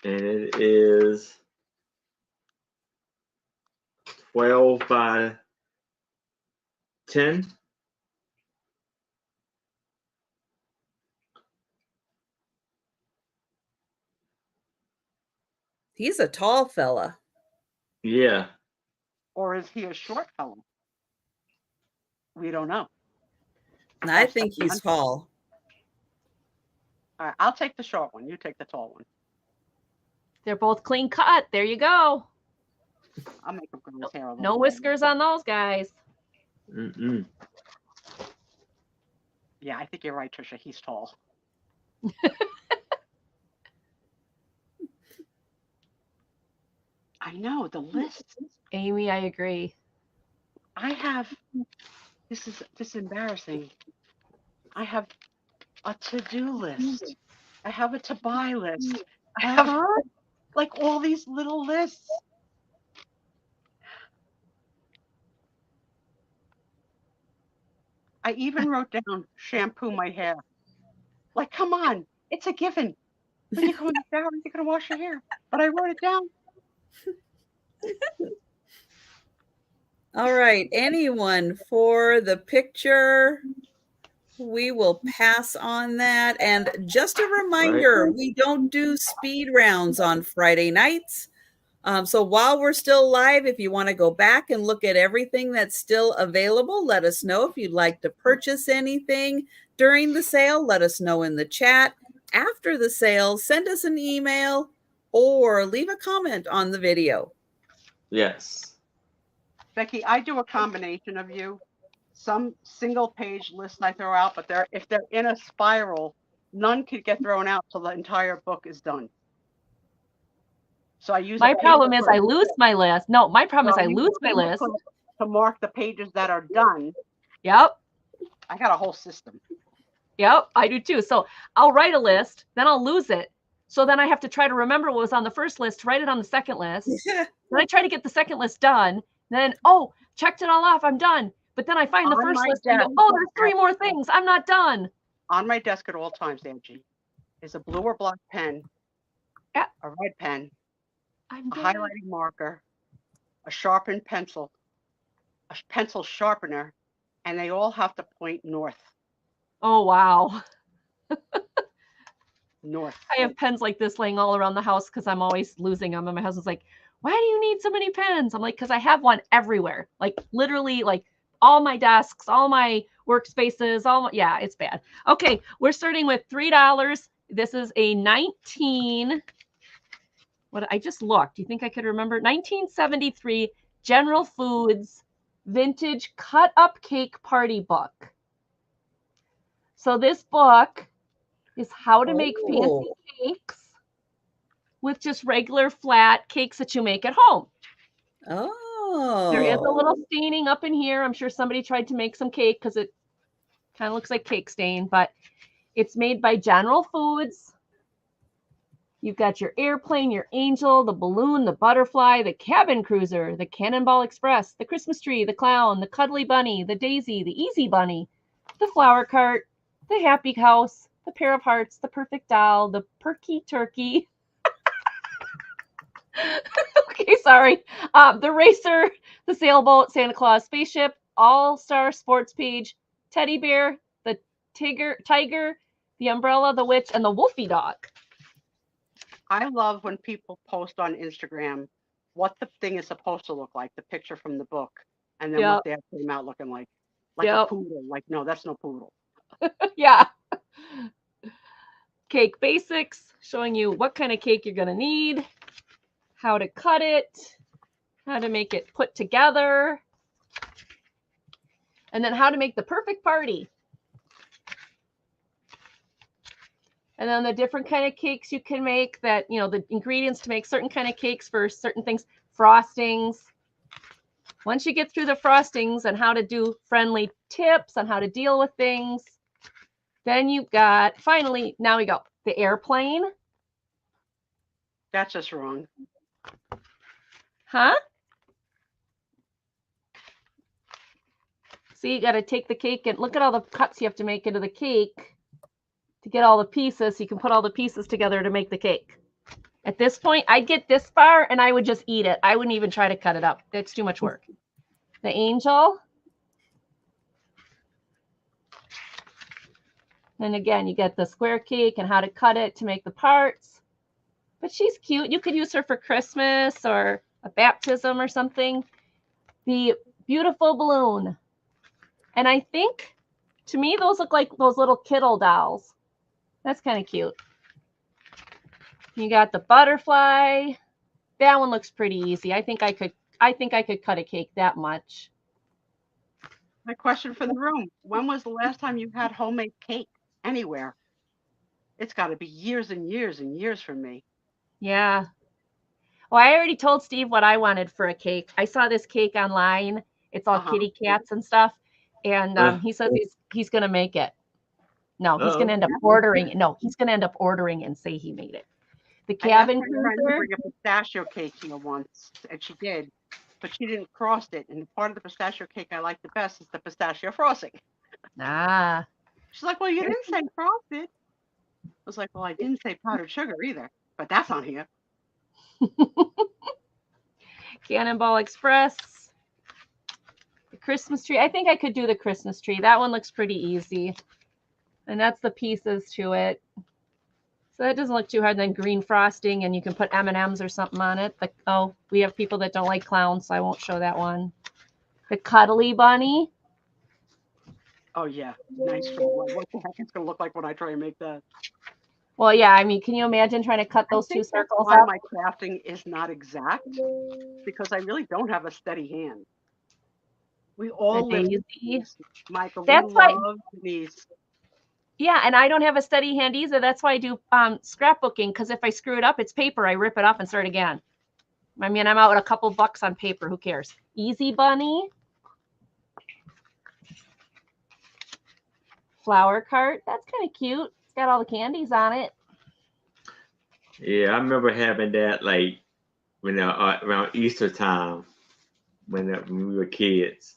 And it is 12 by 10. He's a tall fella. Yeah. Or is he a short fellow? We don't know. And I think he's tall. All right, I'll take the short one. You take the tall one. They're both clean cut. There you go. I'll make him grow his hair a little No longer. whiskers on those guys. Mm-mm. Yeah, I think you're right, Trisha. He's tall. I know the list. Amy, I agree. I have. This is embarrassing. I have a to-do list. I have a to-buy list. I have like all these little lists. I even wrote down shampoo my hair. Like, come on, it's a given. When you go in the shower, you're gonna wash your hair. But I wrote it down. All right. Anyone for the picture? We will pass on that. And just a reminder, we don't do speed rounds on Friday nights. So while we're still live, if you want to go back and look at everything that's still available, let us know. If you'd like to purchase anything during the sale, let us know in the chat. After the sale, send us an email or leave a comment on the video. Yes. Becky, I do a combination of you. Some single page lists I throw out, but if they're in a spiral, none could get thrown out till the entire book is done. So I use My problem is I lose my list. No, my problem is I lose my list. To mark the pages that are done. Yep. I got a whole system. Yep, I do too. So I'll write a list, then I'll lose it. So then I have to try to remember what was on the first list, write it on the second list. Then I try to get the second list done. Then, oh, checked it all off. I'm done. But then I find the On first my list and go, desk. oh, there's 3 more things. I'm not done. On my desk at all times, Angie, is a blue or black pen, Yeah. a red pen, I'm a dead. highlighting marker, a sharpened pencil, a pencil sharpener, and they all have to point north. Oh, wow. North. I have pens like this laying all around the house because I'm always losing them. And my husband's like, why do you need so many pens? I'm like, because I have one everywhere. Like literally like all my desks, all my workspaces, yeah, it's bad. Okay, we're starting with $3. This is a 19, what I just looked. Do you think I could remember? 1973 General Foods vintage cut up cake party book. So this book is how to make fancy cakes with just regular flat cakes that you make at home. Oh. There is a little staining up in here. I'm sure somebody tried to make some cake because it kind of looks like cake stain, but It's made by General Foods. You've got your airplane, your angel, the balloon, the butterfly, the cabin cruiser, the Cannonball Express, the Christmas tree, the clown, the cuddly bunny, the daisy, the easy bunny, the flower cart, the happy house, the pair of hearts, the perfect doll, the perky turkey. Okay, sorry. The racer, the sailboat, Santa Claus spaceship, all-star sports page, teddy bear, the tiger, the umbrella, the witch, and the wolfie dog. I love when people post on Instagram what the thing is supposed to look like, the picture from the book, and then what they came out looking like a poodle. Like, no, that's no poodle. Yeah. Cake basics, showing you what kind of cake you're going to need, how to cut it, how to make it put together, and then how to make the perfect party. And then the different kind of cakes you can make that, you know, the ingredients to make certain kind of cakes for certain things, frostings. Once you get through the frostings and how to do friendly tips on how to deal with things, then you've got, finally, now we go, the airplane. That's just wrong. Huh? See, you got to take the cake and look at all the cuts you have to make into the cake to get all the pieces. So you can put all the pieces together to make the cake. At this point, I'd get this far and I would just eat it. I wouldn't even try to cut it up. It's too much work. The angel. And again, you get the square cake and how to cut it to make the parts. But she's cute. You could use her for Christmas or a baptism or something. The beautiful balloon. And I think, to me, those look like those little Kittle dolls. That's kind of cute. You got the butterfly. That one looks pretty easy. I think I could cut a cake that much. My question for the room: when was the last time you had homemade cake anywhere? It's got to be years and years and years for me. Yeah. Well, I already told Steve what I wanted for a cake. I saw this cake online. It's all kitty cats and stuff. And he says he's going to make it. No, he's going to end up ordering it. No, he's going to end up ordering and say he made it. The cabin cruiser. I asked my friend to bring a pistachio cake here once, and she did, but she didn't frost it. And part of the pistachio cake I like the best is the pistachio frosting. Ah. She's like, well, you didn't say frosted. I was like, well, I didn't say powdered sugar either, but that's on here. Cannonball Express. The Christmas tree. I think I could do the Christmas tree. That one looks pretty easy. And that's the pieces to it. So that doesn't look too hard. Then green frosting, and you can put M&Ms or something on it. But, oh, we have people that don't like clowns, so I won't show that one. The cuddly bunny. Oh, yeah. Nice. What the heck it's going to look like when I try and make that? Well, yeah. I mean, can you imagine trying to cut those two circles out? My crafting is not exact because I really don't have a steady hand. We all live with these. Michael, that's why. Denise. Yeah, and I don't have a steady hand either. That's why I do scrapbooking, because if I screw it up, it's paper. I rip it off and start again. I mean, I'm out with a couple bucks on paper. Who cares? Easy Bunny. Flower cart. That's kind of cute. It's got all the candies on it. Yeah, I remember having that like when around Easter time when we were kids.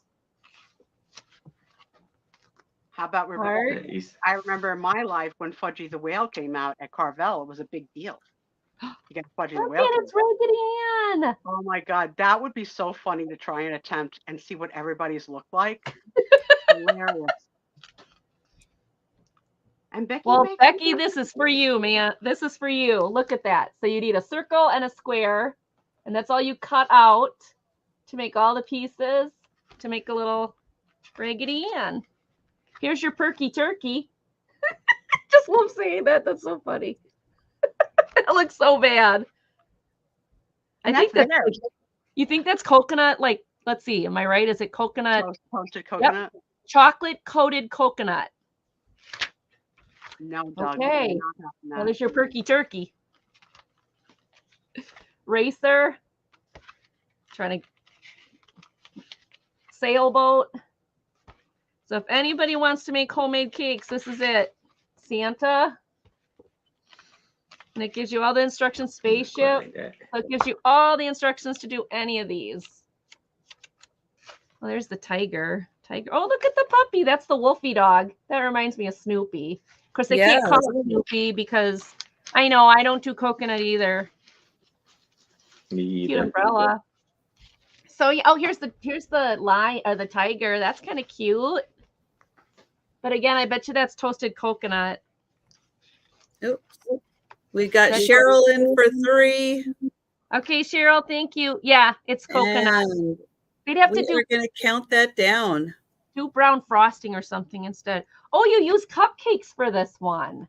How about River? I remember in my life when Fudgy the Whale came out at Carvel, it was a big deal. You got Fudgy the Whale. It's Raggedy Ann. Oh my God, that would be so funny to try and attempt and see what everybody's look like. Hilarious. And Becky. Well, Becky, this is for you, man. This is for you. Look at that. So you need a circle and a square, and that's all you cut out to make all the pieces to make a little Raggedy Ann. Here's your perky turkey. Just love saying that. That's so funny. That looks so bad. I think that's you think that's coconut? Like, let's see. Am I right? Is it coconut? Toasted coconut. Yep. Chocolate coated coconut. No, dog. Okay. Well, there's your perky turkey. Racer. Trying to sailboat. So if anybody wants to make homemade cakes, this is it. Santa. And it gives you all the instructions, spaceship. Like that. So it gives you all the instructions to do any of these. Well, there's the tiger. Oh, look at the puppy. That's the Wolfie dog. That reminds me of Snoopy. Of course, they can't call it Snoopy because I know I don't do coconut either. Me Cute either. umbrella. So oh, here's the lion or the tiger. That's kind of cute. But again, I bet you that's toasted coconut. Oops. We got That's- Cheryl in for 3. Okay, Cheryl, thank you. Yeah, it's coconut. And We'd have we to do are going to count that down. brown frosting or something instead. Oh, you use cupcakes for this one.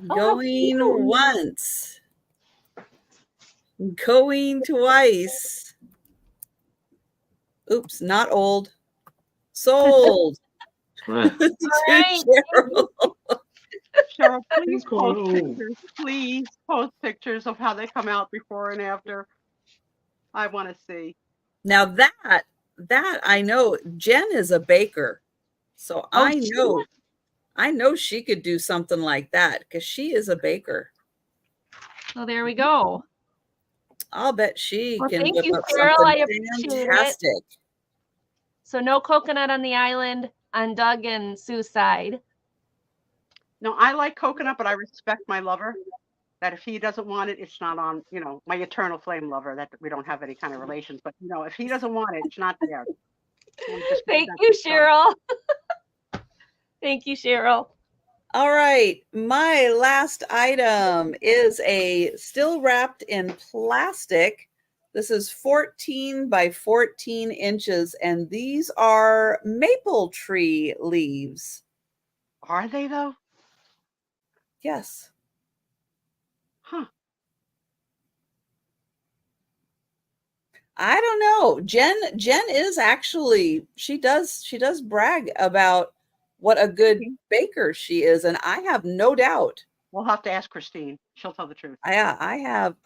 Oh, how Going cute. once. Going twice. Oops, not old. Sold. Right. To right. Cheryl. Cheryl, please going post on? pictures. Please post pictures of how they come out before and after. I want to see. Now that I know Jen is a baker. So I know she could do something like that because she is a baker. Well, there we go. I'll bet she Well, can thank whip you, up Cheryl. I something appreciate it. fantastic. So no coconut on the island on Doug and Sue's side. No, I like coconut, but I respect my lover. That if he doesn't want it, it's not on, my eternal flame lover, that we don't have any kind of relations. But, if he doesn't want it, it's not there. Thank you, Cheryl. Thank you, Cheryl. All right, my last item is still wrapped in plastic. This is 14 by 14 inches, and these are maple tree leaves. Are they, though? Yes. Huh. I don't know. Jen is actually, she does brag about what a good baker she is, and I have no doubt. We'll have to ask Christine. She'll tell the truth. I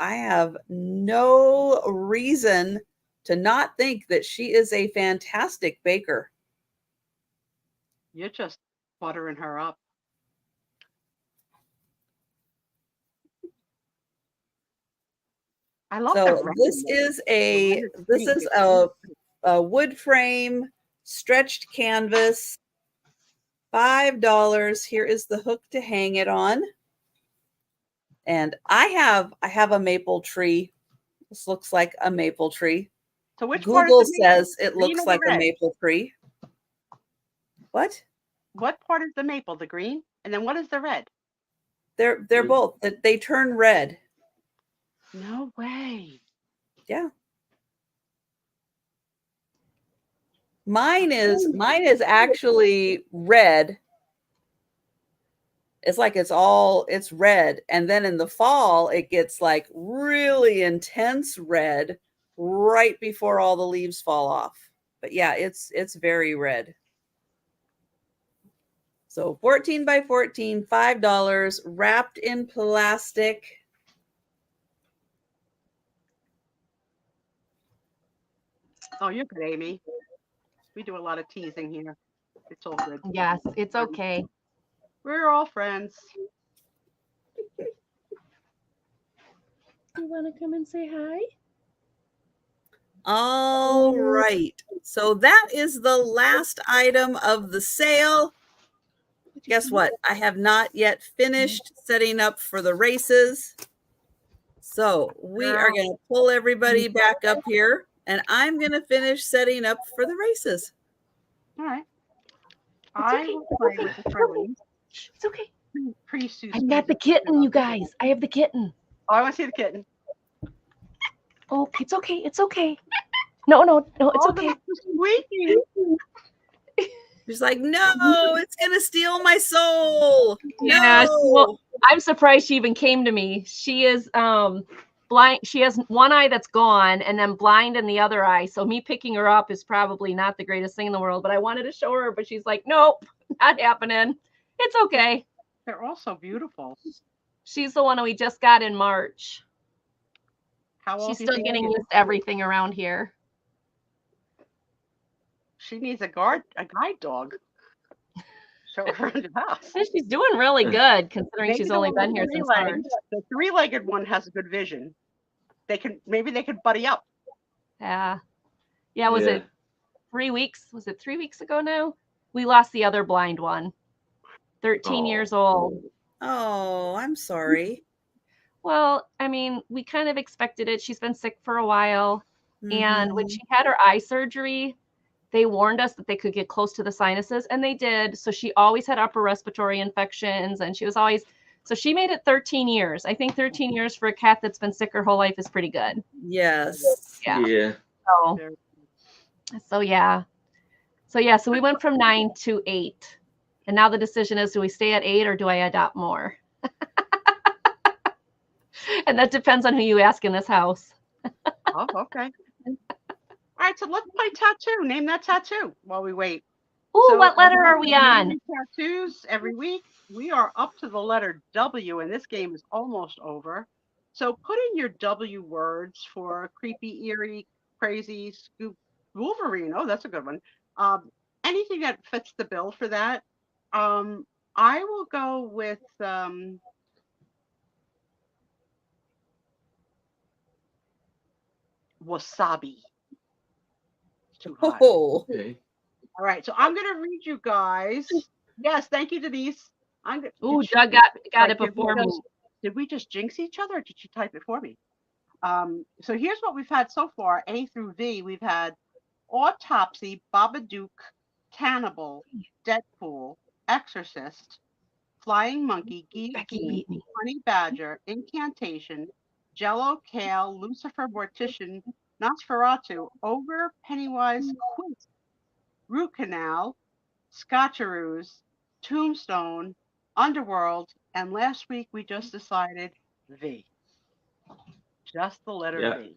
have no reason to not think that she is a fantastic baker. You're just buttering her up. I love So the this is a wood frame stretched canvas, $5. Here is the hook to hang it on. And I have a maple tree. This looks like a maple tree. So which Google part is the maple? says it Green looks or the like a red? maple tree. What? What part is the maple? The green? And then what is the red? They're both. They turn red. No way. Yeah. Mine is actually red. It's like it's red. And then in the fall, it gets like really intense red right before all the leaves fall off. But yeah, it's very red. So 14 by 14, $5, wrapped in plastic. Oh, you're good, Amy. We do a lot of teasing here. It's all good. Yes, it's okay. We're all friends. You want to come and say hi? All right. So that is the last item of the sale. Guess what? I have not yet finished setting up for the races. So we are going to pull everybody back up here, and I'm going to finish setting up for the races. All right. okay. will play with the friends. It's okay. Pre-Sue I've got the kitten, you guys. I have the kitten. Oh, I want to see the kitten. Oh, it's okay. It's okay. No, it's okay. Squeaky. She's like, no, it's going to steal my soul. Yes. No. Well, I'm surprised she even came to me. She is blind. She has one eye that's gone and then blind in the other eye. So me picking her up is probably not the greatest thing in the world, but I wanted to show her, but she's like, nope, not happening. It's okay. They're all so beautiful. She's the one we just got in March. How old She's do you still think getting she is? used to everything around here. She needs a guide dog. show her around your house. And she's doing really good considering Maybe she's the only one been with here three since March. legs, the three-legged one has good vision. Maybe they could buddy up. Yeah. Yeah, was Yeah. it 3 weeks? Was it 3 weeks ago now? We lost the other blind one. 13 Oh. years old. Oh, I'm sorry. Well, I mean, we kind of expected it. She's been sick for a while. And when Mhm. she had her eye surgery, they warned us that they could get close to the sinuses, and they did. So she always had upper respiratory infections, and she was always, so she made it 13 years. I think 13 years for a cat that's been sick her whole life is pretty good. Yes. Yeah. Yeah. So yeah. So we went from 9 to 8. And now the decision is, do we stay at 8 or do I adopt more? And that depends on who you ask in this house. Oh, okay. All right, so let's play tattoo. Name that tattoo while we wait. Ooh, So, what letter are we on? naming tattoos every week. We are up to the letter W, and this game is almost over. So put in your W words for creepy, eerie, crazy, scoop, Wolverine. Oh, that's a good one. Anything that fits the bill for that. I will go with wasabi. It's too hot. Oh, Okay. All right, so I'm gonna read you guys. Yes, thank you, Denise. Ooh, Did Doug you- got it did we before me. Did we just jinx each other, or did you type it for me? So here's what we've had so far. A through V, we've had autopsy, Babadook, cannibal, Deadpool, exorcist, flying monkey, Becky guillotine, beat me. honey badger, incantation, Jello, kale, Lucifer, mortician, Nosferatu, ogre, Pennywise, quiz, root canal, Scotcheroos, Tombstone, Underworld, and last week we just decided V. Just the letter Yeah. V.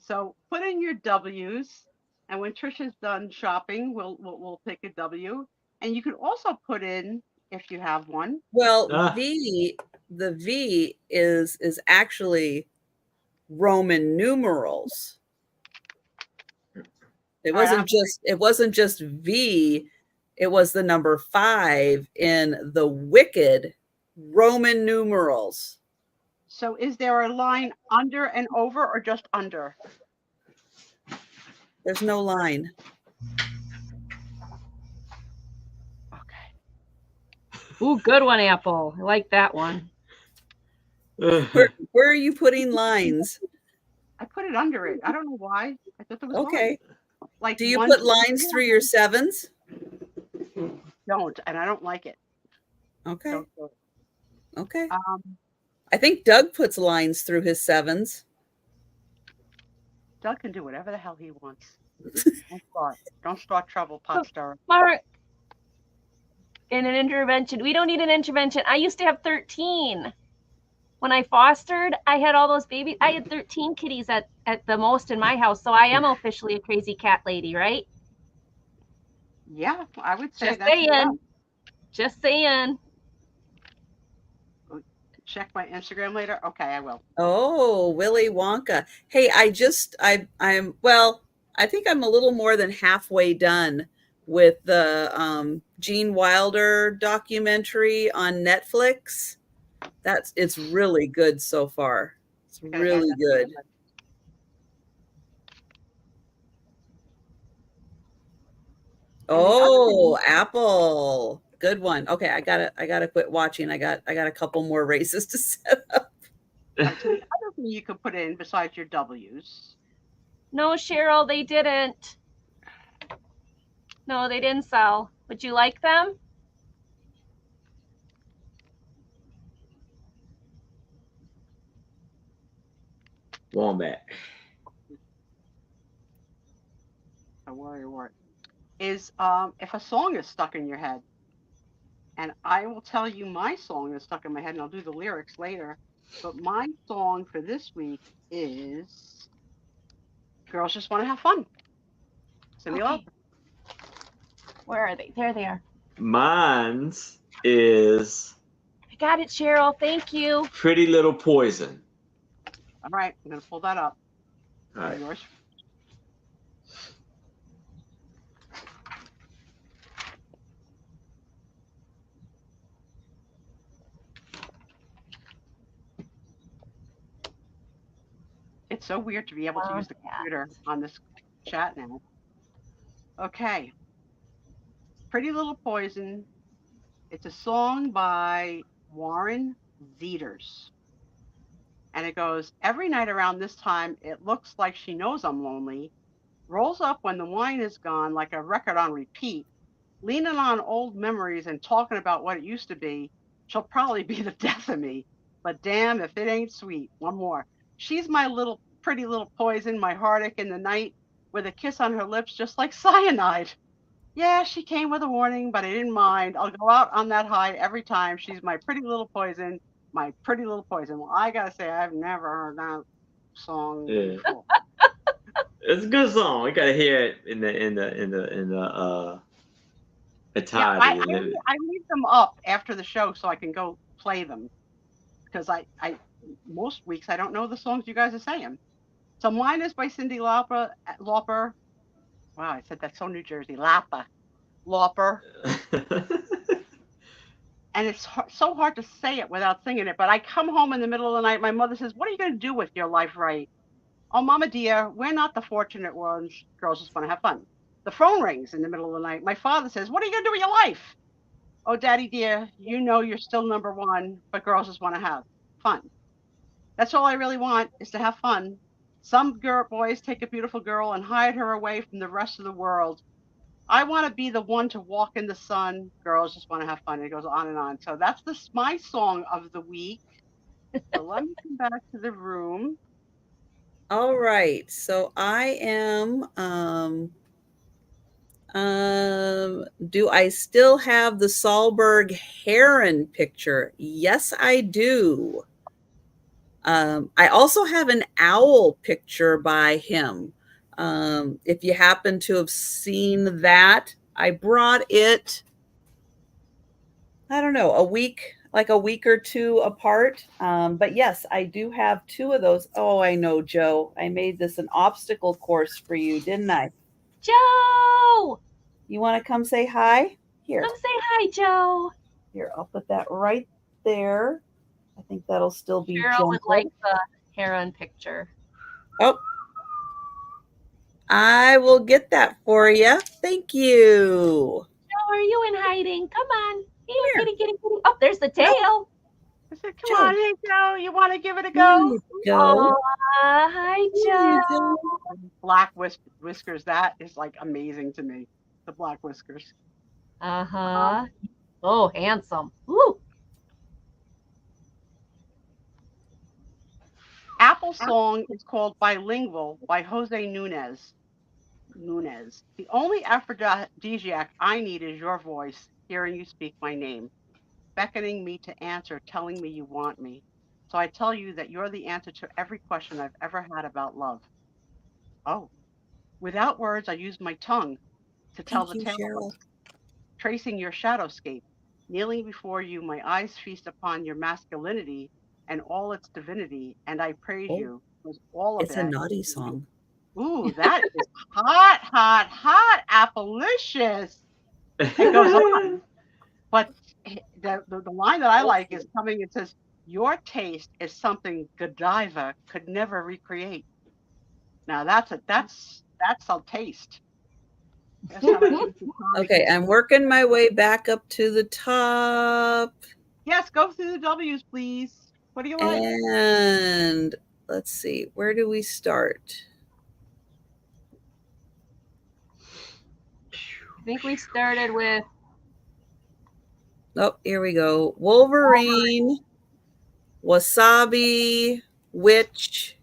So put in your W's, and when Trisha's done shopping, we'll pick a W. And you can also put in, if you have one. well, Ah. the V is actually Roman numerals. It All right, wasn't just V, it was the number 5 in the wicked Roman numerals. So is there a line under and over, or just under? There's no line. Okay. Ooh, good one, Apple. I like that one. Where are you putting lines? I put it under it. I don't know why. I thought there was Okay. one. Like Do you 1, put 2, lines 3, through your 7s? Don't, and I don't like it. Okay. Don't do it. Okay. I think Doug puts lines through his 7s. Doug can do whatever the hell he wants. Don't start trouble, pot stirrer. Mark, in an intervention. We don't need an intervention. I used to have 13. When I fostered, I had all those babies. I had 13 kitties at the most in my house. So I am officially a crazy cat lady, right? Yeah, I would say Just that's saying. enough. Just saying. Check my Instagram later. Okay, I will. Oh, Willy Wonka. Hey, I'm well, I think I'm a little more than halfway done with the Gene Wilder documentary on Netflix. It's really good so far. It's Okay, really good. Oh, Apple. Good one. Okay, I gotta quit watching. I got a couple more races to set up. Right, so the other thing you could put in besides your W's. No, Cheryl, they didn't. No, they didn't sell. Would you like them? Wombat. Don't worry. Is if a song is stuck in your head, and I will tell you my song is stuck in my head, and I'll do the lyrics later. But my song for this week is "Girls Just Want to Have Fun." Cindy Okay. Lauper. Where are they? There they are. Mine's is I got it, Cheryl. Thank you. Pretty Little Poison. All right, I'm gonna pull that up. All right. Yours. It's so weird to be able to use the computer on this chat now. Okay. Pretty Little Poison. It's a song by Warren Zeters. And it goes, every night around this time, it looks like she knows I'm lonely. Rolls up when the wine is gone like a record on repeat. Leaning on old memories and talking about what it used to be. She'll probably be the death of me. But damn if it ain't sweet. One more. She's my little pretty little poison, my heartache in the night, with a kiss on her lips just like cyanide. Yeah, she came with a warning, but I didn't mind. I'll go out on that high every time. She's my pretty little poison, my pretty little poison. Well, I gotta say, I've never heard that song before. It's a good song. We gotta hear it in the Yeah, I leave them up after the show so I can go play them because I most weeks I don't know the songs you guys are saying. So mine is by Cyndi Lauper. Wow, I said that's so New Jersey. Lauper. And it's so hard to say it without singing it. But I come home in the middle of the night. My mother says, "What are you going to do with your life, right?" "Oh, Mama dear, we're not the fortunate ones. Girls just want to have fun." The phone rings in the middle of the night. My father says, "What are you going to do with your life?" "Oh, Daddy dear, you know you're still number one, but girls just want to have fun. That's all I really want is to have fun. Some boys take a beautiful girl and hide her away from the rest of the world. I want to be the one to walk in the sun. Girls just want to have fun." It goes on and on. So that's my song of the week. So let me come back to the room. All right. So I am do I still have the Sahlberg Heron picture? Yes, I do. I also have an owl picture by him. If you happen to have seen that, I brought it, I don't know, a week or two apart. But yes, I do have two of those. Oh, I know, Joe. I made this an obstacle course for you, didn't I? Joe! You want to come say hi? Here. Come say hi, Joe. Here, I'll put that right there. I think that'll still be Cheryl would like the heron picture. Oh, I will get that for you. Thank you. Joe, are you in hiding? Come on. Here, kitty. Oh, there's the tail. I said, "Come on, hey Joe, you want to give it a go?" Go. Hi, Joe. Black whiskers. That is like amazing to me. The black whiskers. Uh-huh. Oh, handsome. Woo. Apple song is called Bilingual by Jose Nunez. The only aphrodisiac I need is your voice, hearing you speak my name, beckoning me to answer, telling me you want me. So I tell you that you're the answer to every question I've ever had about love. Oh, without words, I use my tongue to tell Thank the you, tale Cheryl. of tracing your shadowscape. Kneeling before you, my eyes feast upon your masculinity and all its divinity, and I praise you with all of It's it. a naughty song. Ooh, that is hot, Appalicious. It goes on. But the line that I like is coming. It says, "Your taste is something Godiva could never recreate." Now that's a taste. That's how I taste the song. Okay, I'm working my way back up to the top. Yes, go through the W's, please. What do you like? And let's see, where do we start? I think we started with Oh, here we go. Wolverine, Wasabi, Witch,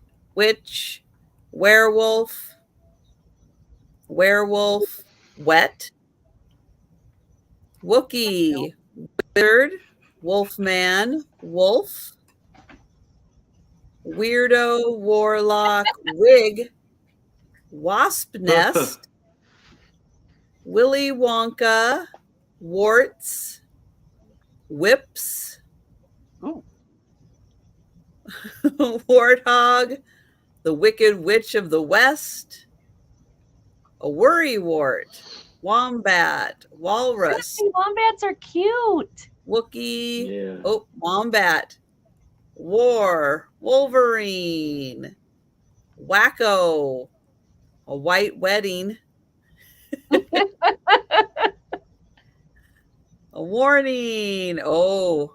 Werewolf, Wet, Wookie, Wizard, Wolfman, Wolf, Weirdo, Warlock, Wig, Wasp Nest, Willy Wonka, Warts, Whips, Warthog, the Wicked Witch of the West, a Worrywart, Wombat, Walrus, wombats are cute. Wookie, Yeah. Wombat, War, Wolverine, Wacko. A white wedding. A warning. Oh,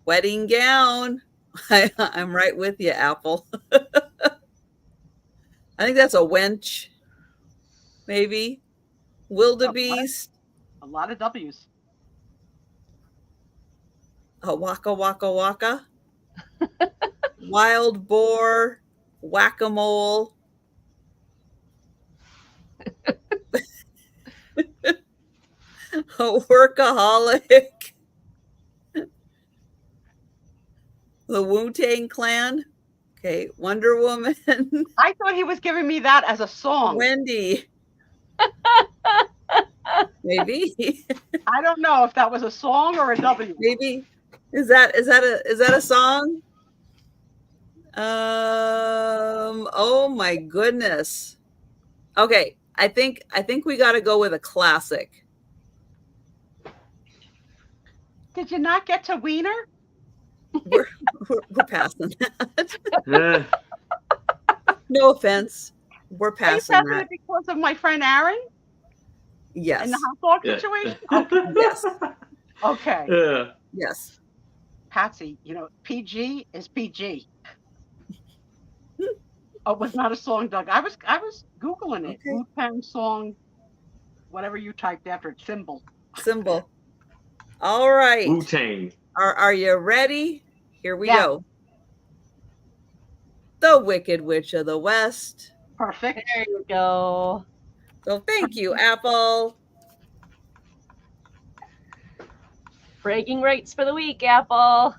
wedding gown. I'm right with you, Apple. I think that's a wench. Maybe. Wildebeest. A lot of W's. A waka waka waka. Wild boar. Whack-a-mole. A workaholic. The Wu-Tang Clan. Okay, Wonder Woman. I thought he was giving me that as a song. Wendy. Maybe. I don't know if that was a song or a W. Maybe. Is that a song? Oh my goodness. Okay, I think we got to go with a classic. Did you not get to Wiener? We're passing that. Yeah. No offense. We're Are you passing passing that. it because of my friend Aaron Yes. and the hot dog Yeah. situation? Yes. Okay. Yeah. Yes. Patsy, PG is PG. Oh, it was not a song, Doug. I was Googling it. Okay. Wu-Tang song, whatever you typed after it, symbol. Symbol. All right. Wu-Tang. Are you ready? Here we Yeah. go. The Wicked Witch of the West. Perfect. There you go. So thank you, Apple. Breaking rates for the week, Apple.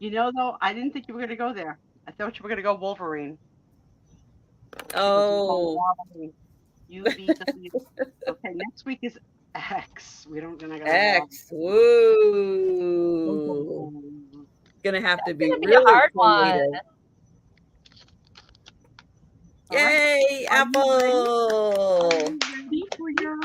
Though, I didn't think you were going to go there. I thought you were going to go Wolverine. Oh, You beat the beat. Okay, next week is X. We don't gonna go X. Woo. Gonna have to be It's gonna be really a hard creative. one. Yay, Are Apple. ready for your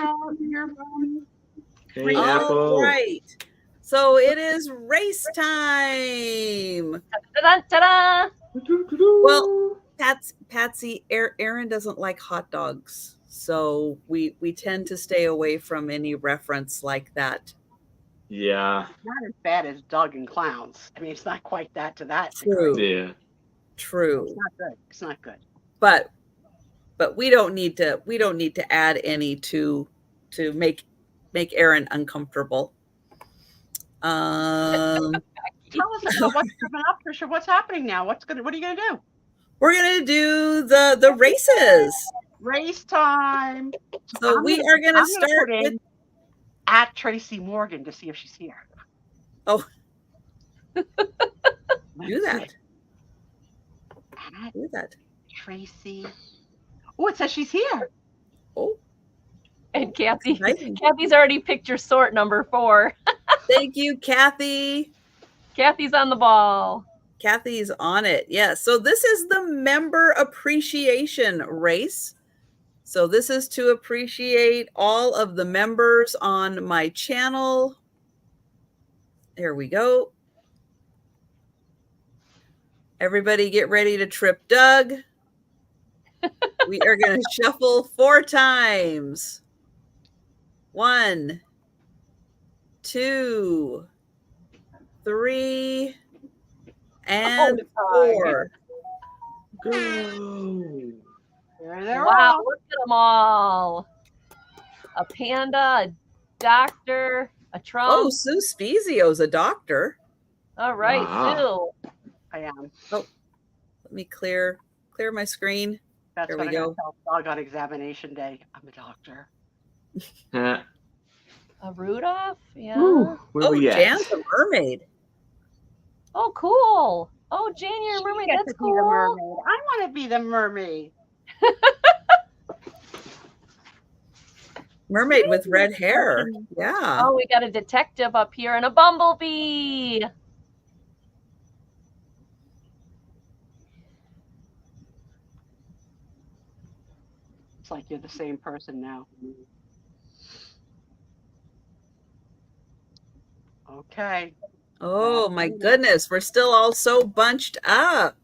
Hey, All Apple. right. So it is race time. Ta-da, ta-da. Well, Patsy, Aaron doesn't like hot dogs. So we tend to stay away from any reference like that. Yeah. Not as bad as Doug and Clowns. I mean, it's not quite that to that. True. Yeah. True. It's not good. It's not good. But we don't need to add any to make Aaron uncomfortable. Tell us about what's coming up, Trisha. What's happening now? What are you gonna do? We're gonna do the races. Race time. So I'm we gonna- are I'm gonna gonna start put with in at Tracy Morgan to see if she's here. Oh. do Let's that. see. At Do that. Tracy. Oh, it says she's here. Oh, And Kathy, exciting. Kathy's already picked your sort number 4. Thank you, Kathy. Kathy's on the ball. Kathy's on it. Yeah. So this is the member appreciation race. So this is to appreciate all of the members on my channel. There we go. Everybody get ready to trip Doug. We are going to shuffle 4 times. 1, 2, 3, and 4. Go. There they're Wow, all. look at them all. A panda, a doctor, a Trump. Oh, Sue Spezio's a doctor. All right, Wow. Sue. I am. Let me clear my screen. That's There what we I'm go. gonna tell Doug on examination day. I'm a doctor. Huh. A Rudolph? Yeah. Woo. Where Oh, we at? Jan's a mermaid. Oh, cool. Oh, Jan, you're a mermaid. She gets That's to be the cool. mermaid. I want to be the mermaid. Mermaid with red hair. Yeah. Oh, we got a detective up here and a bumblebee. It's like you're the same person now. Okay. Oh my goodness. We're still all so bunched up.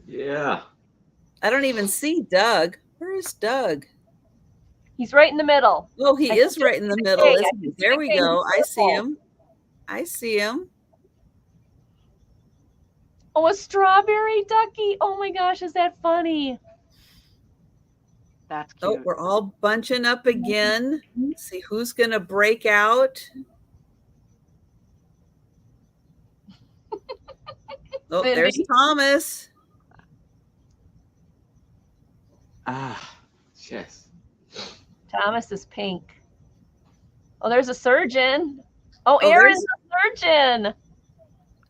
Yeah. I don't even see Doug. Where is Doug? He's right in the middle. Oh, he I is can right in the see the middle, king. I isn't can he? see There the we king. go. He's I see purple. him. I see him. Oh, a strawberry ducky. Oh my gosh, is that funny? That's Oh, cute. we're all bunching up again. See who's going to break out. Oh, there's Cindy. Thomas. Ah, yes. Thomas is pink. Oh, there's a surgeon. Oh, Oh, Aaron's a surgeon.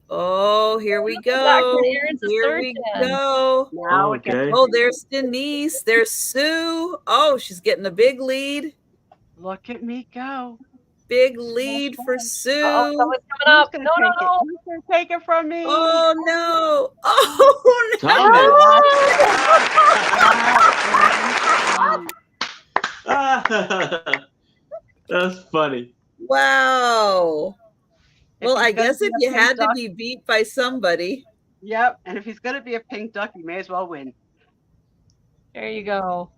Oh, here we Dr. go. Aaron's a Here we surgeon. go. Now it gets Okay. Oh, there's Denise. There's Sue. Oh, she's getting a big lead. Look at me go. Big lead for Sue. Oh, someone's coming Who's up. gonna No, take no, it? no. Who's gonna take it from me? Oh no! Oh no! Thomas. That's funny. Wow. Well, I guess if you had to duck, be beat by somebody. Yep. And if he's gonna be a pink duck, he may as well win. There you go.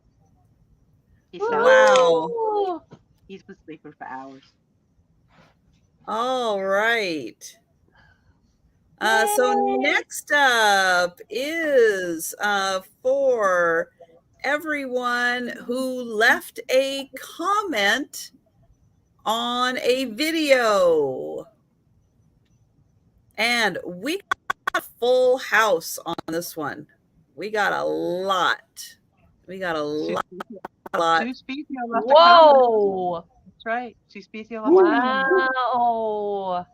He's Wow. Ooh. He's been sleeping for hours. All right. So next up is for everyone who left a comment on a video. And we got a full house on this one. We got a lot. We got a lot. Sue Spezio left a comment. Whoa. That's right. Sue Spezio left a comment. Wow.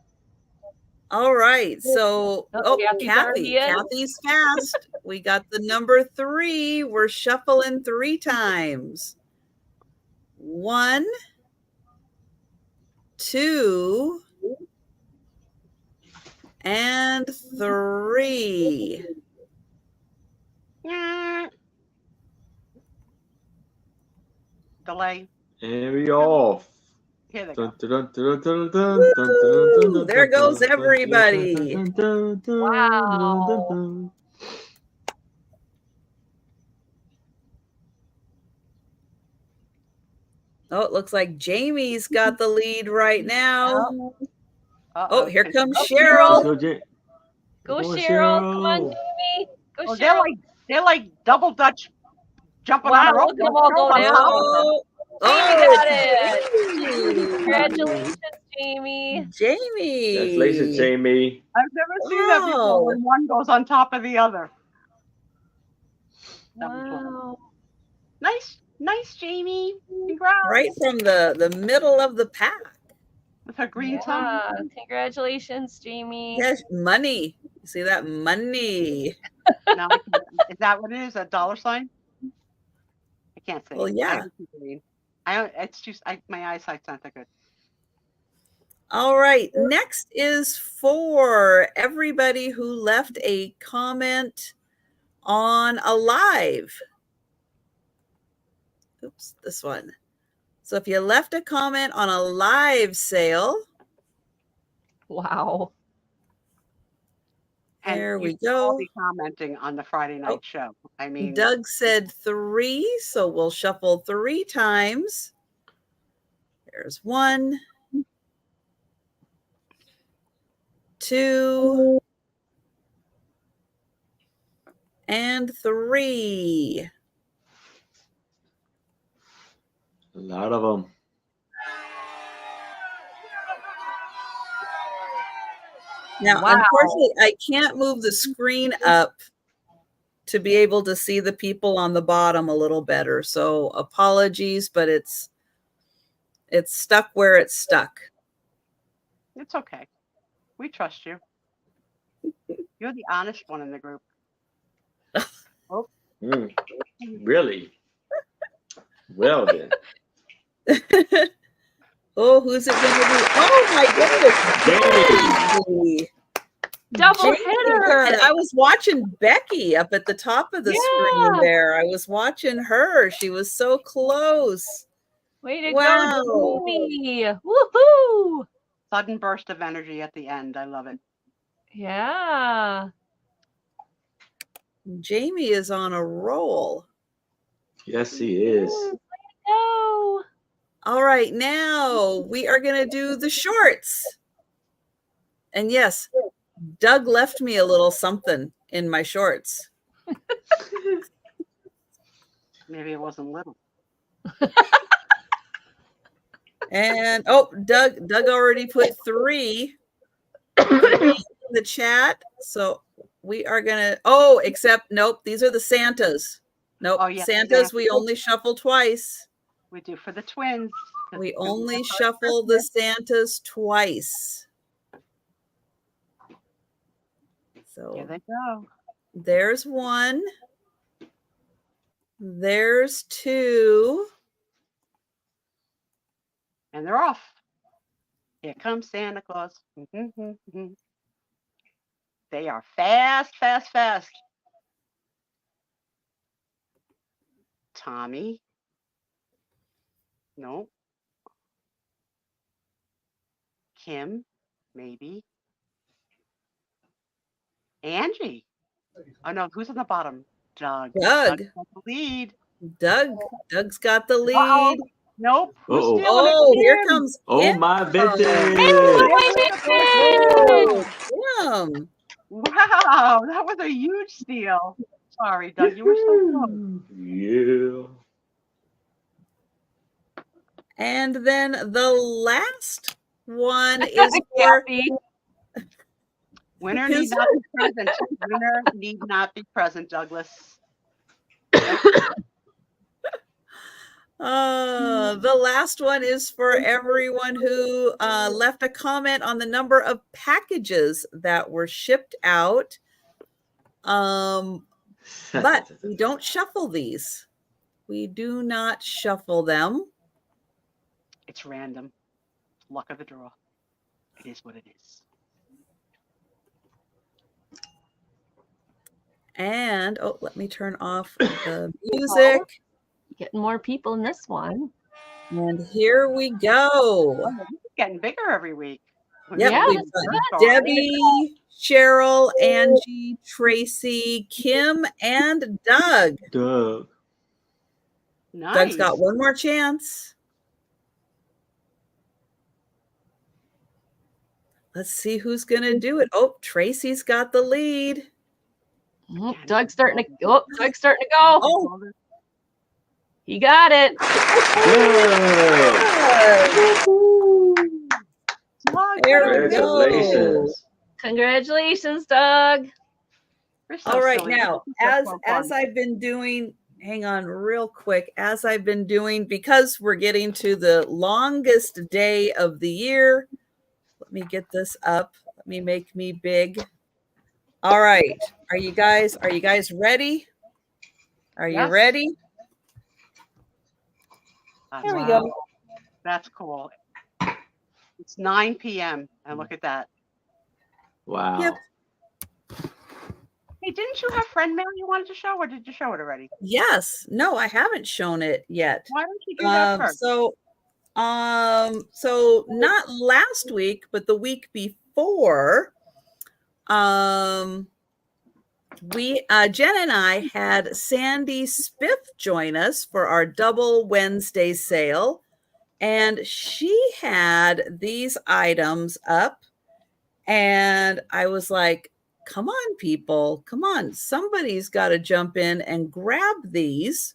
All right. So, Kathy's already in. Kathy's fast. We got the number 3. We're shuffling 3 times. 1, 2, and 3. Delay. And we off. Here they go. Woo! There goes everybody. Wow. Oh, it looks like Jamie's got the lead right now. Oh, here comes Cheryl. Go, Cheryl. Come on, Jamie. Go, Oh, Cheryl. they're like double Dutch jumping Wow, on the rope. look at them all go down. Oh, Jamie got it. Congratulations, Jamie. Jamie. Congratulations, Jamie. I've never seen that before when one goes on top of the other. Wow. Nice, Jamie. Congrats. Right from the middle of the pack. With her green tongue. Congratulations, Jamie. Yes, money. You see that money? No, is that what it is? A dollar sign? I can't see. Well, yeah. It's just my eyesight's not that good. All right. Next is for everybody who left a comment on a live. Oops, this one. So if you left a comment on a live sale. Wow. There we I'll go. be commenting on the Friday night show. I mean, Doug said 3, so we'll shuffle 3 times. There's 1, 2, and 3. A lot of them. Now, Wow. unfortunately, I can't move the screen up to be able to see the people on the bottom a little better. So apologies, but it's stuck where it's stuck. it's okay. We trust you. You're the honest one in the group. Really? Well then. Oh, who's it going to be? Oh my goodness. Jamie. Double Jamie. hitter. And I was watching Becky up at the top of the screen there. I was watching her. She was so close. Way to Wow. go, Jamie. Woohoo. Sudden burst of energy at the end. I love it. Yeah. Jamie is on a roll. Yes, he is. No. All right, now we are going to do the shorts. And yes, Doug left me a little something in my shorts. Maybe it wasn't little. And oh, Doug already put 3 in the chat. So we are going to, oh, except nope, these are the Santas. Nope, Oh, yeah, Santas, Santa. we only shuffle twice. We do for the twins. We only shuffle the Santas twice. So Here they go. there's 1. There's 2. And they're off. Here comes Santa Claus. They are fast, fast, fast. Tommy. No. Kim, maybe. Angie. Oh no, who's on the bottom? Doug. Doug. Doug's got the lead. Doug's got the lead. Uh-oh. Nope. Who's Uh-oh. stealing it? Oh, here Kim. comes Oh, Kim. my vintage. Kim. Wow, that was a huge steal. Sorry, Doug, you were so close. Yeah. And then the last one is for Kathy. Winner need not be present. Winner need not be present, Douglas. the last one is for everyone who left a comment on the number of packages that were shipped out. But we don't shuffle these. We do not shuffle them. It's random. Luck of the draw. It is what it is. And oh, let me turn off the music. Getting more people in this one. And here we go. Oh, this is getting bigger every week. Yep, Yeah, we've that's got good. Debbie, Cheryl, Angie, Tracy, Kim, and Doug. Doug. Nice. Doug's got one more chance. Let's see who's going to do it. Oh, Tracy's got the lead. Oh, Doug's starting to go. Oh, He got it. Doug, There we go. Congratulations. Congratulations, Doug. You're so all right. silly. Now, This is so as fun. I've been doing, hang on real quick, as I've been doing, because we're getting to the longest day of the year. Let me get this up. Let me make me big. All right. Are you guys ready? Are you Yes. ready? That's There we wow. go. That's cool. It's 9 p.m. and look at that. Wow. Yep. Hey, didn't you have friend mail you wanted to show, or did you show it already? Yes. No, I haven't shown it yet. Why don't you do that first? So not last week, but the week before, we Jen and I had Sandy Spiff join us for our double Wednesday sale, and she had these items up, and I was like, come on, people, come on, somebody's got to jump in and grab these.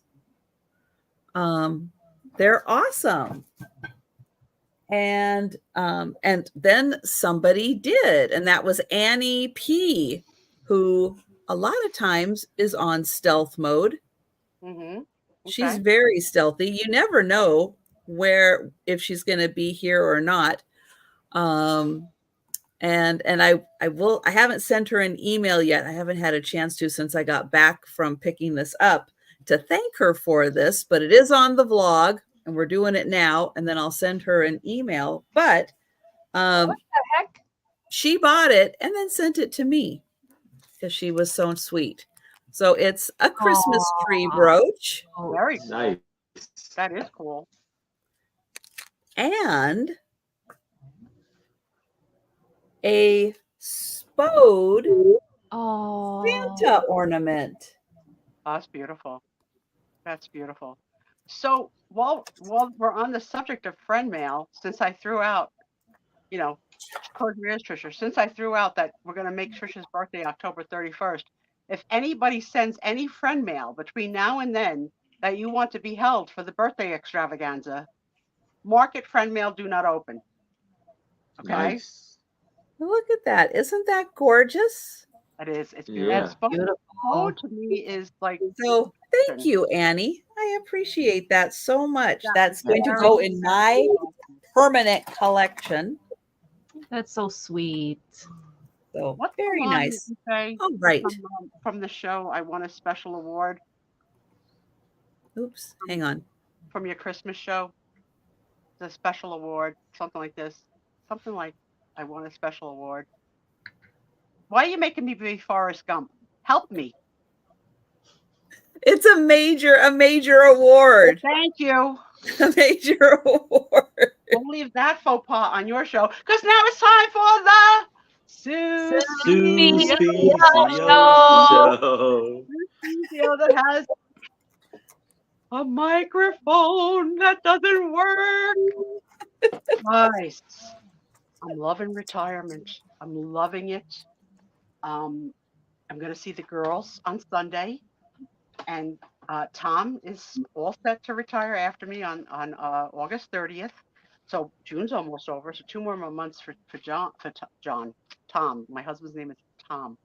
They're awesome. And then somebody did, and that was Annie P, who a lot of times is on stealth mode. Mm-hmm. She's very stealthy. You never know if she's going to be here or not. And I haven't sent her an email yet. I haven't had a chance to since I got back from picking this up to thank her for this, but it is on the vlog and we're doing it now. And then I'll send her an email, but What the heck? she bought it and then sent it to me because she was so sweet. So it's a Christmas tree brooch. Very cool. Nice. That is cool. And a spode Oh. Santa ornament. Oh, that's beautiful. That's beautiful. So while we're on the subject of friend mail, since I threw out, you know, close your ears, Trisha, since I threw out that we're going to make Trisha's birthday October 31st, if anybody sends any friend mail between now and then that you want to be held for the birthday extravaganza, mark it friend mail, do not open. Okay? Nice. Look at that. Isn't that gorgeous? It is. It's Yeah. beautiful. Beautiful. Phone to me is like So thank you, Annie. I appreciate that so much. That's That's going to go in my permanent collection. That's so sweet. So What's the very line that nice. you say All right. from the show? I won a special award Oops. Hang on. from your Christmas show. The special award, something like this. Something like I won a special award. Why are you making me be Forrest Gump? Help me. It's a major award. Thank you. A major award. We'll leave that faux pas on your show because now it's time for the Susie Show. Show. Studio that has a microphone that doesn't work. Nice. I'm loving retirement. I'm loving it. I'm going to see the girls on Sunday, and Tom is all set to retire after me on August 30th. So June's almost over. So 2 more months for Tom. My husband's name is Tom.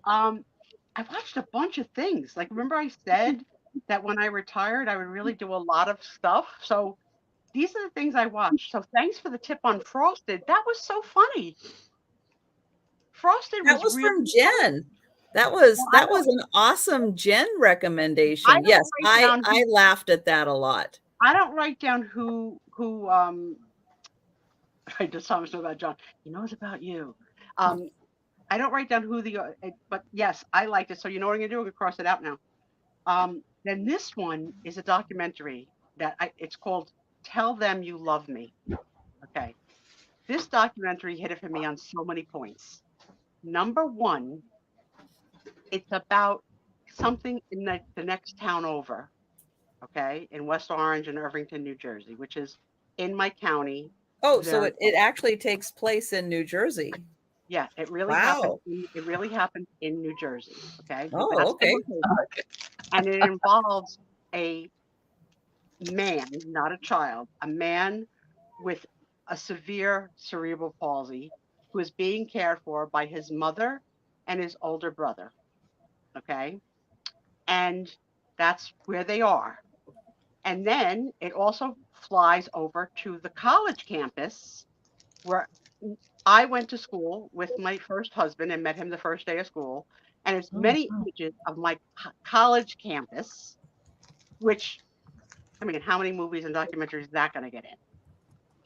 I watched a bunch of things. Like, remember I said that when I retired, I would really do a lot of stuff. So these are the things I watched. So thanks for the tip on Frosted. That was so funny. Frosted That was really from Jen. That was an awesome Jen recommendation. Yes, I laughed at that a lot. I don't write down who I just saw something about John. He knows about you. I don't write down who but yes, I liked it. So you know what I'm gonna do? I'm gonna cross it out now. Then this one is a documentary that it's called Tell Them You Love Me. Okay. This documentary hit it for me on so many points. Number one, it's about something in the next town over, okay, in West Orange and Irvington, New Jersey, which is in my county. Oh, so it actually takes place in New Jersey. Yeah, it really happened. It really happened in New Jersey. Okay. Oh, okay. And it involves a man, not a child, a man with a severe cerebral palsy who is being cared for by his mother and his older brother. Okay. And that's where they are. And then it also flies over to the college campus where I went to school with my first husband and met him the first day of school. And it's many images of my college campus, which, I mean, how many movies and documentaries is that going to get in?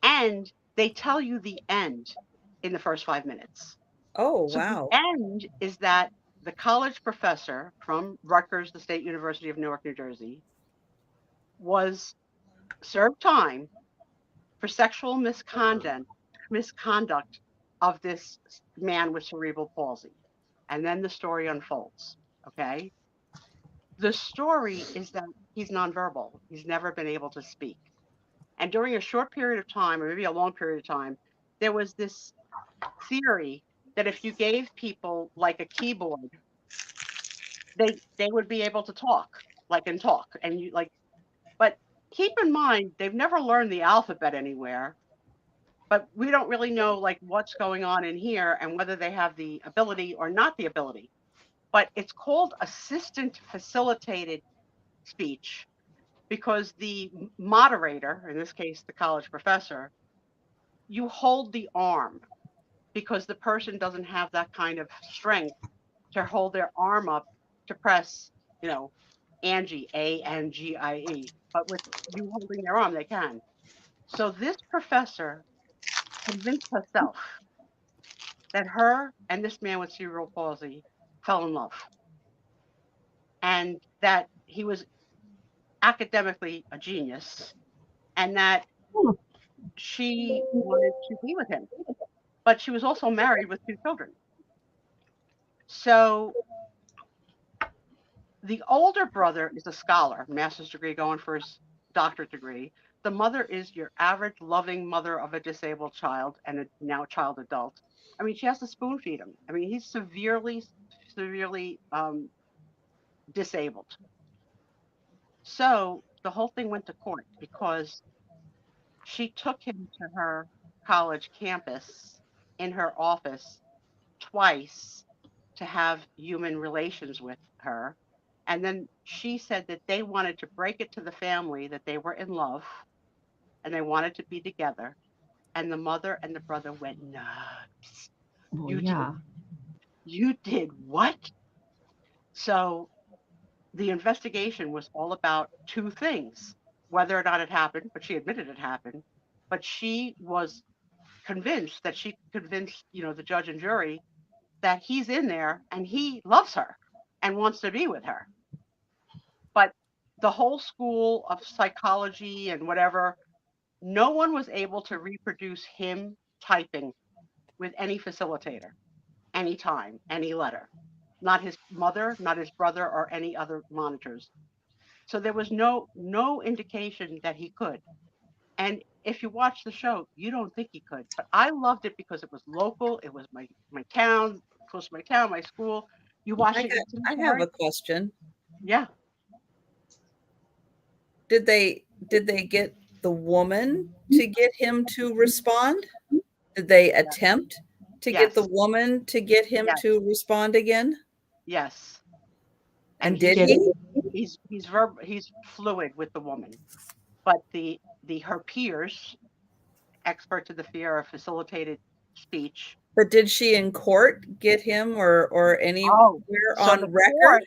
And they tell you the end in the first 5 minutes. Oh, so wow. The end is that the college professor from Rutgers, the State University of Newark, New Jersey, was served time for sexual misconduct of this man with cerebral palsy. And then the story unfolds, okay? The story is that he's nonverbal. He's never been able to speak. And during a short period of time, or maybe a long period of time, there was this theory that if you gave people like a keyboard, they would be able to talk. And you like, but keep in mind, they've never learned the alphabet anywhere. But we don't really know like what's going on in here and whether they have the ability or not the ability. But it's called assistant facilitated speech because the moderator, in this case, the college professor, you hold the arm because the person doesn't have that kind of strength to hold their arm up to press, Angie, A-N-G-I-E. But with you holding their arm, they can. So this professor convinced herself that her and this man with cerebral palsy fell in love and that he was academically a genius and that she wanted to be with him, but she was also married with 2 children. So the older brother is a scholar, master's degree, going for his doctorate degree. The mother is your average loving mother of a disabled child and a now child adult. I mean, she has to spoon feed him. I mean, he's severely disabled. So the whole thing went to court because she took him to her college campus in her office twice to have human relations with her. And then she said that they wanted to break it to the family that they were in love and they wanted to be together. And the mother and the brother went nuts. Well, You yeah. You did what? So the investigation was all about 2 things, whether or not it happened, but she admitted it happened. But she was convinced that she convinced, the judge and jury that he's in there and he loves her and wants to be with her. But the whole school of psychology and whatever, no one was able to reproduce him typing with any facilitator, anytime, any letter. Not his mother, not his brother, or any other monitors. So there was no indication that he could. And if you watch the show, you don't think he could. But I loved it because it was local. It was my town, close to my town, my school. You watch it. I have a question. Yeah. Did they get the woman to get him to respond? Did they attempt to get the woman to get him to respond again? Yes. And did he? He's fluid with the woman, but her peers, experts in the field of facilitated speech. But did she in court get him or anywhere on record?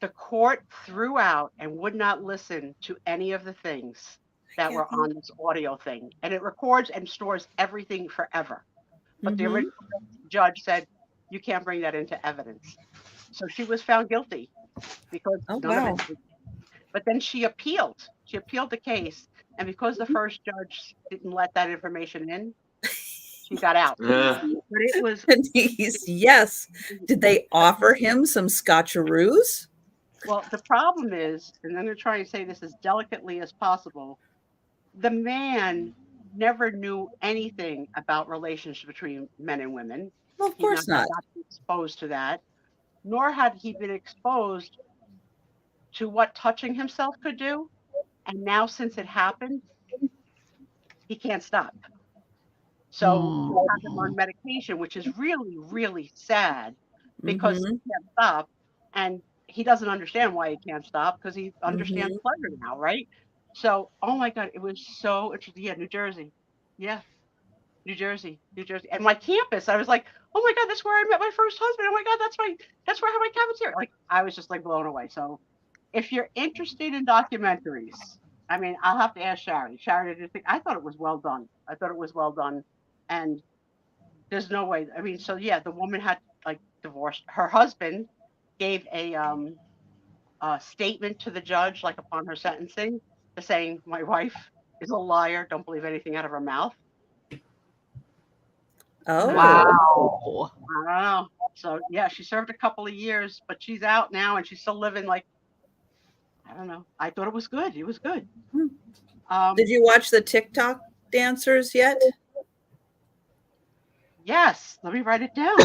The court threw out and would not listen to any of the things that were on this audio thing, and it records and stores everything forever. But the original judge said you can't bring that into evidence. So she was found guilty because none of it. But then she appealed. She appealed the case, and because the first judge didn't let that information in, she got out. Yeah. But it was yes. Did they offer him some scotcheroos? Well, the problem is, and I'm going to try and say this as delicately as possible, the man never knew anything about relationships between men and women. Well, of course not. Exposed to that, nor had he been exposed to what touching himself could do. And now, since it happened, he can't stop. So he has him on medication, which is really, really sad because he can't stop. And he doesn't understand why he can't stop because he understands pleasure now, right? So, oh my God, it was so interesting. Yeah, New Jersey. Yeah, New Jersey. And my campus, I was like, oh my God, that's where I met my first husband. Oh my God, that's where I have my cafeteria. Like, I was just like blown away. So if you're interested in documentaries, I mean, I'll have to ask Sharon. Sharon, I thought it was well done. And there's no way. I mean, so yeah, the woman had divorced. Her husband gave a statement to the judge, upon her sentencing, saying, "My wife is a liar. Don't believe anything out of her mouth." Oh, wow! I don't know. So yeah, she served a couple of years, but she's out now, and she's still living I don't know. I thought it was good. It was good. Did you watch the TikTok dancers yet? Yes. Let me write it down.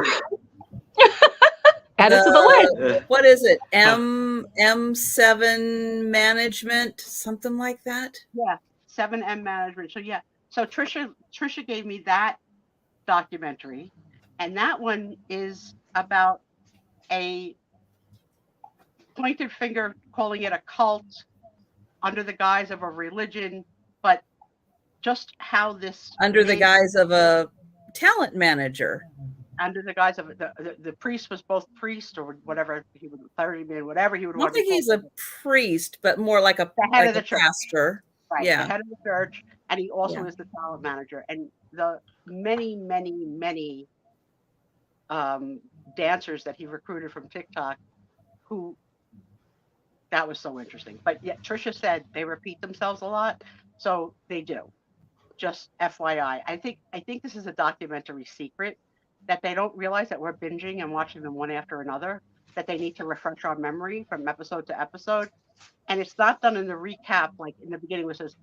Add it to the list. What is it? M7 management, something like that? Yeah, 7M management. So yeah. So Trisha gave me that documentary, and that one is about a pointed finger, calling it a cult under the guise of a religion, but just how this under the guise of a talent manager. Under the guise of the priest was both priest or whatever he would, clergyman, whatever he would. I don't think he's a priest, but more like the head of the pastor. Right, the head of the church, and he also is the talent manager. And the many dancers that he recruited from TikTok, that was so interesting. But yeah, Trisha said they repeat themselves a lot, so they do. just FYI. I think this is a documentary secret that they don't realize that we're binging and watching them one after another, that they need to refresh our memory from episode to episode. And it's not done in the recap, like in the beginning, which says,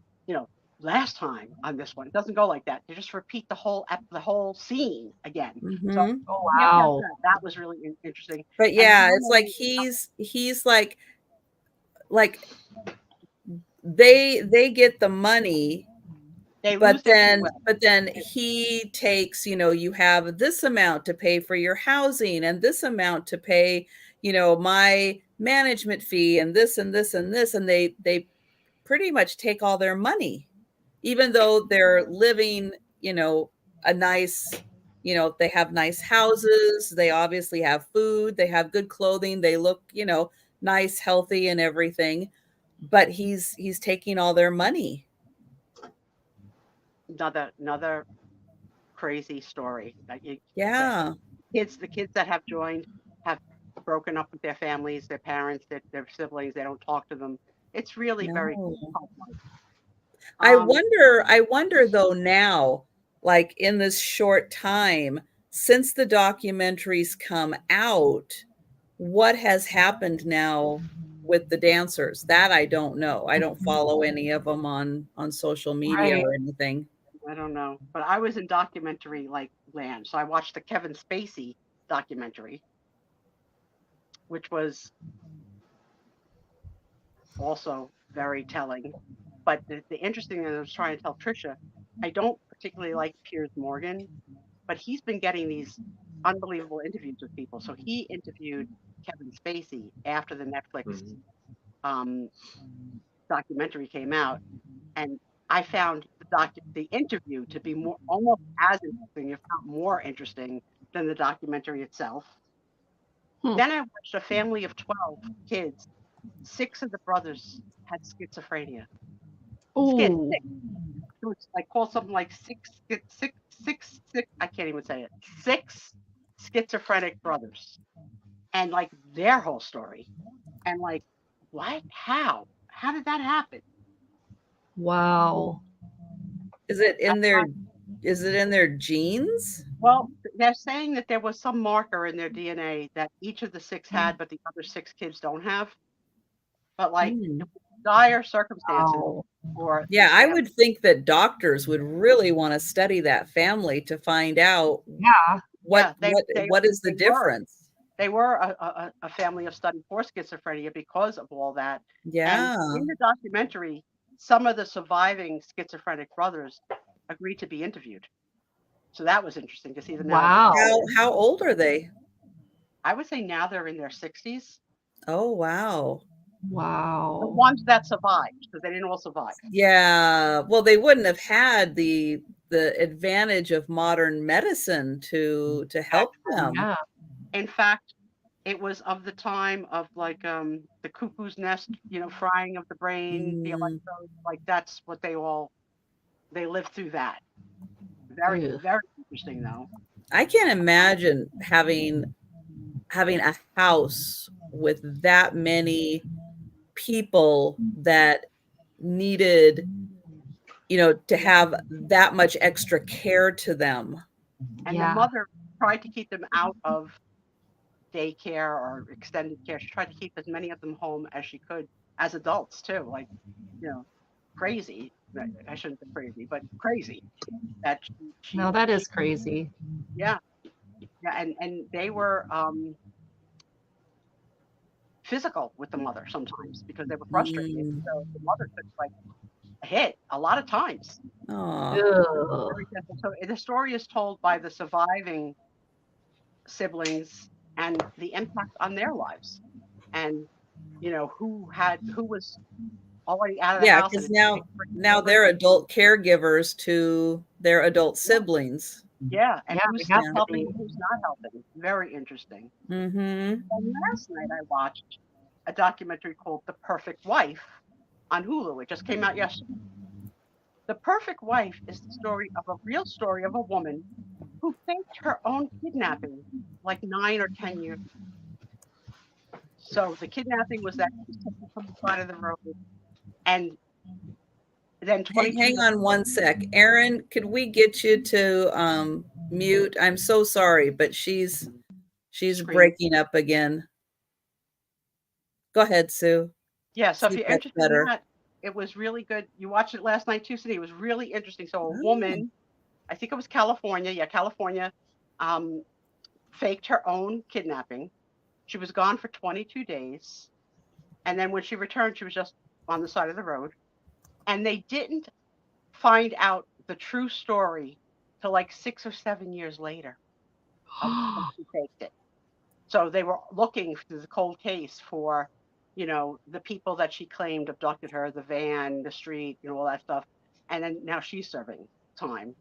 last time on this one. It doesn't go like that. They just repeat the whole scene again. So Mhm. Oh, yeah, wow. that was really interesting. But And yeah, it's like normally- he's like they get the money, they lose but their goodwill. then he takes, you have this amount to pay for your housing and this amount to pay, my management fee and this and this and this, and they pretty much take all their money, even though they're living, a nice, they have nice houses, they obviously have food, they have good clothing, they look, nice, healthy and everything, but he's taking all their money. Another crazy story. Yeah. The kids that have joined have broken up with their families, their parents, their siblings. They don't talk to them. It's really very No. complex. I wonder though now, like in this short time since the documentaries come out, what has happened now with the dancers? That I don't know. I don't follow any of them on social media Right. or anything. I don't know, but I was in documentary like land, so I watched the Kevin Spacey documentary, which was also very telling. But the interesting thing I was trying to tell Trisha, I don't particularly like Piers Morgan, but he's been getting these unbelievable interviews with people. So he interviewed Kevin Spacey after the Netflix documentary came out, and I found the interview to be almost as interesting, if not more interesting, than the documentary itself. Then I watched a family of 12 kids. 6 of the brothers had schizophrenia. Six. It was like called something like six. I can't even say it. 6 schizophrenic brothers, and like their whole story, and like what? How did that happen? Wow. Is it in their genes? Well, they're saying that there was some marker in their DNA that each of the 6 had, but the other 6 kids don't have. But like dire circumstances. Wow. Or Yeah, I would think that doctors would really want to study that family to find out what is the difference. They were a family of study for schizophrenia because of all that. Yeah. And in the documentary, some of the surviving schizophrenic brothers agreed to be interviewed. So that was interesting to see them. Wow. How old are they? I would say now they're in their 60s. Oh, wow. Wow. The ones that survived, because they didn't all survive. Yeah. Well, they wouldn't have had the advantage of modern medicine to help them. Yeah. In fact, it was of the time of like the cuckoo's nest, frying of the brain, the electrodes, like that's what they lived through that. Very, very interesting though. I can't imagine having a house with that many people that needed, to have that much extra care to them. And the mother tried to keep them out of daycare or extended care. She tried to keep as many of them home as she could, as adults too. Like, crazy. I shouldn't say crazy, but crazy. That No, that is crazy. Yeah. Yeah, and they were physical with the mother sometimes because they were frustrated. So the mother took like a hit a lot of times. So the story is told by the surviving siblings and the impact on their lives, and who was already out of the house. Yeah, because now they're adult caregivers to their adult siblings. Yeah, and who's helping, who's not helping. Very interesting. Mm-hmm. And last night I watched a documentary called The Perfect Wife on Hulu. It just came out yesterday. The Perfect Wife is the real story of a woman who faked her own kidnapping like 9 or 10 years. So the kidnapping was that she was taken from the side of the road, and Then 22. Hang on one sec. Aaron, could we get you to mute? I'm so sorry, but she's Screaming. breaking up again. Go ahead, Sue. Yeah, so if See you're if that's interested in better. that, it was really good. You watched it last night too, Cindy. It was really interesting. So a Oh. woman, I think it was California, California, faked her own kidnapping. She was gone for 22 days. And then when she returned, she was just on the side of the road. And they didn't find out the true story till like 6 or 7 years later of when she faked it. So they were looking through the cold case for, you know, the people that she claimed abducted her, the van, the street, you know, all that stuff. And then now she's serving time.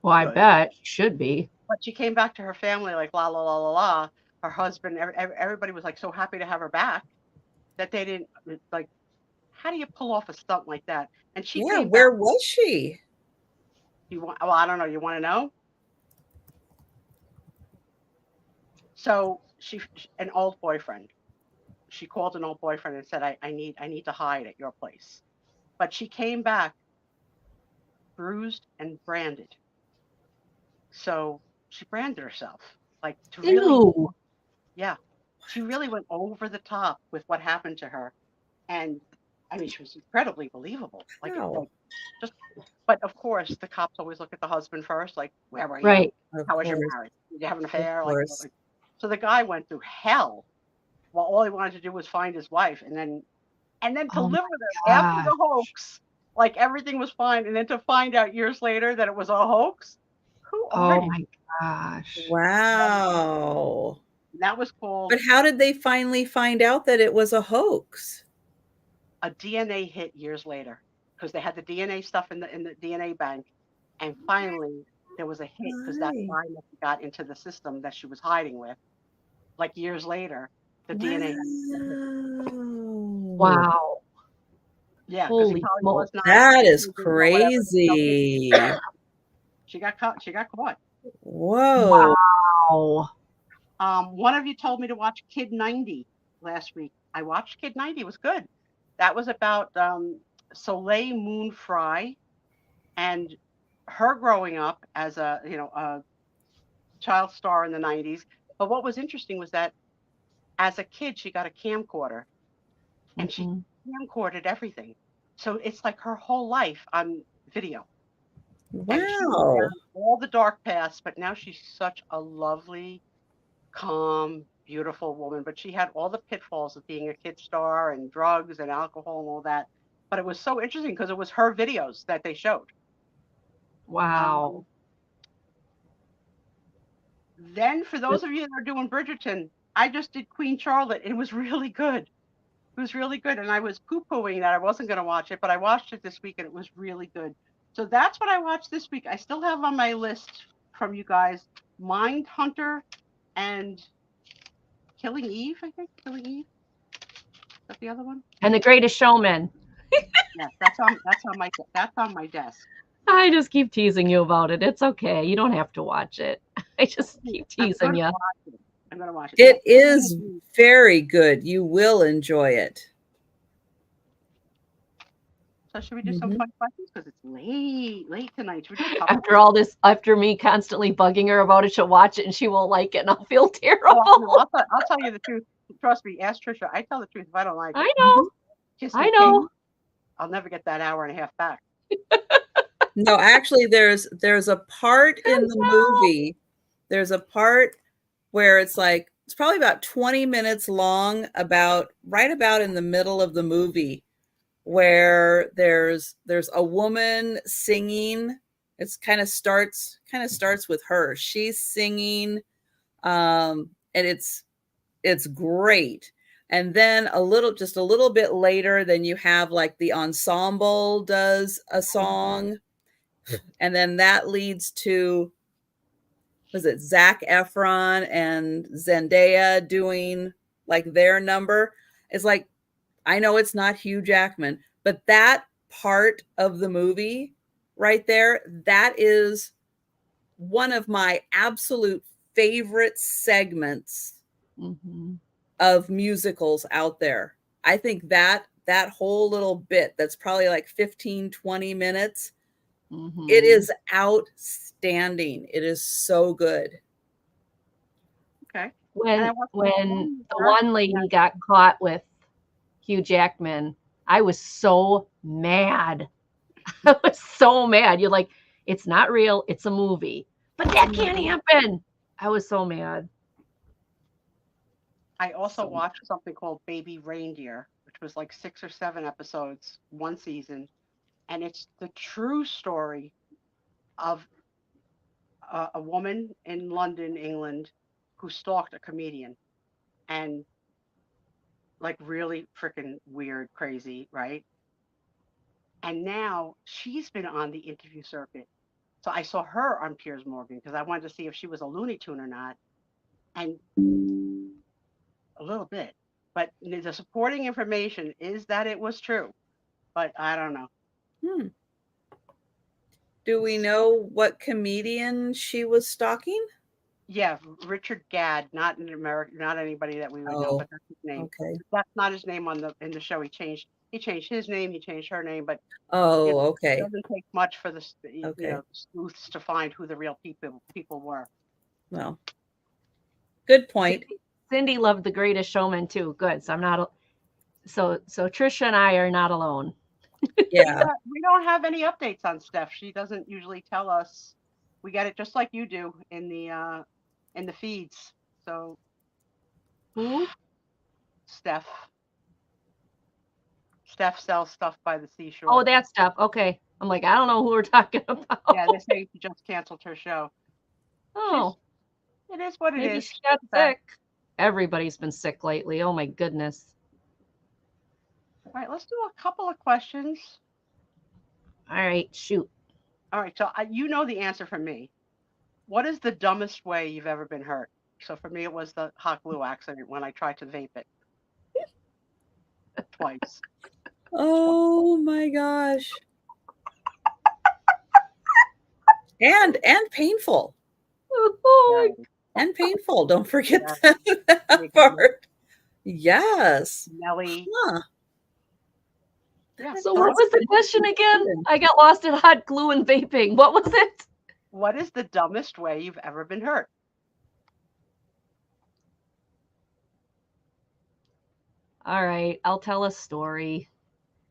Well, I Good. bet she should be. But she came back to her family like la la la la la. Her husband, everybody was like so happy to have her back that they didn't like. How do you pull off a stunt like that? And she Yeah, came where back. was she? You want? Well, I don't know. You want to know? So an old boyfriend. She called an old boyfriend and said, I need to hide at your place. But she came back bruised and branded. So she branded herself. Like to really, Ew. yeah. She really went over the top with what happened to her. And I mean, she was incredibly believable. Like, Wow. just, but of course, the cops always look at the husband first, like, where were you? Right. Of How was your course. marriage? Did you have an affair? Like, course. so the guy went through hell. Well, all he wanted to do was find his wife, and then to Oh live my with her after the gosh. hoax, like everything was fine, and then to find out years later that it was a hoax. Who are Oh you? my gosh. Wow. That was called But how did they finally find out that it was a hoax? a DNA hit years later, because they had the DNA stuff in the DNA bank, and finally there was a hit because that Right. line got into the system that she was hiding with. Like years later, the DNA. Wow. Yeah, because he Holy probably smoke. was not. That is or whatever, crazy. She got caught. She got caught. Whoa. Wow. One of you told me to watch Kid 90 last week. I watched Kid 90. It was good. That was about Soleil Moon Frye and her growing up as a child star in the 90s. But what was interesting was that as a kid, she got a camcorder and she camcorded everything. So it's like her whole life on video. And she went Wow. down all the dark paths, but now she's such a lovely, calm, beautiful woman. But she had all the pitfalls of being a kid star and drugs and alcohol and all that. But it was so interesting because it was her videos that they showed. Wow. Then for those of you that are doing Bridgerton, I just did Queen Charlotte. It was really good. It was really good. And I was poo-pooing that I wasn't going to watch it, but I watched it this week and it was really good. So that's what I watched this week. I still have on my list from you guys Mindhunter and Killing Eve, I think. Killing Eve. Is that the other one? And The Greatest Showman. Yeah, that's on my desk. I just keep teasing you about it. It's okay. You don't have to watch it. I just keep teasing you. I'm going to watch it. It is very good. You will enjoy it. So should we do some fun questions? Because it's late tonight. Should we do After all this, after me constantly bugging her about it, she'll watch it and she won't like it and I'll feel terrible. Well, I'll tell you the truth. Trust me, ask Trisha. I tell the truth if I don't like it. I know. I know. I'll never get that hour and a half back. No, actually, there's a part in the movie. There's a part where it's like it's probably about 20 minutes long, right about in the middle of the movie, where there's a woman singing. It's kind of starts with her. She's singing, and it's great. And then just a little bit later, then you have like the ensemble does a song. And then that leads to, was it Zac Efron and Zendaya doing like their number? It's like, I know it's not Hugh Jackman, but that part of the movie right there, that is one of my absolute favorite segments of musicals out there. I think that that whole little bit that's probably like 15, 20 minutes. Mhm. It is outstanding. It is so good. Okay. When I watched when the part, one lady got caught with Hugh Jackman, I was so mad. I was so mad. You're like, it's not real. It's a movie. But that can't happen. I was so mad. I also So- watched something called Baby Reindeer, which was like 6 or 7 episodes, one season, and it's the true story of a woman in London, England, who stalked a comedian, and like really freaking weird, crazy, right? And now she's been on the interview circuit. So I saw her on Piers Morgan because I wanted to see if she was a Looney Tune or not, and a little bit. But the supporting information is that it was true, but I don't know. Hmm. Do we know what comedian she was stalking? Yeah, Richard Gadd, not in America, not anybody that we would know, Oh, but that's his name. okay. That's not his name in the show. He changed his name, he changed her name, but Oh, it okay. doesn't take much for the Okay. sleuths to find who the real people were. Well, good point. Cindy loved The Greatest Showman too. Good. So I'm not. So Trisha and I are not alone. Yeah. We don't have any updates on Steph. She doesn't usually tell us. We get it just like you do in the feeds. So Who? Steph sells stuff by the seashore. Oh, that stuff. Okay. I'm like, I don't know who we're talking about. Yeah, they say she just canceled her show. Oh, It is what it maybe is. she got Okay. sick. Everybody's been sick lately. Oh my goodness. All right, let's do a couple of questions. All right, shoot. All right, so you know the answer from me. What is the dumbest way you've ever been hurt? So for me, it was the hot glue accident when I tried to vape it twice. Oh my gosh. And painful. Oh, And painful. Don't forget Yeah. that part. Yes. Nelly. Huh. Yeah. so what was the question again? I got lost in hot glue and vaping. What was it? What is the dumbest way you've ever been hurt? All right, I'll tell a story.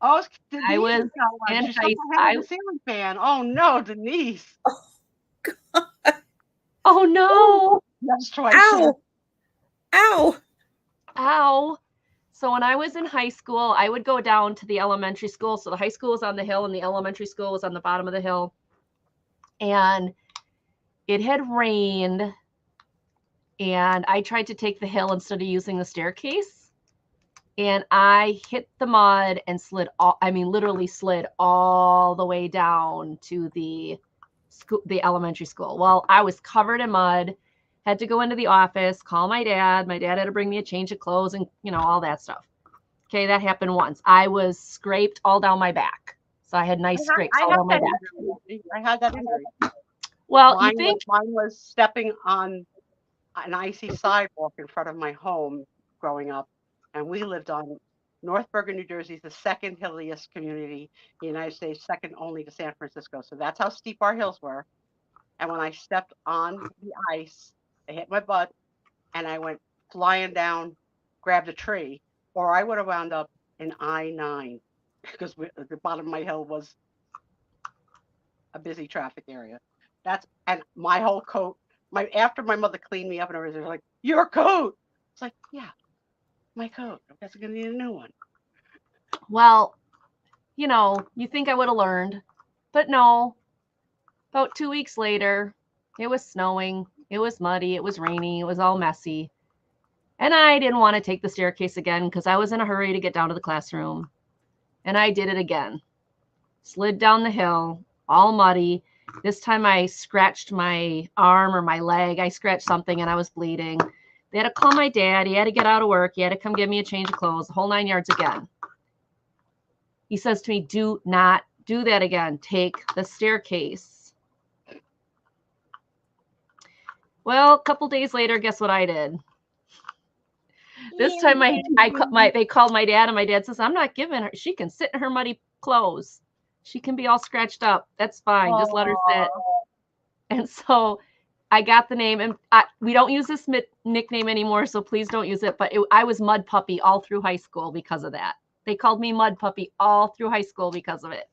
Oh, I was Denise got one. in She stuck my head in the ceiling fan. Oh no, Denise. Oh no. That's twice. Ow. Ow. Ow. So when I was in high school, I would go down to the elementary school. So the high school was on the hill and the elementary school was on the bottom of the hill. And it had rained. And I tried to take the hill instead of using the staircase. And I hit the mud and literally slid all the way down to the elementary school. Well, I was covered in mud. Had to go into the office, call my dad. My dad had to bring me a change of clothes and, all that stuff. Okay, that happened once. I was scraped all down my back. So I had nice scrapes all down my back. I had that injury. Well, mine you think was stepping on an icy sidewalk in front of my home growing up. And we lived on North Bergen, New Jersey, the second hilliest community in the United States, second only to San Francisco. So that's how steep our hills were. And when I stepped on the ice, I hit my butt and I went flying down, grabbed a tree, or I would have wound up in I-9 because the bottom of my hill was a busy traffic area. And my whole coat, after my mother cleaned me up and everything, they're like, your coat. It's like, yeah, my coat. I guess I'm gonna need a new one. well, you think I would have learned, but no. About 2 weeks later, it was snowing, it was muddy, it was rainy, it was all messy. And I didn't want to take the staircase again because I was in a hurry to get down to the classroom. And I did it again. Slid down the hill, all muddy. This time I scratched my arm or my leg. I scratched something and I was bleeding. They had to call my dad. He had to get out of work. He had to come give me a change of clothes, the whole 9 yards again. He says to me, do not do that again. Take the staircase. Well, a couple days later, guess what I did? This time they called my dad, and my dad says, I'm not giving her. She can sit in her muddy clothes. She can be all scratched up. That's fine. Just let her sit. And so I got the name, and we don't use this nickname anymore, so please don't use it. But I was Mud Puppy all through high school because of that. They called me Mud Puppy all through high school because of it.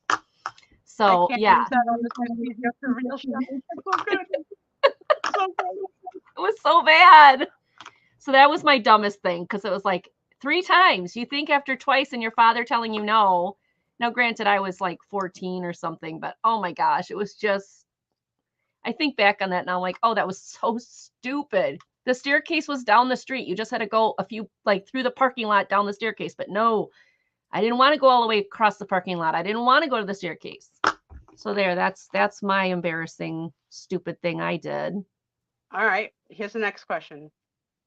So yeah, it was so bad. So that was my dumbest thing, because it was like 3 times. You think after twice and your father telling you no. Now, granted, I was like 14 or something, but oh my gosh, it was just, I think back on that now, I'm like, oh, that was so stupid. The staircase was down the street. You just had to go a few, like through the parking lot down the staircase. But no, I didn't want to go all the way across the parking lot. I didn't want to go to the staircase. So there, that's my embarrassing, stupid thing I did. All right, here's the next question.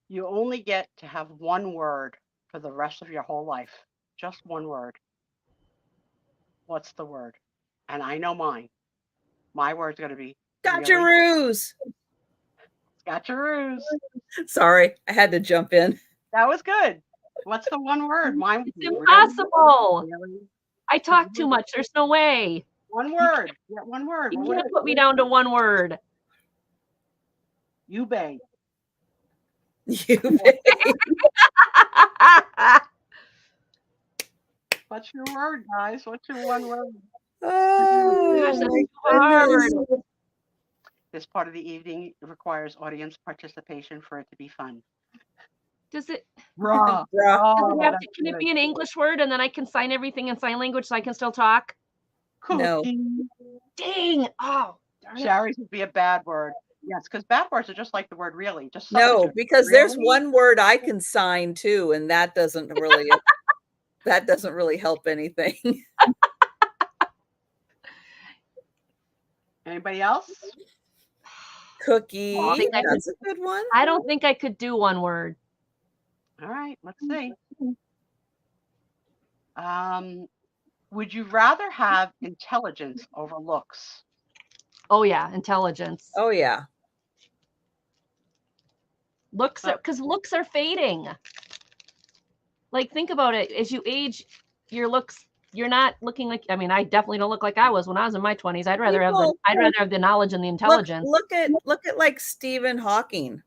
You only get to have one word for the rest of your whole life. Just one word. What's the word? And I know mine. My word's going to be Gotcharoos. Gotcharoos. Sorry, I had to jump in. That was good. What's the one word? Mine would It's be impossible. really? I talk too much. There's no way. One word. Yeah, one word. You What can't put me down to one word. You bang. You What's your word, guys? What's your one word? Oh, Gosh, that's my hard. goodness. This part of the evening requires audience participation for it to be fun. Does it Bruh. Bruh. Does it have to, that's can it good. be an English word and then I can sign everything in sign language so I can still talk? No. Cookie. Dang. Oh, darn it. Sherry's would be a bad word. Yes, because bad words are just like the word really. Just No, substitute. because there's Really? one word I can sign too, and that doesn't really help anything. Anybody else? Cookie. I think I That's a good one. I don't think I could do one word. All right, let's see. Would you rather have intelligence over looks? Oh yeah, intelligence. Oh yeah. Looks are fading. Like, think about it. As you age, you're not looking like, I mean, I definitely don't look like I was when I was in my 20s. I'd rather have the knowledge and the intelligence. Look at like Stephen Hawking.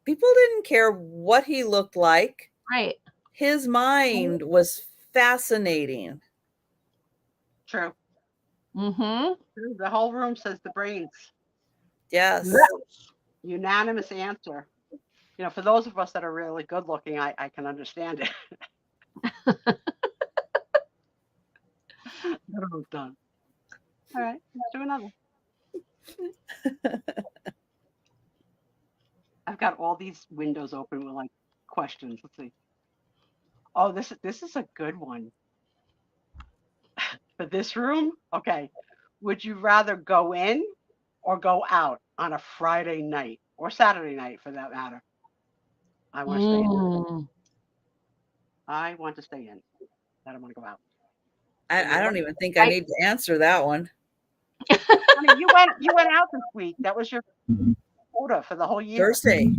People didn't care what he looked like. Right. His mind was fascinating. True. Mm-hmm. The whole room says the brains. Yes. Unanimous answer. You know, for those of us that are really good looking, I can understand it. Done. All right, let's do another. I've got all these windows open with like questions. Let's see. Oh, this is a good one. For this room, okay. Would you rather go in or go out on a Friday night or Saturday night for that matter? I want to stay in. I want to stay in. I don't want to go out. I don't even think I need to answer that one. I mean, you went out this week. That was your quota for the whole year. Thursday.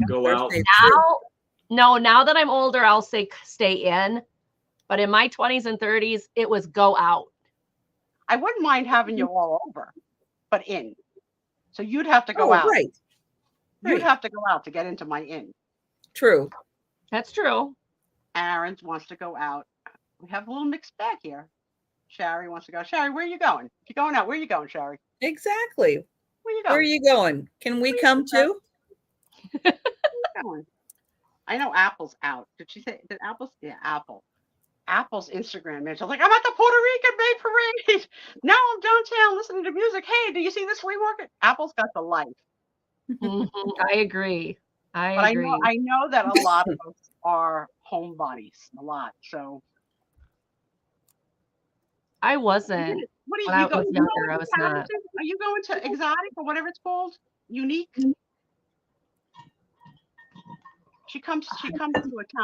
Go out. Thursday. Now that I'm older, I'll say stay in. But in my 20s and 30s, it was go out. I wouldn't mind having you all over, but in. So you'd have to go out. Right. You'd have to go out to get into my in. True. That's true. Aaron wants to go out. We have a little mixed bag here. Sherry wants to go. Sherry, where are you going? If you're going out, where are you going, Sherry? Exactly. Where are you going? Where are you going? Can we come too? Going? I know Apple's out. Did she say? Did Apple's? Yeah, Apple. Apple's Instagram manager. Like, I'm at the Puerto Rican Day Parade. Now I'm downtown listening to music. Hey, do you see this flea market? Apple's got the life. Mm-hmm. I agree. I know that a lot of us are homebodies. A lot. So I wasn't. What are When I you going? was younger, I was not. Are you going to Exotic or whatever it's called? Unique. She comes to a town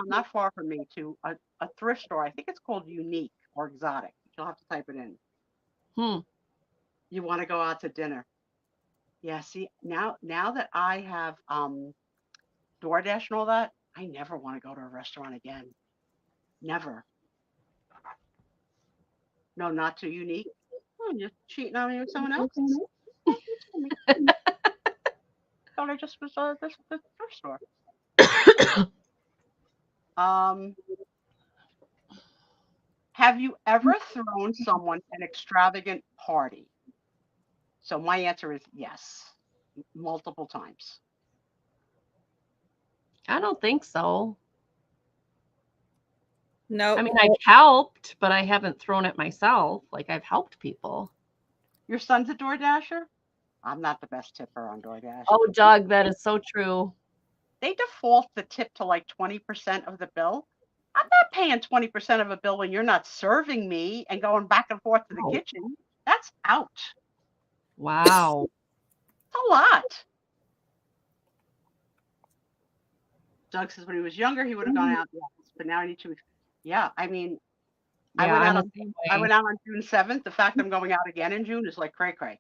not far from me to a thrift store. I think it's called Unique or Exotic. You'll have to type it in. You want to go out to dinner? Yeah. See, now that I have DoorDash and all that, I never want to go to a restaurant again. Never. No, not too unique. Oh, you're cheating on me with someone else? Oh, you tell me. Thought I just was this the thrift store. Have you ever thrown someone an extravagant party? So my answer is yes, multiple times. I don't think so. No, I mean, I've helped, but I haven't thrown it myself. Like, I've helped people. Your son's a DoorDasher? I'm not the best tipper on DoorDash. Oh, Doug, that is so true. They default the tip to like 20% of the bill. I'm not paying 20% of a bill when you're not serving me and going back and forth to the Oh. kitchen. That's out. Wow. It's a lot. Doug says when he was younger, he would have gone out, yes, but now I need 2 weeks. Yeah, I mean, I Yeah, went I'm out the same I way. went out on June 7th. The fact I'm going out again in June is like cray cray.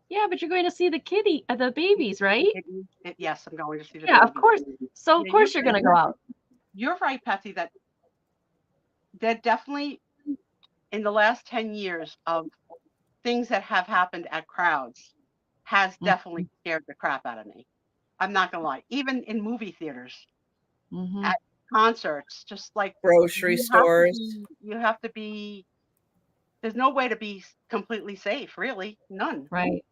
Yeah, but you're going to see the babies, right? Yes, I'm going to see the Yeah, of baby. course. So of Yeah, course you're going to go out. You're right, Patsy, that definitely in the last 10 years of things that have happened at crowds has definitely scared the crap out of me. I'm not gonna lie. Even in movie theaters, Mhm. at concerts, just like grocery stores. You have to be. There's no way to be completely safe, really. None. Right.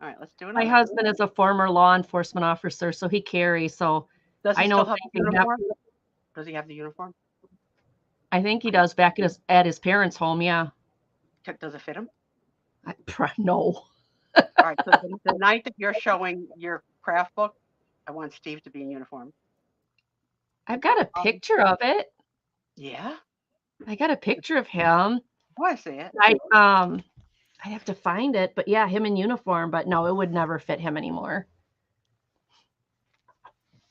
All right, let's do My another. husband is a former law enforcement officer, so he carries. So Does he I know still have the something uniform? Does he have the uniform? I think he does back at his parents' home. Yeah. Does it fit him? No. All right. So the night that you're showing your craft book, I want Steve to be in uniform. I've got a picture of it. Yeah. I got a picture of him. Oh, I see it. I'd have to find it, but yeah, him in uniform. But no, it would never fit him anymore.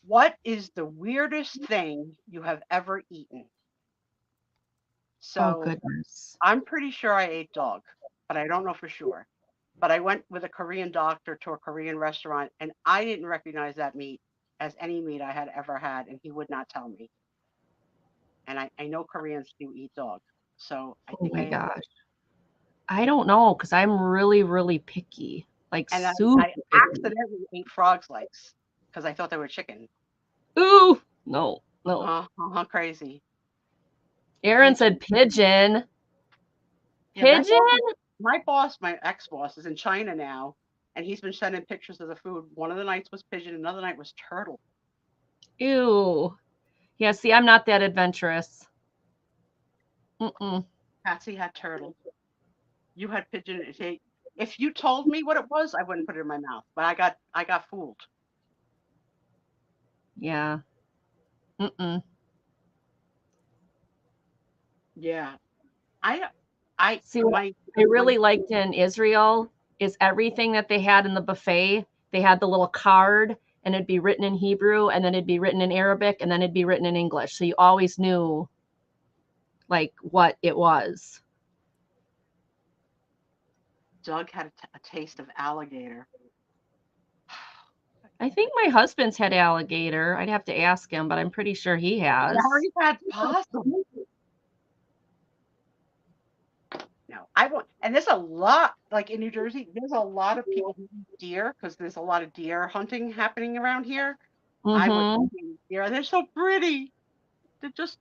What is the weirdest thing you have ever eaten? So Oh goodness. I'm pretty sure I ate dog, but I don't know for sure. But I went with a Korean doctor to a Korean restaurant, and I didn't recognize that meat as any meat I had ever had, and he would not tell me. And I know Koreans do eat dog, so I Oh think my gosh. I don't know because I'm really, really picky. Like and super I picky. accidentally ate frog's legs because I thought they were chicken. Ooh, no. Crazy. Aaron said pigeon. Yeah, Pigeon? my ex-boss is in China now, and he's been sending pictures of the food. One of the nights was pigeon, another night was turtle. Ew. Yeah, see, I'm not that adventurous. Patsy had turtle. You had pigeon. If you told me what it was, I wouldn't put it in my mouth. But I got fooled. Yeah. Yeah. I See, what I really liked in Israel is everything that they had in the buffet. They had the little card, and it'd be written in Hebrew, and then it'd be written in Arabic, and then it'd be written in English. So you always knew like what it was. Doug had a taste of alligator. I think my husband's had alligator. I'd have to ask him, but I'm pretty sure he has. Larry had possum. No, I won't. And there's a lot, like in New Jersey, there's a lot of people who eat deer because there's a lot of deer hunting happening around here. I would eat deer. They're so pretty.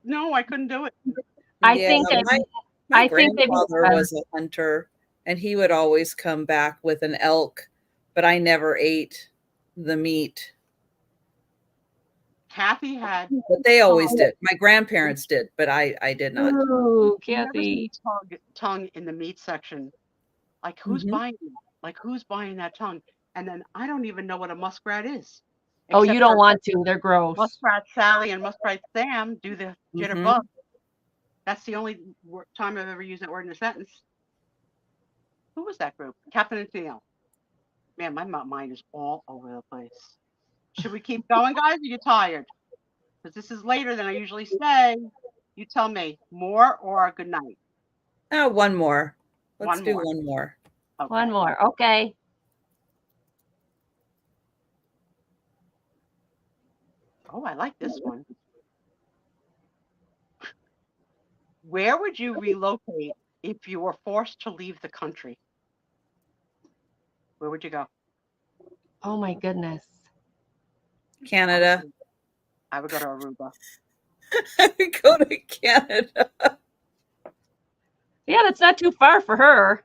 No, I couldn't do it. I think my grandfather was a hunter, and he would always come back with an elk, but I never ate the meat. Kathy had, but they always did. My grandparents did, but I did not. Oh, Kathy, tongue in the meat section. Like who's buying that? Like who's buying that tongue? And then I don't even know what a muskrat is. Oh, you don't want to. They're gross. Muskrat Sally and Muskrat Sam do the jitterbug. That's the only time I've ever used that word in a sentence. Who was that group? Captain and Theo. Man, my mind is all over the place. Should we keep going, guys? Are you tired? Because this is later than I usually stay. You tell me, more or a good night? One more. Let's do one more. Okay. One more. Okay. Oh, I like this one. Where would you relocate if you were forced to leave the country? Where would you go? Oh my goodness. Canada. I would go to Aruba. Go to Canada. Yeah, that's not too far for her.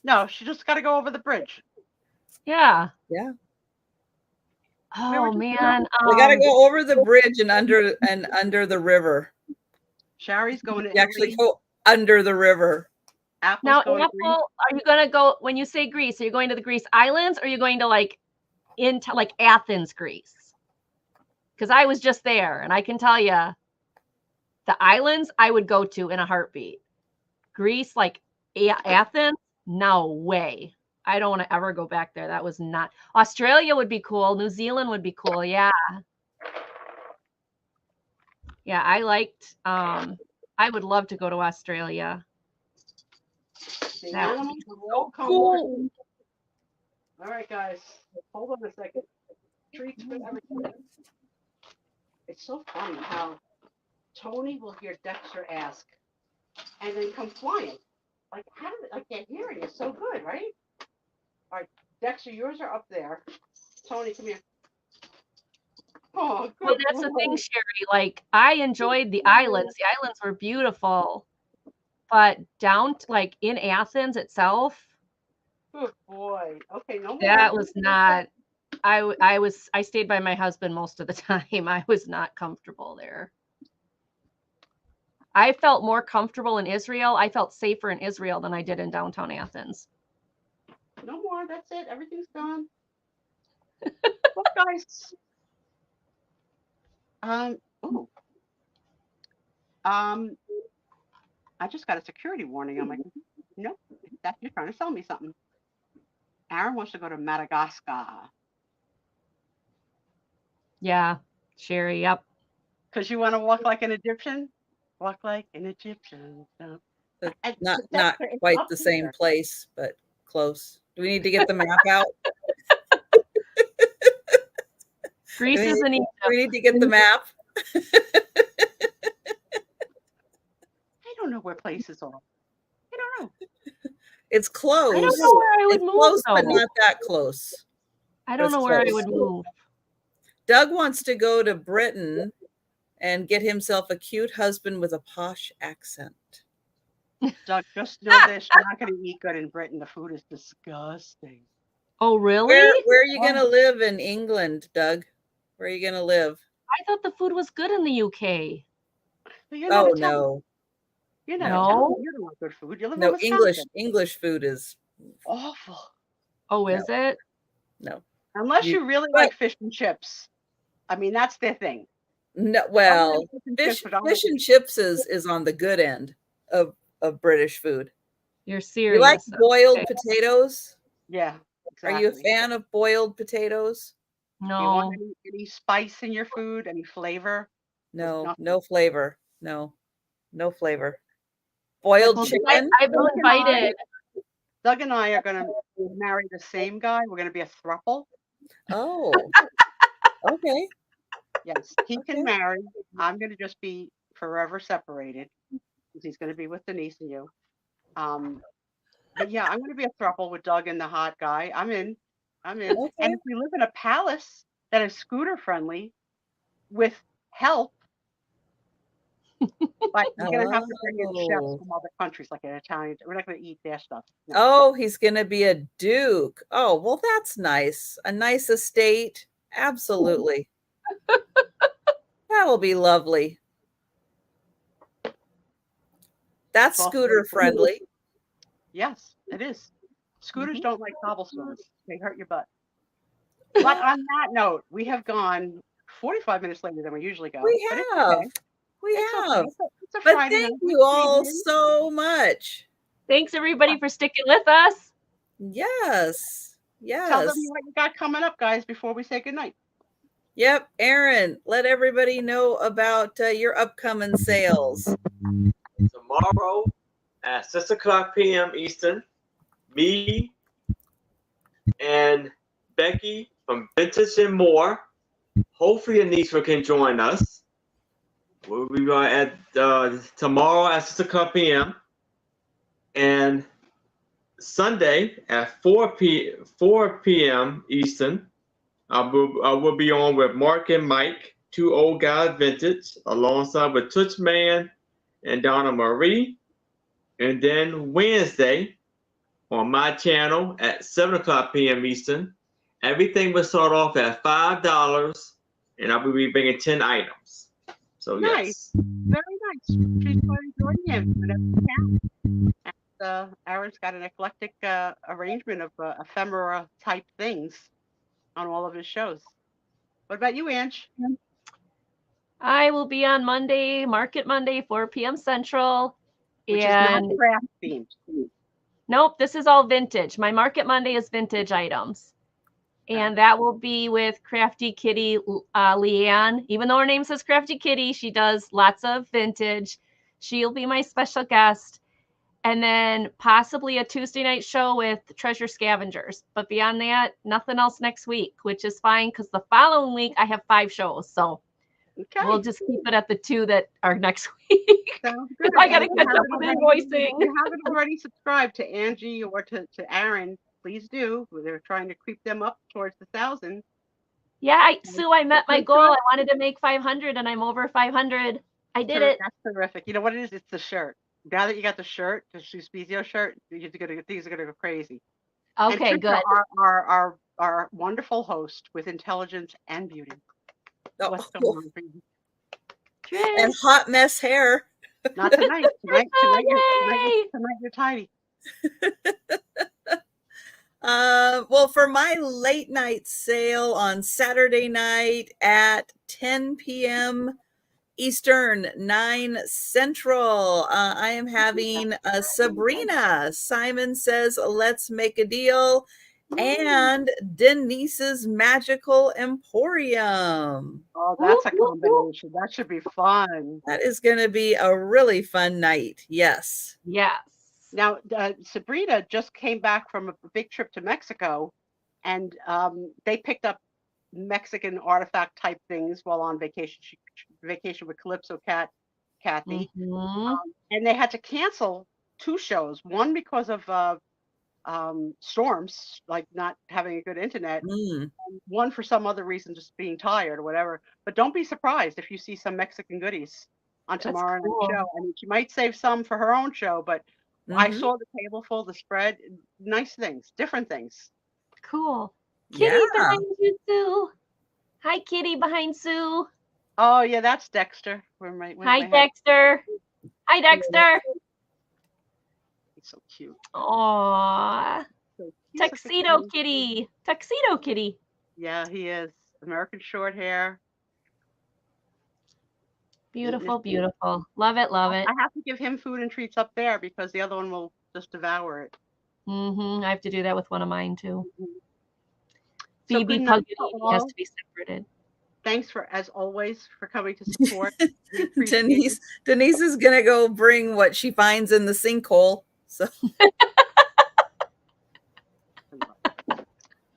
No, she just got to go over the bridge. Yeah. Yeah. Oh would you man. We got to go over the bridge and under the river. Sherry's going to You actually Italy. go under the river. Apple's Now, going to Apple, Greece. are you gonna go when you say Greece? Are you going to the Greece islands, or are you going to like into like Athens, Greece? Because I was just there, and I can tell you, the islands I would go to in a heartbeat. Greece, like Athens, no way. I don't want to ever go back there. That was not. Australia would be cool. New Zealand would be cool. Yeah. Yeah, I liked. I would love to go to Australia. The That would animals be will all come cool. All right, guys. Hold on a second. Treats for everybody. It's so funny how Tony will hear Dexter ask and then come flying. Like, how did like their hearing is so good, right? All right, Dexter, yours are up there. Tony, come here. Oh, good. Well, that's the thing, Sherry. Like, I enjoyed the islands. The islands were beautiful, but down like in Athens itself, Good boy. Okay, no more. that was not. I stayed by my husband most of the time. I was not comfortable there. I felt more comfortable in Israel. I felt safer in Israel than I did in downtown Athens. No more. That's it. Everything's gone. Well, guys. Oh. I just got a security warning. I'm like, nope, that you're trying to sell me something. Aaron wants to go to Madagascar. Yeah, Sherry. Yep. Because you want to walk like an Egyptian? Walk like an Egyptian. Not quite the same place, but close. Do we need to get the map out? Greece is in Egypt. We need to get the map. I don't know where places are. I don't know. It's close. I don't know where I would It's move. close, but Though. not that close. I don't It's know where I close. would move. Doug wants to go to Britain and get himself a cute husband with a posh accent. Doug, just know this. You're not going to eat good in Britain. The food is disgusting. Oh, really? Where are you going to live in England, Doug? Where are you going to live? I thought the food was good in the UK. But you're not Oh, Italian. no. You're not No? Italian. You don't want good food. You live in No, Wisconsin. English food is Awful. Oh, is it? no. Unless you really like fish and chips. I mean, that's their thing. No, well, Fish fish and chips is on the good end of British food. You're serious. You like boiled potatoes? Yeah. Exactly. Are you a fan of boiled potatoes? Do you No. want any spice in your food? Any flavor? No, no flavor. No flavor. Boiled Well, chicken? I've been invited. Doug and I are going to marry the same guy. We're going to be a throuple. Oh, okay. Yes, he can marry. I'm going to just be forever separated because he's going to be with Denise and you. But yeah, I'm going to be a throuple with Doug and the hot guy. I'm in. Okay. And if we live in a palace that is scooter friendly with help, like we're going to have to bring in chefs from other countries, like an Italian. We're not going to eat their stuff. No. Oh, he's going to be a duke. Oh, well, that's nice. A nice estate. Absolutely. That'll be lovely. That's scooter friendly. Yes, it is. Scooters don't like cobblestones. They hurt your butt. But on that note, we have gone 45 minutes later than we usually go. We but it's have. okay. We It's okay. have. It's a But Friday thank night. you all so much. Thanks everybody for sticking with us. Yes. Tell them Yes. what you got coming up, guys, before we say goodnight. Yep. Aaron, let everybody know about your upcoming sales. Tomorrow at 6 o'clock p.m. Eastern, me and Becky from Vintage and More hopefully Anisha can join us. We'll be at tomorrow at 6 p.m. and Sunday at 4 p.m. Eastern. I will be on with Mark and Mike, two old guys vintage, alongside with Touch Man and Donna Marie. And then Wednesday on my channel at 7 p.m. Eastern. Everything will start off at $5, and I will be bringing 10 items. So Nice. yes. Very nice. She's going to join him whenever you can. And Aaron's got an eclectic arrangement of ephemera type things on all of his shows. What about you, Ange? I will be on Monday, Market Monday, 4 p.m. Central. Which and is not craft themed. nope, this is all vintage. My Market Monday is vintage items. And that will be with Crafty Kitty Leanne. Even though her name says Crafty Kitty, she does lots of vintage. She'll be my special guest. And then possibly a Tuesday night show with Treasure Scavengers. But beyond that, nothing else next week, which is fine because the following week I have 5 shows. So Okay. we'll just keep it at the 2 that are next week. Sounds good. I got to And catch if up you with haven't invoicing. If you haven't already subscribed to Angie or to Aaron, please do. They're trying to creep them up towards the 1,000. Yeah, Sue, I met my Good goal. job. I wanted to make 500 and I'm over 500. I did it. That's terrific. You know what it is? It's the shirt. Now that you got the shirt, the Suspizio shirt, things are gonna go crazy. And Okay, Trisha, good. Our wonderful host with intelligence and beauty. What's going Oh, on for you? and hot mess hair. Not tonight. Tonight Yay! you're tidy. Well, for my late night sale on Saturday night at 10 p.m. Eastern, 9 Central, I am having Sabrina. Simon Says, Let's Make a Deal, and Denise's Magical Emporium. Oh, that's a combination. That should be fun. That is going to be a really fun night. Yes. Yes. Now, Sabrina just came back from a big trip to Mexico, and they picked up Mexican artifact type things while on vacation. She vacation with Calypso Kathy, Mhm. and they had to cancel 2 shows. One because of storms, like not having a good internet. Mm. And one for some other reason, just being tired or whatever. But don't be surprised if you see some Mexican goodies on That's tomorrow cool. night's show. I mean, she might save some for her own show, but I Mhm. saw the table full, the spread, nice things, different things. Cool. Kitty Yeah. behind you, Sue. Hi, Kitty behind Sue. Oh yeah, that's Dexter. Hi, Dexter. Hi, Dexter. He's so cute. Aw. So he's such a Tuxedo cutie. Kitty. Tuxedo Kitty. Yeah, he is. American short hair. Beautiful, beautiful. Love it, love it. I have to give him food and treats up there because the other one will just devour it. I have to do that with one of mine too. So Phoebe good night Puggy to has all. to be separated. Thanks for, as always, for coming to support. We appreciate it. Denise is going to go bring what she finds in the sinkhole. So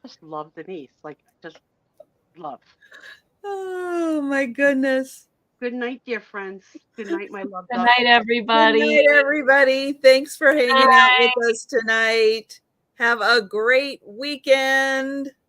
Just love Denise, like just love. oh my goodness. Good night, dear friends. Good night, my love. Good night, everybody. Good night, everybody. Thanks for hanging out Bye. with us tonight. Have a great weekend.